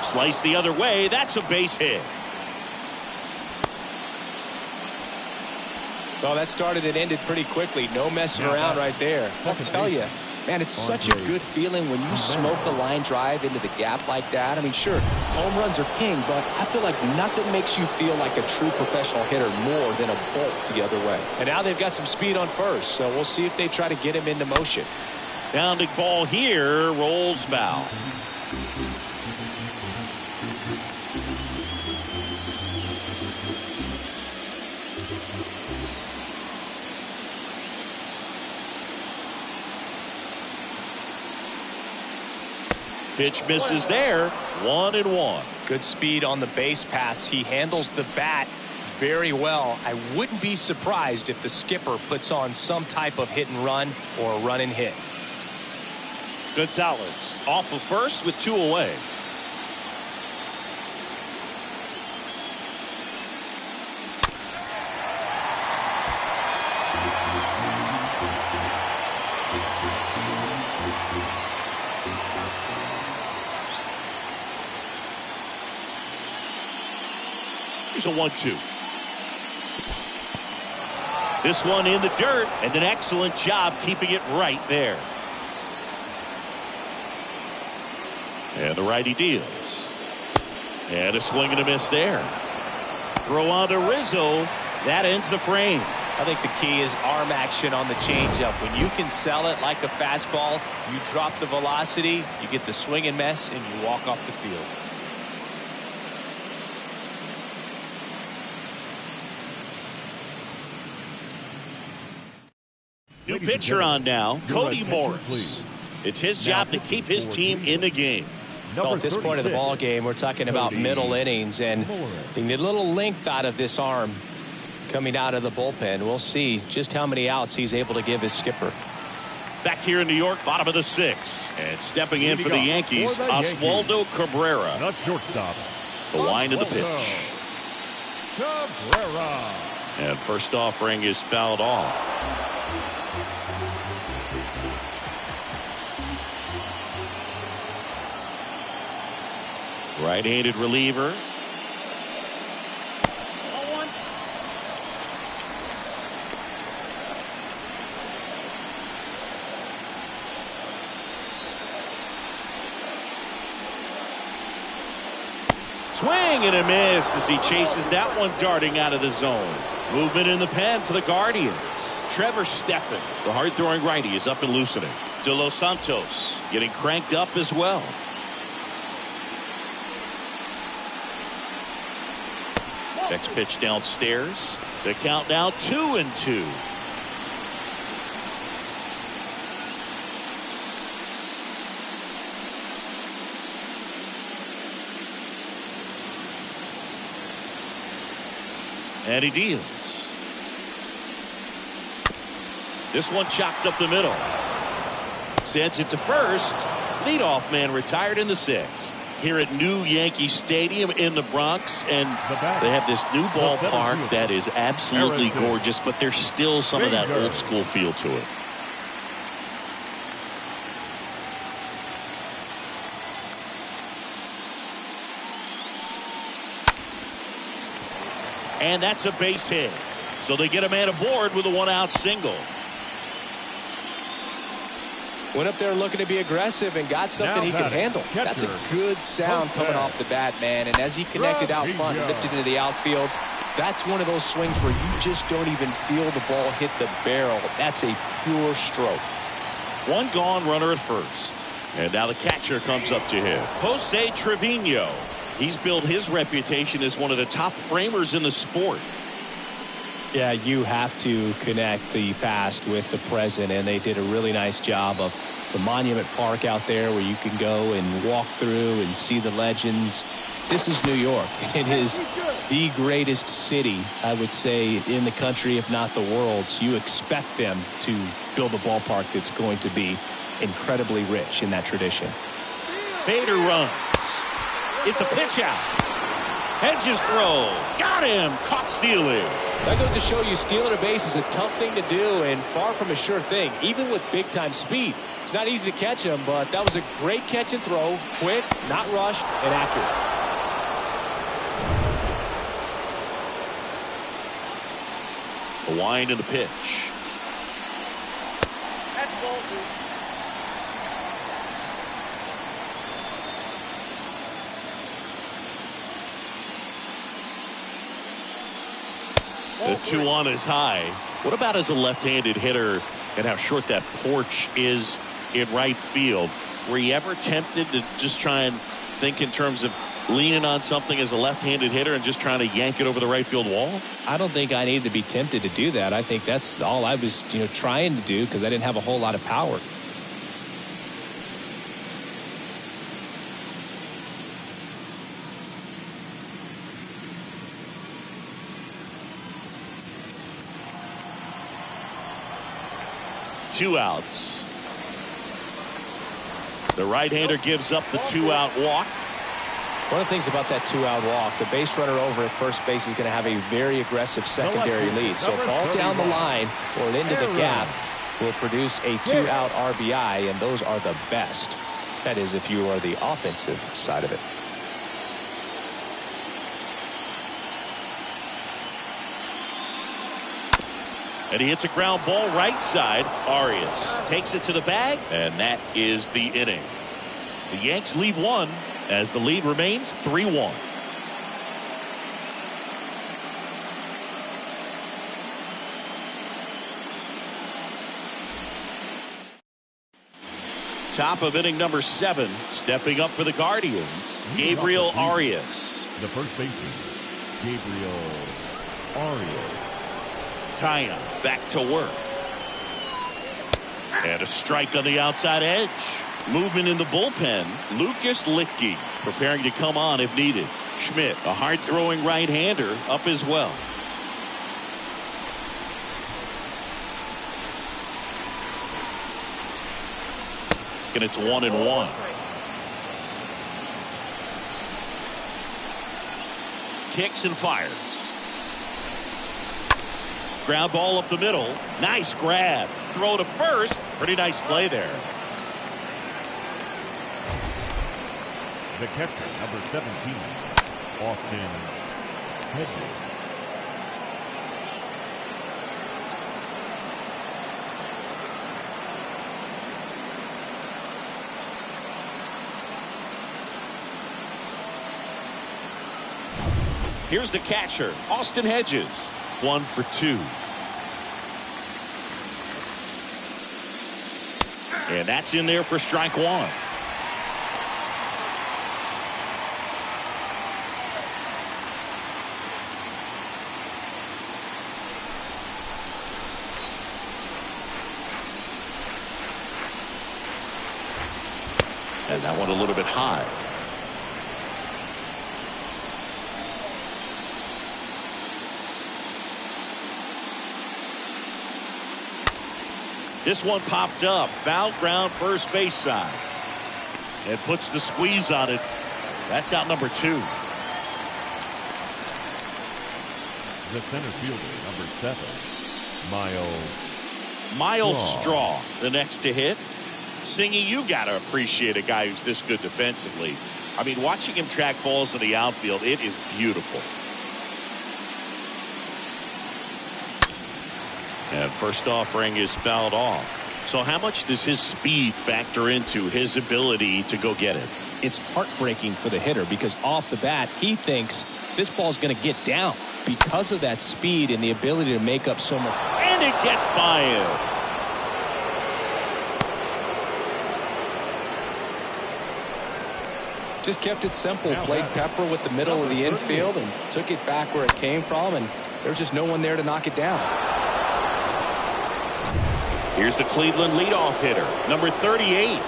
Slice the other way. That's a base hit. Well, that started and ended pretty quickly. No messing around right there. I'll tell you, man, it's such a good feeling when you smoke a line drive into the gap like that. I mean, sure, home runs are king, but I feel like nothing makes you feel like a true professional hitter more than a bolt the other way. And now they've got some speed on first, so we'll see if they try to get him into motion. Pounding ball here, rolls foul. Pitch misses there. 1-1. Good speed on the base pass. He handles the bat very well. I wouldn't be surprised if the skipper puts on some type of hit and run or a run and hit. Gonzalez off of first with 2 away. Here's a 1-2. This one in the dirt, and an excellent job keeping it right there. And the righty deals. And a swing and a miss there. Throw on to Rizzo. That ends the frame. I think the key is arm action on the changeup. When you can sell it like a fastball, you drop the velocity, you get the swing and miss, and you walk off the field. New pitcher on now, Cody Morris. It's his job to keep his team in the game. Well, at this point of the ball game, we're talking about middle innings, and they need a little length out of this arm coming out of the bullpen. We'll see just how many outs he's able to give his skipper. Back here in New York, bottom of the 6th, and stepping in for the Yankees, Oswaldo Cabrera. Not shortstop. The wind of the pitch. Cabrera. And first offering is fouled off. Right-handed reliever. Swing and a miss as he chases that one darting out of the zone. Movement in the pen for the Guardians. Trevor Stephan, the hard-throwing righty, is up and loosening. De Los Santos getting cranked up as well. Next pitch downstairs. The count now 2-2. And he deals. This one chopped up the middle. Sends it to first. Leadoff man retired in the 6th. Here at New Yankee Stadium in the Bronx, and they have this new ballpark that is absolutely gorgeous, but there's still some of that old school feel to it. And that's a base hit. So they get a man aboard with a 1-out single. Went up there looking to be aggressive and got something he could handle. That's a good sound coming off the bat, man. And as he connected out front, lifted into the outfield, that's one of those swings where you just don't even feel the ball hit the barrel. That's a pure stroke. One gone, runner at first. And now the catcher comes up to him. Jose Trevino. He's built his reputation as one of the top framers in the sport. Yeah, you have to connect the past with the present, and they did a really nice job of the Monument Park out there where you can go and walk through and see the legends. This is New York. It is the greatest city, I would say, in the country, if not the world. So you expect them to build a ballpark that's going to be incredibly rich in that tradition. Bader runs. It's a pitch out. Hedges throw. Got him. Caught stealing. That goes to show you stealing a base is a tough thing to do and far from a sure thing, even with big-time speed. It's not easy to catch him, but that was a great catch and throw. Quick, not rushed, and accurate. The wind and the pitch. That's ball two. The 2-1 is high. What about as a left-handed hitter and how short that porch is in right field? Were you ever tempted to just try and think in terms of leaning on something as a left-handed hitter and just trying to yank it over the right field wall? I don't think I needed to be tempted to do that. I think that's all I was, trying to do because I didn't have a whole lot of power. Two outs. The right-hander gives up the 2-out walk. One of the things about that 2-out walk, the base runner over at first base is going to have a very aggressive secondary lead. So a ball down the line or into the gap will produce a 2-out RBI, and those are the best. That is, if you are the offensive side of it. And he hits a ground ball right side. Arias takes it to the bag, and that is the inning. The Yanks leave one as the lead remains 3-1. Top of inning number 7, stepping up for the Guardians, Gabriel Arias. The first baseman, Gabriel Arias. Taya back to work. And a strike on the outside edge. Movement in the bullpen. Lucas Littke preparing to come on if needed. Schmidt, a hard-throwing right-hander, up as well. And it's 1-1. Kicks and fires. Ground ball up the middle. Nice grab. Throw to first. Pretty nice play there. The catcher, number 17, Austin Hedges. Here's the catcher, Austin Hedges. 1 for 2. And that's in there for strike 1. And that one a little bit high. This one popped up. Foul ground first base side. And puts the squeeze on it. That's out number 2. The center fielder, number 7, Miles Straw, the next to hit. Singy, you got to appreciate a guy who's this good defensively. I mean, watching him track balls in the outfield, it is beautiful. And first offering is fouled off. So how much does his speed factor into his ability to go get it? It's heartbreaking for the hitter because off the bat, he thinks this ball's going to get down because of that speed and the ability to make up so much. And it gets by him. Just kept it simple. Played pepper with the middle of the infield and took it back where it came from, and there's just no one there to knock it down. Here's the Cleveland leadoff hitter, number 38.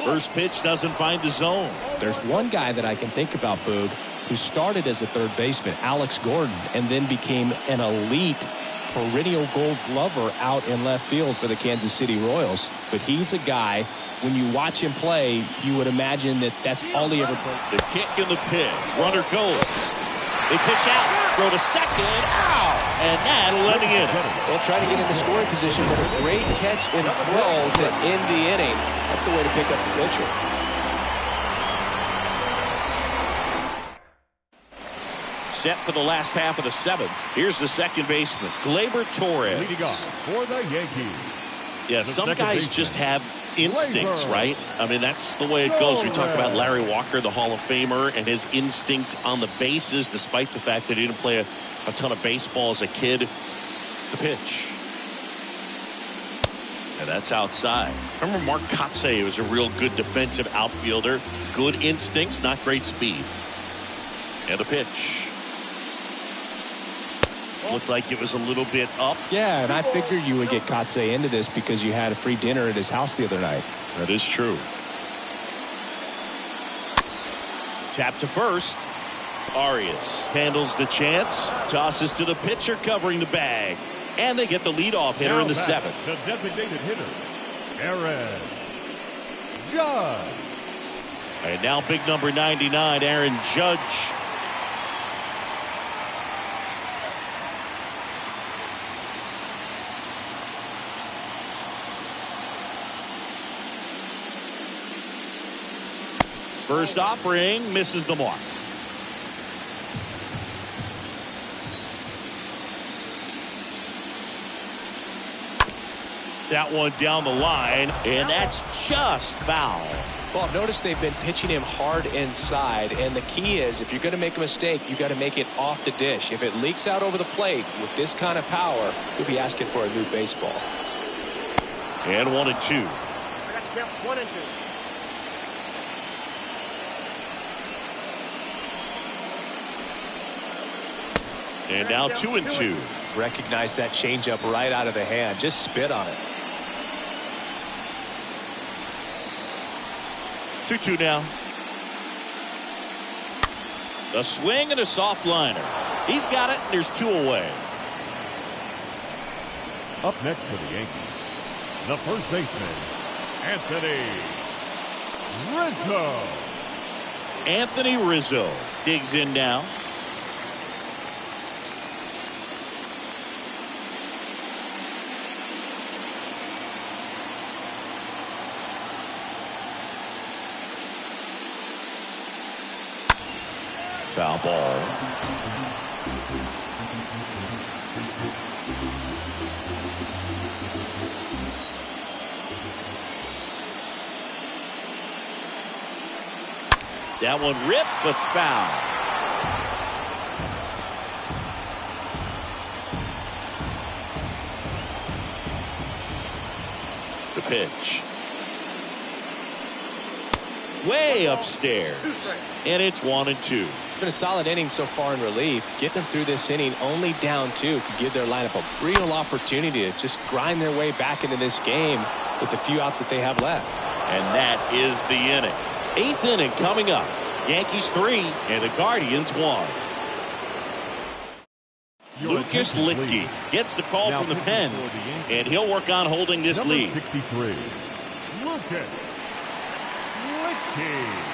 First pitch doesn't find the zone. There's one guy that I can think about, Boog, who started as a third baseman, Alex Gordon, and then became an elite perennial gold glover out in left field for the Kansas City Royals. But he's a guy, when you watch him play, you would imagine that that's all he ever played. The kick and the pitch. Runner goes. They pitch out. Throw to second. Ow! And that'll end the inning. They'll try to get into scoring position, but a great catch and throw to end the inning. That's the way to pick up the pitcher. Set for the last half of the seventh. Here's the second baseman, Gleyber Torres. Leading off for the Yankees. Yeah, some guys just have instincts, right? I mean, that's the way it goes. We talk about Larry Walker, the Hall of Famer, and his instinct on the bases, despite the fact that he didn't play a ton of baseball as a kid. The pitch. And that's outside. I remember Mark Kotsay was a real good defensive outfielder. Good instincts, not great speed. And a pitch. Looked like it was a little bit up. Yeah, and I figured you would get Kotsay into this because you had a free dinner at his house the other night. That is true. Tap to first. Arias handles the chance. Tosses to the pitcher covering the bag. And they get the leadoff hitter in the seventh. The designated hitter, Aaron Judge. And now big number 99, Aaron Judge. First offering misses the mark. That one down the line, and that's just foul. Well, notice they've been pitching him hard inside, and the key is if you're going to make a mistake, you got to make it off the dish. If it leaks out over the plate with this kind of power, you'll be asking for a new baseball. And 1-2. I got count 1 and 2. And now 2-2. Recognize that changeup right out of the hand. Just spit on it. 2-2 now. A swing and a soft liner. He's got it. There's 2 away. Up next for the Yankees, the first baseman, Anthony Rizzo. Anthony Rizzo digs in now. Foul ball. That one ripped, but foul. The pitch. Way upstairs. And it's 1-2. Been a solid inning so far in relief. Getting them through this inning only down 2 could give their lineup a real opportunity to just grind their way back into this game with the few outs that they have left. And that is the inning. 8th inning coming up. Yankees 3 and the Guardians 1. Lucas Litke gets the call from the pen, and he'll work on holding this Number lead. 63, Lucas Litke.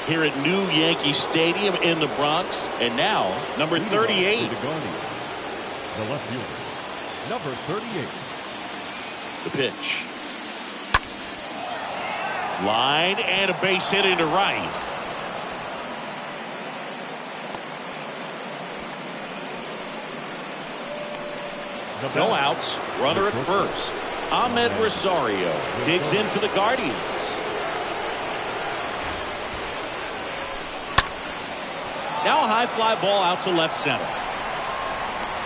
Here at New Yankee Stadium in the Bronx, and now number 38. The Guardian, the left fielder, number 38. The pitch. Line and a base hit into right. No outs. Runner at first. Ahmed Rosario digs in for the Guardians. Now a high fly ball out to left center.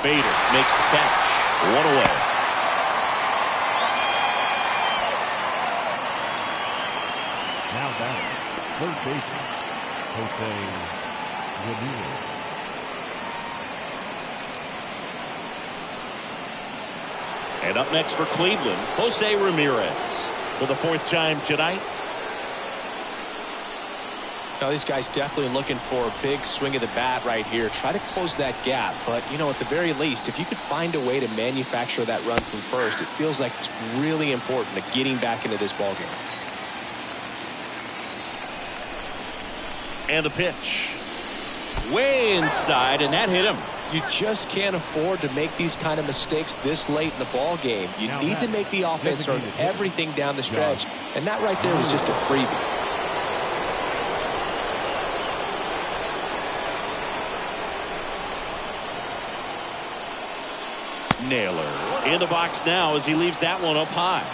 Bader makes the catch. One away. Now batting, third baseman, Jose Ramirez. And up next for Cleveland, Jose Ramirez for the 4th time tonight. Now, these guys definitely looking for a big swing of the bat right here. Try to close that gap. But, you know, at the very least, if you could find a way to manufacture that run from first, it feels like it's really important to getting back into this ballgame. And the pitch. Way inside, and that hit him. You just can't afford to make these kind of mistakes this late in the ball game. You need to make the offense earn everything down the stretch, and that right there was just a freebie. Naylor in the box now as he leaves that one up high.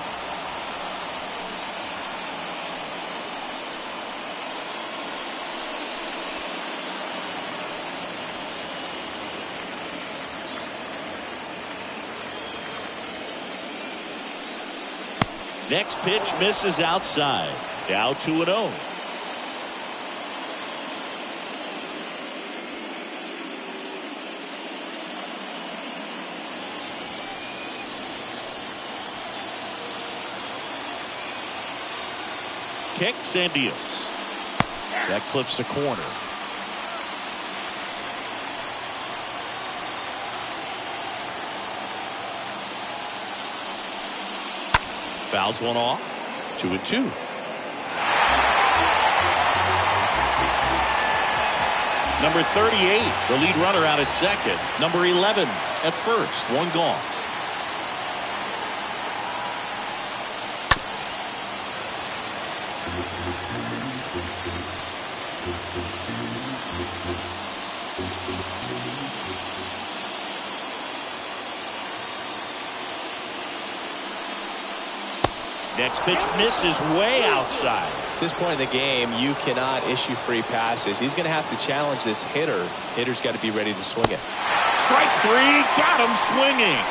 Next pitch misses outside. Now 2-0. Kicks and deals. That clips the corner. Fouls one off. 2-2. Number 38, the lead runner out at second. Number 11 at first. One gone. Next pitch misses way outside. At this point in the game, you cannot issue free passes. He's going to have to challenge this hitter. Hitter's got to be ready to swing it. Strike 3, got him swinging.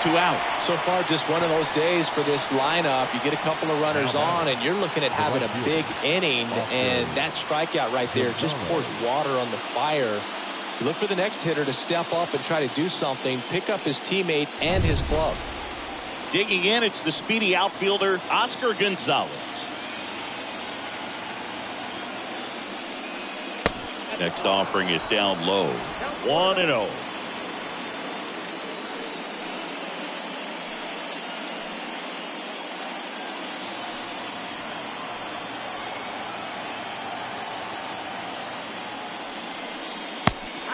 2 out. So far, just one of those days for this lineup. You get a couple of runners on, and you're looking at having a big inning, and that strikeout right there just pours water on the fire. You look for the next hitter to step up and try to do something, pick up his teammate and his glove. Digging in, it's the speedy outfielder, Oscar Gonzalez. Next offering is down low. 1-0.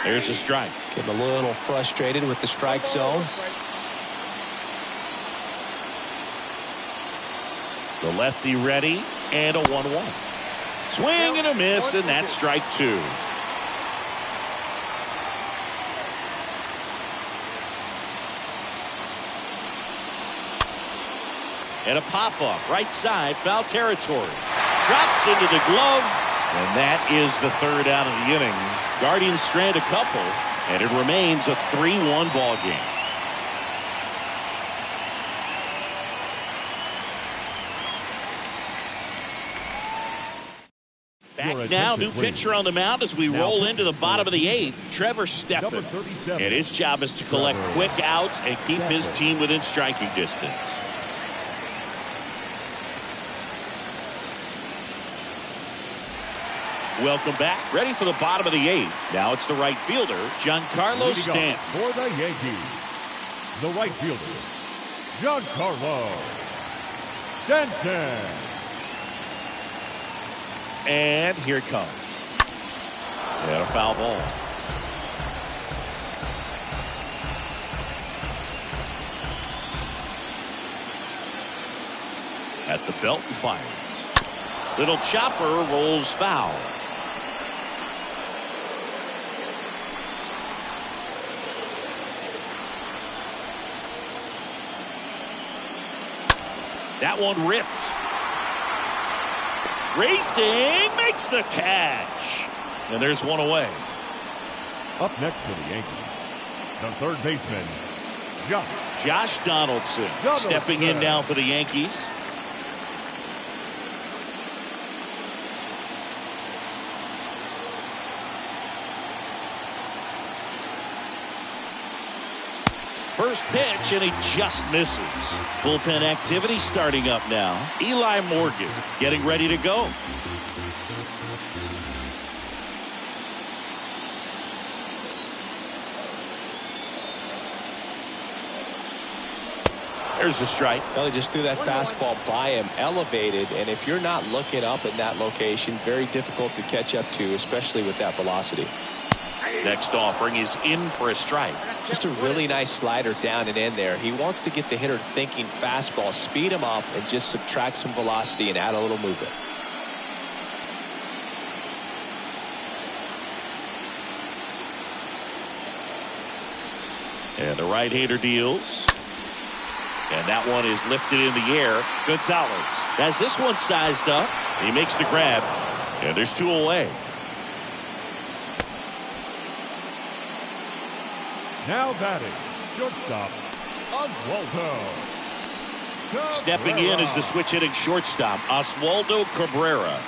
There's a strike. Getting a little frustrated with the strike zone. The lefty ready, and a 1-1. Swing and a miss, and that's strike 2. And a pop-up, right side, foul territory. Drops into the glove, and that is the 3rd out of the inning. Guardians strand a couple, and it remains a 3-1 ball game. Back now, new pitcher on the mound as we roll into the bottom of the 8th, Trevor Steffen. And his job is to collect quick outs and keep his team within striking distance. Welcome back. Ready for the bottom of the 8th. Now it's the right fielder, Giancarlo Stanton. For the Yankees, the right fielder, Giancarlo Stanton. And here it comes. And a foul ball. At the belt and fires. Little chopper rolls foul. That one ripped. Racing makes the catch. And there's one away. Up next for the Yankees, the third baseman, Josh Donaldson stepping in now for the Yankees. First pitch, and he just misses. Bullpen activity starting up now. Eli Morgan getting ready to go. There's a strike. Well, he just threw that fastball by him, elevated, and if you're not looking up in that location, very difficult to catch up to, especially with that velocity. Next offering is in for a strike. Just a really nice slider down and in there. He wants to get the hitter thinking fastball, speed him up, and just subtract some velocity and add a little movement. And the right-hander deals. And that one is lifted in the air. Gonzalez has this one sized up. He makes the grab. And there's two away. now batting, shortstop, Oswaldo. Stepping in is the switch hitting shortstop, Oswaldo Cabrera.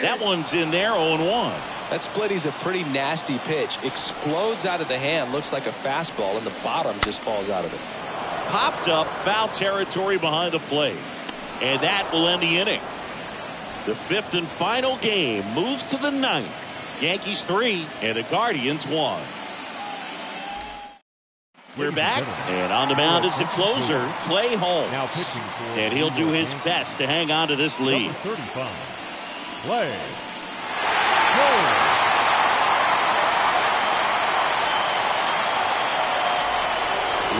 That one's in there, 0-1. That splitty's a pretty nasty pitch. Explodes out of the hand, looks like a fastball, and the bottom just falls out of it. Popped up, foul territory behind the plate. And that will end the inning. The fifth and final game moves to the ninth. Yankees 3 and the Guardians 1. We're back, and on the mound is the closer, Clay Holmes. Now pitching for And he'll do his best to hang on to this lead. number 35, Clay Holmes.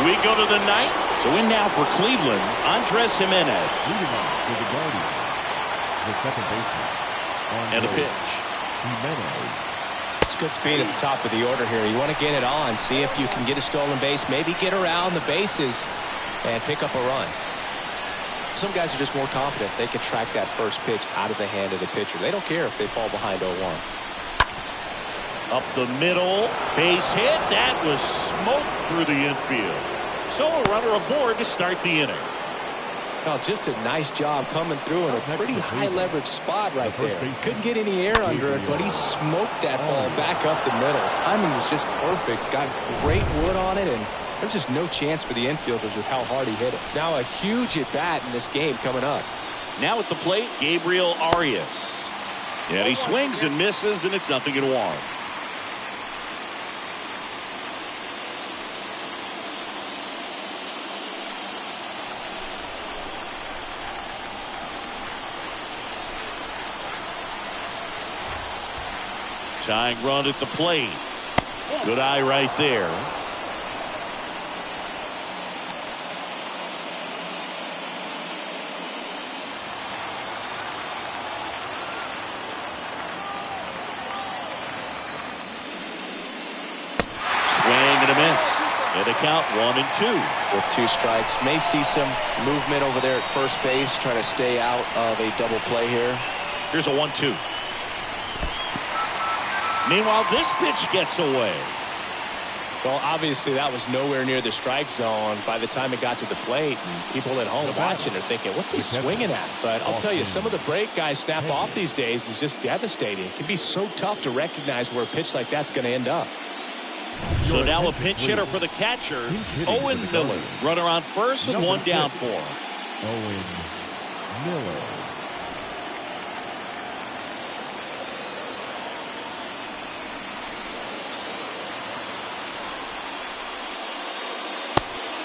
We go to the ninth. So in now for Cleveland, Andres Jimenez. Leading off for the Guardians, the second baseman. And a Andres pitch. Jimenez. It's good speed at the top of the order here. You want to get it on, see if you can get a stolen base, maybe get around the bases and pick up a run. Some guys are just more confident they can track that first pitch out of the hand of the pitcher. They don't care if they fall behind 0-1. Up the middle, base hit. That was smoked through the infield. So a runner aboard to start the inning. Well, just a nice job coming through in a pretty high leverage spot right there. Couldn't get any air under it, but he smoked that ball back up the middle. Timing was just perfect. Got great wood on it, and there's just no chance for the infielders with how hard he hit it. Now a huge at bat in this game coming up. Now at the plate, Gabriel Arias. And he swings and misses, and it's 0-1. Tying run at the plate. Good eye right there. Swing and a miss. And the count 1-2. With 2 strikes. May see some movement over there at first base. Trying to stay out of a double play here. Here's a 1-2. Meanwhile, this pitch gets away. Well, obviously that was nowhere near the strike zone by the time it got to the plate. And people at home watching are thinking, what's he swinging at? But I'll tell you, some of the break guys snap off these days is just devastating. It can be so tough to recognize where a pitch like that's going to end up. So now a pinch hitter for the catcher, Owen Miller. Runner on first with 1 down for him. Owen Miller.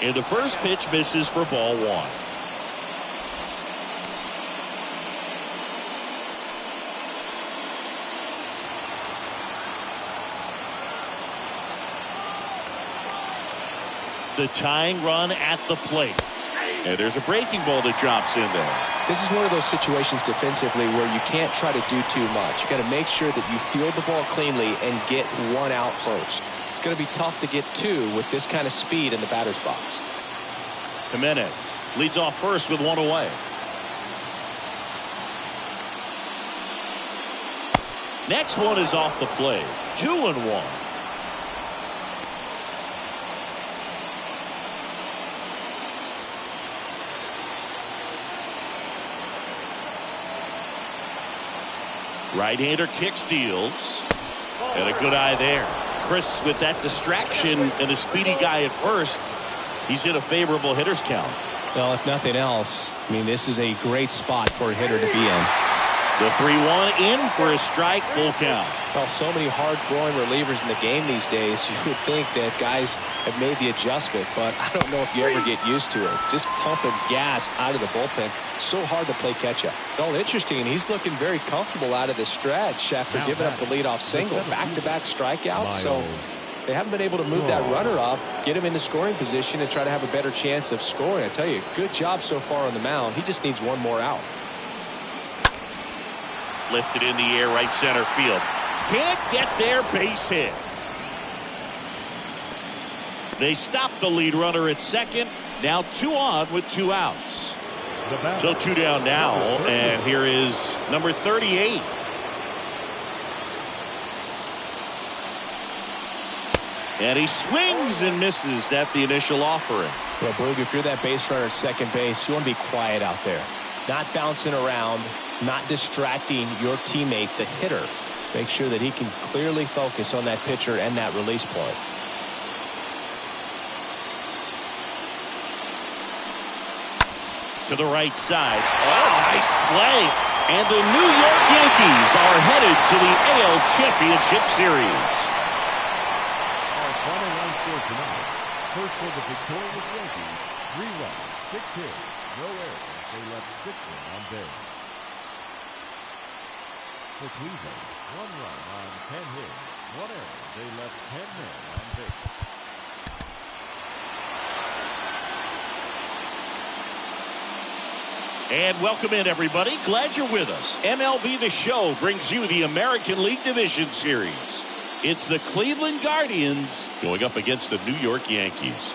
And the first pitch misses for ball 1. The tying run at the plate. And there's a breaking ball that drops in there. This is one of those situations defensively where you can't try to do too much. You got to make sure that you field the ball cleanly and get 1 out first. It's going to be tough to get 2 with this kind of speed in the batter's box. Jimenez leads off first with 1 away. Next one is off the plate. 2-1. Right-hander kicks, deals. And a good eye there. Chris, with that distraction and a speedy guy at first, he's in a favorable hitter's count. Well, if nothing else, I mean, this is a great spot for a hitter to be in. The 3-1 in for a strike, full count. Well, so many hard-throwing relievers in the game these days, you would think that guys have made the adjustment, but I don't know if you ever get used to it. Just pumping gas out of the bullpen, so hard to play catch-up. Well, interesting, and he's looking very comfortable out of the stretch after giving up the leadoff single. Back-to-back strikeouts, so they haven't been able to move that runner up, get him into scoring position, and try to have a better chance of scoring. I tell you, good job so far on the mound. He just needs one more out. Lifted in the air, right center field. Can't get there, base hit. They stop the lead runner at second. Now 2 on with 2 outs. So 2 down now, and here is number 38. And he swings and misses at the initial offering. Well, Boog, if you're that base runner at second base, you want to be quiet out there. Not bouncing around, not distracting your teammate, the hitter. Make sure that he can clearly focus on that pitcher and that release point. To the right side. Oh, nice play. And the New York Yankees are headed to the AL Championship Series. Our final line score tonight. First for the victorious Yankees, 3 runs, 6 hits, no errors. They left 6 men on base. For Cleveland, 1 run on 10 hits, 1 error. They left 10 men on base. And welcome in, everybody. Glad you're with us. MLB The Show brings you the American League Division Series. It's the Cleveland Guardians going up against the New York Yankees.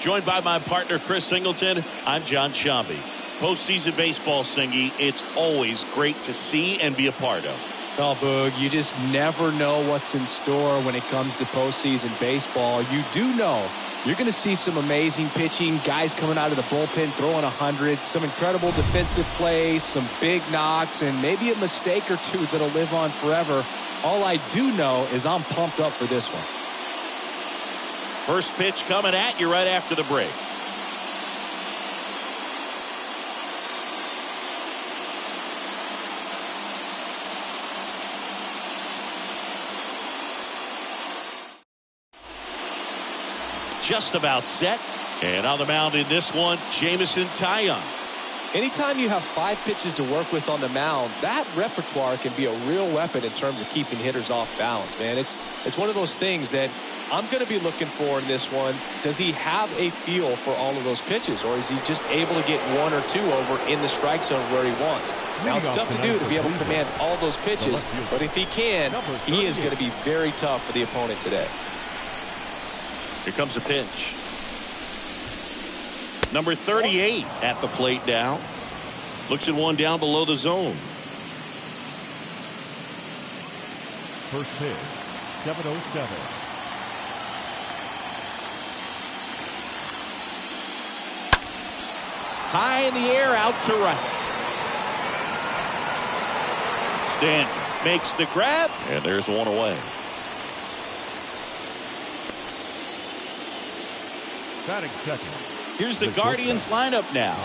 Joined by my partner, Chris Singleton, I'm John Shambi. Postseason baseball, Singy, it's always great to see and be a part of. Well, Boog, you just never know what's in store when it comes to postseason baseball. You do know you're going to see some amazing pitching, guys coming out of the bullpen throwing 100, some incredible defensive plays, some big knocks, and maybe a mistake or two that'll live on forever. All I do know is I'm pumped up for this one. First pitch coming at you right after the break. Just about set. And on the mound in this one, Jameson Taillon. Anytime you have 5 pitches to work with on the mound, that repertoire can be a real weapon in terms of keeping hitters off balance, man. It's one of those things that I'm going to be looking for in this one. Does he have a feel for all of those pitches, or is he just able to get 1 or 2 over in the strike zone where he wants? Now, it's tough to do to be able to command all those pitches, but if he can, he is going to be very tough for the opponent today. Here comes a pitch. Number 38 at the plate now. Looks at one down below the zone. First pitch, 7:07. High in the air, out to right. Stanton makes the grab, and there's one away. Batting second. Here's the Guardians lineup now.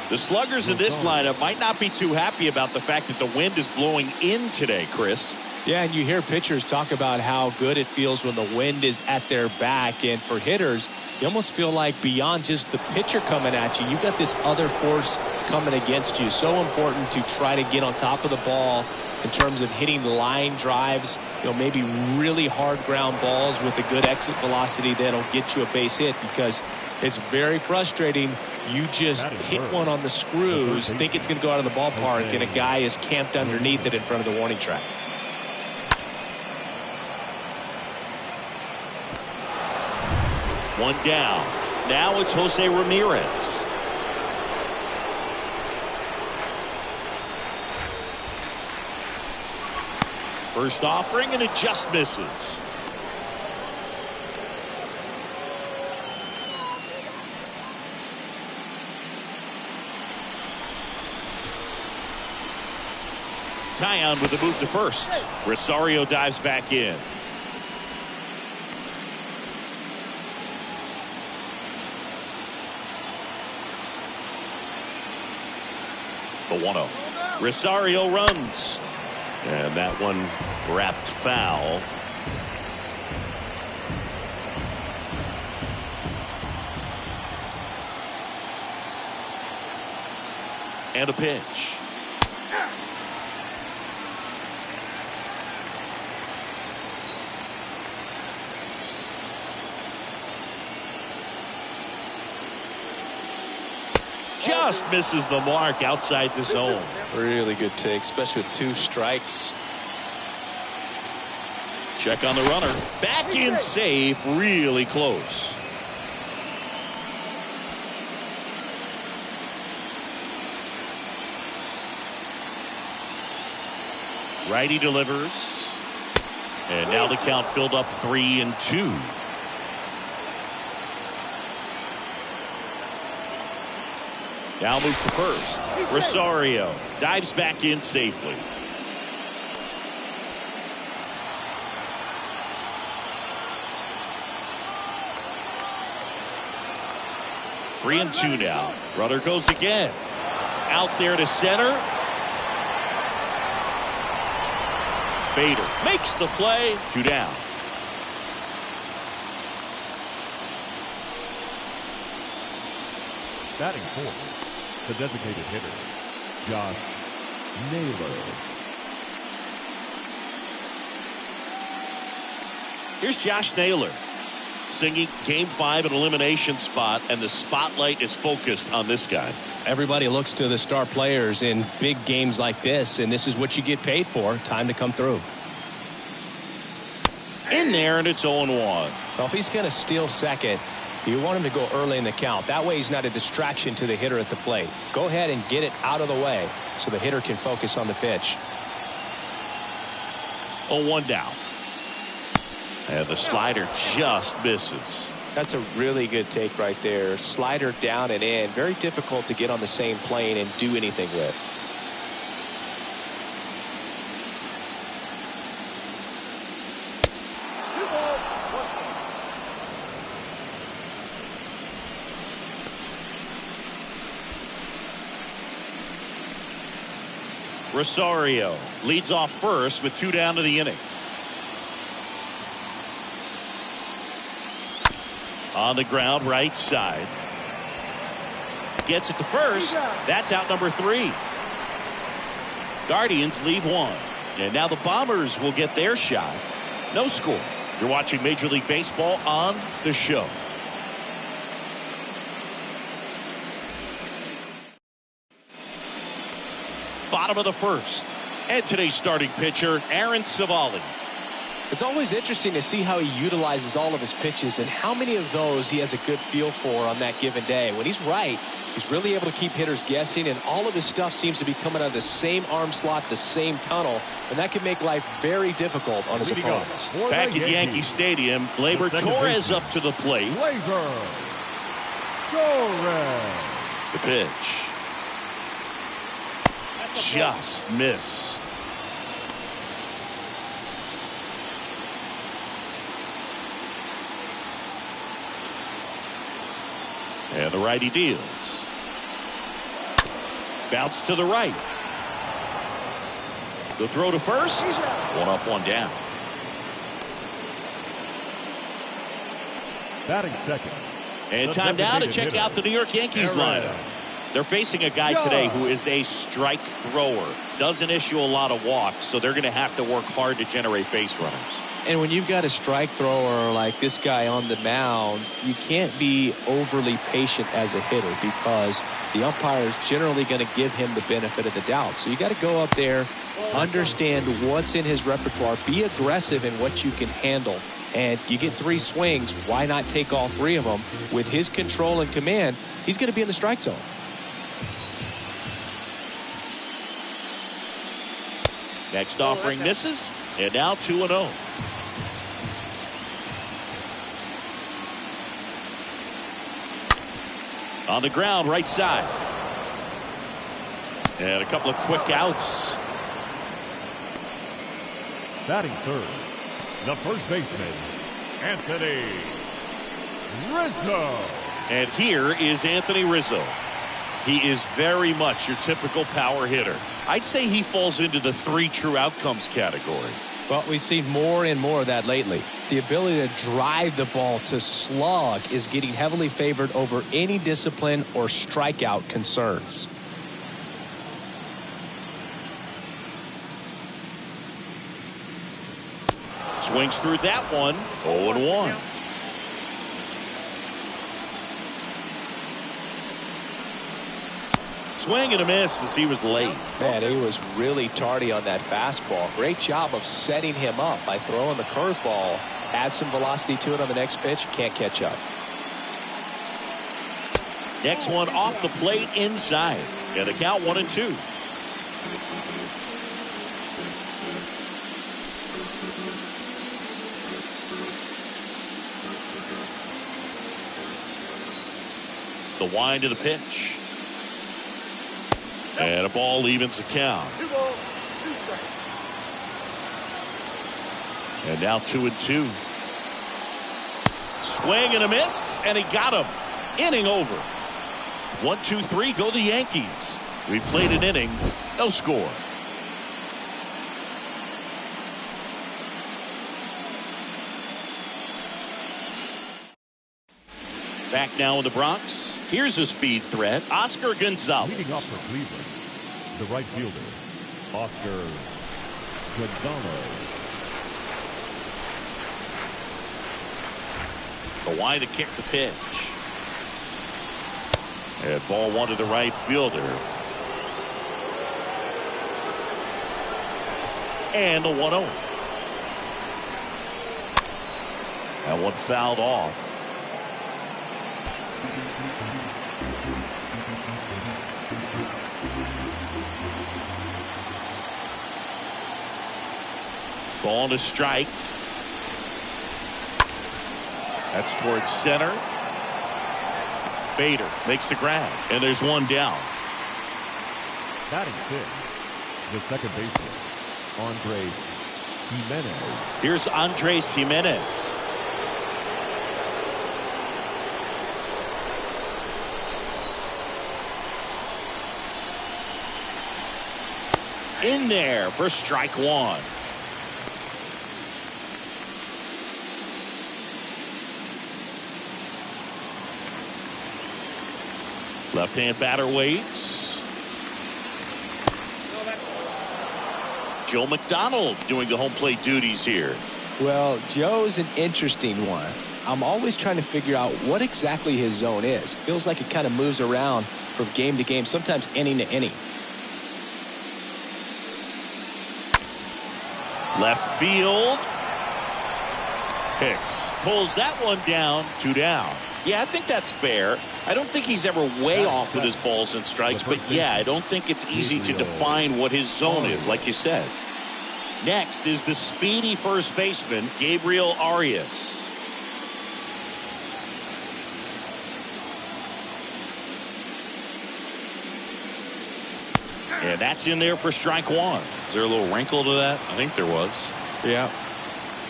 The sluggers in this lineup might not be too happy about the fact that the wind is blowing in today, Chris. Yeah, and you hear pitchers talk about how good it feels when the wind is at their back. And for hitters, you almost feel like beyond just the pitcher coming at you, you got this other force coming against you. So important to try to get on top of the ball in terms of hitting line drives, maybe really hard ground balls with a good exit velocity that'll get you a base hit, because it's very frustrating. You just hit one on the screws, think it's going to go out of the ballpark, and a guy is camped underneath it in front of the warning track. One down. Now it's Jose Ramirez. First offering, and it just misses. Tyon with the move to first. Rosario dives back in. The 1-0. Rosario runs. And that one wrapped foul. And a pitch. Just misses the mark outside the zone. Really good take, especially with 2 strikes. Check on the runner. Back in safe, really close. Righty delivers. And now the count filled up 3-2. Now move to first. Rosario dives back in safely. Three and two now. Runner goes again. Out there to center. Bader makes the play. 2 down. Batting fourth, the designated hitter, Josh Naylor. Here's Josh Naylor singing Game 5 an elimination spot, and the spotlight is focused on this guy. Everybody looks to the star players in big games like this, and this is what you get paid for. Time to come through. In there, and it's 0-1. Well, if he's going to steal second, you want him to go early in the count. That way he's not a distraction to the hitter at the plate. Go ahead and get it out of the way so the hitter can focus on the pitch. 0-1 down. And the slider just misses. That's a really good take right there. Slider down and in. Very difficult to get on the same plane and do anything with. Rosario leads off first with 2 down to the inning. On the ground, right side. Gets it to first. That's out number 3. Guardians leave 1. And now the Bombers will get their shot. No score. You're watching Major League Baseball on the show. Bottom of the first. And today's starting pitcher, Aaron Civale. It's always interesting to see how he utilizes all of his pitches and how many of those he has a good feel for on that given day. When he's right, he's really able to keep hitters guessing, and all of his stuff seems to be coming out of the same arm slot, the same tunnel, and that can make life very difficult on his opponents. Back at Yankee Stadium, Gleyber Torres up to the plate. Gleyber Torres. The pitch. Just missed. And the righty deals. Bounce to the right. The throw to first. 1 up, 1 down. Batting second. And time now to check out the New York Yankees lineup. They're facing a guy today who is a strike thrower. Doesn't issue a lot of walks, so they're going to have to work hard to generate base runners. And when you've got a strike thrower like this guy on the mound, you can't be overly patient as a hitter because the umpire is generally going to give him the benefit of the doubt. So you got to go up there, understand what's in his repertoire, be aggressive in what you can handle. And you get 3 swings, why not take all 3 of them? With his control and command, he's going to be in the strike zone. Next offering misses, And now 2-0. On the ground, right side. And a couple of quick outs. Batting third, the first baseman, Anthony Rizzo. And here is Anthony Rizzo. He is very much your typical power hitter. I'd say he falls into the 3 true outcomes category. Well, we've seen more and more of that lately. The ability to drive the ball to slug is getting heavily favored over any discipline or strikeout concerns. Swings through that one. 0-1. Swing and a miss as he was late. Man, he was really tardy on that fastball. Great job of setting him up by throwing the curveball. Add some velocity to it on the next pitch. Can't catch up. Next one off the plate inside. And the count 1-2. The wind of the pitch. And a ball evens the count. 2 balls, 2 strikes. And now 2-2. Swing and a miss, and he got him. Inning over. 1-2-3, go the Yankees. We played an inning, no score. Back now in the Bronx. Here's a speed threat, Oscar Gonzalez. Leading off for Cleveland, the right fielder, Oscar Gonzalez. The wide to kick the pitch. And ball one to the right fielder. And the 1-0. That one fouled off. Ball to strike. That's towards center. Bader makes the grab, and there's one down. Batting fifth, the second baseman, Andres Jimenez. Here's Andres Jimenez. In there for strike one. Left-hand batter waits. Joe McDonald doing the home plate duties here. Well, Joe's an interesting one. I'm always trying to figure out what exactly his zone is. Feels like it kind of moves around from game to game, sometimes inning to inning. Left field. Hicks pulls that one down, 2 down. Yeah, I think that's fair. I don't think he's ever way off with his balls and strikes, but yeah, I don't think it's easy to define what his zone is, like you said. Next is the speedy first baseman, Gabriel Arias. And that's in there for strike one. Is there a little wrinkle to that? I think there was. Yeah.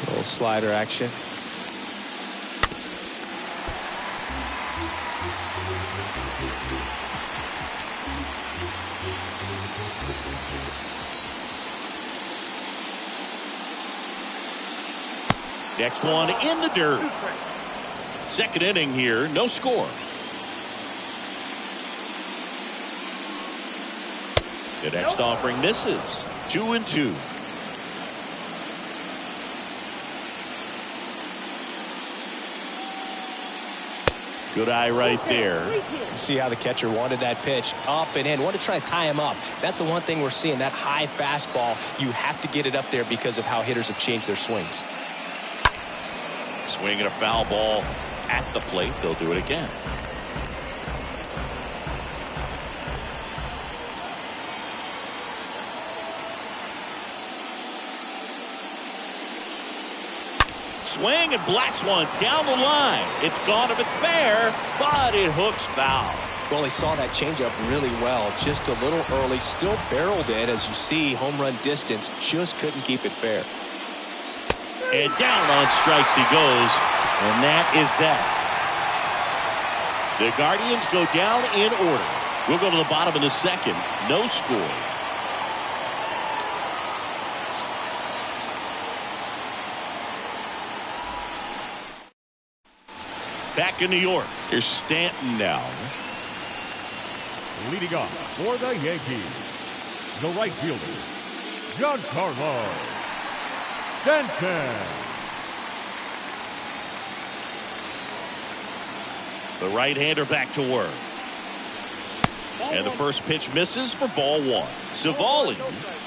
A little slider action. Next one in the dirt. Second inning here, no score. The next offering misses. 2-2. Good eye right there. See how the catcher wanted that pitch up and in. Want to try to tie him up. That's the one thing we're seeing. That high fastball, you have to get it up there because of how hitters have changed their swings. Swinging a foul ball at the plate. They'll do it again. swing and blasts one down the line. It's gone if it's fair, but it hooks foul. Well, he saw that changeup really well. Just a little early, still barreled it. As you see, home run distance, just couldn't keep it fair. And down on strikes he goes, and that is that. The Guardians go down in order. We'll go to the bottom of the second. No score. Back in New York, here's Stanton now. Leading off for the Yankees, the right fielder, Giancarlo Stanton. The right-hander back to work. And the first pitch misses for ball one. Savali,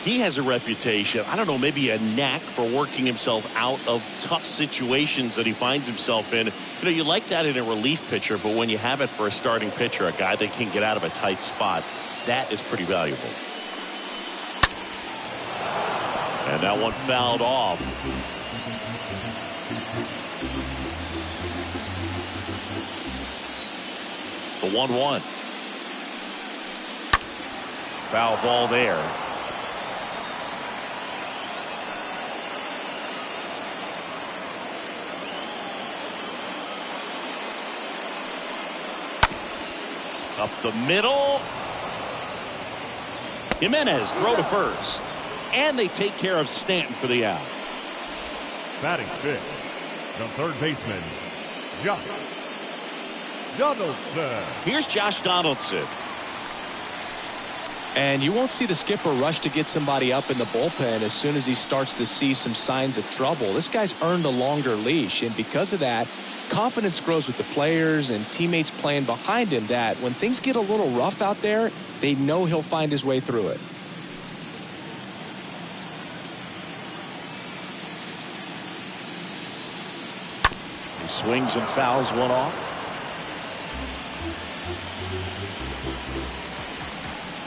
he has a reputation, I don't know, maybe a knack for working himself out of tough situations that he finds himself in. You know, you like that in a relief pitcher, but when you have it for a starting pitcher, a guy that can get out of a tight spot, that is pretty valuable. And that one fouled off. The 1-1. Foul ball there. Up the middle. Jimenez throw to first. And they take care of Stanton for the out. Batting fifth, the third baseman, Josh Donaldson. Here's Josh Donaldson. And you won't see the skipper rush to get somebody up in the bullpen as soon as he starts to see some signs of trouble. This guy's earned a longer leash, and because of that, confidence grows with the players and teammates playing behind him that when things get a little rough out there, they know he'll find his way through it. He swings and fouls one off.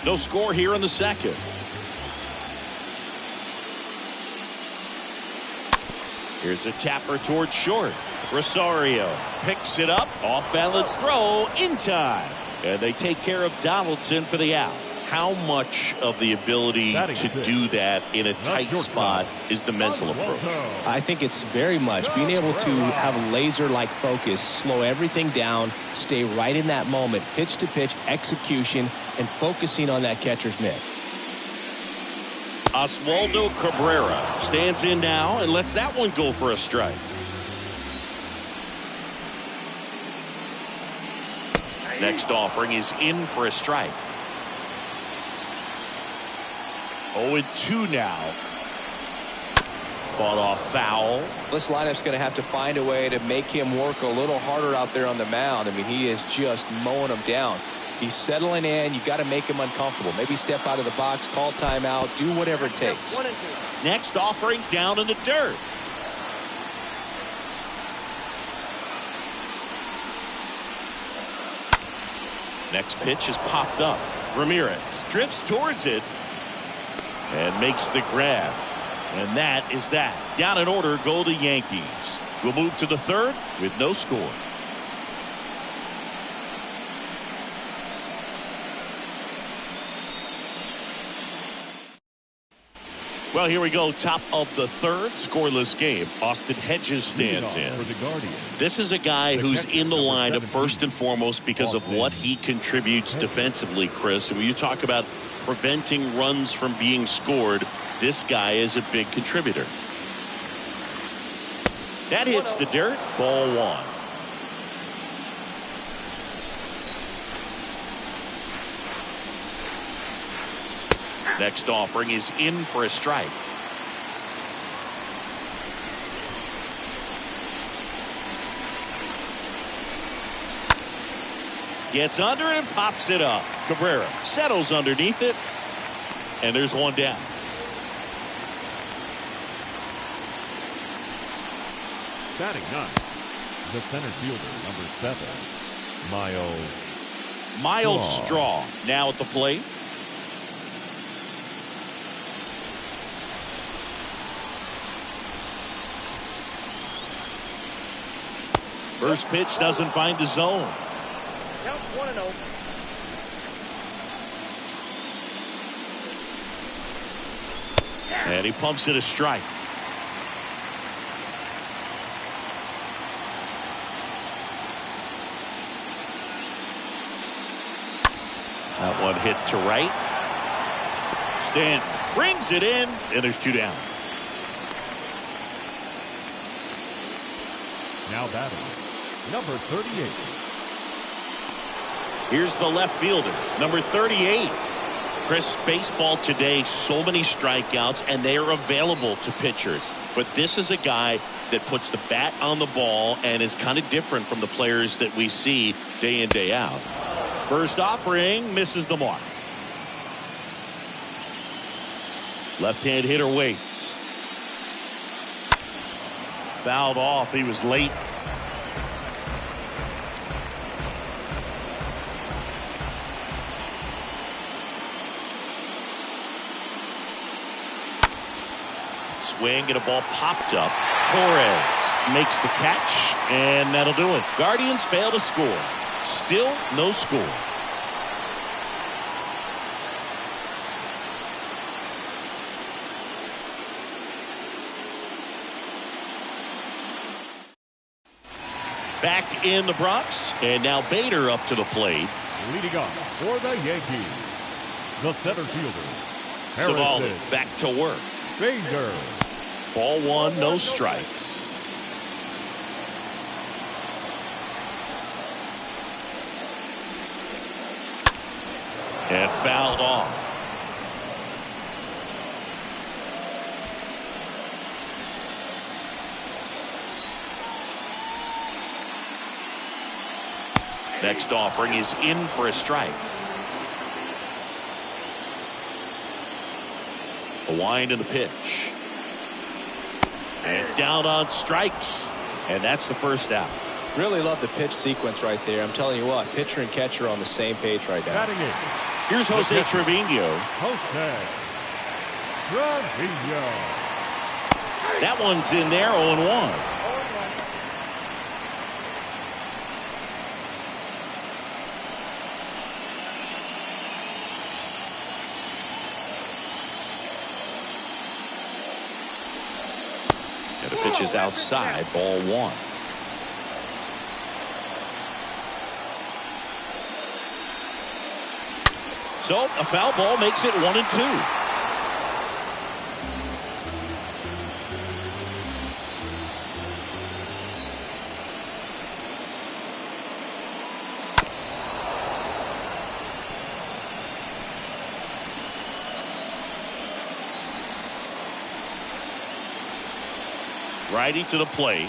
No score here in the second. Here's a tapper towards short. Rosario picks it up. Off balance throw in time. And they take care of Donaldson for the out. How much of the ability to do that in a tight spot is the mental approach? I think it's very much being able to have laser-like focus, slow everything down, stay right in that moment, pitch-to-pitch execution, and focusing on that catcher's mitt. Oswaldo Cabrera stands in now and lets that one go for a strike. Next offering is in for a strike. 0-2 now. Fought off foul. This lineup's going to have to find a way to make him work a little harder out there on the mound. I mean, he is just mowing them down. He's settling in. You got to make him uncomfortable. Maybe step out of the box, call timeout, do whatever it takes. Next offering down in the dirt. Next pitch is popped up. Ramirez drifts towards it and makes the grab. And that is that. Down in order go the Yankees. We'll move to the third with no score. Well, here we go. Top of the third, scoreless game. Austin Hedges stands in. For the Guardians. This is a guy who's in the lineup first and foremost because of what he contributes defensively, Chris. And when you talk about preventing runs from being scored, this guy is a big contributor. That hits the dirt. Ball one. Next offering is in for a strike. Gets under and pops it up. Cabrera settles underneath it. And there's one down. Batting ninth, the center fielder, number 7, Miles Straw now at the plate. First pitch doesn't find the zone. Count 1-0. And he pumps it a strike. That one hit to right. Stanton brings it in, and there's 2 down. Now batting, number 38. Here's the left fielder, number 38. Chris, baseball today, so many strikeouts, and they are available to pitchers. But this is a guy that puts the bat on the ball and is kind of different from the players that we see day in, day out. First offering misses the mark. Left-hand hitter waits. Fouled off. He was late. Swing and a ball popped up. Torres makes the catch, and that'll do it. Guardians fail to score. Still no score. Back in the Bronx, and now Bader up to the plate. Leading off for the Yankees, the center fielder, Savali Harrison back to work. Bader. Ball 1, no strikes. And fouled off. Next offering is in for a strike. A wind in the pitch. And down on strikes. And that's the first out. Really love the pitch sequence right there. I'm telling you what, pitcher and catcher are on the same page right now. Batting in, Here's Jose Trevino. Jose Trevino. That one's in there, 0-1. And the pitch is outside, ball 1. So a foul ball makes it 1-2. Righty to the plate.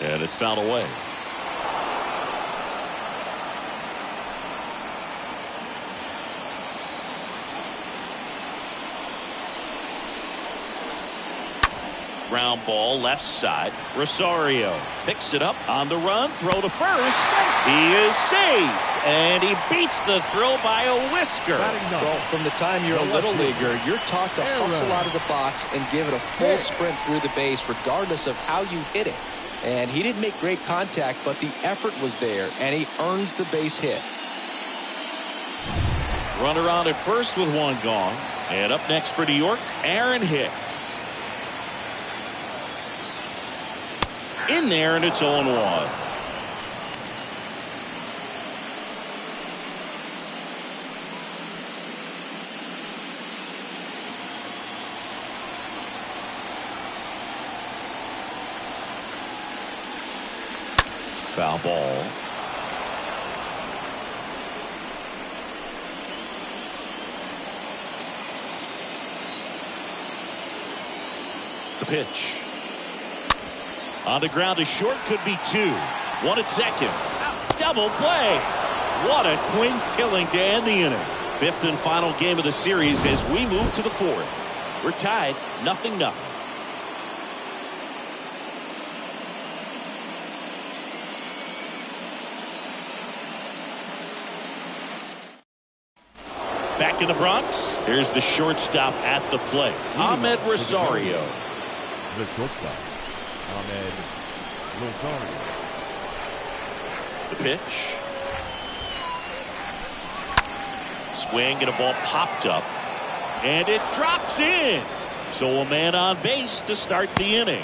And it's fouled away. Ground ball left side. Rosario picks it up on the run. Throw to first. He is safe. And he beats the throw by a whisker. Well, from the time you're a little leaguer, you're taught to hustle out of the box and give it a full sprint through the base regardless of how you hit it. And he didn't make great contact, but the effort was there, and he earns the base hit. Runner on at first with one gone. And up next for New York, Aaron Hicks. In there, and it's 0-1. Foul ball. The pitch. On the ground to short, could be 2. 1 at second. Double play. What a twin killing to end the inning. 5th and final game of the series as we move to the 4th. We're tied 0-0. Back in the Bronx, here's the shortstop at the plate, Ahmed Rosario. The shortstop, Ahmed Rosario. The pitch. Swing and a ball popped up. And it drops in. So a man on base to start the inning.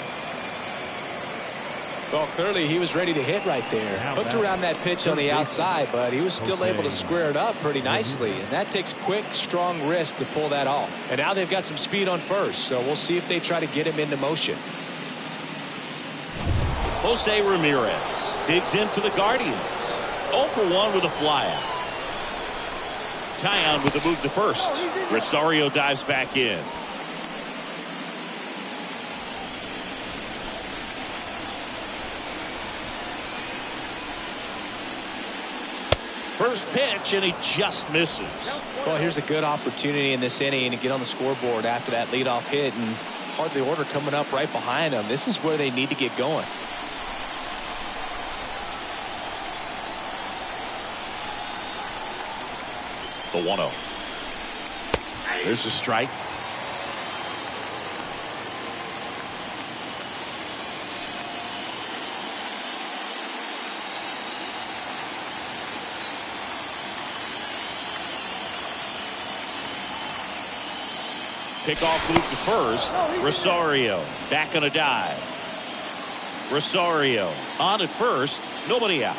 Well, clearly he was ready to hit right there. Hooked around that pitch on the outside, but he was still able to square it up pretty nicely. And that takes quick, strong wrist to pull that off. And now they've got some speed on first, so we'll see if they try to get him into motion. Jose Ramirez digs in for the Guardians. 0 for 1 with a flyout. Tyon with the move to first. Rosario dives back in. First pitch, and he just misses. Well, here's a good opportunity in this inning to get on the scoreboard after that leadoff hit, and hardly order coming up right behind them. This is where they need to get going. The 1-0. There's a strike. Pickoff move to first. Rosario back on a dive. Rosario on at first. Nobody out.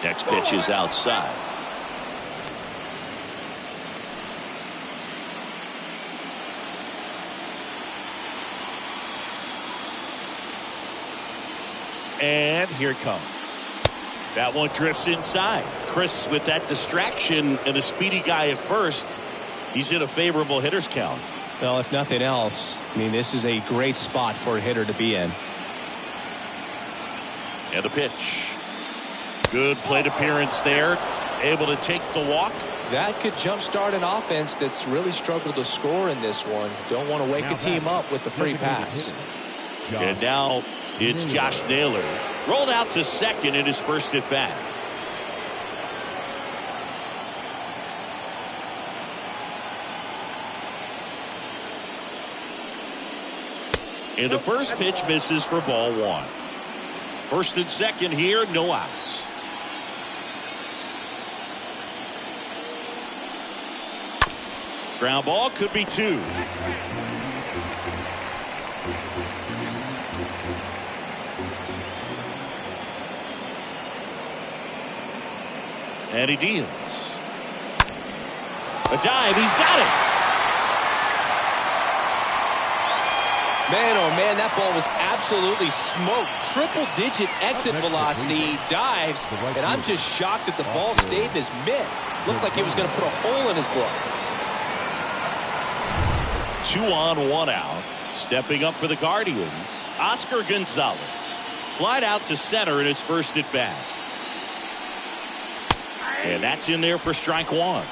Next pitch is outside. And here it comes. That one drifts inside. Chris, with that distraction and a speedy guy at first, he's in a favorable hitter's count. Well, if nothing else, I mean, this is a great spot for a hitter to be in. And the pitch. Good plate appearance there. Able to take the walk. That could jumpstart an offense that's really struggled to score in this one. Don't want to wake a team up with the free pass. And now it's Josh Naylor. Rolled out to second in his first at bat. And the first pitch misses for ball 1. First and second here, no outs. Ground ball, could be 2. And he deals. A dive, he's got it. Man, oh man, that ball was absolutely smoked. Triple-digit exit velocity. He dives, and I'm just shocked that the ball stayed in his mitt. Looked like he was going to put a hole in his glove. 2 on, 1 out. Stepping up for the Guardians, Oscar Gonzalez. Flied out to center in his first at bat. And that's in there for strike 1.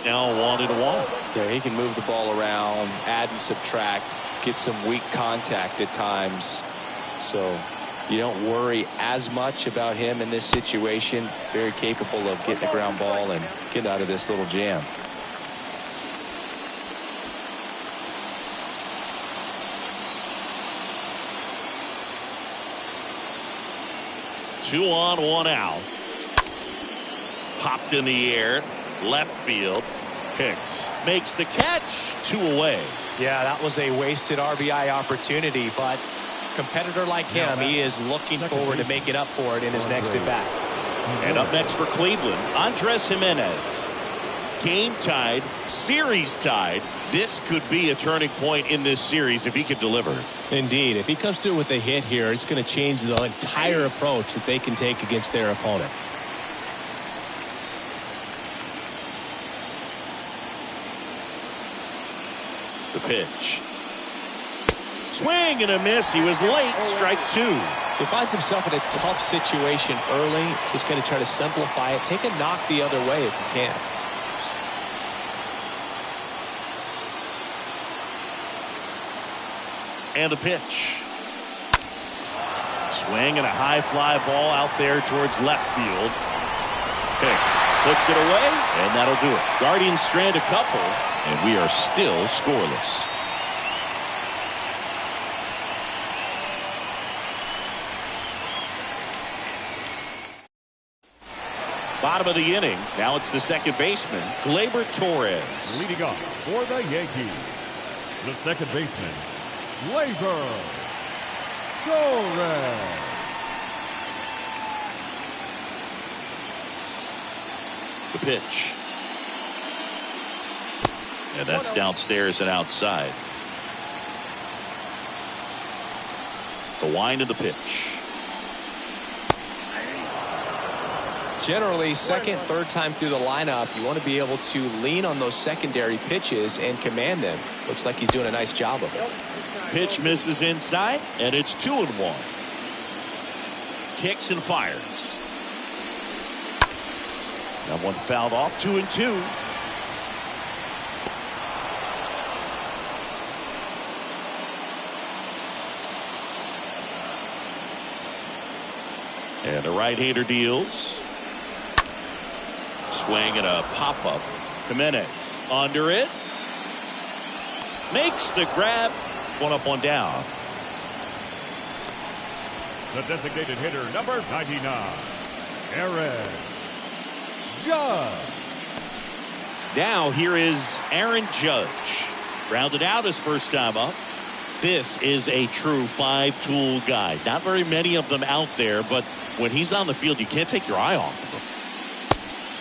Now 1-1. Yeah, he can move the ball around, add and subtract, get some weak contact at times. So you don't worry as much about him in this situation. Very capable of getting a ground ball and get out of this little jam. Two on, 1 out. Popped in the air. Left field. Hicks makes the catch. 2 away. Yeah, that was a wasted RBI opportunity, but competitor like him, he is looking forward to making up for it in his next at bat. And up next for Cleveland, Andres Jimenez. Game tied, series tied. This could be a turning point in this series if he can deliver. Indeed, if he comes through with a hit here, it's going to change the entire approach that they can take against their opponent. The pitch. Swing and a miss. He was late. Strike 2. He finds himself in a tough situation early. Just going to try to simplify it. Take a knock the other way if you can. And a pitch. Swing and a high fly ball out there towards left field. Hicks puts it away, and that'll do it. Guardians strand a couple, and we are still scoreless. Bottom of the inning. Now it's the second baseman, Gleyber Torres. Leading off for the Yankees, the second baseman, Gleyber Torres. The pitch. And that's downstairs and outside. The wind of the pitch. Generally, second, third time through the lineup, you want to be able to lean on those secondary pitches and command them. Looks like he's doing a nice job of it. Pitch misses inside, and it's 2-1. Kicks and fires. That one fouled off, 2-2. And the right-hander deals. Swing and a pop-up. Jimenez under it. Makes the grab. One up, one down. The designated hitter, number 99, Aaron Judge. Now here is Aaron Judge. Rounded out his first time up. This is a true five-tool guy. Not very many of them out there, but when he's on the field, you can't take your eye off of him.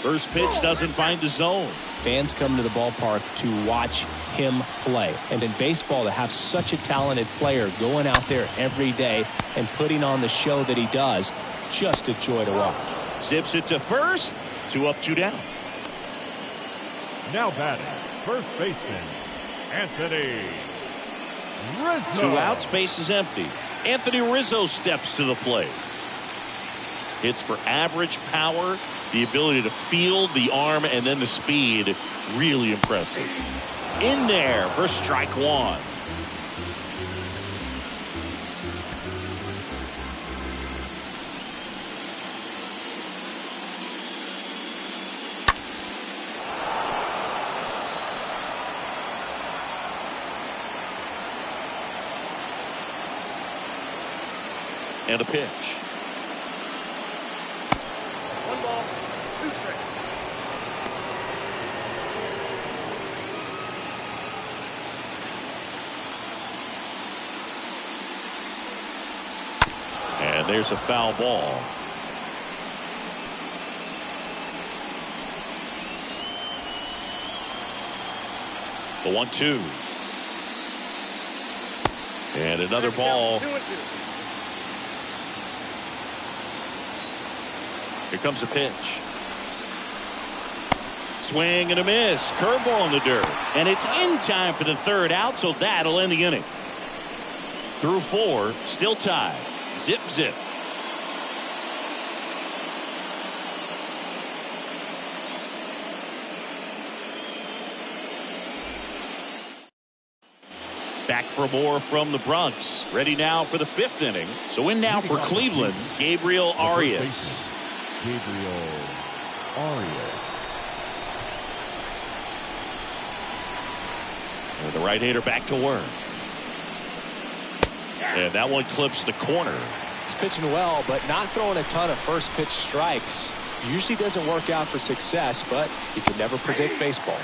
First pitch doesn't find the zone. Fans come to the ballpark to watch him play. And in baseball, to have such a talented player going out there every day and putting on the show that he does, just a joy to watch. Zips it to first. 2 up, 2 down. Now batting, first baseman, Anthony Rizzo. 2 outs, base is empty. Anthony Rizzo steps to the plate. Hits for average power, the ability to field the arm, and then the speed. Really impressive. In there for strike one. And a pitch. 1 ball, 2 strikes. And there's a foul ball. The 1-2. And another ball. 2 and 2. Here comes the pitch. Swing and a miss. Curveball in the dirt. And it's in time for the third out, so that'll end the inning. Through 4, still tied. Zip, zip. Back for more from the Bronx. Ready now for the 5th inning. So in now for Cleveland, Gabriel Arias. Gabriel Arias. And the right-hander back to work. And that one clips the corner. He's pitching well, but not throwing a ton of first pitch strikes. Usually doesn't work out for success, but you can never predict baseball.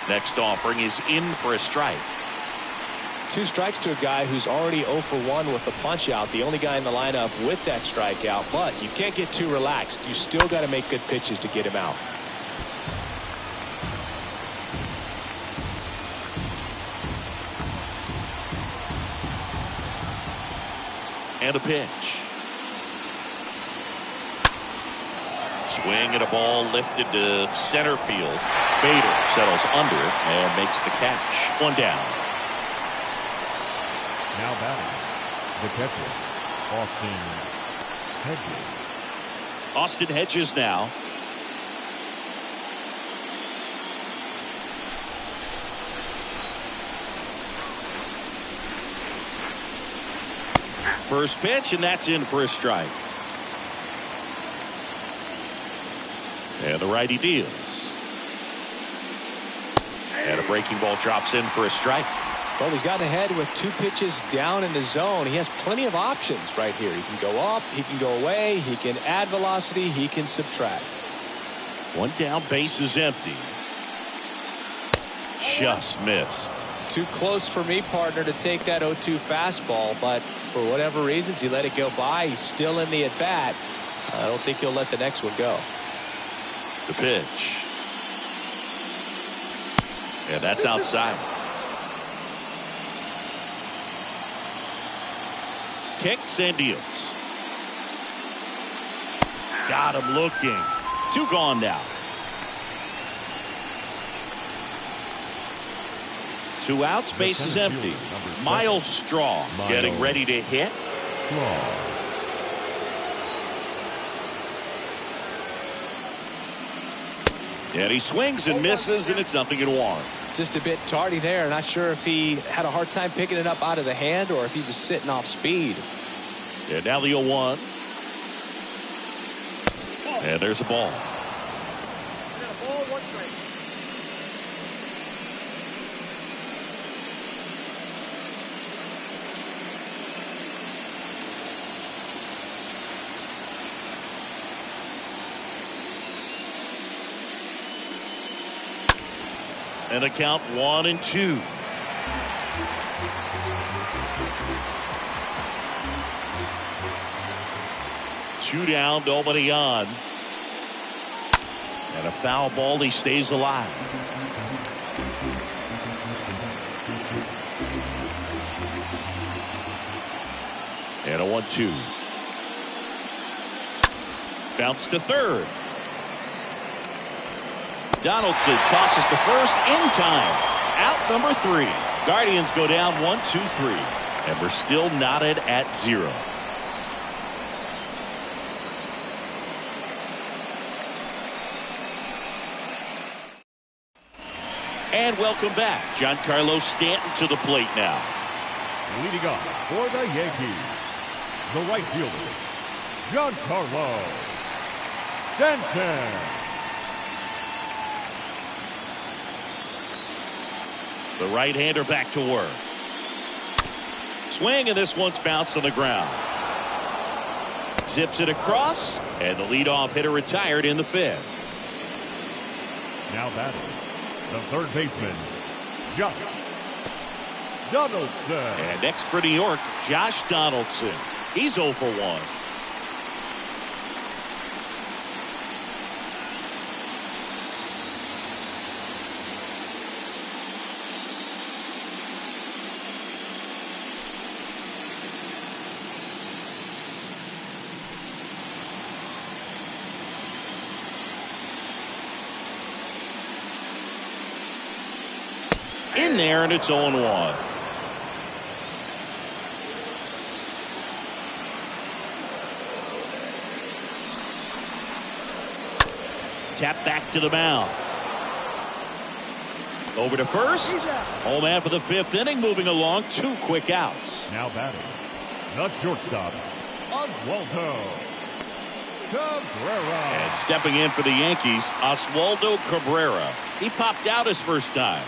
Next offering is in for a strike. 2 strikes to a guy who's already 0 for 1 with the punch out, the only guy in the lineup with that strikeout, but you can't get too relaxed. You still got to make good pitches to get him out. And a pitch. Swing and a ball lifted to center field. Bader settles under it and makes the catch. 1 down. Now batting, the catcher, Austin Hedges. Austin Hedges now. First pitch, and that's in for a strike. And the righty deals. And a breaking ball drops in for a strike. Well, he's gotten ahead with 2 pitches down in the zone. He has plenty of options right here. He can go up, he can go away, he can add velocity, he can subtract. 1 down, base is empty. Just missed. Too close for me, partner, to take that 0-2 fastball, but for whatever reasons, he let it go by. He's still in the at-bat. I don't think he'll let the next one go. The pitch. And that's outside. Kicks and deals. Got him looking. 2 gone now. 2 outs, base is empty. Miles Straw getting ready to hit. And he swings and misses, and it's 0-1. Just a bit tardy there. Not sure if he had a hard time picking it up out of the hand or if he was sitting off speed. And now the 0-1. And there's a ball. Ball, 1 strike. And the count 1-2. Two down, nobody on. And a foul ball, he stays alive. And a 1-2. Bounce to third. Donaldson tosses to first in time. Out number 3. Guardians go down 1-2-3. And we're still knotted at 0. And welcome back. Giancarlo Stanton to the plate now. Leading off for the Yankees, the right fielder, Giancarlo Stanton. The right-hander back to work. Swing, and this one's bounced on the ground. Zips it across, and the leadoff hitter retired in the 5th. Now batting, the third baseman, Josh Donaldson. And next for New York, Josh Donaldson. He's 0 for 1. In there, and it's 0-1. Tap back to the mound. Over to first. Home man for the 5th inning, moving along. 2 quick outs. Now batting, the shortstop, Oswaldo Cabrera. And stepping in for the Yankees, Oswaldo Cabrera. He popped out his first time.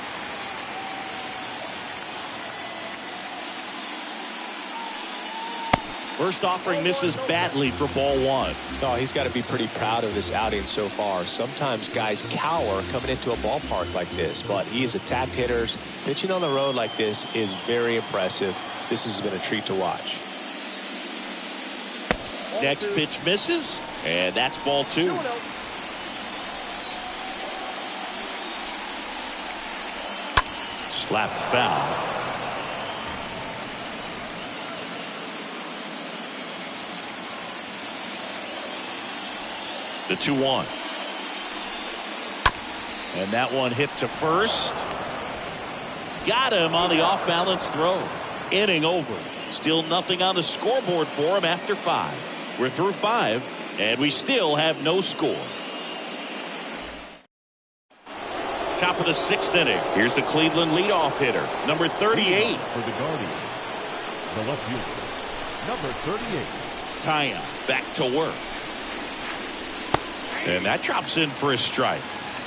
First offering misses badly for ball 1. Oh, he's got to be pretty proud of this outing so far. Sometimes guys cower coming into a ballpark like this, but he has attacked hitters. Pitching on the road like this is very impressive. This has been a treat to watch. Next pitch misses, and that's ball 2. Slapped foul. The 2-1. And that one hit to first. Got him on the off-balance throw. Inning over. Still nothing on the scoreboard for him after 5. We're through 5, and we still have no score. Top of the 6th inning. Here's the Cleveland leadoff hitter, number 38. For the Guardians, the left fielder, number 38. Taya back to work. And that drops in for a strike.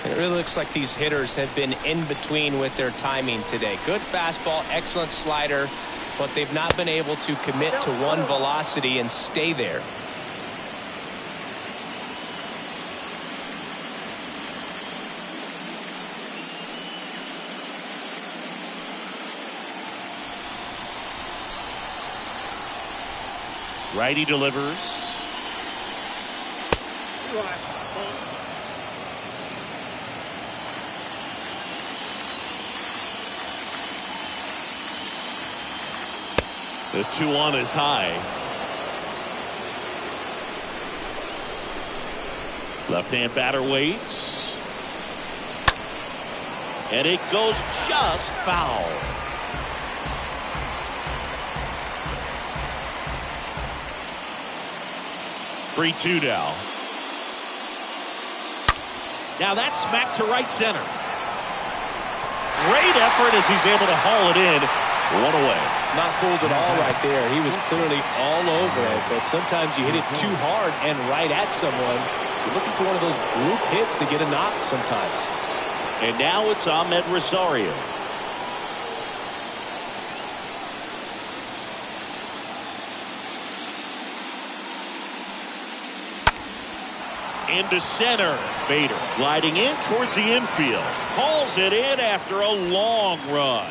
It really looks like these hitters have been in between with their timing today. Good fastball, excellent slider, but they've not been able to commit to one velocity and stay there. Righty delivers. The 2-1 is high. Left-hand batter waits. And it goes just foul. Three-two now. Now that's smacked to right center. Great effort as he's able to haul it in. One away. Not fooled at all right there. He was clearly all over it, but sometimes you hit it too hard and right at someone. You're looking for one of those group hits to get a knock sometimes. And now it's Ahmed Rosario. Into center. Bader gliding in towards the infield. Hauls it in after a long run.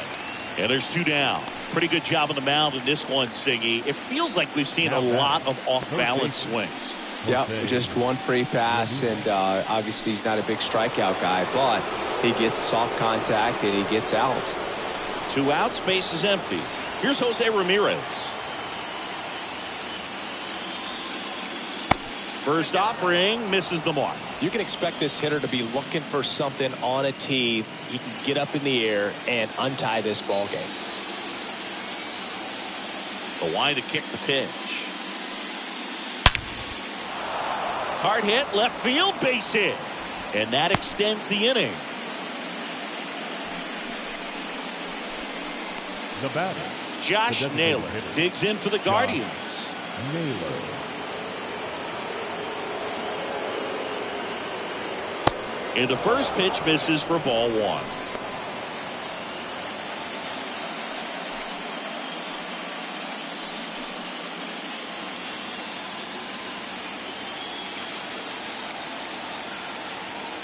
And there's two down. Pretty good job on the mound in this one, Siggy. It feels like we've seen a lot of off-balance swings. Yeah, just one free pass, and obviously he's not a big strikeout guy, but he gets soft contact and he gets outs. 2 outs, base is empty. Here's Jose Ramirez. First offering misses the mark. You can expect this hitter to be looking for something on a tee. He can get up in the air and untie this ball game. The line to kick the pitch. Hard hit, left field, base hit. And that extends the inning. The batter, Josh Naylor digs in for the Guardians. Naylor. And the first pitch misses for ball one.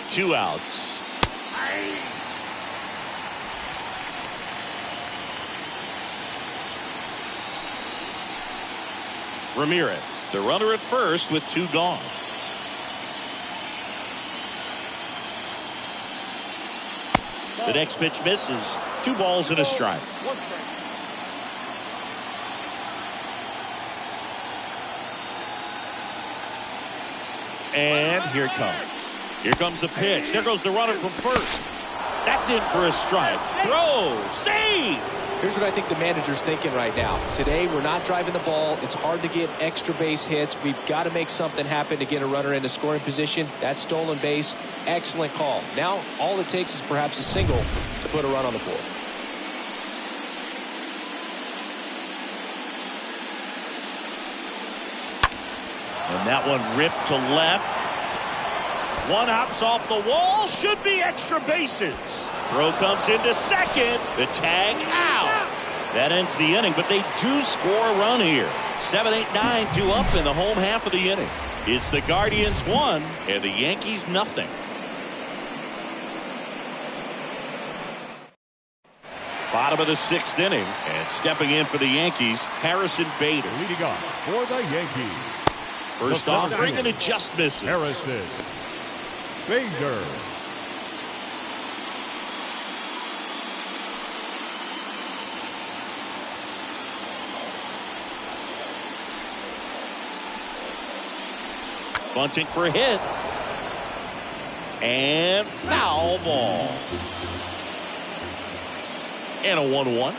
Two outs. Ramirez, the runner at first with 2 gone. The next pitch misses. 2 balls and a strike. And here it comes. Here comes the pitch. There goes the runner from first. That's in for a strike. Throw. Save. Here's what I think the manager's thinking right now. Today, we're not driving the ball. It's hard to get extra base hits. We've got to make something happen to get a runner into scoring position. That stolen base, excellent call. Now, all it takes is perhaps a single to put a run on the board. And that one ripped to left. One hops off the wall. Should be extra bases. Throw comes into second. The tag out. That ends the inning, but they do score a run here. 7, 8, 9 due up in the home half of the inning. It's the Guardians 1 and the Yankees nothing. Bottom of the 6th inning, and stepping in for the Yankees, Harrison Bader. Leading off for the Yankees. First offering, and it just misses. Harrison Bader. Bunting for a hit. And foul ball. And a 1-1.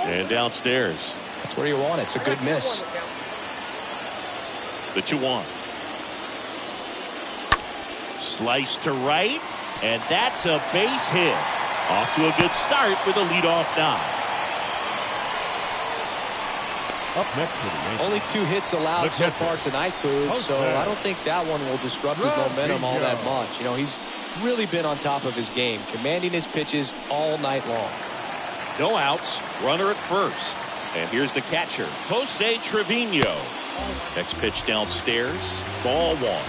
And downstairs. That's where you want it. It's a good miss. The 2-1. Slice to right. And that's a base hit. Off to a good start with a leadoff dive. Up next for the Yankees. Only 2 hits allowed so far tonight, Boog, so I don't think that one will disrupt his momentum all that much. You know, he's really been on top of his game, commanding his pitches all night long. No outs, runner at first. And here's the catcher, Jose Trevino. Next pitch downstairs, ball 1.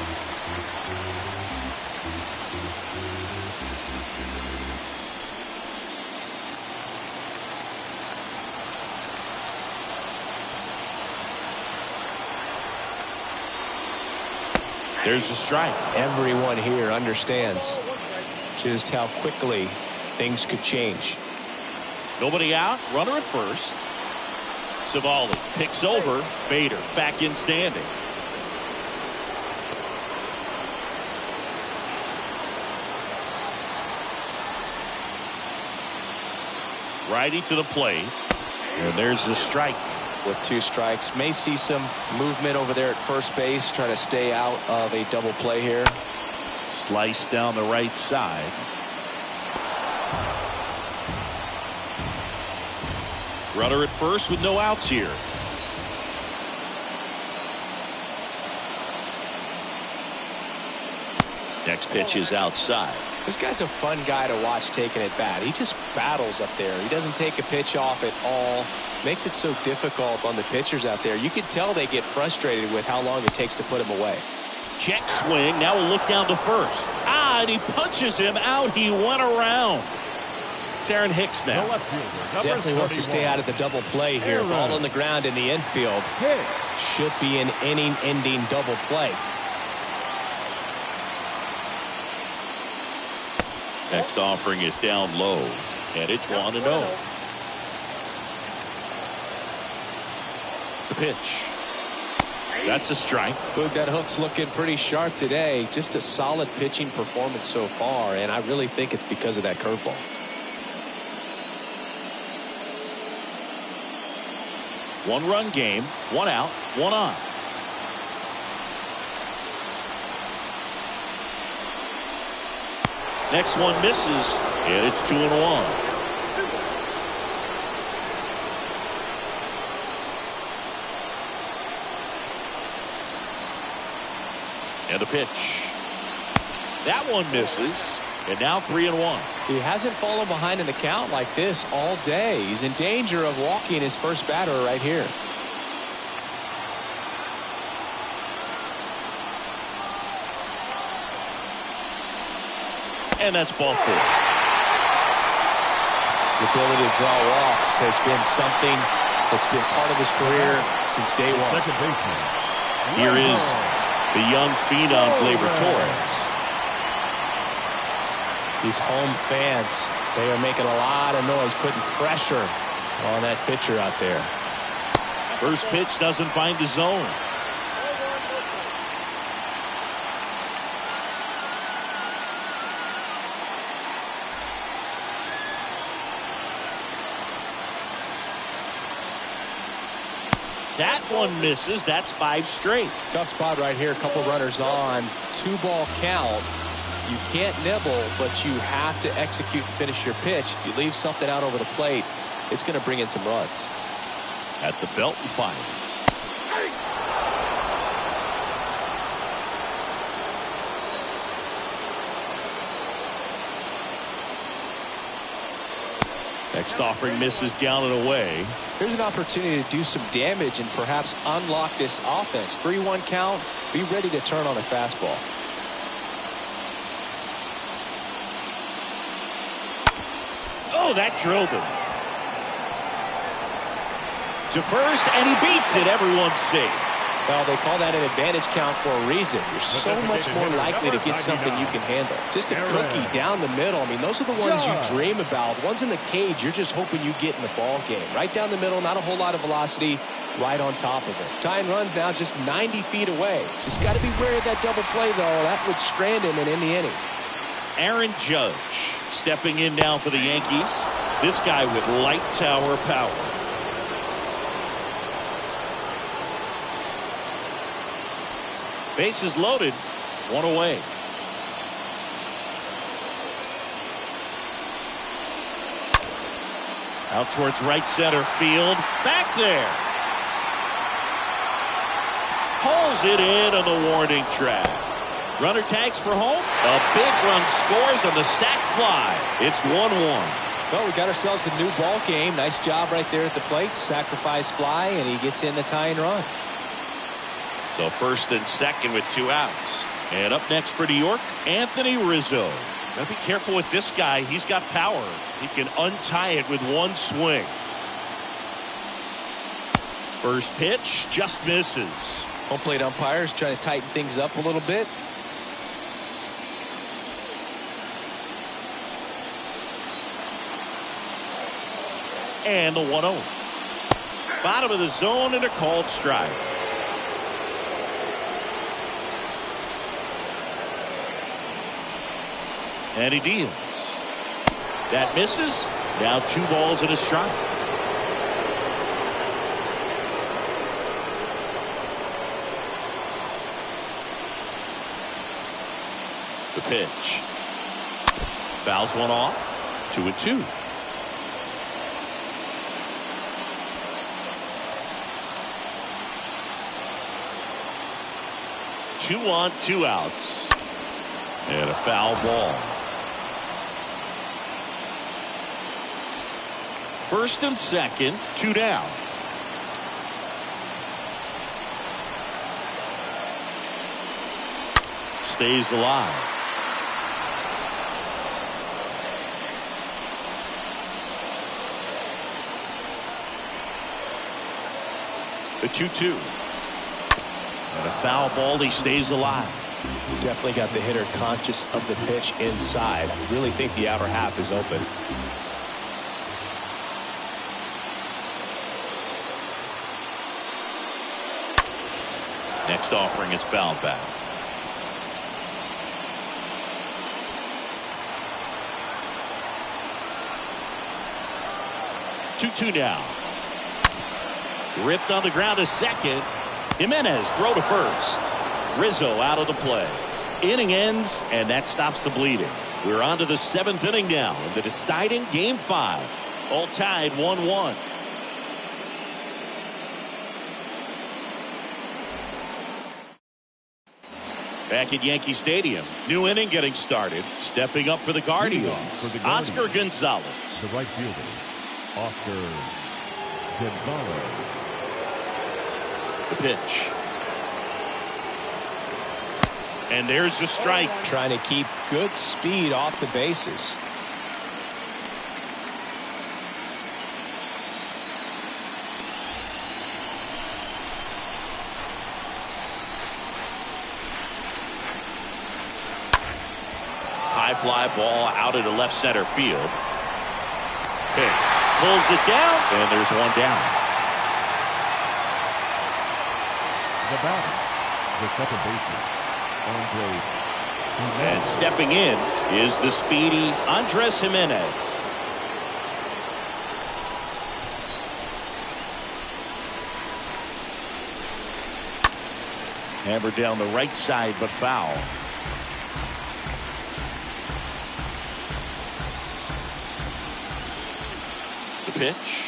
There's the strike. Everyone here understands just how quickly things could change. Nobody out, runner at first. Savali picks over. Bader back in standing. Righty to the plate. And there's the strike. With 2 strikes, may see some movement over there at first base, trying to stay out of a double play here. Slice down the right side. Runner at first with no outs here. Next pitch is outside. This guy's a fun guy to watch taking at bat. He just battles up there. He doesn't take a pitch off at all. Makes it so difficult on the pitchers out there. You can tell they get frustrated with how long it takes to put him away. Check swing. Now we'll look down to first. And he punches him out. He went around. It's Aaron Hicks now. Definitely wants to stay out of the double play here. Ball on the ground in the infield. Should be an inning-ending double play. Next offering is down low, and it's 1-0. The pitch. That's a strike. Boog, that hook's looking pretty sharp today. Just a solid pitching performance so far, and I really think it's because of that curveball. One-run game, 1 out, 1 on. Next one misses, and it's 2-1. And a pitch. That one misses, and now 3-1. He hasn't fallen behind in the count like this all day. He's in danger of walking his first batter right here. And that's ball 4. His ability to draw walks has been something that's been part of his career since day 1. Second baseman. Here is the young phenom, Gleyber Torres. These home fans, they are making a lot of noise, putting pressure on that pitcher out there. First pitch doesn't find the zone. That one misses. That's 5 straight. Tough spot right here. A couple runners on. 2-ball count. You can't nibble, but you have to execute and finish your pitch. If you leave something out over the plate, it's going to bring in some runs. At the belt and fires. Next offering misses down and away. Here's an opportunity to do some damage and perhaps unlock this offense. 3-1 count. Be ready to turn on a fastball. Oh, that drilled him. To first, and he beats it. Everyone's safe. Well, they call that an advantage count for a reason. You're so much more likely to get something you can handle. Just a cookie down the middle. I mean, those are the ones you dream about. Ones in the cage, you're just hoping you get in the ball game. Right down the middle, not a whole lot of velocity, right on top of it. Tying runs now just 90 feet away. Just got to be wary of that double play, though. That would strand him and end the inning. Aaron Judge stepping in now for the Yankees. This guy with light tower power. Bases loaded, 1 away. Out towards right center field. Back there. Pulls it in on the warning track. Runner tags for home. A big run scores on the sac fly. It's 1-1. Well, we got ourselves a new ball game. Nice job right there at the plate. Sacrifice fly, and he gets in the tying run. So first and second with 2 outs. And up next for New York, Anthony Rizzo. Gotta be careful with this guy. He's got power. He can untie it with one swing. First pitch just misses. Home plate umpires trying to tighten things up a little bit. And the 1-0. Bottom of the zone and a called strike. And he deals. That misses. Now 2 balls and a strike. The pitch. Fouls one off. 2-2. Two on, 2 outs. And a foul ball. First and second, 2 down. Stays alive. The 2-2. And a foul ball. He stays alive. Definitely got the hitter conscious of the pitch inside. I really think the outer half is open. Next offering is fouled back. Two now. Ripped on the ground to second. Jimenez throw to first. Rizzo out of the play. Inning ends, and that stops the bleeding. We're on to the 7th inning now in the deciding Game 5. All tied 1-1. Back at Yankee Stadium. New inning getting started. Stepping up for the Guardians. Oscar Gonzalez. The right fielder, Oscar Gonzalez. The pitch. And there's the strike. Trying to keep good speed off the bases. High fly ball out into left center field. Hicks pulls it down, and there's one down. The batter, the second baseman, Andres. And stepping in is the speedy Andres Jimenez. Hammered down the right side, but foul. The pitch.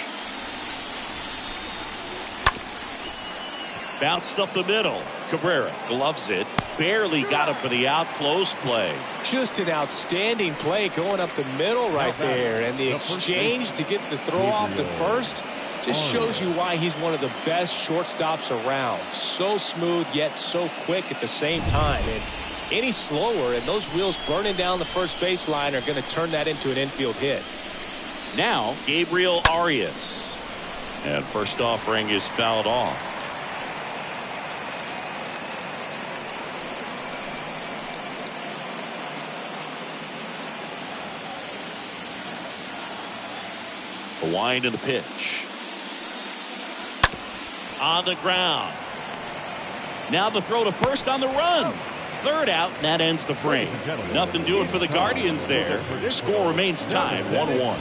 Bounced up the middle. Cabrera gloves it. Barely got him for the out. Close play. Just an outstanding play going up the middle right there. And the exchange to get the throw off to first just shows you why he's one of the best shortstops around. So smooth, yet so quick at the same time. And any slower, and those wheels burning down the first baseline are going to turn that into an infield hit. Now, Gabriel Arias. And first offering is fouled off. The wind and the pitch. On the ground. Now the throw to first on the run. Third out, and that ends the frame. Nothing doing for the Guardians there. Score remains tied, 1-1.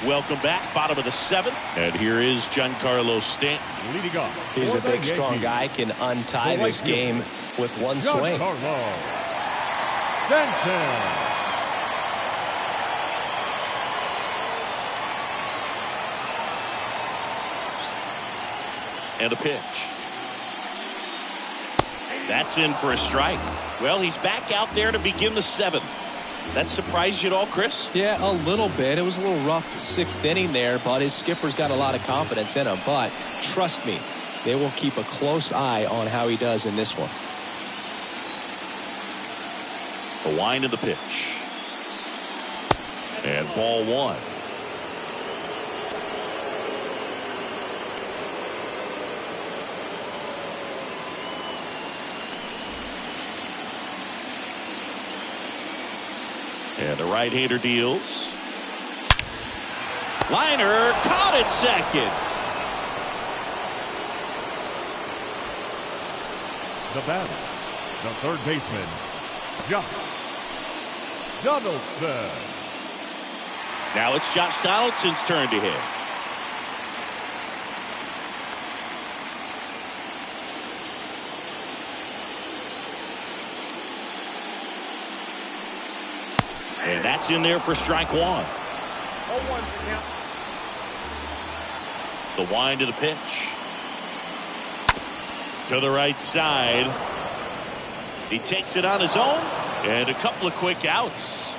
Welcome back, bottom of the 7th. And here is Giancarlo Stanton. Leading off. He's a big, strong guy, can untie this game with one swing. Giancarlo Stanton. And a pitch. That's in for a strike. Well, he's back out there to begin the 7th. That surprised you at all, Chris? Yeah, a little bit. It was a little rough 6th inning there, but his skipper's got a lot of confidence in him. But trust me, they will keep a close eye on how he does in this one. The wind of the pitch. And ball 1. And the right-hander deals. Liner caught at second. The batter, the third baseman, Josh Donaldson. Now it's Josh Donaldson's turn to hit. And that's in there for strike 1. 0-1 count. The wind of the pitch. To the right side. He takes it on his own. And a couple of quick outs.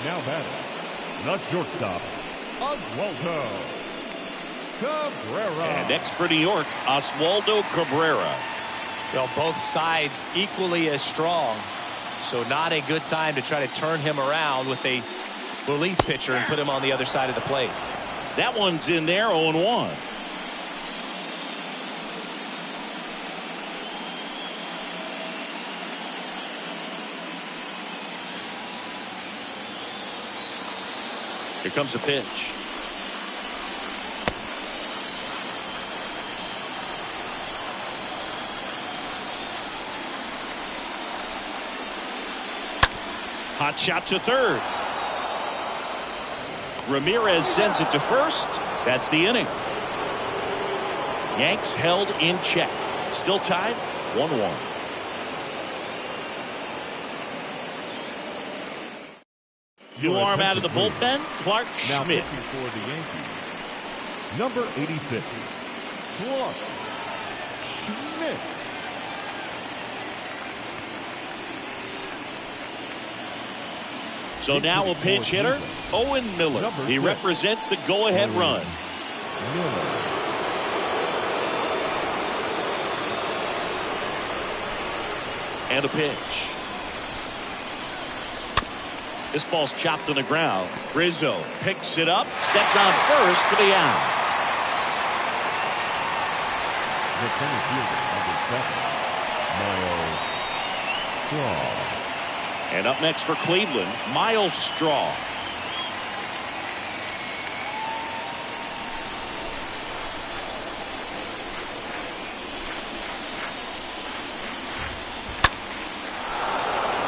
Now batting, the shortstop, Oswaldo Cabrera. And next for New York, Oswaldo Cabrera. Well, both sides equally as strong. So not a good time to try to turn him around with a relief pitcher and put him on the other side of the plate. That one's in there, 0-1. Here comes the pitch. Hot shot to third. Ramirez sends it to first. That's the inning. Yanks held in check. Still tied 1-1. New arm out of the bullpen, Clark Now Schmidt. pitching for the Yankees, number 86, Clark Schmidt. So now a pinch hitter, Owen Miller. He represents the go-ahead run. And a pitch. This ball's chopped on the ground. Rizzo picks it up, steps on first for the out. The center fielder, number 7, Miles Straw. And up next for Cleveland, Miles Straw.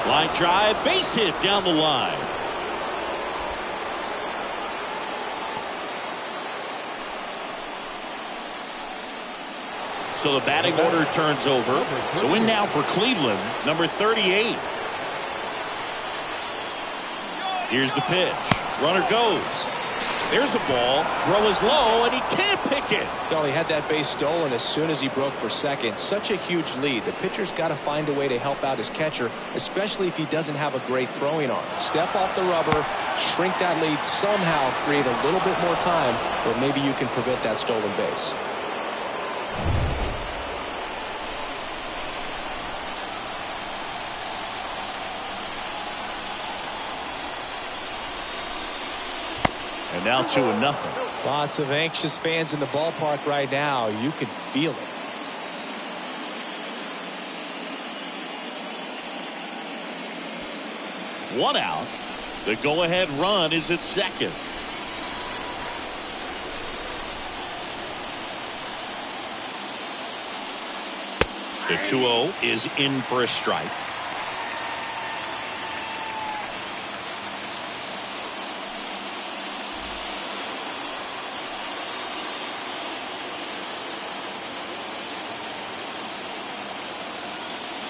Line drive, base hit down the line. So the batting order turns over. So in now for Cleveland, number 38. Here's the pitch. Runner goes. There's the ball. Throw is low, and he can't pick it. Well, he had that base stolen as soon as he broke for second. Such a huge lead. The pitcher's got to find a way to help out his catcher, especially if he doesn't have a great throwing arm. Step off the rubber, shrink that lead somehow, create a little bit more time, or maybe you can prevent that stolen base. And now 2-0. Lots of anxious fans in the ballpark right now. You can feel it. One out. The go-ahead run is at second. The 2-0 is in for a strike.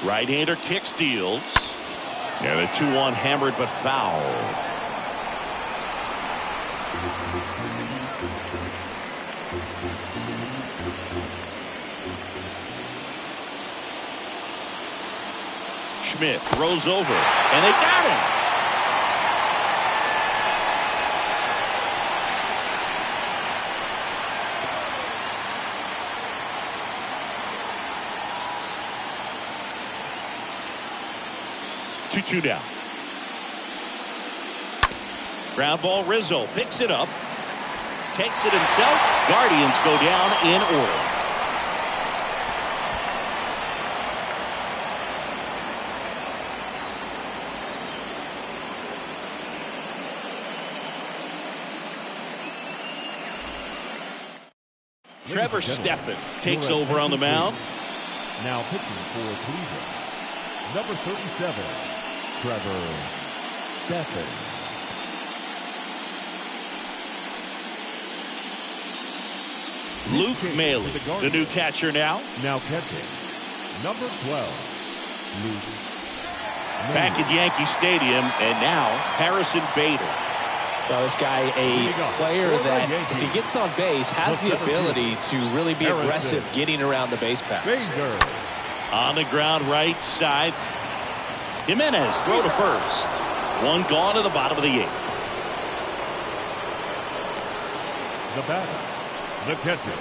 Right-hander kicks, deals. And a 2-1 hammered but foul. Schmidt throws over, and they got him. Two down. Ground ball. Rizzo picks it up. Takes it himself. Guardians go down in order. Trevor Stephan takes over on the mound. Now pitching for Cleveland, number 37, Trevor Stephan. Luke Maile, the new catcher now. Now catching, number 12, Luke Maile. Back at Yankee Stadium, and now Harrison Bader. Well, this guy, a player that, if he gets on base, has the ability to really be aggressive getting around the base paths. On the ground right side. Jimenez throw to first. One gone to the bottom of the eighth. The batter, the catcher,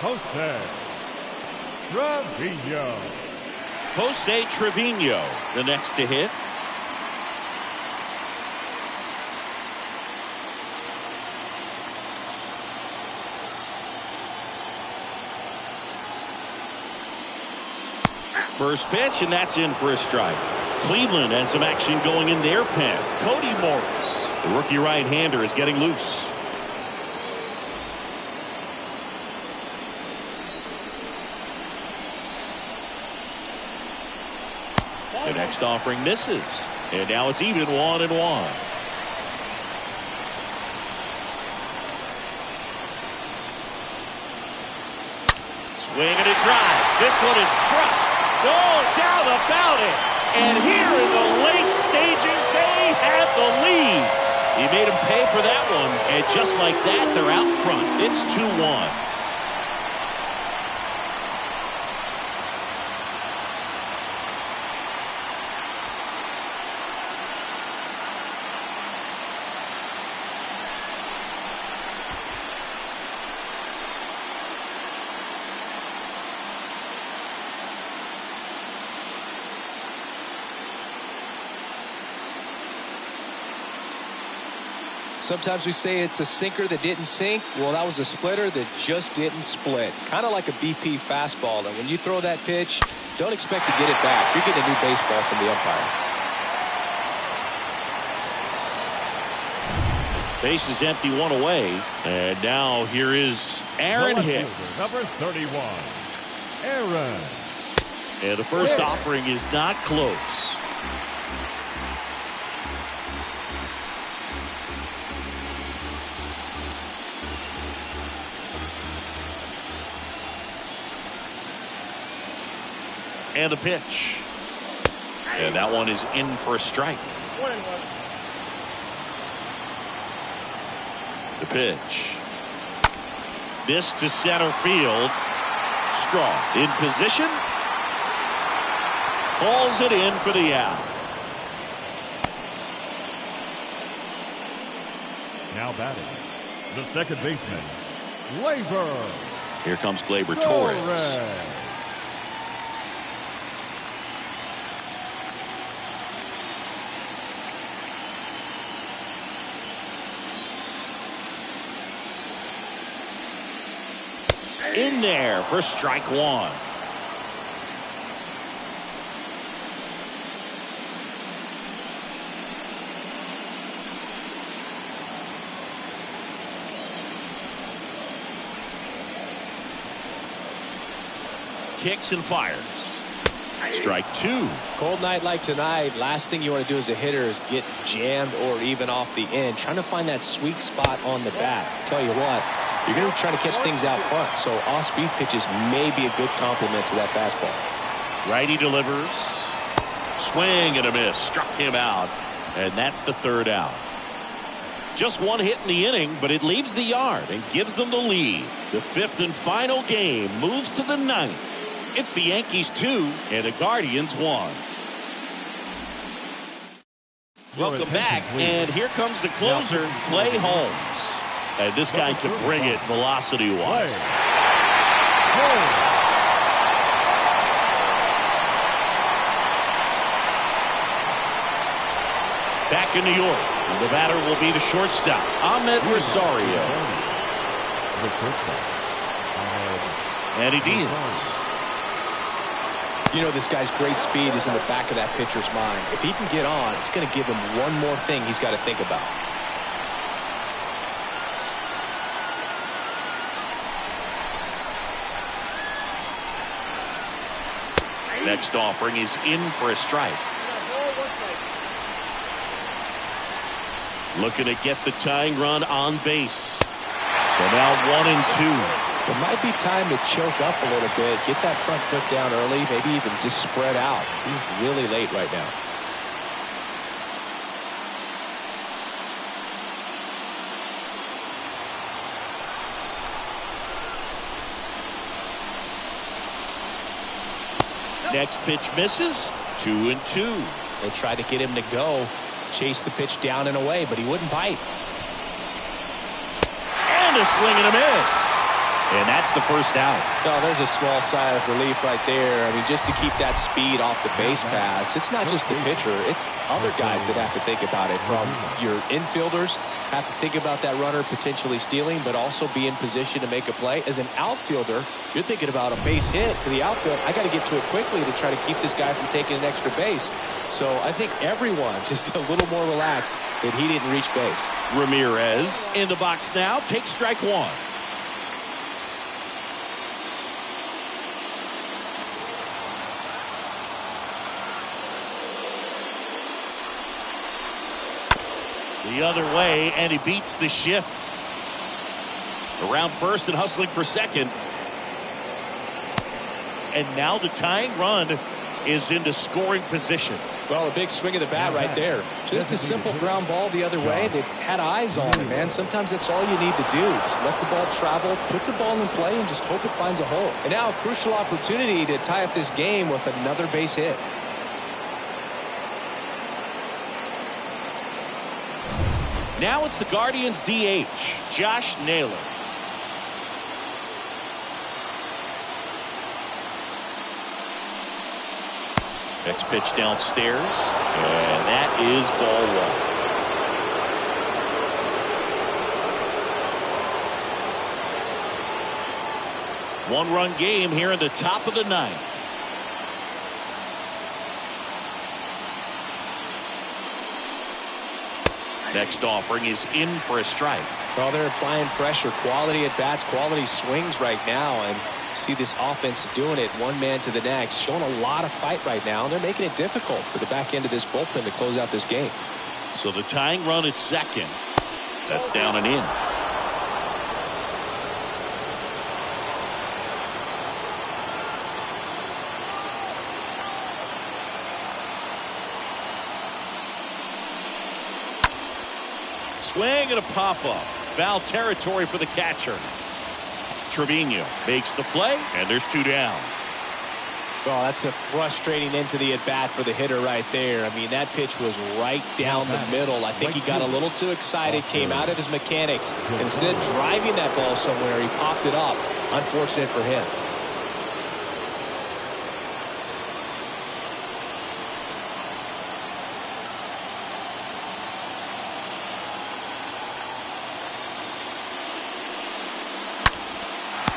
Jose Trevino. Jose Trevino, the next to hit. First pitch, and that's in for a strike. Cleveland has some action going in their pen. Cody Morris, the rookie right-hander, is getting loose. The next offering misses, and now it's even 1-1. Swing and a drive. This one is crushed. No doubt about it. And here in the late stages, they have the lead. He made him pay for that one. And just like that, they're out front. It's 2-1. Sometimes we say it's a sinker that didn't sink. Well, that was a splitter that just didn't split. Kind of like a BP fastball. And when you throw that pitch, don't expect to get it back. You're getting a new baseball from the umpire. Base is empty, one away. And now here is Aaron Hicks. Number 31, Aaron. And the first offering is not close. And the pitch. And that one is in for a strike. The pitch. This to center field. Strong in position. Calls it in for the out. Now batting, the second baseman, Gleyber. Here comes Gleyber Torres. In there for strike one. Kicks and fires. Strike two. Cold night like tonight, last thing you want to do as a hitter is get jammed or even off the end. Trying to find that sweet spot on the bat. Tell you what, you're going to be trying to catch things out front, so off-speed pitches may be a good complement to that fastball. Righty delivers. Swing and a miss. Struck him out. And that's the third out. Just one hit in the inning, but it leaves the yard and gives them the lead. The fifth and final game moves to the ninth. It's the Yankees 2 and the Guardians 1. Welcome back, and here comes the closer, Clay Holmes. And this guy can bring it velocity-wise. Back in New York, the batter will be the shortstop, Ahmed Rosario. And he deals. You know, this guy's great speed is in the back of that pitcher's mind. If he can get on, it's going to give him one more thing he's got to think about. Next offering is in for a strike. Looking to get the tying run on base. So now 1-2. It might be time to choke up a little bit, get that front foot down early, maybe even just spread out. He's really late right now. Next pitch misses. 2-2. They tried to get him to go, chase the pitch down and away, but he wouldn't bite. And a swing and a miss. And that's the first out. Oh, there's a small sigh of relief right there. I mean, just to keep that speed off the base pass, it's not just the pitcher, it's other guys that have to think about it. From your infielders have to think about that runner potentially stealing, but also be in position to make a play. As an outfielder, you're thinking about a base hit to the outfield. I got to get to it quickly to try to keep this guy from taking an extra base. So I think everyone just a little more relaxed that he didn't reach base. Ramirez in the box now, takes strike one. The other way, and he beats the shift. Around first and hustling for second. And now the tying run is into scoring position. Well, a big swing of the bat right there. Just a simple ground ball the other way. They had eyes on it, man. Sometimes that's all you need to do. Just let the ball travel, put the ball in play, and just hope it finds a hole. And now a crucial opportunity to tie up this game with another base hit. Now it's the Guardians DH, Josh Naylor. Next pitch downstairs, and that is ball one. One-run game here in the top of the ninth. Next offering is in for a strike. Well, they're applying pressure, quality at bats, quality swings right now, and see this offense doing it one man to the next, showing a lot of fight right now, and they're making it difficult for the back end of this bullpen to close out this game. So the tying run at second. That's down and in. Swing and a pop-up. Foul territory for the catcher. Trevino makes the play, and there's two down. Well, that's a frustrating end to the at-bat for the hitter right there. I mean, that pitch was right down the middle. I think he got a little too excited, came out of his mechanics. Instead of driving that ball somewhere, he popped it up. Unfortunate for him.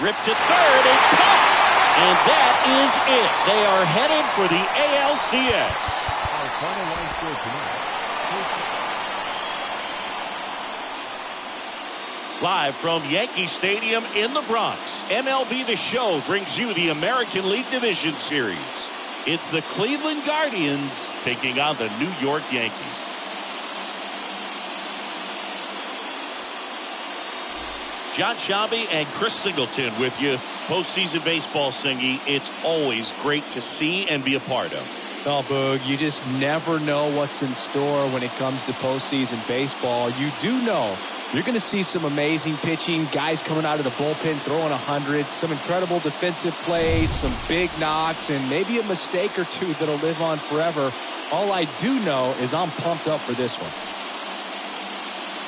Ripped to third and caught. And that is it. They are headed for the ALCS. Our final line score tonight. Live from Yankee Stadium in the Bronx, MLB The Show brings you the American League Division Series. It's the Cleveland Guardians taking on the New York Yankees. John Shabby and Chris Singleton with you. Postseason baseball, Singy. It's always great to see and be a part of. Oh, Boog, you just never know what's in store when it comes to postseason baseball. You do know you're going to see some amazing pitching, guys coming out of the bullpen throwing 100, some incredible defensive plays, some big knocks, and maybe a mistake or two that'll live on forever. All I do know is I'm pumped up for this one.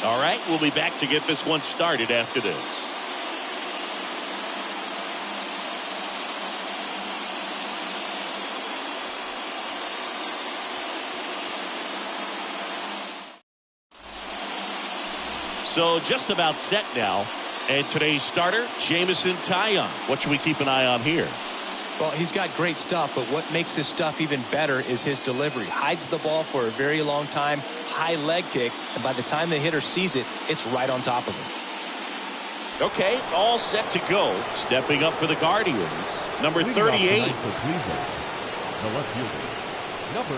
All right, we'll be back to get this one started after this. So just about set now. And today's starter, Jameson Taillon. What should we keep an eye on here? Well, he's got great stuff, but what makes his stuff even better is his delivery. Hides the ball for a very long time, high leg kick, and by the time the hitter sees it, it's right on top of him. Okay, all set to go. Stepping up for the Guardians, number 38. For Cleveland, the left fielder, number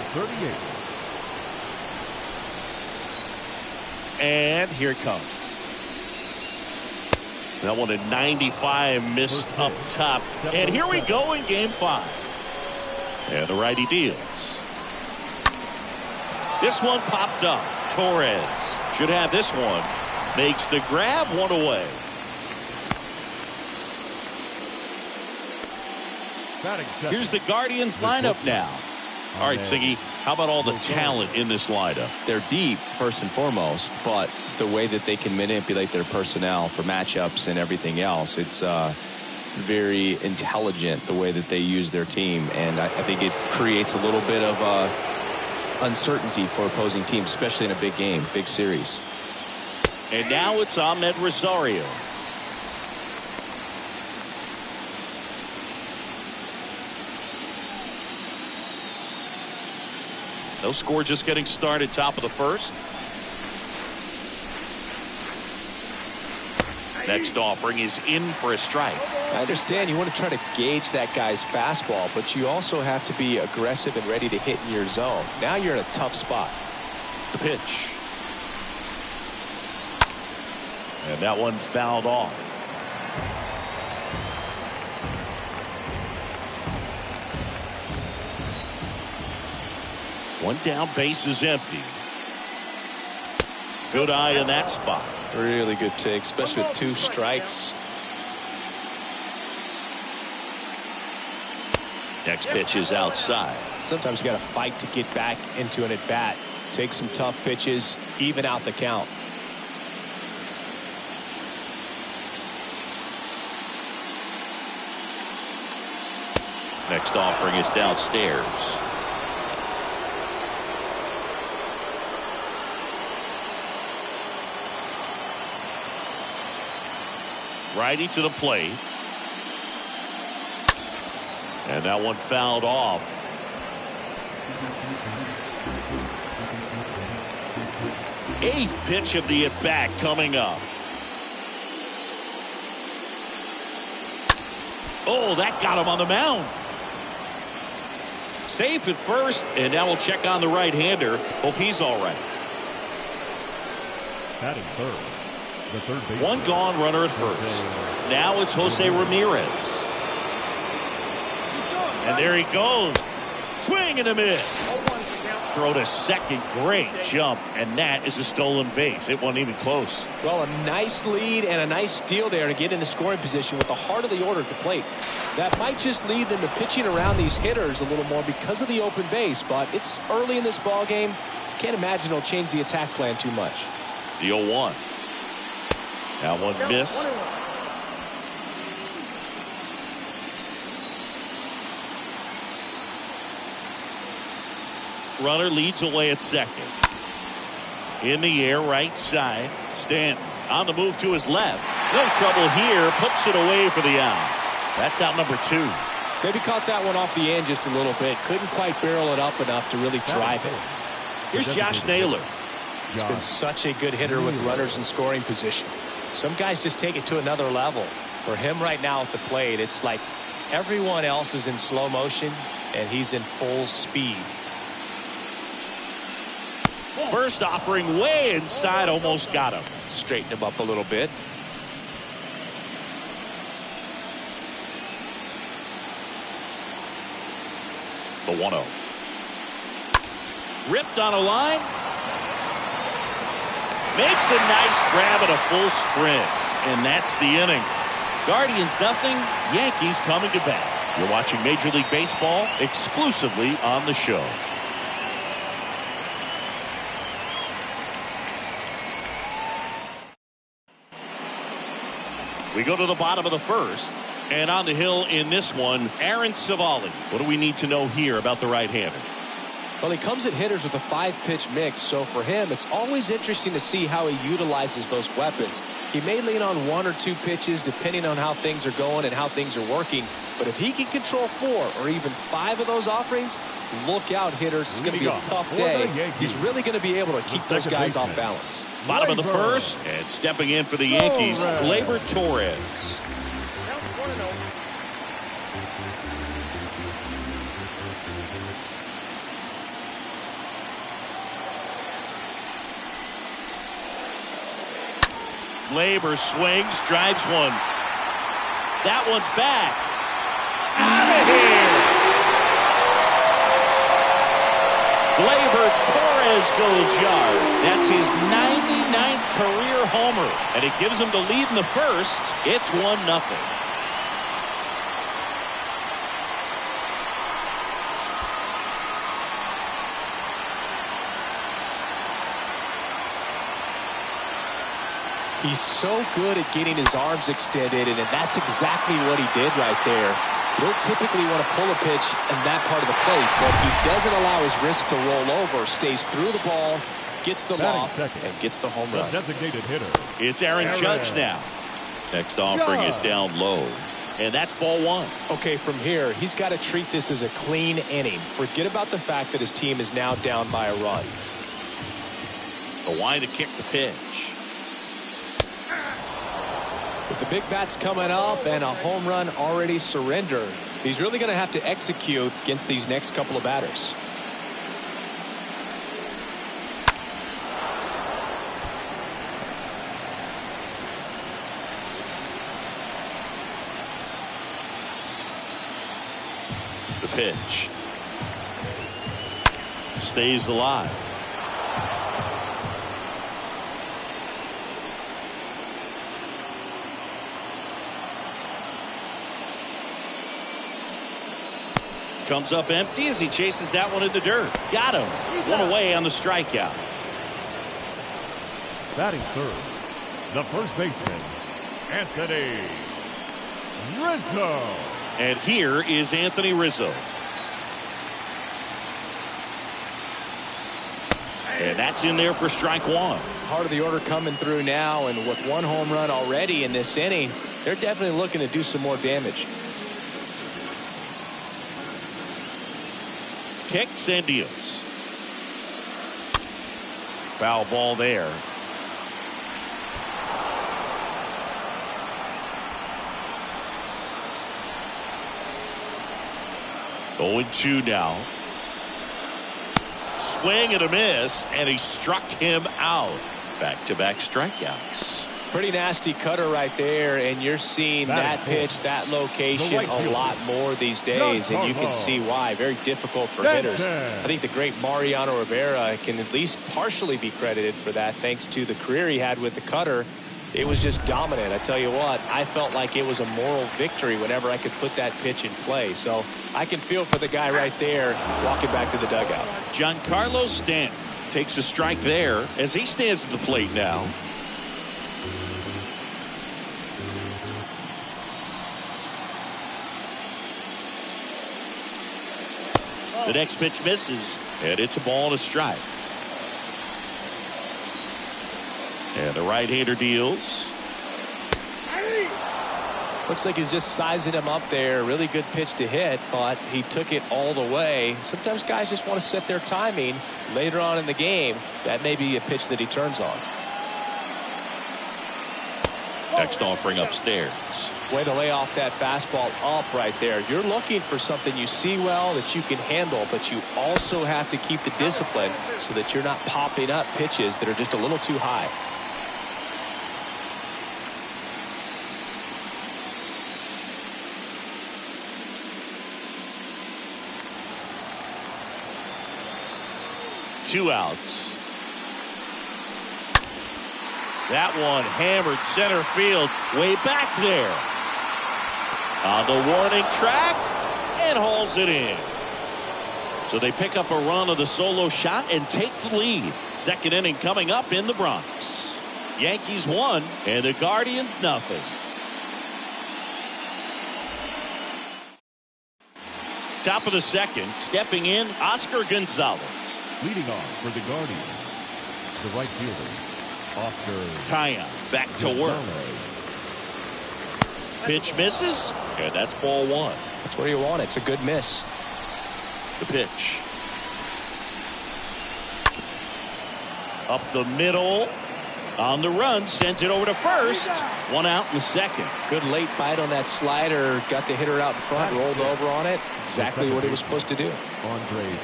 38. And here it comes. That one at 95, missed up top. And here we go in game 5. And the righty deals. This one popped up. Torres should have this one. Makes the grab, one away. Here's the Guardians lineup now. All right, Siggy, how about all the talent in this lineup? They're deep, first and foremost, but the way that they can manipulate their personnel for matchups and everything else, it's very intelligent the way that they use their team, and I think it creates a little bit of uncertainty for opposing teams, especially in a big game, big series. And now it's Ahmed Rosario. No score, just getting started, top of the first. Next offering is in for a strike. I understand you want to try to gauge that guy's fastball, but you also have to be aggressive and ready to hit in your zone. Now you're in a tough spot. The pitch. And that one fouled off. One down, base is empty. Good eye in that spot. Really good take, especially with 2 strikes. Next pitch is outside. Sometimes you got to fight to get back into an at-bat. Take some tough pitches, even out the count. Next offering is downstairs. Righty to the plate. And that one fouled off. Eighth pitch of the at-bat coming up. Oh, that got him on the mound. Safe at first, and now we'll check on the right-hander. Hope he's all right. Batting third. The third baseman. One gone, runner at first. Now it's Jose Ramirez. And there he goes. Swing and a miss. Throw to second. Great jump. And that is a stolen base. It wasn't even close. Well, a nice lead and a nice steal there to get into scoring position with the heart of the order at the plate. That might just lead them to pitching around these hitters a little more because of the open base, but it's early in this ball game. Can't imagine it'll change the attack plan too much. The 0-1. That one missed. Runner leads away at second. In the air, right side. Stanton on the move to his left. No trouble here. Puts it away for the out. That's out number 2. Maybe caught that one off the end just a little bit. Couldn't quite barrel it up enough to really drive it. Here's Josh Naylor. He's been such a good hitter with runners in scoring position. Some guys just take it to another level. For him right now at the plate, it's like everyone else is in slow motion and he's in full speed. First offering way inside, almost got him. Straightened him up a little bit. The 1-0. Ripped on a line. Makes a nice grab at a full sprint. And that's the inning. Guardians nothing. Yankees coming to bat. You're watching Major League Baseball exclusively on the show. We go to the bottom of the first. And on the hill in this one, Aaron Civale. What do we need to know here about the right-hander? Well, he comes at hitters with a 5-pitch mix, so for him, it's always interesting to see how he utilizes those weapons. He may lean on 1 or 2 pitches depending on how things are going and how things are working, but if he can control 4 or even 5 of those offerings, look out, hitters. It's going to be a tough day. He's really going to be able to keep those guys off balance. Bottom of the first, and stepping in for the Yankees, Gleyber Torres. Gleyber swings, drives one. That one's back. Out of here. Gleyber Torres goes yard. That's his 99th career homer. And it gives him the lead in the first. It's 1-0. He's so good at getting his arms extended, and that's exactly what he did right there. You don't typically want to pull a pitch in that part of the plate, but he doesn't allow his wrist to roll over, stays through the ball, gets the loft, and gets the home run. Designated hitter. It's Aaron Judge now. Next offering is down low, and that's ball 1. Okay, from here, he's got to treat this as a clean inning. Forget about the fact that his team is now down by a run. A wind to kick the pitch. With the big bats coming up and a home run already surrendered, he's really going to have to execute against these next couple of batters. The pitch. Stays alive. Comes up empty as he chases that one in the dirt. Got him. One away on the strikeout. Batting third, the first baseman, Anthony Rizzo. And here is Anthony Rizzo. And that's in there for strike 1. Heart of the order coming through now, and with 1 home run already in this inning, they're definitely looking to do some more damage. Kicks and deals. Foul ball there. Going 2 now. Swing and a miss, and he struck him out. Back-to-back strikeouts. Pretty nasty cutter right there, and you're seeing that pitch, that location a lot more these days, and you can see why. Very difficult for hitters. I think the great Mariano Rivera can at least partially be credited for that, thanks to the career he had with the cutter. It was just dominant. I tell you what, I felt like it was a moral victory whenever I could put that pitch in play. So I can feel for the guy right there walking back to the dugout. Giancarlo Stanton takes a strike there as he stands at the plate now. The next pitch misses, and it's a ball and a strike. And the right-hander deals. Looks like he's just sizing him up there. Really good pitch to hit, but he took it all the way. Sometimes guys just want to set their timing later on in the game. That may be a pitch that he turns on. Next offering upstairs. Way to lay off that fastball up right there. You're looking for something you see well that you can handle, but you also have to keep the discipline so that you're not popping up pitches that are just a little too high. Two outs. That one hammered center field, way back there. On the warning track, and hauls it in. So they pick up a run of the solo shot and take the lead. Second inning coming up in the Bronx. Yankees 1 and the Guardians nothing. Top of the second, stepping in, Oscar Gonzalez. Leading off for the Guardians, the right fielder, Oscar Taya back to work. Gonzalez. Pitch misses, and that's ball one. That's where you want it. It's a good miss. The pitch. Up the middle. On the run, sends it over to first. One out in the second. Good late bite on that slider. Got the hitter out in front, rolled over on it. Exactly what he was supposed to do. Andres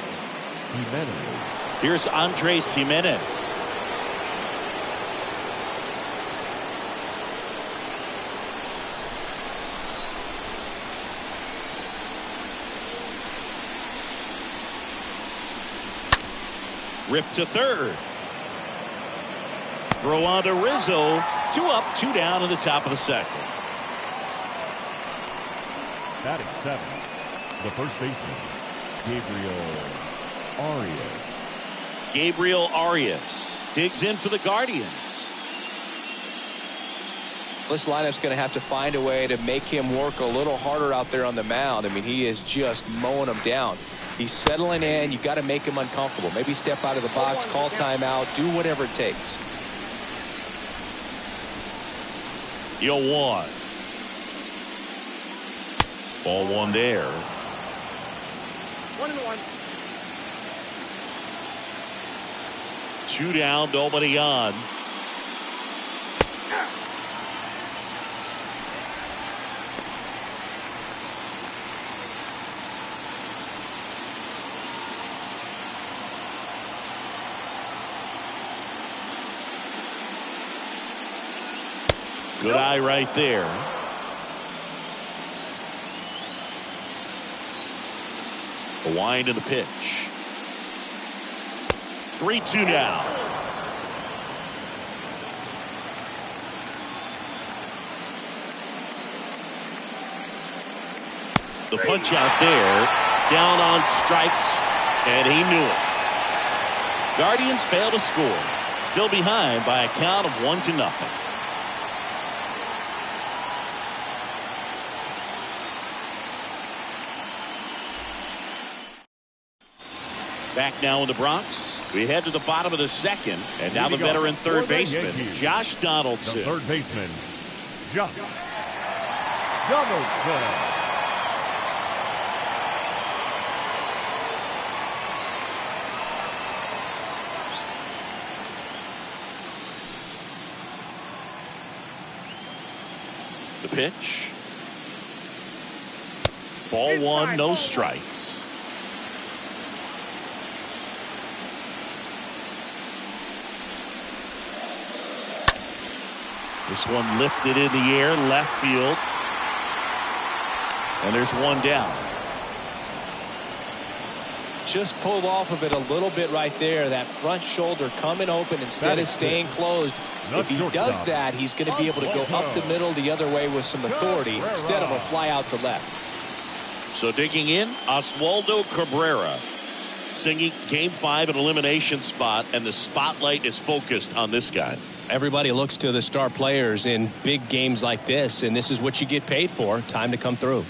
Jimenez. Here's Andres Jimenez. Rip to third. Throw on to Rizzo. 2 up, 2 down in the top of the second. Batting 7, the first baseman, Gabriel Arias. Gabriel Arias digs in for the Guardians. This lineup's going to have to find a way to make him work a little harder out there on the mound. I mean, he is just mowing them down. He's settling in. You got to make him uncomfortable. Maybe step out of the box, call timeout, do whatever it takes. 0-1. Ball one there. 1-1. 2 down, nobody on. Good eye right there. The wind and the pitch. 3-2 now. The punch out there. Down on strikes, and he knew it. Guardians fail to score. Still behind by a count of 1-0. Back now in the Bronx. We head to the bottom of the second. And now the veteran third baseman, Josh Donaldson. The third baseman, Josh Donaldson. The pitch. Ball one, no strikes. This one lifted in the air, left field. And there's one down. Just pulled off of it a little bit right there. That front shoulder coming open instead of staying closed. If he does that, he's going to be able to go up the middle the other way with some authority instead of a fly out to left. So digging in, Oswaldo Cabrera. Singing Game 5 an elimination spot, and the spotlight is focused on this guy. Everybody looks to the star players in big games like this, and this is what you get paid for. Time to come through.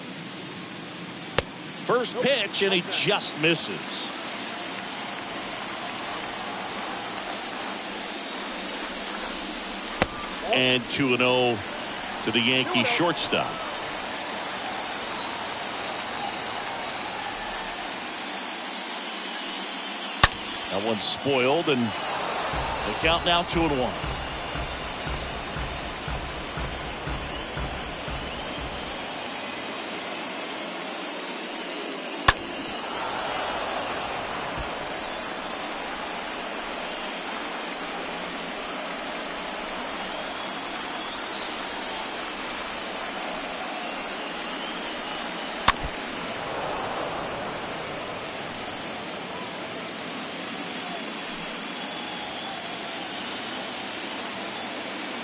First pitch, and he just misses. And 2-0 to the Yankees shortstop. That one's spoiled, and the count now 2-1.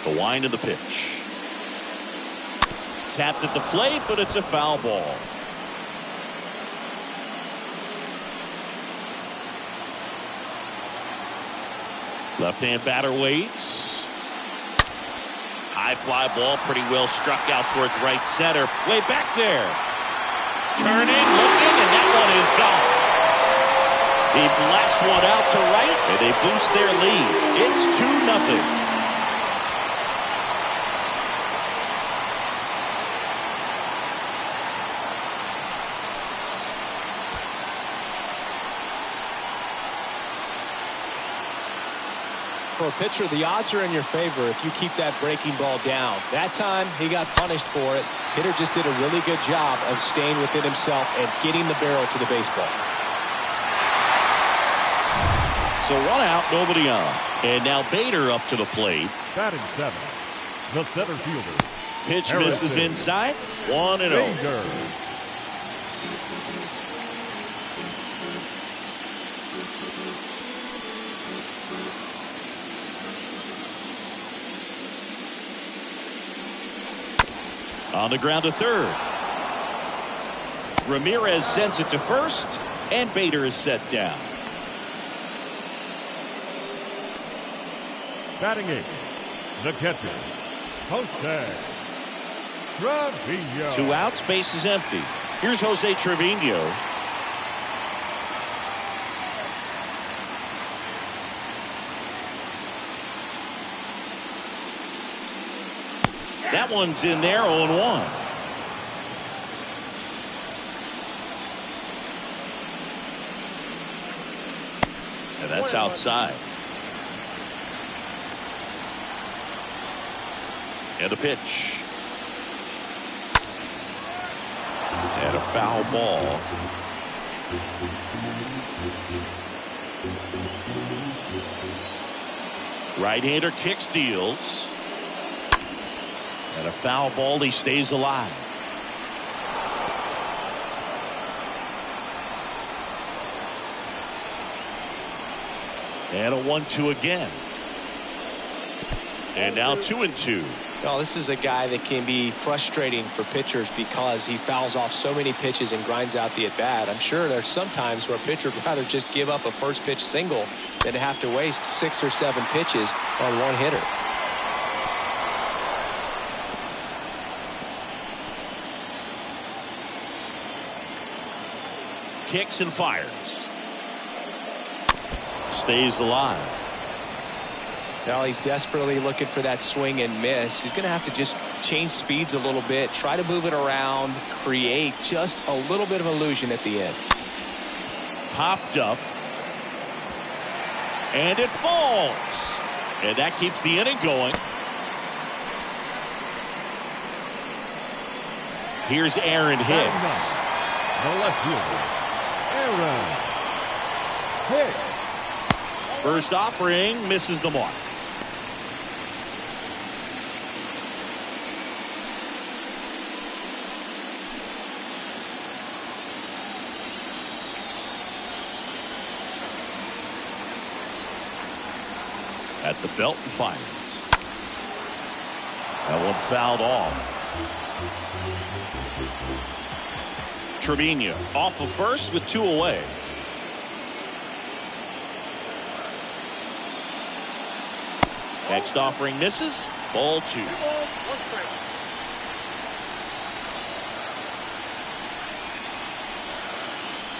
The wind of the pitch. Tapped at the plate, but it's a foul ball. Left-hand batter waits. High fly ball, pretty well struck out towards right center. Way back there. Turning, looking, and that one is gone. He blasts one out to right, and they boost their lead. It's 2-0. For a pitcher, the odds are in your favor if you keep that breaking ball down. That time, he got punished for it. Hitter just did a really good job of staying within himself and getting the barrel to the baseball. So 1 out, nobody on. And now Bader up to the plate. Batting 7, the center fielder. Pitch Harrison. misses inside. 1-0. Bader. On the ground to third. Ramirez sends it to first, and Bader is set down. Batting 8, the catcher, Jose Trevino. 2 outs, base is empty. Here's Jose Trevino. That one's in there, 0-1. And that's outside. And a pitch. And a foul ball. Right-hander kicks, deals. And a foul ball, he stays alive. And a 1-2 again. And now 2-2. Oh, this is a guy that can be frustrating for pitchers because he fouls off so many pitches and grinds out the at-bat. I'm sure there's some times where a pitcher would rather just give up a first pitch single than to have to waste 6 or 7 pitches on one hitter. Kicks and fires. Stays alive. Now he's desperately looking for that swing and miss. He's going to have to just change speeds a little bit, try to move it around, create just a little bit of illusion at the end. Popped up. And it falls. And that keeps the inning going. Here's Aaron Hicks. The left fielder, Aaron Hicks. First offering misses the mark. At the belt and fires. That one fouled off. Trevino off of first with 2 away. Next offering misses. Ball 2.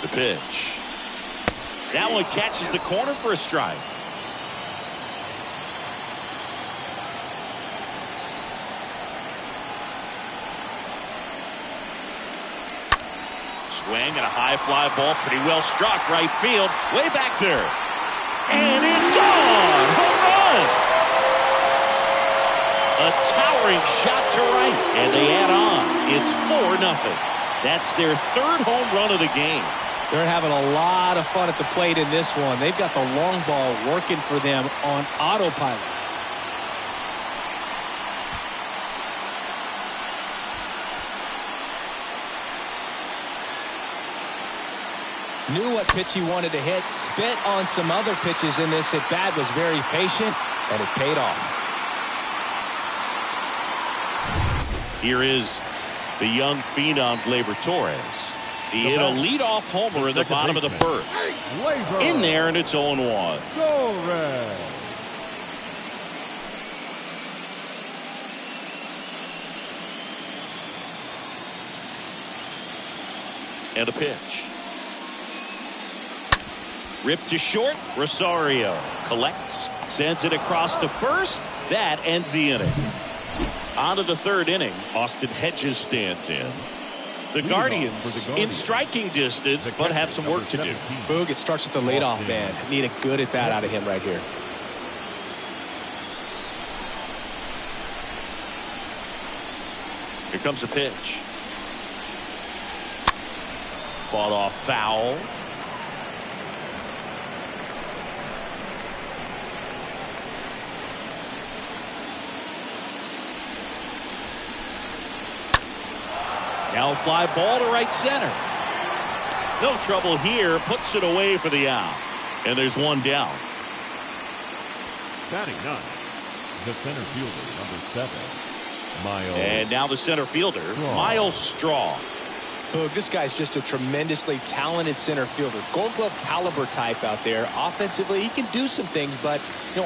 The pitch. That one catches the corner for a strike. Swing and a high fly ball, pretty well struck right field, way back there. And it's gone! Home run! A towering shot to right, and they add on. It's 4-0. That's their 3rd home run of the game. They're having a lot of fun at the plate in this one. They've got the long ball working for them on autopilot. Knew what pitch he wanted to hit, spit on some other pitches in this at-bat, was very patient, and it paid off. Here is the young phenom, Gleyber Torres. He hit a leadoff homer in the bottom of the first. In there, and it's 0-1. Torres. And a pitch. Ripped to short. Rosario collects, sends it across to first. That ends the inning. On to the third inning. Austin Hedges stands in. The Guardians in striking distance, but have some work to do. Boog, it starts with the leadoff man. Need a good at bat out of him right here. Here comes the pitch. Fought off foul. Now fly ball to right center. No trouble here. Puts it away for the out. And there's one down. Batting ninth, the center fielder, number 7, Miles. And now the center fielder, Miles Straw. Boog, this guy's just a tremendously talented center fielder. Gold Glove caliber type out there. Offensively, he can do some things, but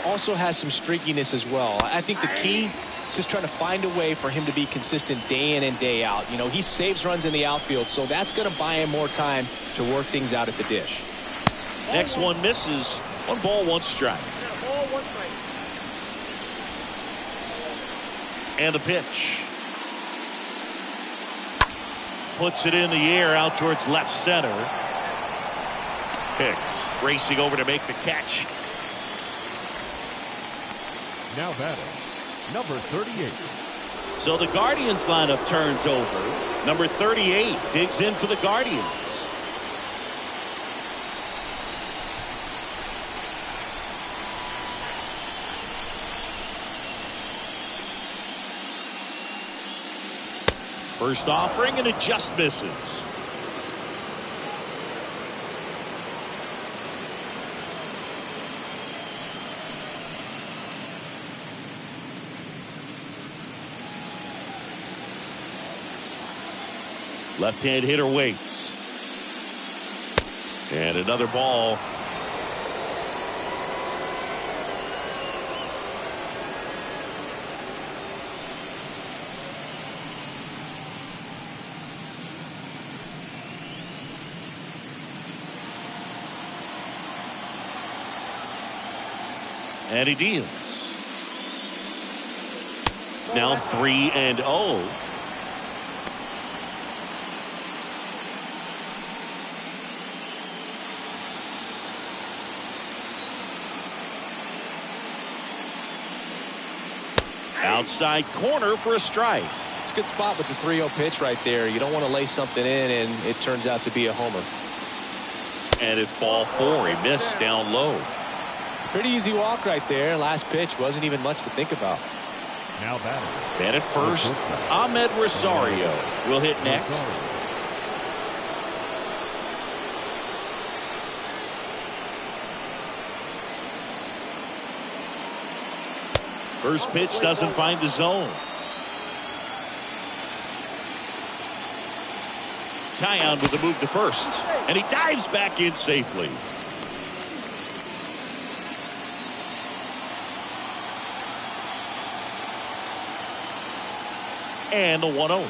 also has some streakiness as well. I think the key is just trying to find a way for him to be consistent day in and day out. He saves runs in the outfield, so that's going to buy him more time to work things out at the dish. Next one misses. 1 ball, 1 strike. And the pitch. Puts it in the air out towards left center. Hicks racing over to make the catch. Now batting, number 38. So the Guardians lineup turns over. Number 38 digs in for the Guardians. First offering and it just misses. Left-hand hitter waits. And another ball. And he deals. Now 3-0. Outside corner for a strike. It's a good spot with the 3-0 pitch right there. You don't want to lay something in and it turns out to be a homer. And it's ball 4. He missed down low. Pretty easy walk right there. Last pitch wasn't even much to think about. Now batting. Man at first, Ahmed Rosario will hit next. First pitch doesn't find the zone. Tyon with the move to first. And he dives back in safely. And the 1-0.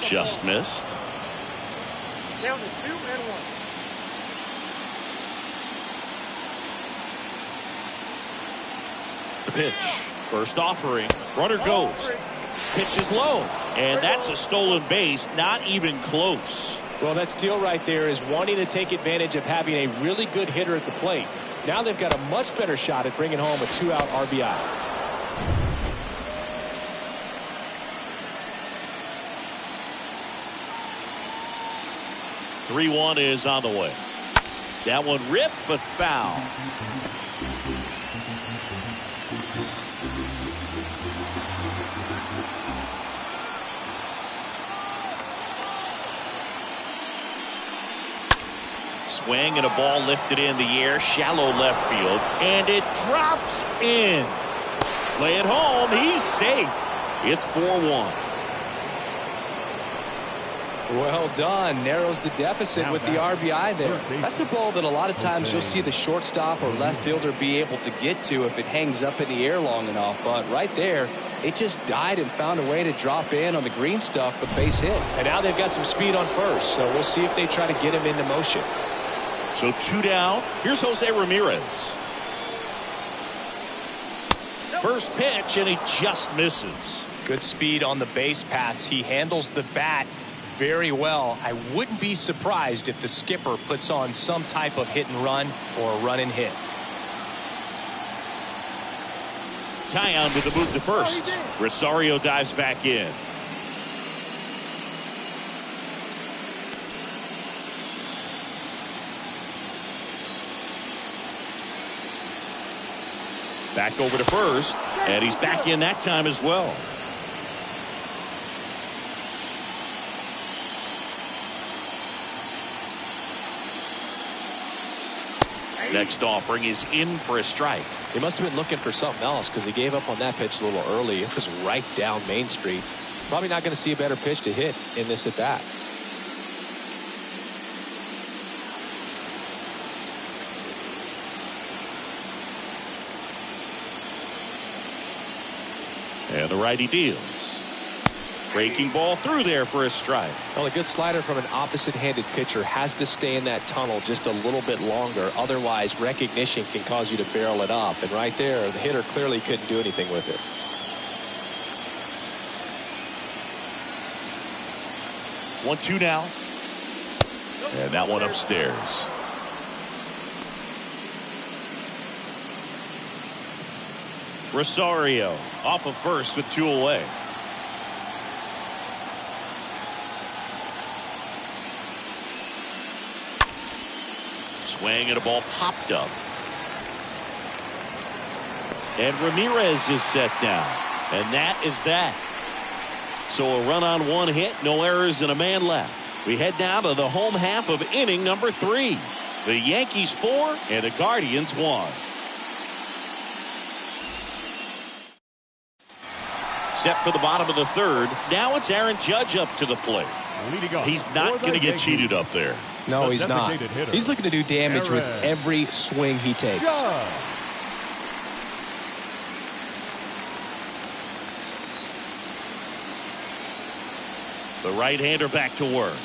Just missed. Down to 2 and 1. The pitch. First offering. Runner goes. Pitch is low. And that's a stolen base. Not even close. Well, that steal right there is wanting to take advantage of having a really good hitter at the plate. Now they've got a much better shot at bringing home a 2-out RBI. (3-1) is on the way. That one ripped but foul. Swing and a ball lifted in the air, shallow left field, and it drops in. Play it home, he's safe. It's 4-1. Well done. Narrows the deficit with the RBI there. That's a ball that a lot of times you'll see the shortstop or left fielder be able to get to if it hangs up in the air long enough. But right there, it just died and found a way to drop in on the green stuff for the base hit. And now they've got some speed on first, so we'll see if they try to get him into motion. So 2 down. Here's Jose Ramirez. First pitch, and he just misses. Good speed on the base pass. He handles the bat very well. I wouldn't be surprised if the skipper puts on some type of hit and run or a run and hit. Tyon with the move to first. Rosario dives back in. Back over to first, and he's back in that time as well. Next offering is in for a strike. He must have been looking for something else because he gave up on that pitch a little early. It was right down Main Street. Probably not going to see a better pitch to hit in this at bat. And the righty deals. Breaking ball through there for a strike. Well, a good slider from an opposite-handed pitcher has to stay in that tunnel just a little bit longer. Otherwise, recognition can cause you to barrel it up. And right there, the hitter clearly couldn't do anything with it. 1-2 now. And that one upstairs. Rosario off of first with 2 away. Swing and a ball popped up. And Ramirez is set down. And that is that. So a run on 1 hit, no errors, and a man left. We head now to the home half of inning number 3. The Yankees 4 and the Guardians 1. Set for the bottom of the 3rd. Now it's Aaron Judge up to the plate. He's not going to get cheated up there. No, he's not. He's looking to do damage with every swing he takes. The right-hander back to work.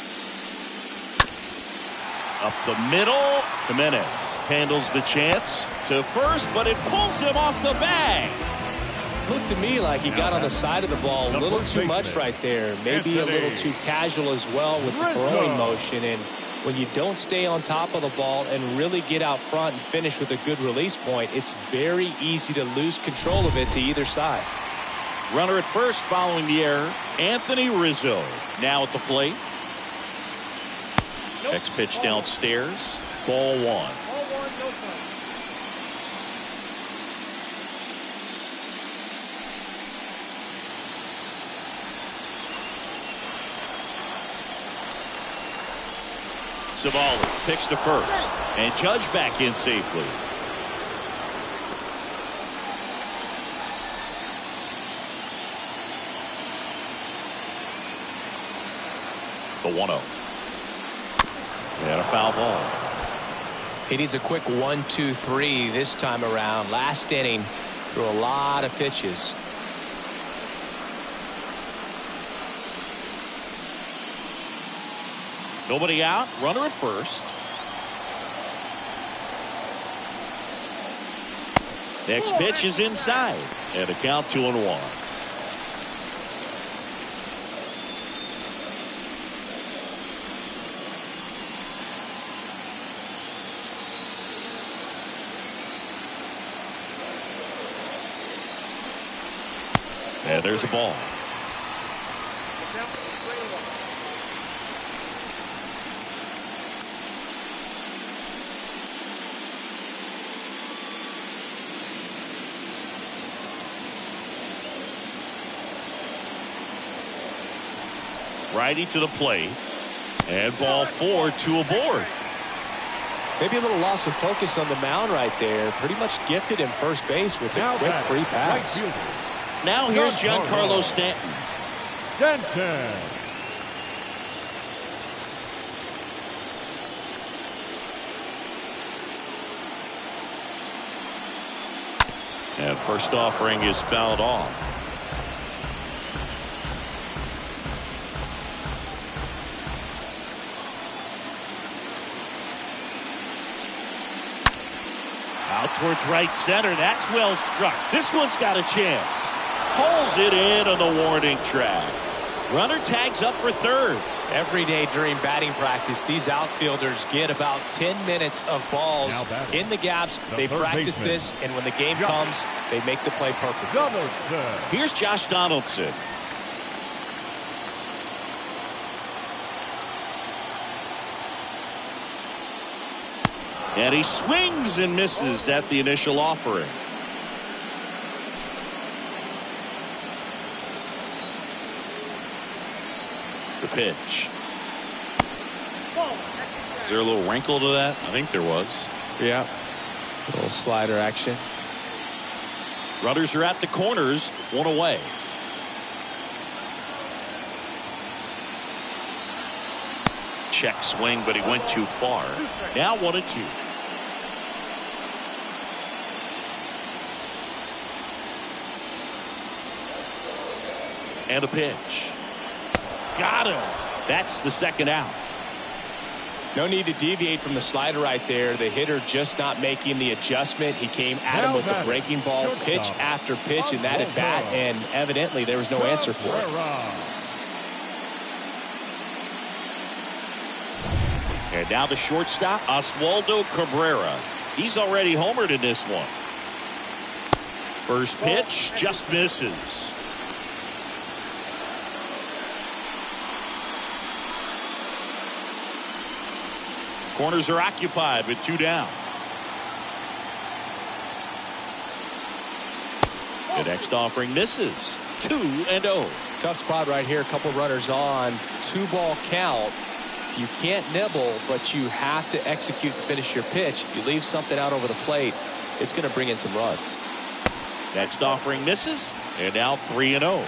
Up the middle. Jimenez handles the chance to first, but it pulls him off the bag. Looked to me like he got on the side of the ball a little too much right there. Maybe a little too casual as well with the throwing motion. And when you don't stay on top of the ball and really get out front and finish with a good release point, it's very easy to lose control of it to either side. Runner at first following the error. Anthony Rizzo now at the plate. Next pitch downstairs. Ball 1. Ball 1, no strike. Savali picks to first, and Judge back in safely. The 1-0. And a foul ball. He needs a quick 1-2-3 this time around. Last inning, threw a lot of pitches. Nobody out. Runner at first. Next pitch is inside. And a count 2-1. And there's a ball. Righty to the plate. And ball 4, 2 aboard. Maybe a little loss of focus on the mound right there. Pretty much gifted him first base with a quick free pass. Now here's Giancarlo Stanton. And first offering is fouled off. Out towards right center. That's well struck. This one's got a chance. Pulls it in on the warning track. Runner tags up for third. Every day during batting practice, these outfielders get about 10 minutes of balls in the gaps. They practice this, and when the game comes, they make the play perfectly. Here's Josh Donaldson. And he swings and misses at the initial offering. The pitch. Is there a little wrinkle to that? I think there was. Yeah. A little slider action. Runners are at the corners, one away. Check swing, but he went too far. Now 1-2. And a pitch. Got him. That's the second out. No need to deviate from the slider right there. The hitter just not making the adjustment. He came at him with the breaking ball, pitch after pitch in that at bat, and evidently there was no answer for it. And now the shortstop, Oswaldo Cabrera. He's already homered in this one. First pitch just misses. Corners are occupied with 2 down. The next offering misses. 2-0. Tough spot right here. A couple runners on. 2-ball count. You can't nibble, but you have to execute and finish your pitch. If you leave something out over the plate, it's going to bring in some runs. Next offering misses, and now 3-0.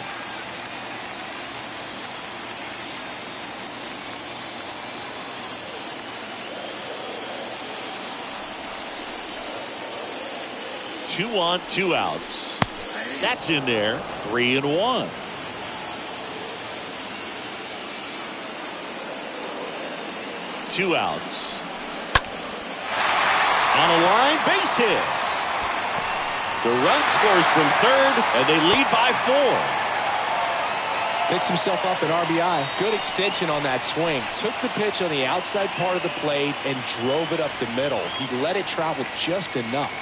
Two on, 2 outs. That's in there. 3-1. Two outs. On a line, base hit. The run scores from third, and they lead by 4. Picks himself up an RBI. Good extension on that swing. Took the pitch on the outside part of the plate and drove it up the middle. He let it travel just enough.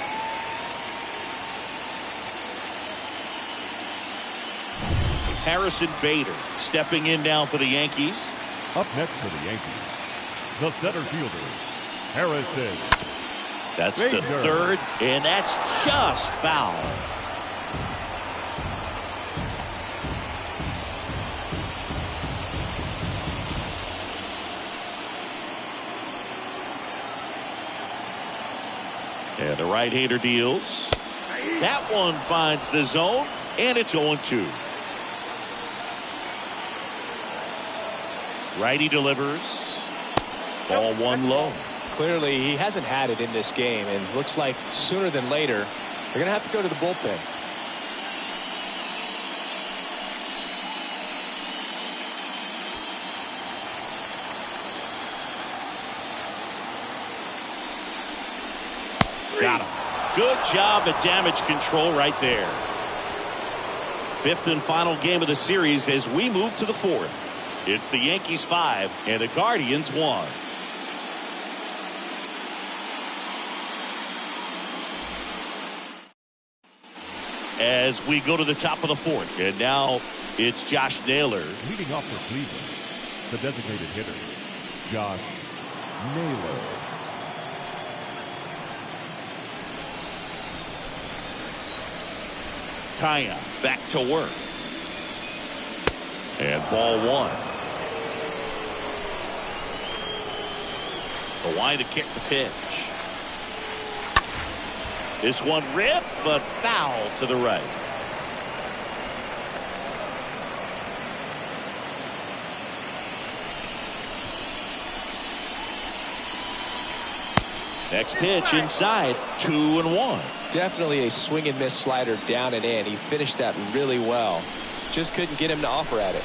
Harrison Bader stepping in now for the Yankees. Up next for the Yankees, the center fielder, Harrison. That's Bader. to third, and that's just foul. And the right-hander deals. That one finds the zone, and it's 0-2. Righty delivers. Ball 1 low. Clearly, he hasn't had it in this game, and looks like sooner than later, they're going to have to go to the bullpen. Got him. Good job at damage control right there. 5th and final game of the series as we move to the 4th. It's the Yankees 5 and the Guardians 1. As we go to the top of the 4th, and now it's Josh Naylor. Leading off for Cleveland, the designated hitter, Josh Naylor. Taya back to work. And ball 1. The line to kick the pitch. This one ripped, but foul to the right. Next pitch inside, 2-1. Definitely a swing and miss slider down and in. He finished that really well. Just couldn't get him to offer at it.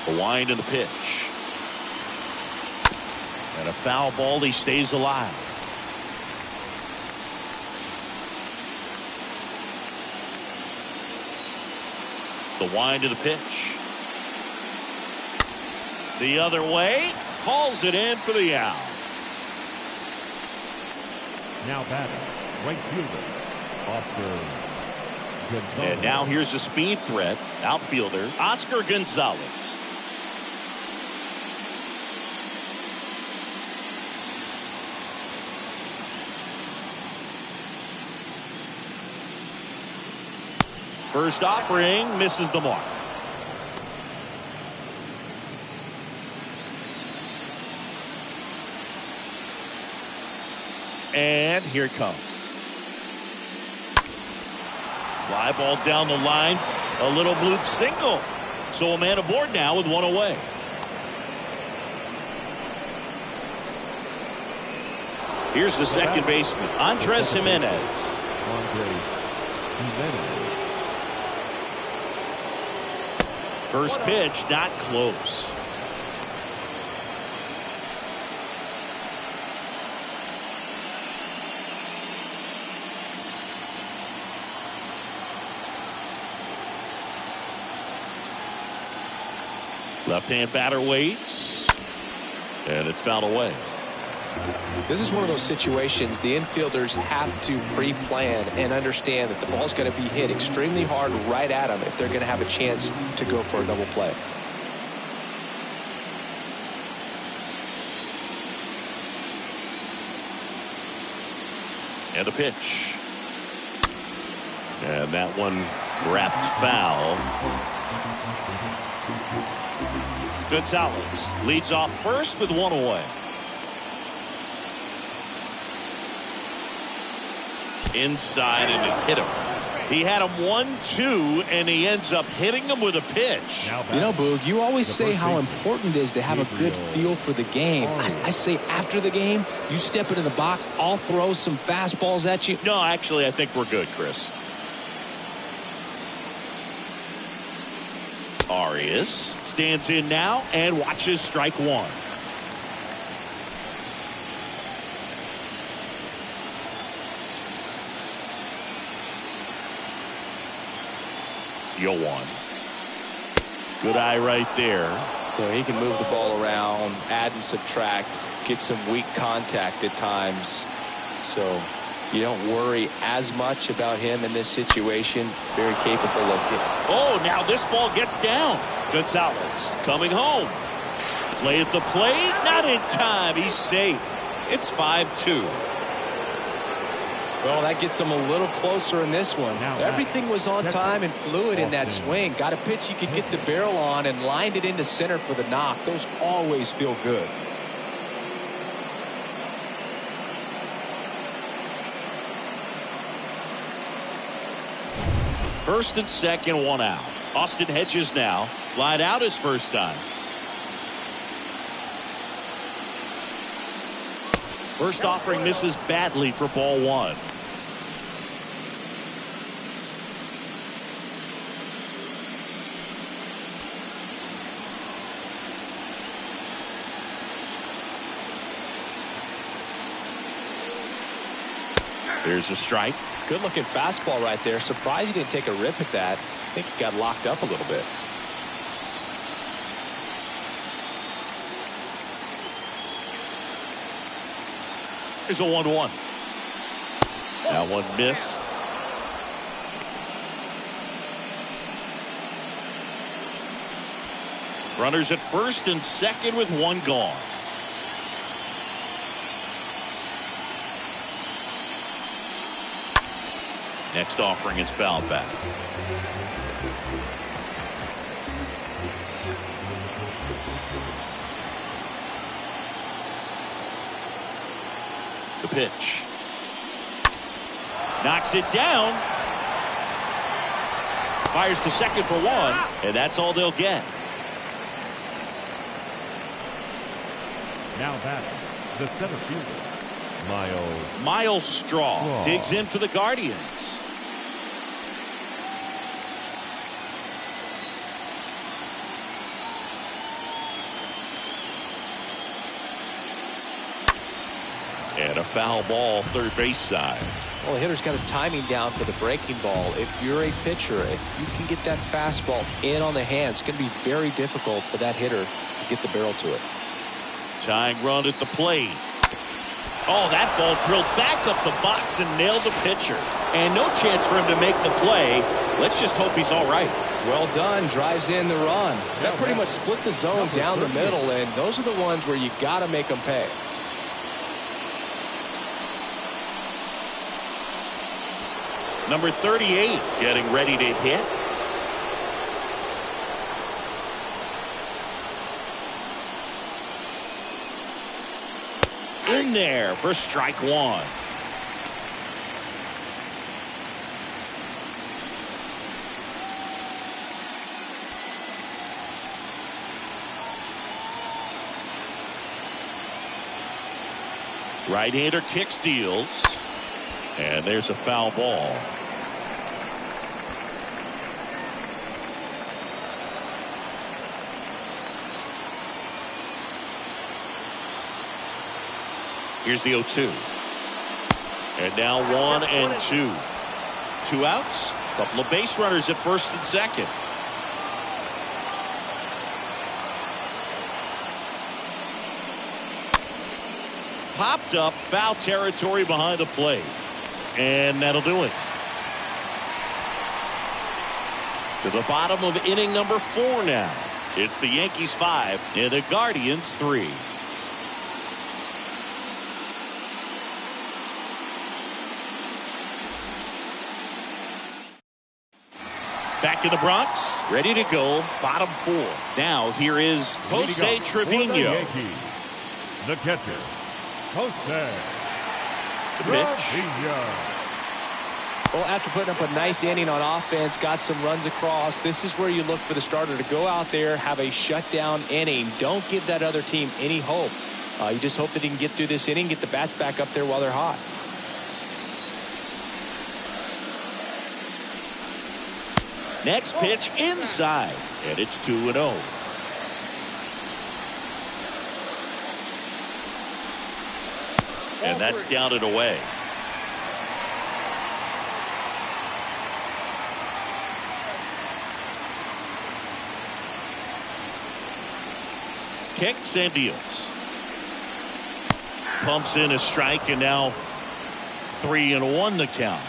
The wind and the pitch. And a foul ball. He stays alive. The wind to the pitch. The other way. Hauls it in for the out. Now batting, right fielder, Oscar Gonzalez. And now here's a speed threat. Outfielder, Oscar Gonzalez. First offering misses the mark. And here it comes. Fly ball down the line. A little bloop single. So a man aboard now with one away. Here's the second baseman, Andres Jimenez. First pitch, not close. Left-hand batter waits. And it's fouled away. This is one of those situations the infielders have to pre-plan and understand that the ball's going to be hit extremely hard right at them if they're going to have a chance to go for a double play. And a pitch. And that one wrapped foul. Gonzalez leads off first with one away. Inside and it hit him. He had him 1-2 and he ends up hitting him with a pitch. You know, Boog, you always say how important it is to have a good feel for the game. I say after the game, you step into the box, I'll throw some fastballs at you. No, actually, I think we're good, Chris. Arias stands in now and watches strike one. Yoan. Good eye right there. You know, he can move the ball around, add and subtract, get some weak contact at times. So you don't worry as much about him in this situation. Very capable of it. Oh, now this ball gets down. Gonzalez coming home. Play at the plate. Not in time. He's safe. It's 5-2. Well, that gets him a little closer in this one. Everything was on time and fluid in that swing. Got a pitch you could get the barrel on and lined it into center for the knock. Those always feel good. First and second, one out. Austin Hedges now. Lied out his first time. First offering misses badly for ball one. Here's a strike. Good looking fastball right there. Surprised he didn't take a rip at that. I think he got locked up a little bit. Here's a 1-1. That one missed. Runners at first and second with one gone. Next offering is fouled back. The pitch. Knocks it down. Fires to second for one, and that's all they'll get. Now back, the center fielder, Miles Straw digs in for the Guardians. And a foul ball, third base side. Well, the hitter's got his timing down for the breaking ball. If you're a pitcher, if you can get that fastball in on the hand, it's going to be very difficult for that hitter to get the barrel to it. Tying run at the plate. Oh, that ball drilled back up the box and nailed the pitcher. And no chance for him to make the play. Let's just hope he's all right. Well done. Drives in the run. That pretty much split the zone down the middle, and those are the ones where you got to make them pay. Number 38 getting ready to hit. In there for strike one. Right-hander kick steals. And there's a foul ball. Here's the 0-2. And now 1-2. 2 outs. Couple of base runners at first and second. Popped up, foul territory behind the plate. And that'll do it. To the bottom of inning number 4 now. It's the Yankees 5 and the Guardians 3. Back in the Bronx, ready to go, bottom 4. Now here is Jose Trevino. the catcher, Jose The pitch. Trevino. Well, after putting up a nice inning on offense, got some runs across, this is where you look for the starter to go out there, have a shutdown inning. Don't give that other team any hope. You just hope that he can get through this inning, get the bats back up there while they're hot. Next pitch inside, and it's 2-0. And that's down and away. Kicks and deals. Pumps in a strike, and now 3-1 the count.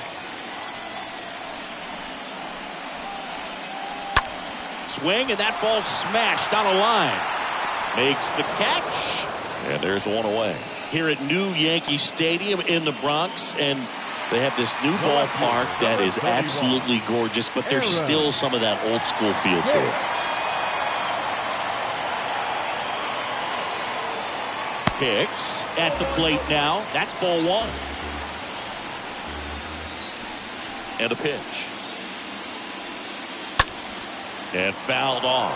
Swing, and that ball smashed on a line. Makes the catch, and there's one away. Here at New Yankee Stadium in the Bronx, and they have this new ballpark that is absolutely gorgeous, but there's still some of that old school feel to it. Hicks at the plate now. That's ball 1. And a pitch. And fouled off.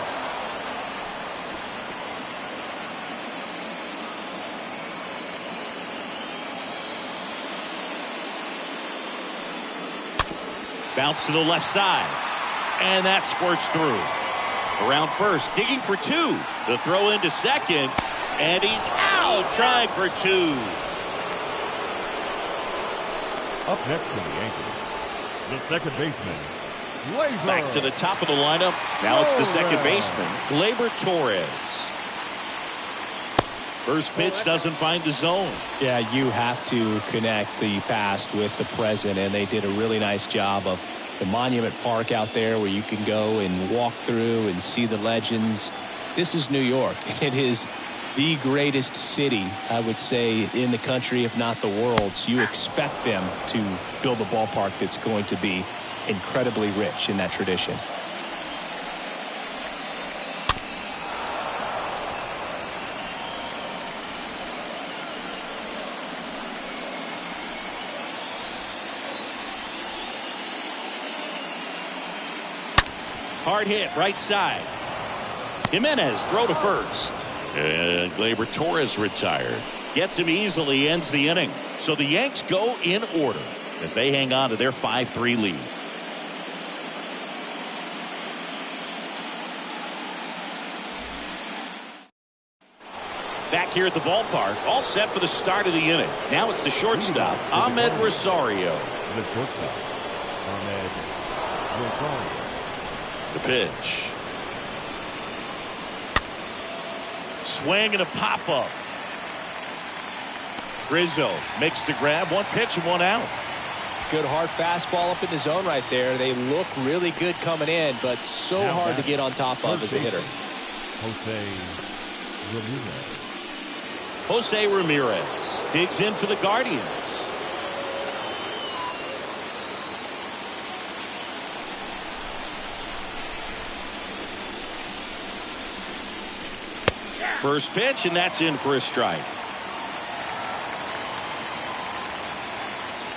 Bounce to the left side. And that squirts through. Around first, digging for 2. The throw into second. And he's out, trying for 2. Up next for the Yankees, the second baseman, Gleyber. Back to the top of the lineup. Now it's the second baseman, Gleyber Torres. First pitch doesn't find the zone. Yeah, you have to connect the past with the present, and they did a really nice job of the Monument Park out there where you can go and walk through and see the legends. This is New York, and it is the greatest city, I would say, in the country, if not the world. So you expect them to build a ballpark that's going to be incredibly rich in that tradition. Hard hit right side. Jimenez throw to first. And Gleyber Torres retired. Gets him easily, ends the inning. So the Yanks go in order as they hang on to their 5-3 lead. Back here at the ballpark, all set for the start of the inning. Now it's the shortstop, Ahmed Rosario. The shortstop, Ahmed Rosario. The pitch. Swing and a pop-up. Rizzo makes the grab. One pitch and one out. Good hard fastball up in the zone right there. They look really good coming in, but so Now hard to back. get on top of as a hitter. Jose Ramirez. Jose Ramirez digs in for the Guardians. First pitch, and that's in for a strike.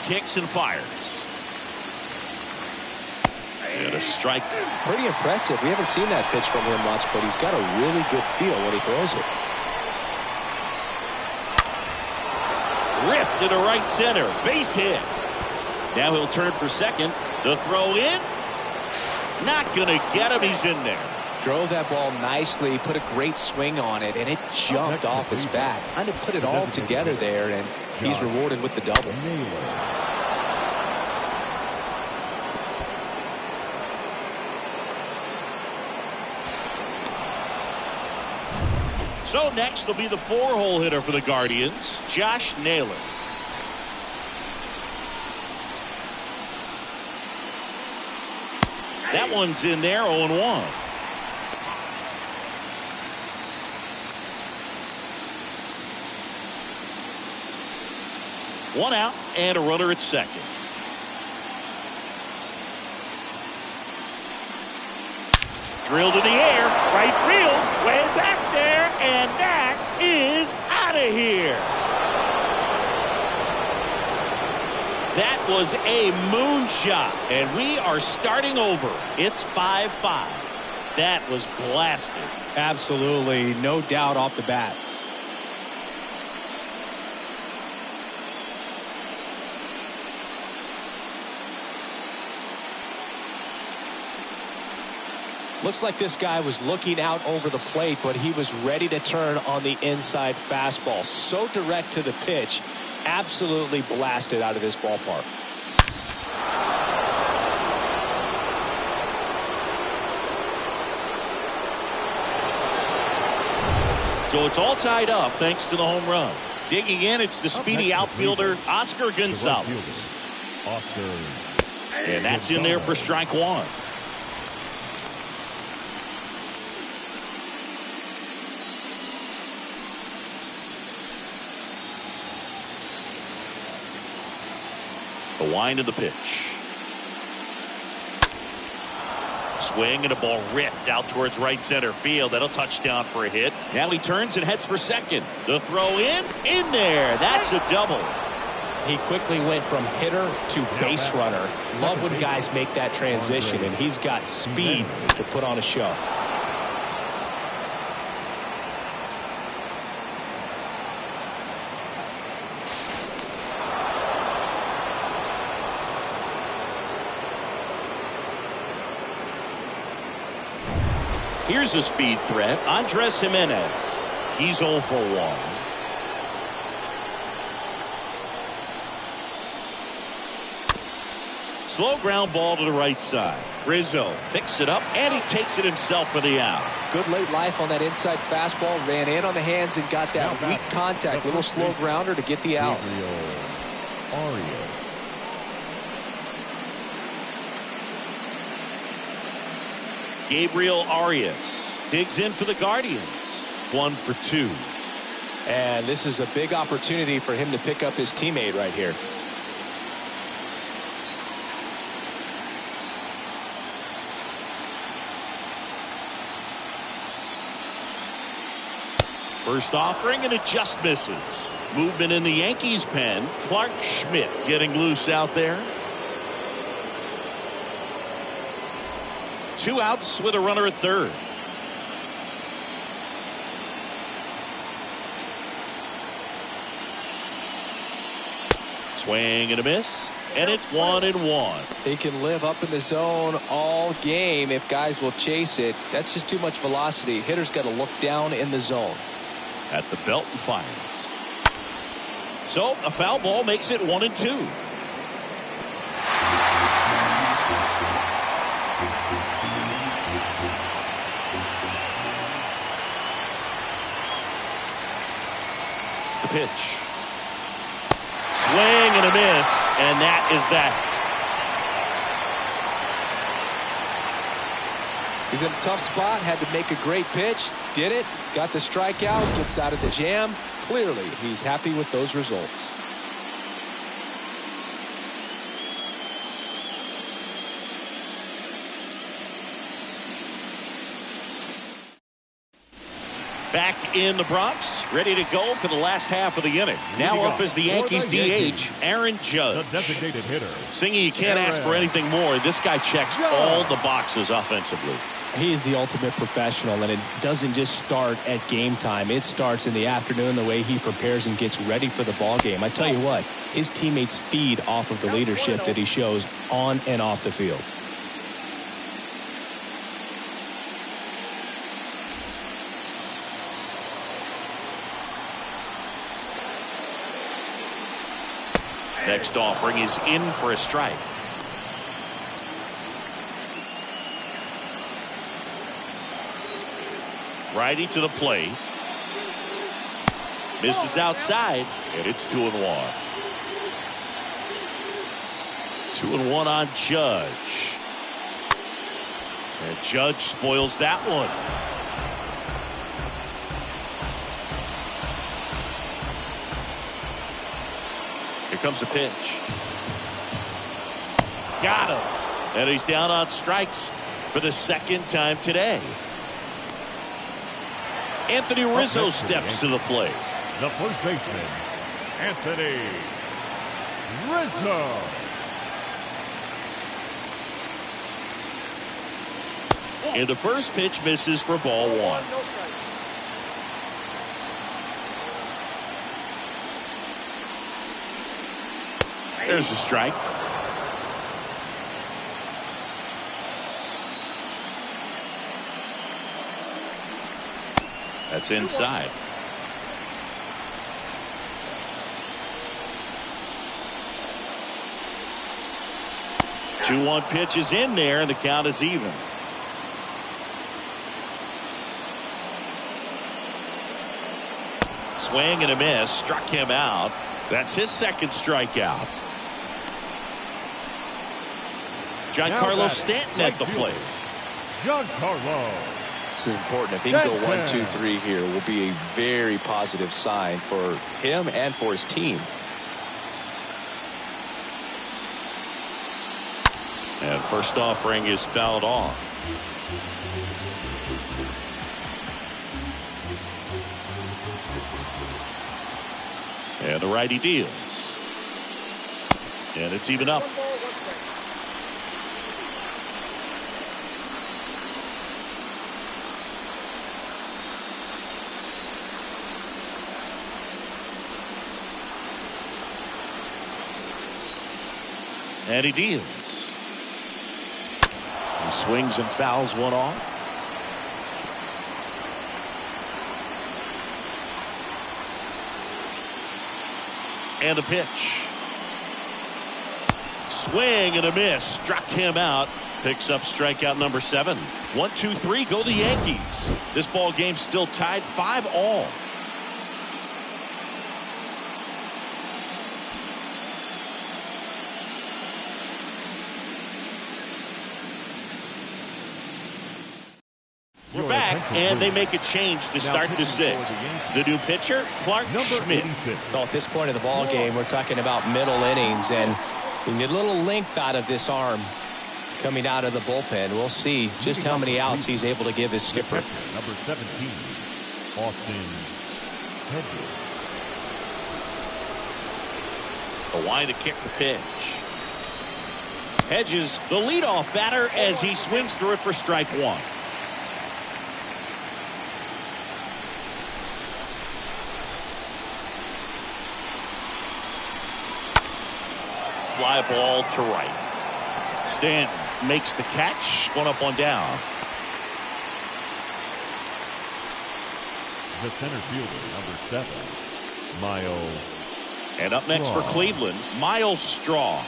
Kicks and fires. And a strike. Pretty impressive. We haven't seen that pitch from him much, but he's got a really good feel when he throws it. Ripped into right center. Base hit. Now he'll turn for second. The throw in. Not going to get him. He's in there. Drove that ball nicely, put a great swing on it, and it jumped off his bat. Kind of put it all together there, and he's rewarded with the double. So next will be the 4-hole hitter for the Guardians, Josh Naylor. That one's in there, 0-1. One out and a runner at second. Drilled in the air, right field, way back there, and that is out of here. That was a moonshot, and we are starting over. It's 5-5. That was blasted. Absolutely, no doubt off the bat. Looks like this guy was looking out over the plate, but he was ready to turn on the inside fastball. So direct to the pitch. Absolutely blasted out of this ballpark. So it's all tied up thanks to the home run. Digging in, it's the speedy outfielder, Oscar Gonzalez. Oscar. And that's in there for strike one. The wind of the pitch. Swing and a ball ripped out towards right center field. That'll touchdown for a hit. Now he turns and heads for second. The throw in there. That's a double. He quickly went from hitter to base runner. Love when guys make that transition, and he's got speed to put on a show. Here's a speed threat, Andres Jimenez. He's 0 for 1. Slow ground ball to the right side. Rizzo picks it up, and he takes it himself for the out. Good late life on that inside fastball. Ran in on the hands and got that weak contact. Little slow grounder to get the out. Arias. Gabriel Arias digs in for the Guardians. 1 for 2. And this is a big opportunity for him to pick up his teammate right here. First offering, and it just misses. Movement in the Yankees pen. Clark Schmidt getting loose out there. 2 outs with a runner at third. Swing and a miss, and it's 1-1. He can live up in the zone all game if guys will chase it. That's just too much velocity. Hitter's got to look down in the zone. At the belt and fires. So a foul ball makes it 1-2. The pitch. Swing and a miss, and that is that. He's in a tough spot, had to make a great pitch, did it, got the strikeout, gets out of the jam. Clearly, he's happy with those results. Back in the Bronx, ready to go for the last half of the inning. Now up is the Yankees DH, Aaron Judge. The designated hitter. Singy, you can't ask for anything more. This guy checks all the boxes offensively. He is the ultimate professional, and it doesn't just start at game time. It starts in the afternoon, the way he prepares and gets ready for the ball game. I tell you what, his teammates feed off of the leadership that he shows on and off the field. Next offering is in for a strike. Righty to the plate. Misses outside, and it's 2-1. 2-1 on Judge. And Judge spoils that one. Here comes the pitch. Got him. And he's down on strikes for the second time today. Anthony Rizzo steps to the plate. The first baseman, Anthony Rizzo. And the first pitch misses for ball 1. There's a strike. That's inside. The 2-1 pitch is in there, and the count is even. Swing and a miss, struck him out. That's his second strikeout. Giancarlo Stanton at the plate. Giancarlo. This is important. If he can go 1, 2, 3 here, will be a very positive sign for him and for his team. And first offering is fouled off. And the righty deals. And it's even up. And he deals. He swings and fouls one off. And a pitch. Swing and a miss. Struck him out. Picks up strikeout number 7. 1, 2, 3 go the Yankees. This ball game still tied 5-all. We're back, and they make a change to start the 6th. The new pitcher, Clark Schmidt. Well, at this point of the ball game, we're talking about middle innings, and you can get a little length out of this arm coming out of the bullpen. We'll see just how many outs he's able to give his skipper. Number 17, Austin Hedges. A wide to kick the pitch. Hedges the leadoff batter as he swings through it for strike one. Fly ball to right. Stanton makes the catch. One up, one down. The center fielder, number 7, Miles. And up next for Cleveland, Miles Straw.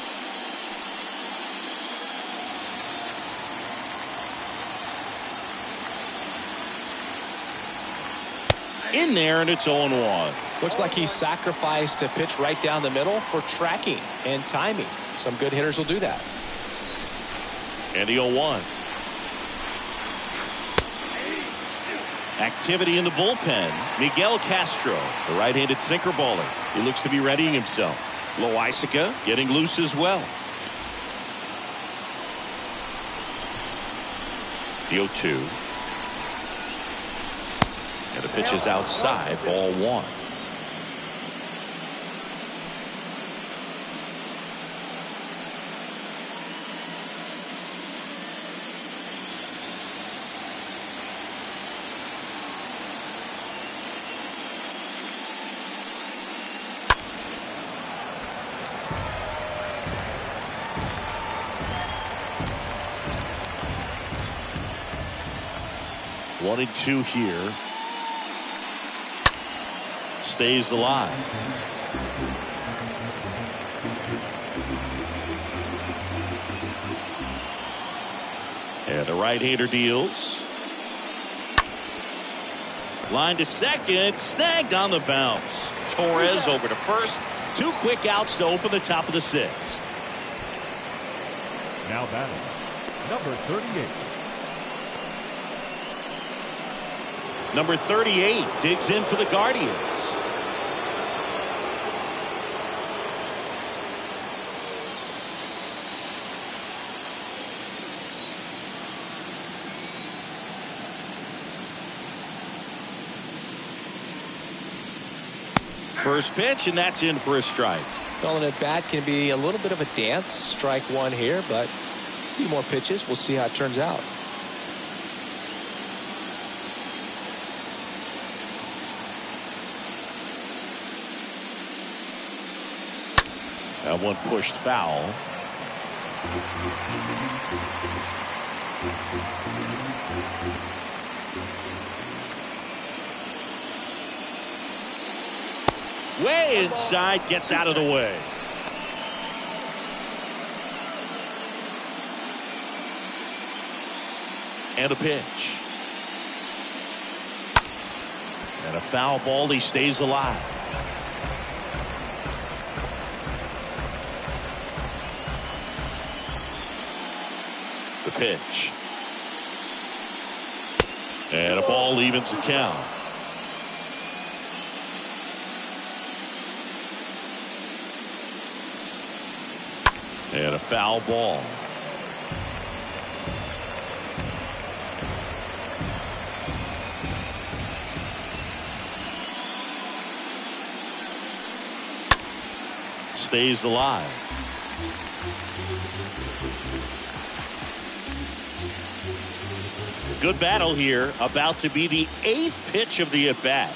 In there, and it's 0-1. Looks like he sacrificed a pitch right down the middle for tracking and timing. Some good hitters will do that. And the 0-1. Activity in the bullpen. Miguel Castro, the right-handed sinker baller. He looks to be readying himself. Loaisiga getting loose as well. The 0-2. And the pitch is outside, ball one. One and two here. Stays alive. And the right-hander deals. Line to second. Snagged on the bounce. Torres over to first. 2 quick outs to open the top of the 6th. Now batting, number 38. Number 38 digs in for the Guardians. First pitch, and that's in for a strike. Calling it bat can be a little bit of a dance. Strike one here, but a few more pitches. We'll see how it turns out. That one pushed foul. Way inside, gets out of the way. And a pitch. And a foul ball. He stays alive. The pitch. And a ball evens the count. And a foul ball. Stays alive. Good battle here. About to be the 8th pitch of the at-bat.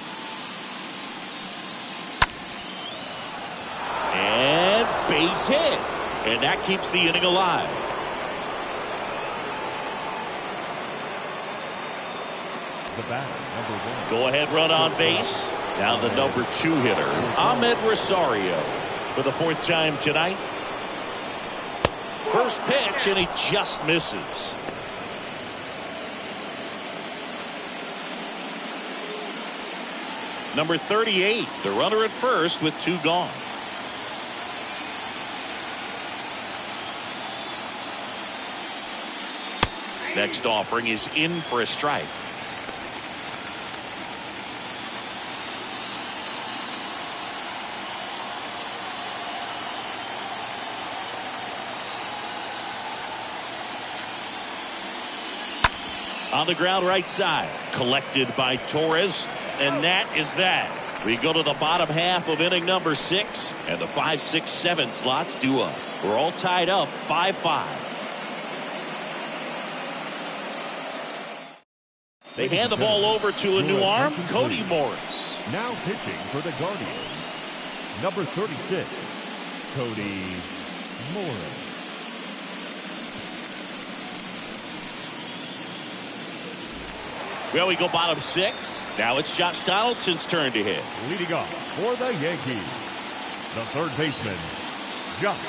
And base hit. And that keeps the inning alive. The batter, number 1. Go ahead run on base. Now the number 2 hitter, Ahmed Rosario, for the 4th time tonight. First pitch, and he just misses. Number 38, the runner at first with 2 gone. Next offering is in for a strike. On the ground right side, collected by Torres, and that is that. We go to the bottom half of inning number 6, and the 5, 6, 7 slots due up. We're all tied up 5-5. They hand the ball over to a new arm, Cody Morris. Now pitching for the Guardians, number 36, Cody Morris. Well, we go bottom 6. Now it's Josh Donaldson's turn to hit. Leading off for the Yankees, the third baseman, Josh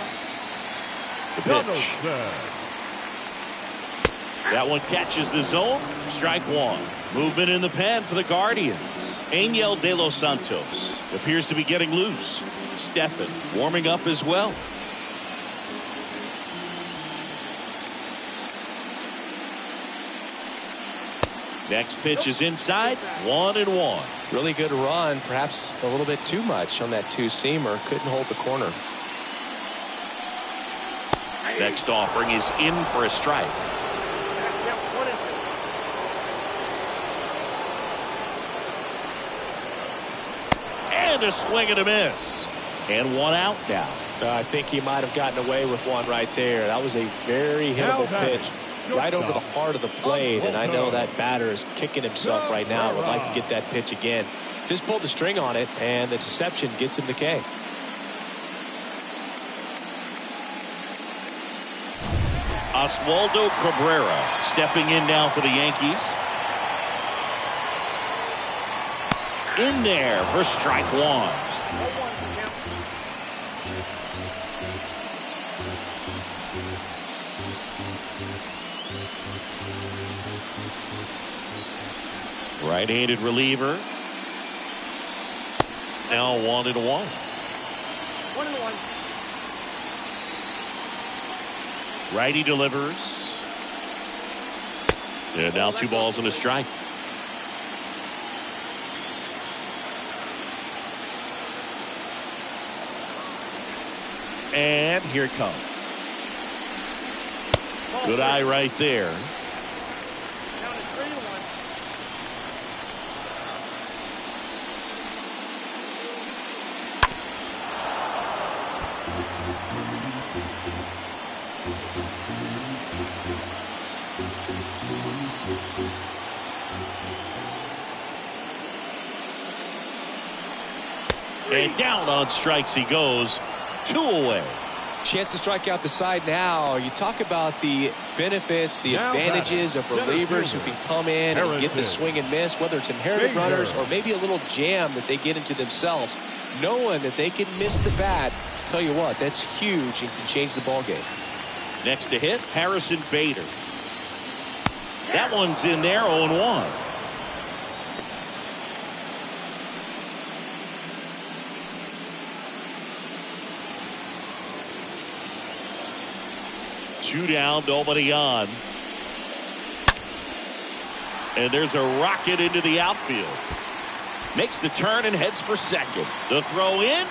Donaldson. That one catches the zone. Strike 1. Movement in the pen for the Guardians. Angel De Los Santos appears to be getting loose. Stephan warming up as well. Next pitch is inside. 1-1. Really good run. Perhaps a little bit too much on that two-seamer. Couldn't hold the corner. Next offering is in for a strike. And a swing and a miss. And 1 out now. I think he might have gotten away with one right there. That was a very hittable pitch. Right over the heart of the plate, and I know that batter is kicking himself right now. Would like to get that pitch again. Just pulled the string on it, and the deception gets him the K. Oswaldo Cabrera stepping in now for the Yankees. In there for strike 1. Right-handed reliever. Now 1-1. 1-1. Righty delivers. And now 2 balls and a strike. And here it comes. Good eye right there. Down to 3-1. And down on strikes he goes. 2 away. Chance to strike out the side now. You talk about the benefits, the advantages of relievers who can come in and get the swing and miss, whether it's inherited runners or maybe a little jam that they get into themselves. Knowing that they can miss the bat, tell you what, that's huge and can change the ball game. Next to hit, Harrison Bader. That one's in there, 0-1. Two down, nobody on. And there's a rocket into the outfield. Makes the turn and heads for second. The throw in,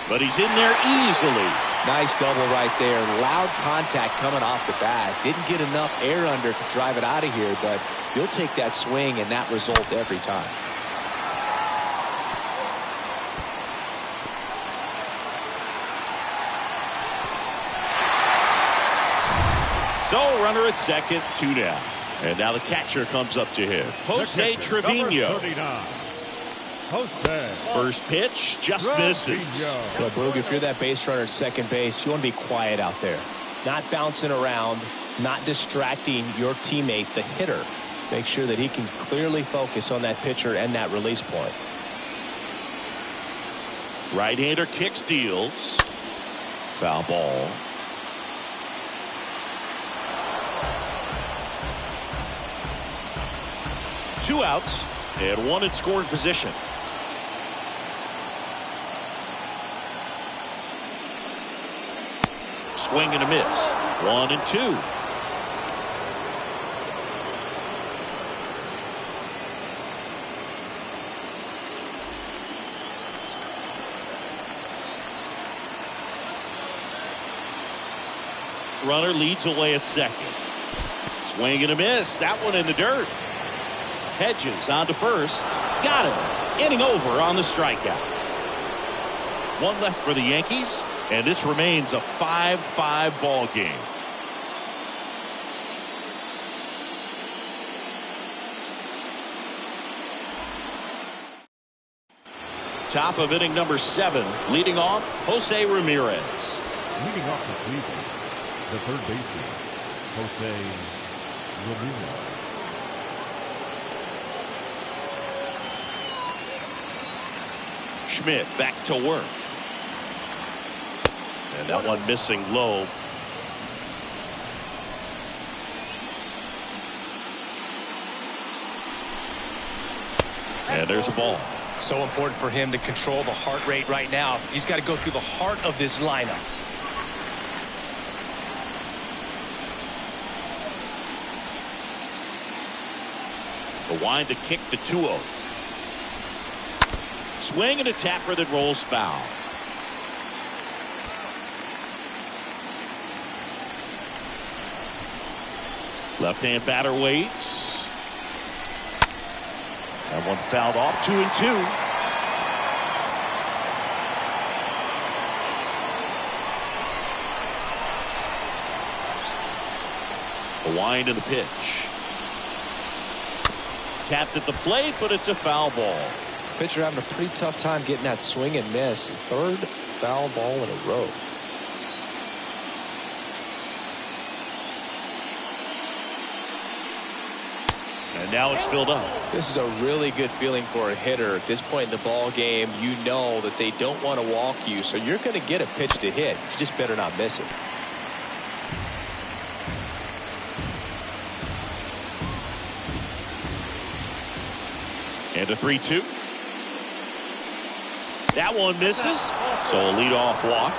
but he's in there easily. Nice double right there. Loud contact coming off the bat. Didn't get enough air under to drive it out of here, but you'll take that swing and that result every time. So runner at second, 2 down. And now the catcher comes up to hit. Jose Trevino. First pitch just misses. Well, Boog, if you're that base runner at second base, you want to be quiet out there. Not bouncing around, not distracting your teammate, the hitter. Make sure that he can clearly focus on that pitcher and that release point. Right-hander kicks, deals. Foul ball. Two outs and one in scoring position. Swing and a miss. 1-2. Runner leads away at second. Swing and a miss. That one in the dirt. Hedges on to first. Got him. Inning over on the strikeout. One left for the Yankees, and this remains a 5-5 ball game. Top of inning number 7, leading off, Jose Ramirez. Leading off for Cleveland, the third baseman, Jose Ramirez. Schmidt back to work. And that one missing low. And there's a ball. So important for him to control the heart rate right now. He's got to go through the heart of this lineup. The wind to kick the 2-0. Swing and a tapper that rolls foul. Left-hand batter waits. That one fouled off. 2-2. The wind and the pitch. Tapped at the plate, but it's a foul ball. Pitcher having a pretty tough time getting that swing and miss. Third foul ball in a row. And now it's filled up. This is a really good feeling for a hitter. At this point in the ball game, you know that they don't want to walk you, so you're going to get a pitch to hit. You just better not miss it. And a 3-2. That one misses. So a leadoff walk.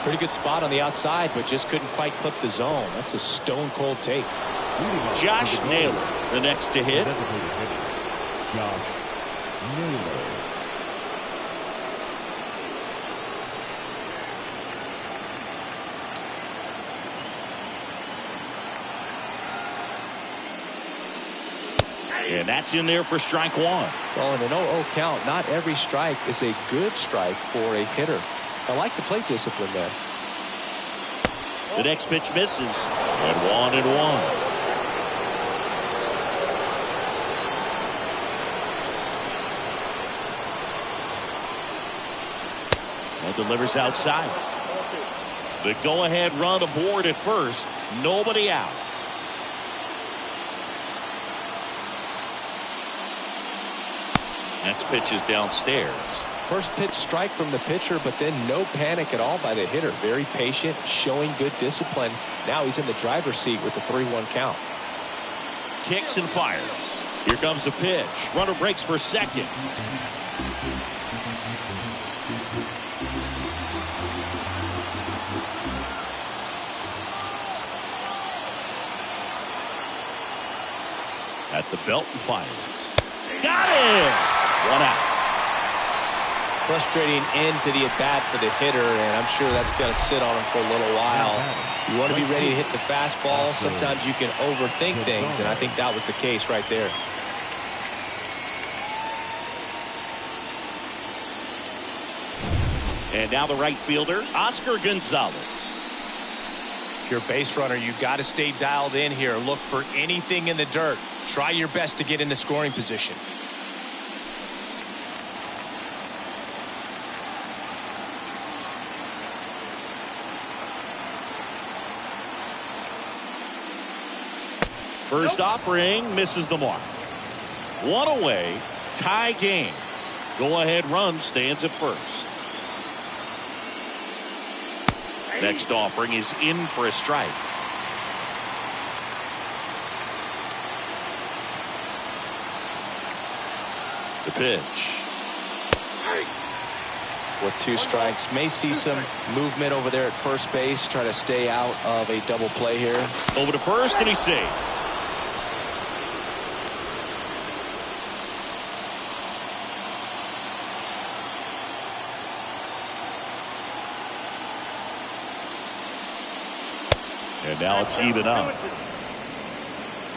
Pretty good spot on the outside, but just couldn't quite clip the zone. That's a stone cold take. Josh Naylor, the next to hit. Josh Naylor. And that's in there for strike 1. Well, in an 0-0 count, not every strike is a good strike for a hitter. I like the plate discipline there. The next pitch misses. And 1-1. And delivers outside. The go-ahead run aboard at first. Nobody out. Next pitch is downstairs. First pitch strike from the pitcher, but then no panic at all by the hitter. Very patient, showing good discipline. Now he's in the driver's seat with the 3-1 count. Kicks and fires. Here comes the pitch. Runner breaks for second. At the belt and fires. Got it! 1 out. Frustrating end to the at-bat for the hitter, and I'm sure that's going to sit on him for a little while. You want to be ready to hit the fastball. Sometimes you can overthink things, and I think that was the case right there. And now the right fielder, Oscar Gonzalez. If you're a base runner, you've got to stay dialed in here. Look for anything in the dirt. Try your best to get into scoring position. First offering misses the mark. 1 away, tie game. Go-ahead run stands at first. Next offering is in for a strike. The pitch. With 2 strikes, may see some movement over there at first base. Try to stay out of a double play here. Over to first, and he's safe. And now it's even up.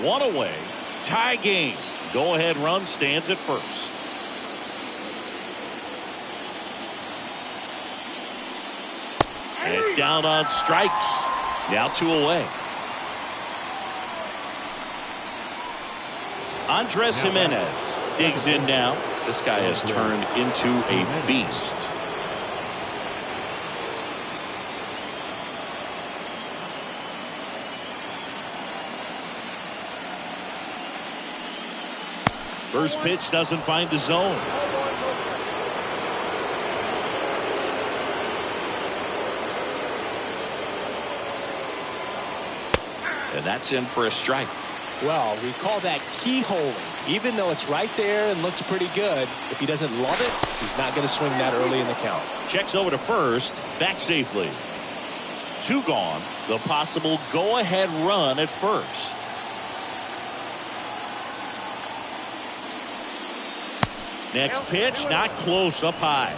1 away, tie game. Go-ahead run stands at first. down on strikes. Now 2 away. Andres Jimenez digs in now. This guy has turned into a beast. First pitch doesn't find the zone. And that's in for a strike. Well, we call that keyholing. Even though it's right there and looks pretty good, if he doesn't love it, he's not going to swing that early in the count. Checks over to first, back safely. 2 gone. The possible go-ahead run at first. Next pitch, not close, up high.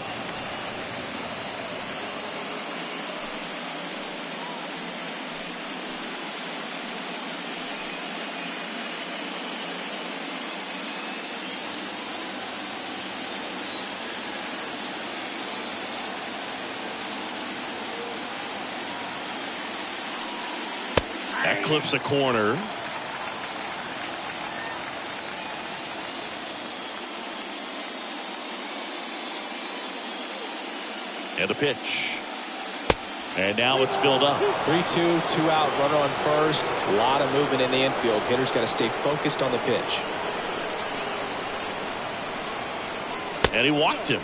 That clips a corner. And a pitch. And now it's filled up. 3-2, 2 out, runner on first. A lot of movement in the infield. Hitter's got to stay focused on the pitch. And he walked him.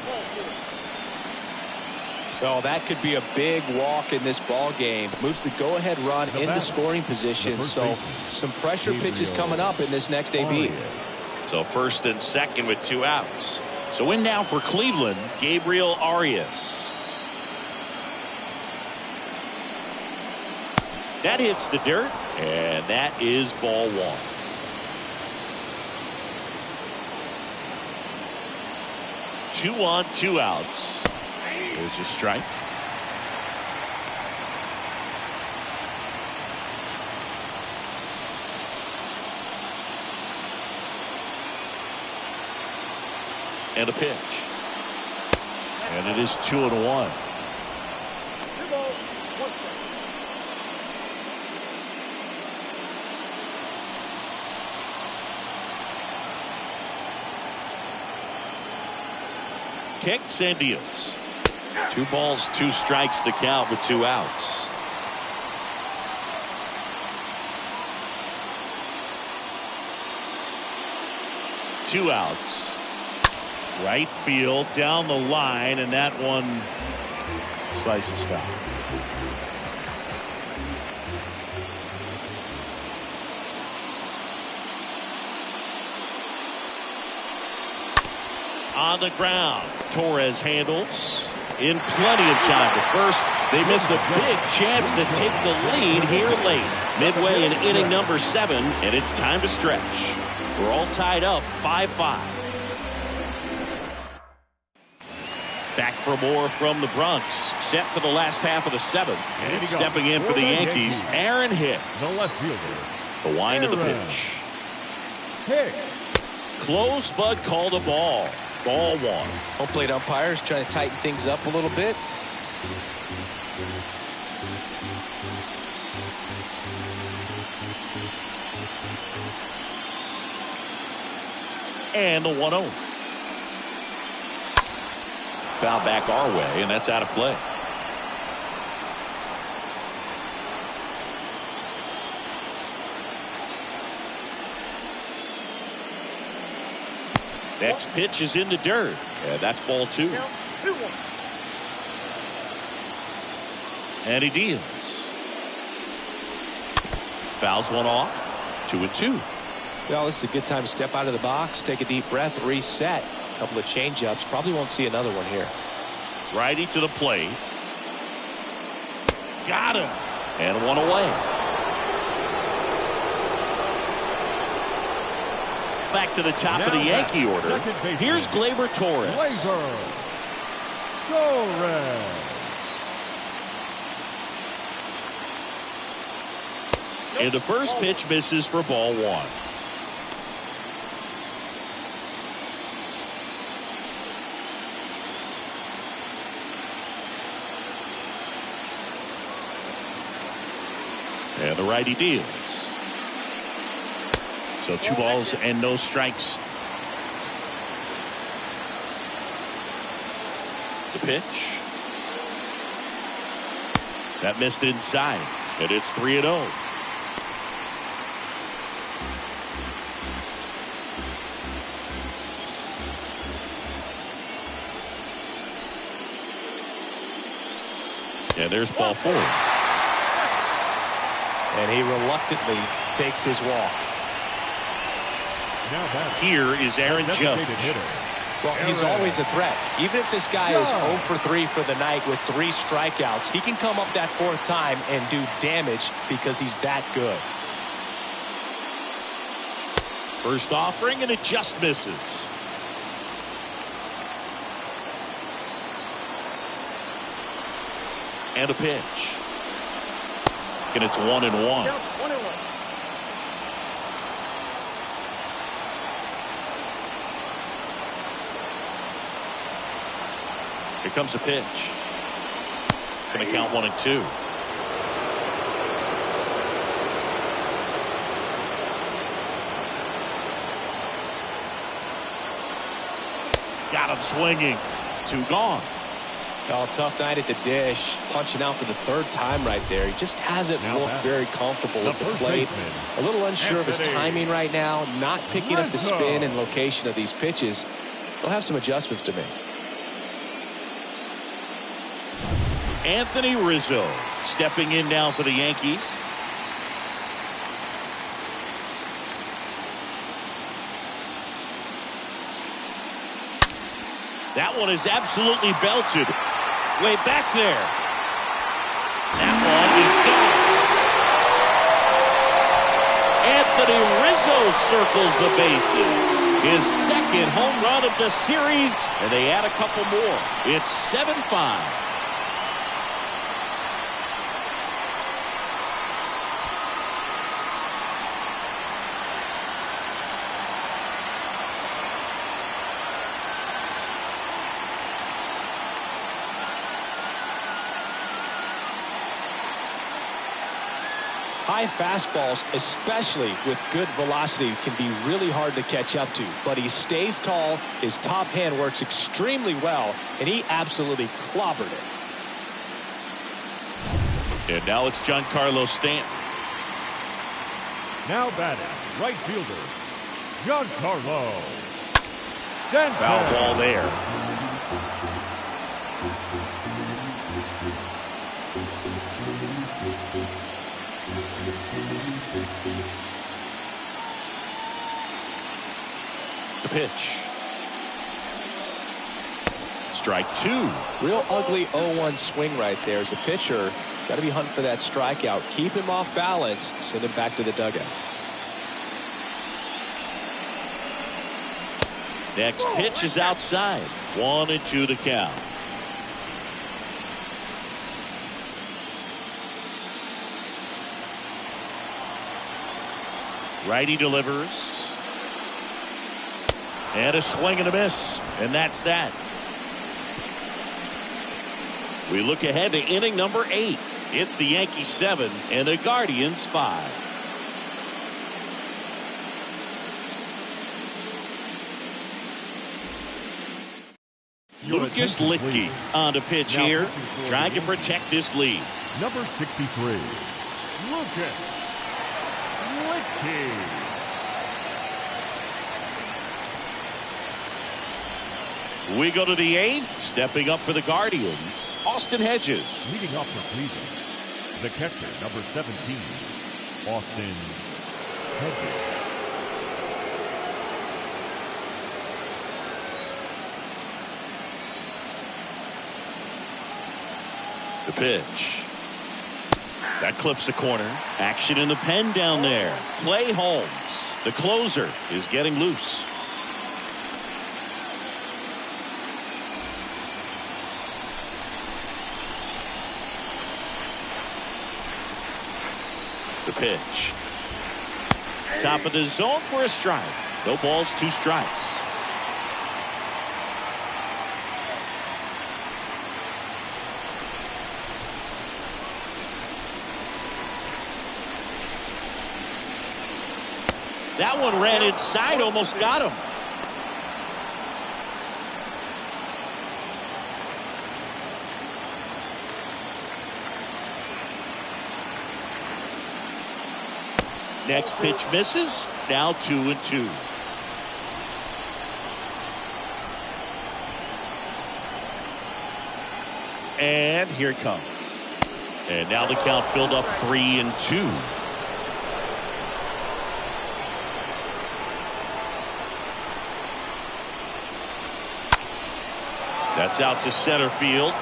Well, that could be a big walk in this ball game. Moves the go-ahead run into scoring position. So some pressure pitches coming up in this next AB. So first and second with 2 outs. So in now for Cleveland, Gabriel Arias. That hits the dirt, and that is ball 1. Two on, 2 outs. There's a strike. And a pitch. And it is 2-1. Kicks and deals. 2 balls, 2 strikes to count with 2 outs. Two outs. Right field down the line, and that one slices foul. On the ground, Torres handles. In plenty of time to first. They miss a big chance to take the lead here late. Midway in inning number 7, and it's time to stretch. We're all tied up 5-5. Back for more from the Bronx. Set for the last half of the 7th. And stepping in for the Yankees, Aaron Hicks. The left fielder. The wind of the pitch. Close, but called a ball. Ball 1. Home plate umpires trying to tighten things up a little bit. And the 1-0. Foul back our way, and that's out of play. Next pitch is in the dirt. And that's ball 2. And he deals. Fouls one off. 2-2. Well, this is a good time to step out of the box, take a deep breath, reset. A couple of change-ups. Probably won't see another one here. Righty to the plate. Got him. And 1 away. Back to the top of the Yankee order. Here's Gleyber Torres. And the first pitch misses for ball 1. And the righty deals. So 2 balls and no strikes. The pitch. That missed inside. And it's 3-0. And there's ball 4. And he reluctantly takes his walk. Now back. Here is Aaron Judge. Designated hitter. Well, he's always a threat. Even if this guy is 0 for 3 for the night with 3 strikeouts, he can come up that 4th time and do damage because he's that good. First offering, and it just misses. And a pitch. And it's 1-1. Count 1-1. Here comes a pitch. Going to count 1-2. Got him swinging. 2 gone. Oh, tough night at the dish. Punching out for the 3rd time right there. He just hasn't looked very comfortable with the plate. A little unsure of his timing right now. Not picking up the spin and location of these pitches. He'll have some adjustments to make. Anthony Rizzo stepping in now for the Yankees. That one is absolutely belted. Way back there. That one is gone. Anthony Rizzo circles the bases. His 2nd home run of the series, and they add a couple more. It's 7-5. High fastballs, especially with good velocity, can be really hard to catch up to. But he stays tall, his top hand works extremely well, and he absolutely clobbered it. And now it's Giancarlo Stanton. Now batting, right fielder, Giancarlo Stanton. Foul ball there. The pitch. Strike 2. Real ugly 0-1 swing right there as a pitcher. Got to be hunting for that strikeout. Keep him off balance. Send him back to the dugout. Next pitch is outside. 1-2 to count. Righty delivers. And a swing and a miss. And that's that. We look ahead to inning number 8. It's the Yankees 7 and the Guardians 5. Lucas Litke on the pitch here, trying to protect this lead. Number 63, Lucas Litke. We go to the 8th. Stepping up for the Guardians, Austin Hedges. Leading off for Cleveland, the catcher, number 17, Austin Hedges. The pitch. That clips the corner. Action in the pen down there. Clay Holmes, the closer, is getting loose. The pitch. Top of the zone for a strike. No balls, 2 strikes. That one ran inside, almost got him. Next pitch misses. Now 2-2. And here it comes. And now the count filled up 3-2. That's out to center field.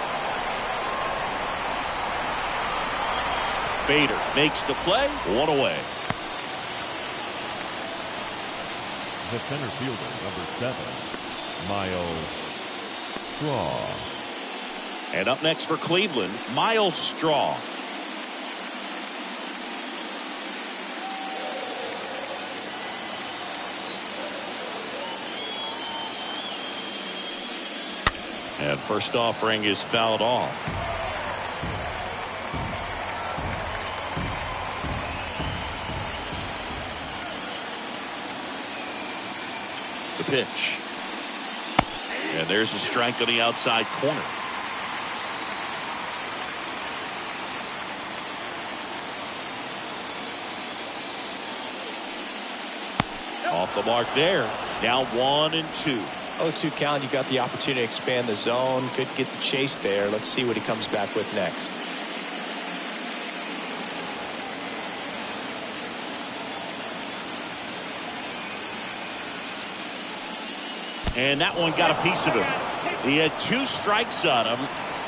Bader makes the play. One away. The center fielder, number 7, Miles Straw. And up next for Cleveland, Miles Straw. And first offering is fouled off. The pitch. And there's a strike on the outside corner. Off the mark there. Now 1-2. 0-2 count. You got the opportunity to expand the zone. Could get the chase there. Let's see what he comes back with next. And that one got a piece of him. He had 2 strikes on him,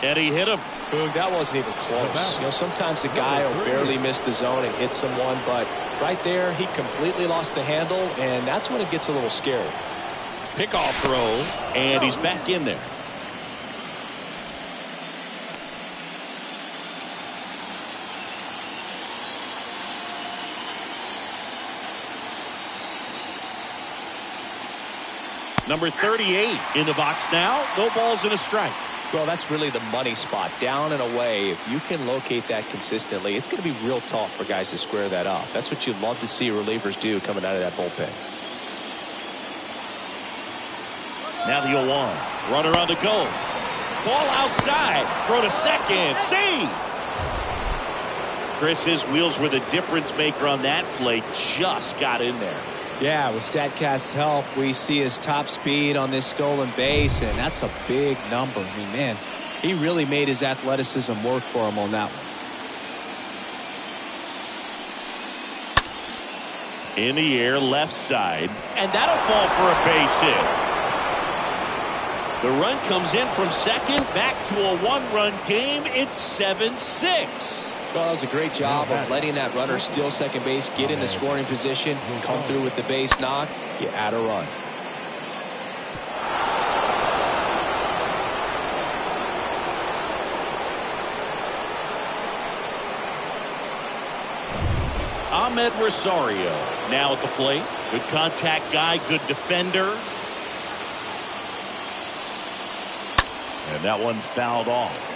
and he hit him. Boog, that wasn't even close. You know, sometimes a guy will barely miss the zone and hit someone, but right there, he completely lost the handle, and that's when it gets a little scary. Pickoff throw, and he's back in there. Number 38 in the box now. No balls and a strike. Well, that's really the money spot. Down and away. If you can locate that consistently, it's going to be real tough for guys to square that up. That's what you'd love to see relievers do coming out of that bullpen. Now the 0-1. Runner on the go. Ball outside. Throw to second. Save. Chris, his wheels were the difference maker on that play. Just got in there. Yeah, with StatCast's help, we see his top speed on this stolen base, and that's a big number. I mean, man, he really made his athleticism work for him on that one. In the air, left side, and that'll fall for a base hit. The run comes in from second, back to a 1-run game. It's 7-6. Well, that was a great job of letting that runner steal second base, get in the scoring position, come through with the base knock. You add a run. Ahmed Rosario now at the plate. Good contact guy, good defender. And that one fouled off.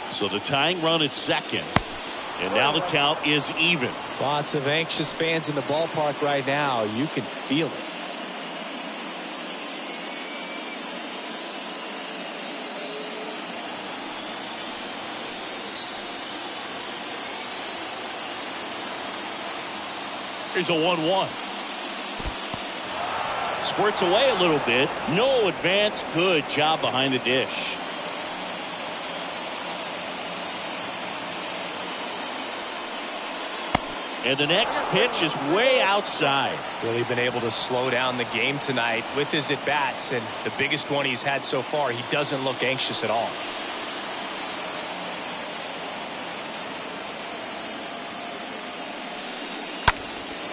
So the tying run at second. And now the count is even. Lots of anxious fans in the ballpark right now. You can feel it. Here's a 1-1. Squirts away a little bit. No advance. Good job behind the dish. And the next pitch is way outside. Really been able to slow down the game tonight with his at-bats, and the biggest one he's had so far, he doesn't look anxious at all.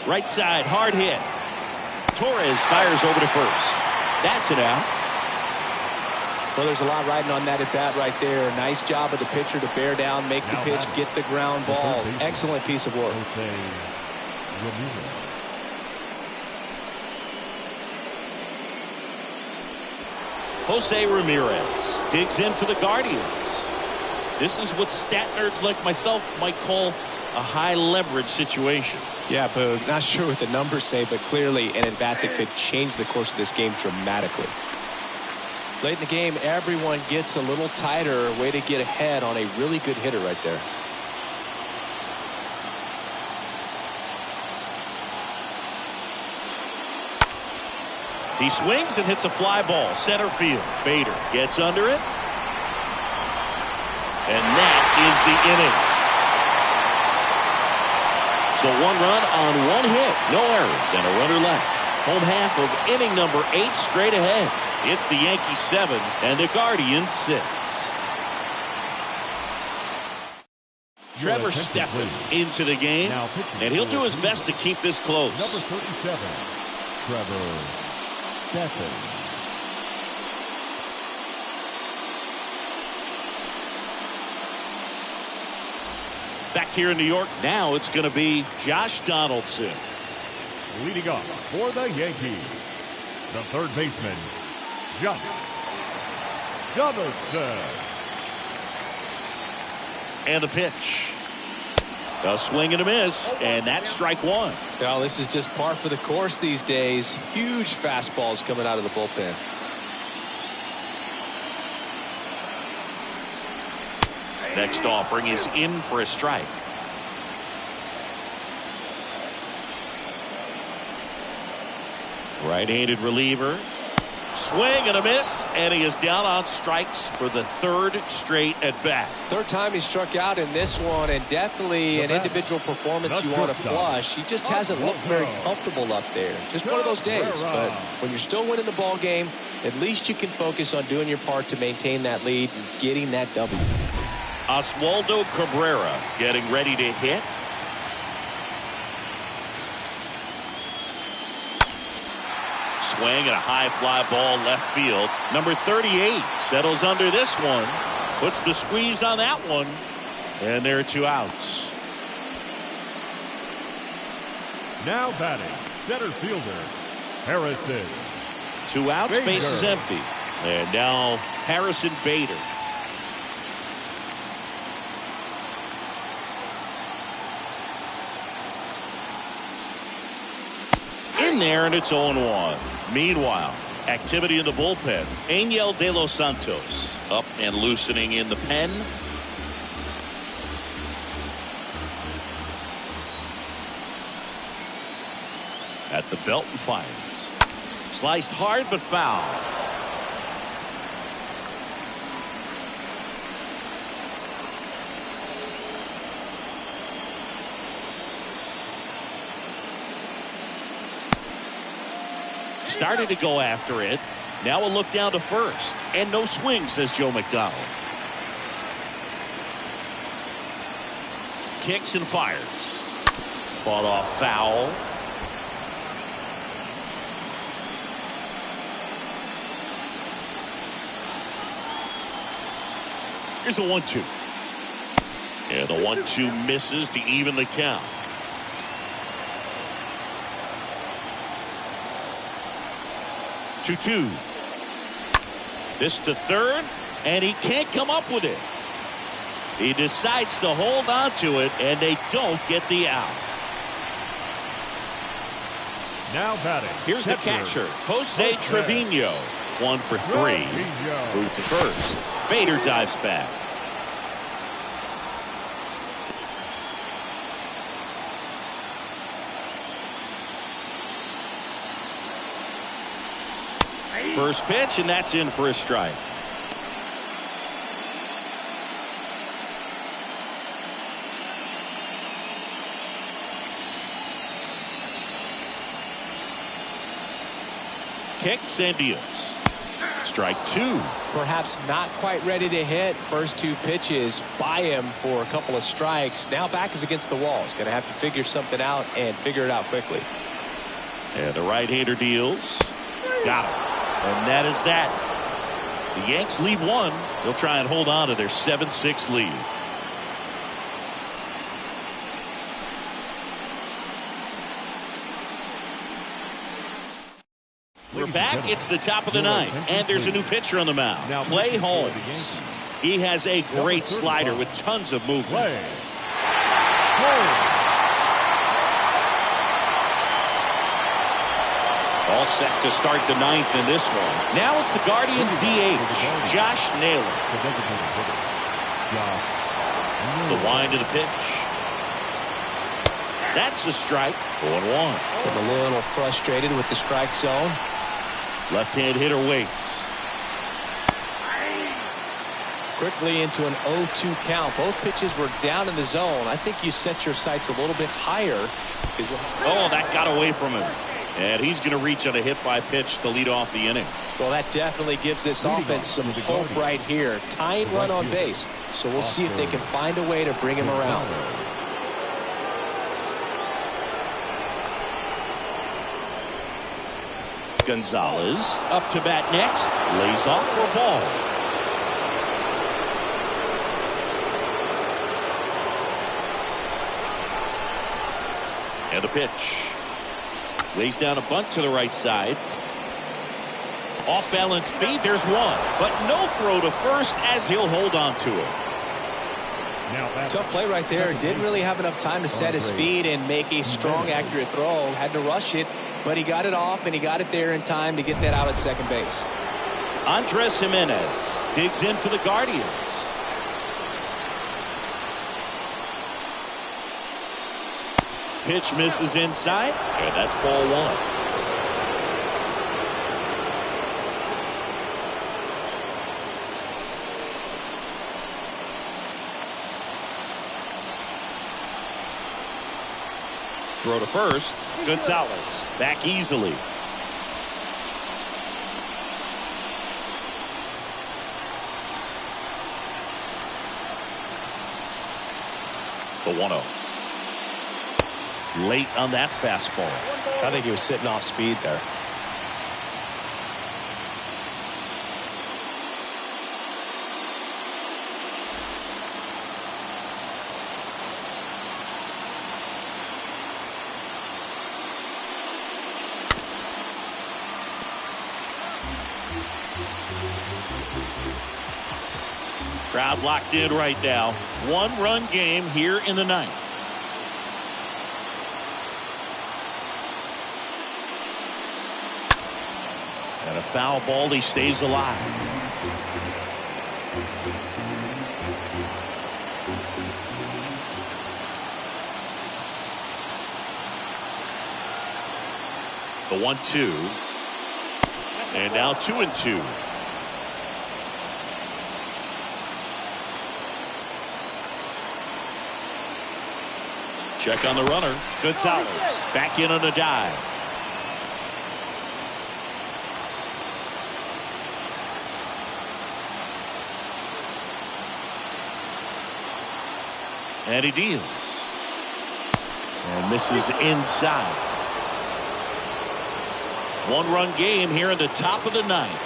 Right side, hard hit. Torres fires over to first. That's it out. Well, there's a lot riding on that at-bat right there. Nice job of the pitcher to bear down, make the pitch, get the ground ball. Excellent piece of work. Jose Ramirez digs in for the Guardians. This is what stat nerds like myself might call a high leverage situation. Yeah, Boog, not sure what the numbers say, but clearly an at-bat that could change the course of this game dramatically. Late in the game, everyone gets a little tighter. Way to get ahead on a really good hitter right there. He swings and hits a fly ball. Center field. Bader gets under it. And that is the inning. So 1 run on 1 hit. No errors and a runner left. Home half of inning number 8 straight ahead. It's the Yankees 7 and the Guardians 6. Trevor Stephan into the game, and he'll do his best to keep this close. Number 37, Trevor Stephan. Back here in New York, now it's going to be Josh Donaldson. Leading off for the Yankees, the third baseman, Josh Donaldson. And the pitch. A swing and a miss, and that's strike 1. Well, this is just par for the course these days. Huge fastballs coming out of the bullpen. Next offering is in for a strike. Right-handed reliever. Swing and a miss, and he is down on strikes for the 3rd straight at bat. 3rd time he struck out in this one, and definitely an individual performance you want to flush. He just hasn't looked very comfortable up there. Just one of those days. But when you're still winning the ball game, at least you can focus on doing your part to maintain that lead and getting that W. Oswaldo Cabrera getting ready to hit. Swing and a high fly ball left field. Number 38 settles under this one. Puts the squeeze on that one. And there are 2 outs. Now batting, center fielder, Harrison. 2 outs, Bader. base is empty. And now Harrison Bader. In there, and it's 0-1. Meanwhile, activity in the bullpen. Angel De Los Santos up and loosening in the pen. At the belt and fires. Sliced hard but foul. Started to go after it. Now a look down to first. And no swing, says Joe McDonald. Kicks and fires. Fought off foul. Here's a 1-2. And the 1-2 misses to even the count. Two. This to third, and he can't come up with it. He decides to hold on to it, and they don't get the out. Now batting. Here's the catcher, Jose Trevino. 1 for 3. Moved to first. Bader dives back. First pitch, and that's in for a strike. Kicks and deals. Strike 2. Perhaps not quite ready to hit. First 2 pitches by him for a couple of strikes. Now back is against the wall. He's going to have to figure something out and figure it out quickly. And the right-hander deals. Got him. And that is that. The Yanks lead 1. They'll try and hold on to their 7-6 lead. We're back. It's the top of the ninth, and there's a new pitcher on the mound. Now Clay pitching for the Holmes. He has a great slider with tons of movement. All set to start the ninth in this one. Now it's the Guardians DH, Josh Naylor. The wind to the pitch. That's a strike. 0-1. Getting a little frustrated with the strike zone. Left-hand hitter waits. Quickly into an 0-2 count. Both pitches were down in the zone. I think you set your sights a little bit higher. Oh, that got away from him. And he's going to reach on a hit-by-pitch to lead off the inning. Well, that definitely gives this offense some hope right here. Tying run on base. So we'll see if they can find a way to bring him around. Gonzalez up to bat next. Lays off for a ball. And the pitch. Lays down a bunt to the right side. Off balance feed. There's one. But no throw to first as he'll hold on to it. Tough play right there. Didn't really have enough time to set his feet and make a strong, accurate throw. Had to rush it, but he got it off, and he got it there in time to get that out at second base. Andres Jimenez digs in for the Guardians. Pitch misses inside, and that's ball one. Throw to first. Gonzalez back easily. The 1-0. Late on that fastball. I think he was sitting off speed there. Crowd locked in right now. 1-run game here in the ninth. And a foul ball. He stays alive. The 1-2. And now 2-2. Check on the runner. Gonzalez back in on a dive. And he deals. And misses inside. 1-run game here in the top of the ninth.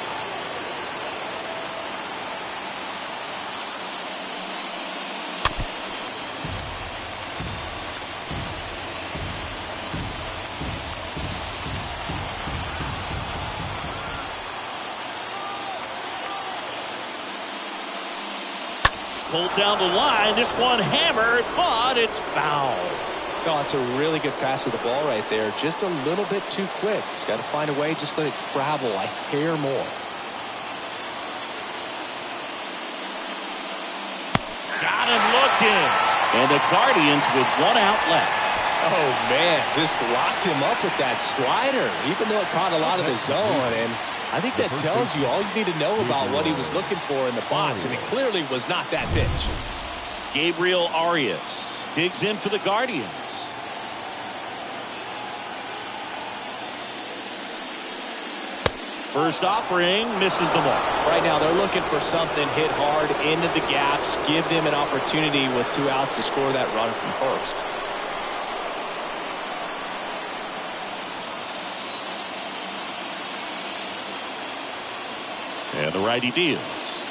Pulled down the line. This one hammered, but it's foul. Oh, it's a really good pass of the ball right there. Just a little bit too quick. He's got to find a way. Just let it travel a hair more. Got him looking. And the Guardians with 1 out left. Oh, man. Just locked him up with that slider, even though it caught a lot of the zone. And I think that tells you all you need to know about what he was looking for in the box. And it clearly was not that pitch. Gabriel Arias digs in for the Guardians. First offering misses the mark. Right now they're looking for something hit hard into the gaps. Give them an opportunity with 2 outs to score that run from first. And the righty deals.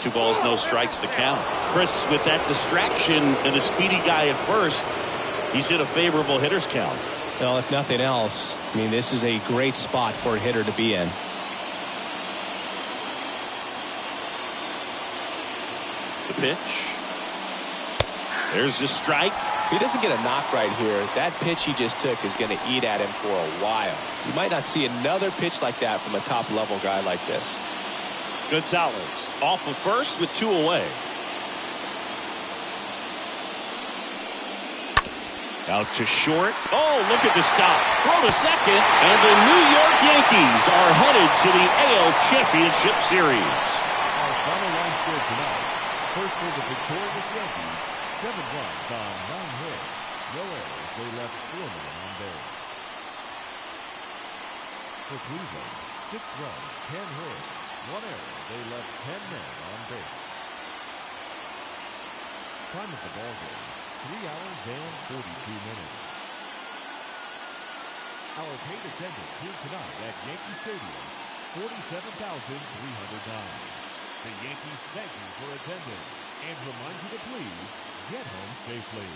2 balls, no strikes to count. Chris with that distraction and a speedy guy at first. He's in a favorable hitter's count. Well, if nothing else, I mean, this is a great spot for a hitter to be in. The pitch. There's the strike. If he doesn't get a knock right here, that pitch he just took is going to eat at him for a while. You might not see another pitch like that from a top-level guy like this. Gonzalez off of first with 2 away. Out to short. Oh, look at the stop. Throw to second. And the New York Yankees are headed to the AL Championship Series. Our final line score tonight. First for the victorious Yankees, 7 runs on 9 hits. No errors. They left 4 men on base. For Cleveland, 6 runs, 10 hits. 1 error. They left 10 men on base. Time of the ball game, 3 hours and 42 minutes. Our paid attendance here tonight at Yankee Stadium, 47,309. The Yankees thank you for attending and remind you to please get home safely.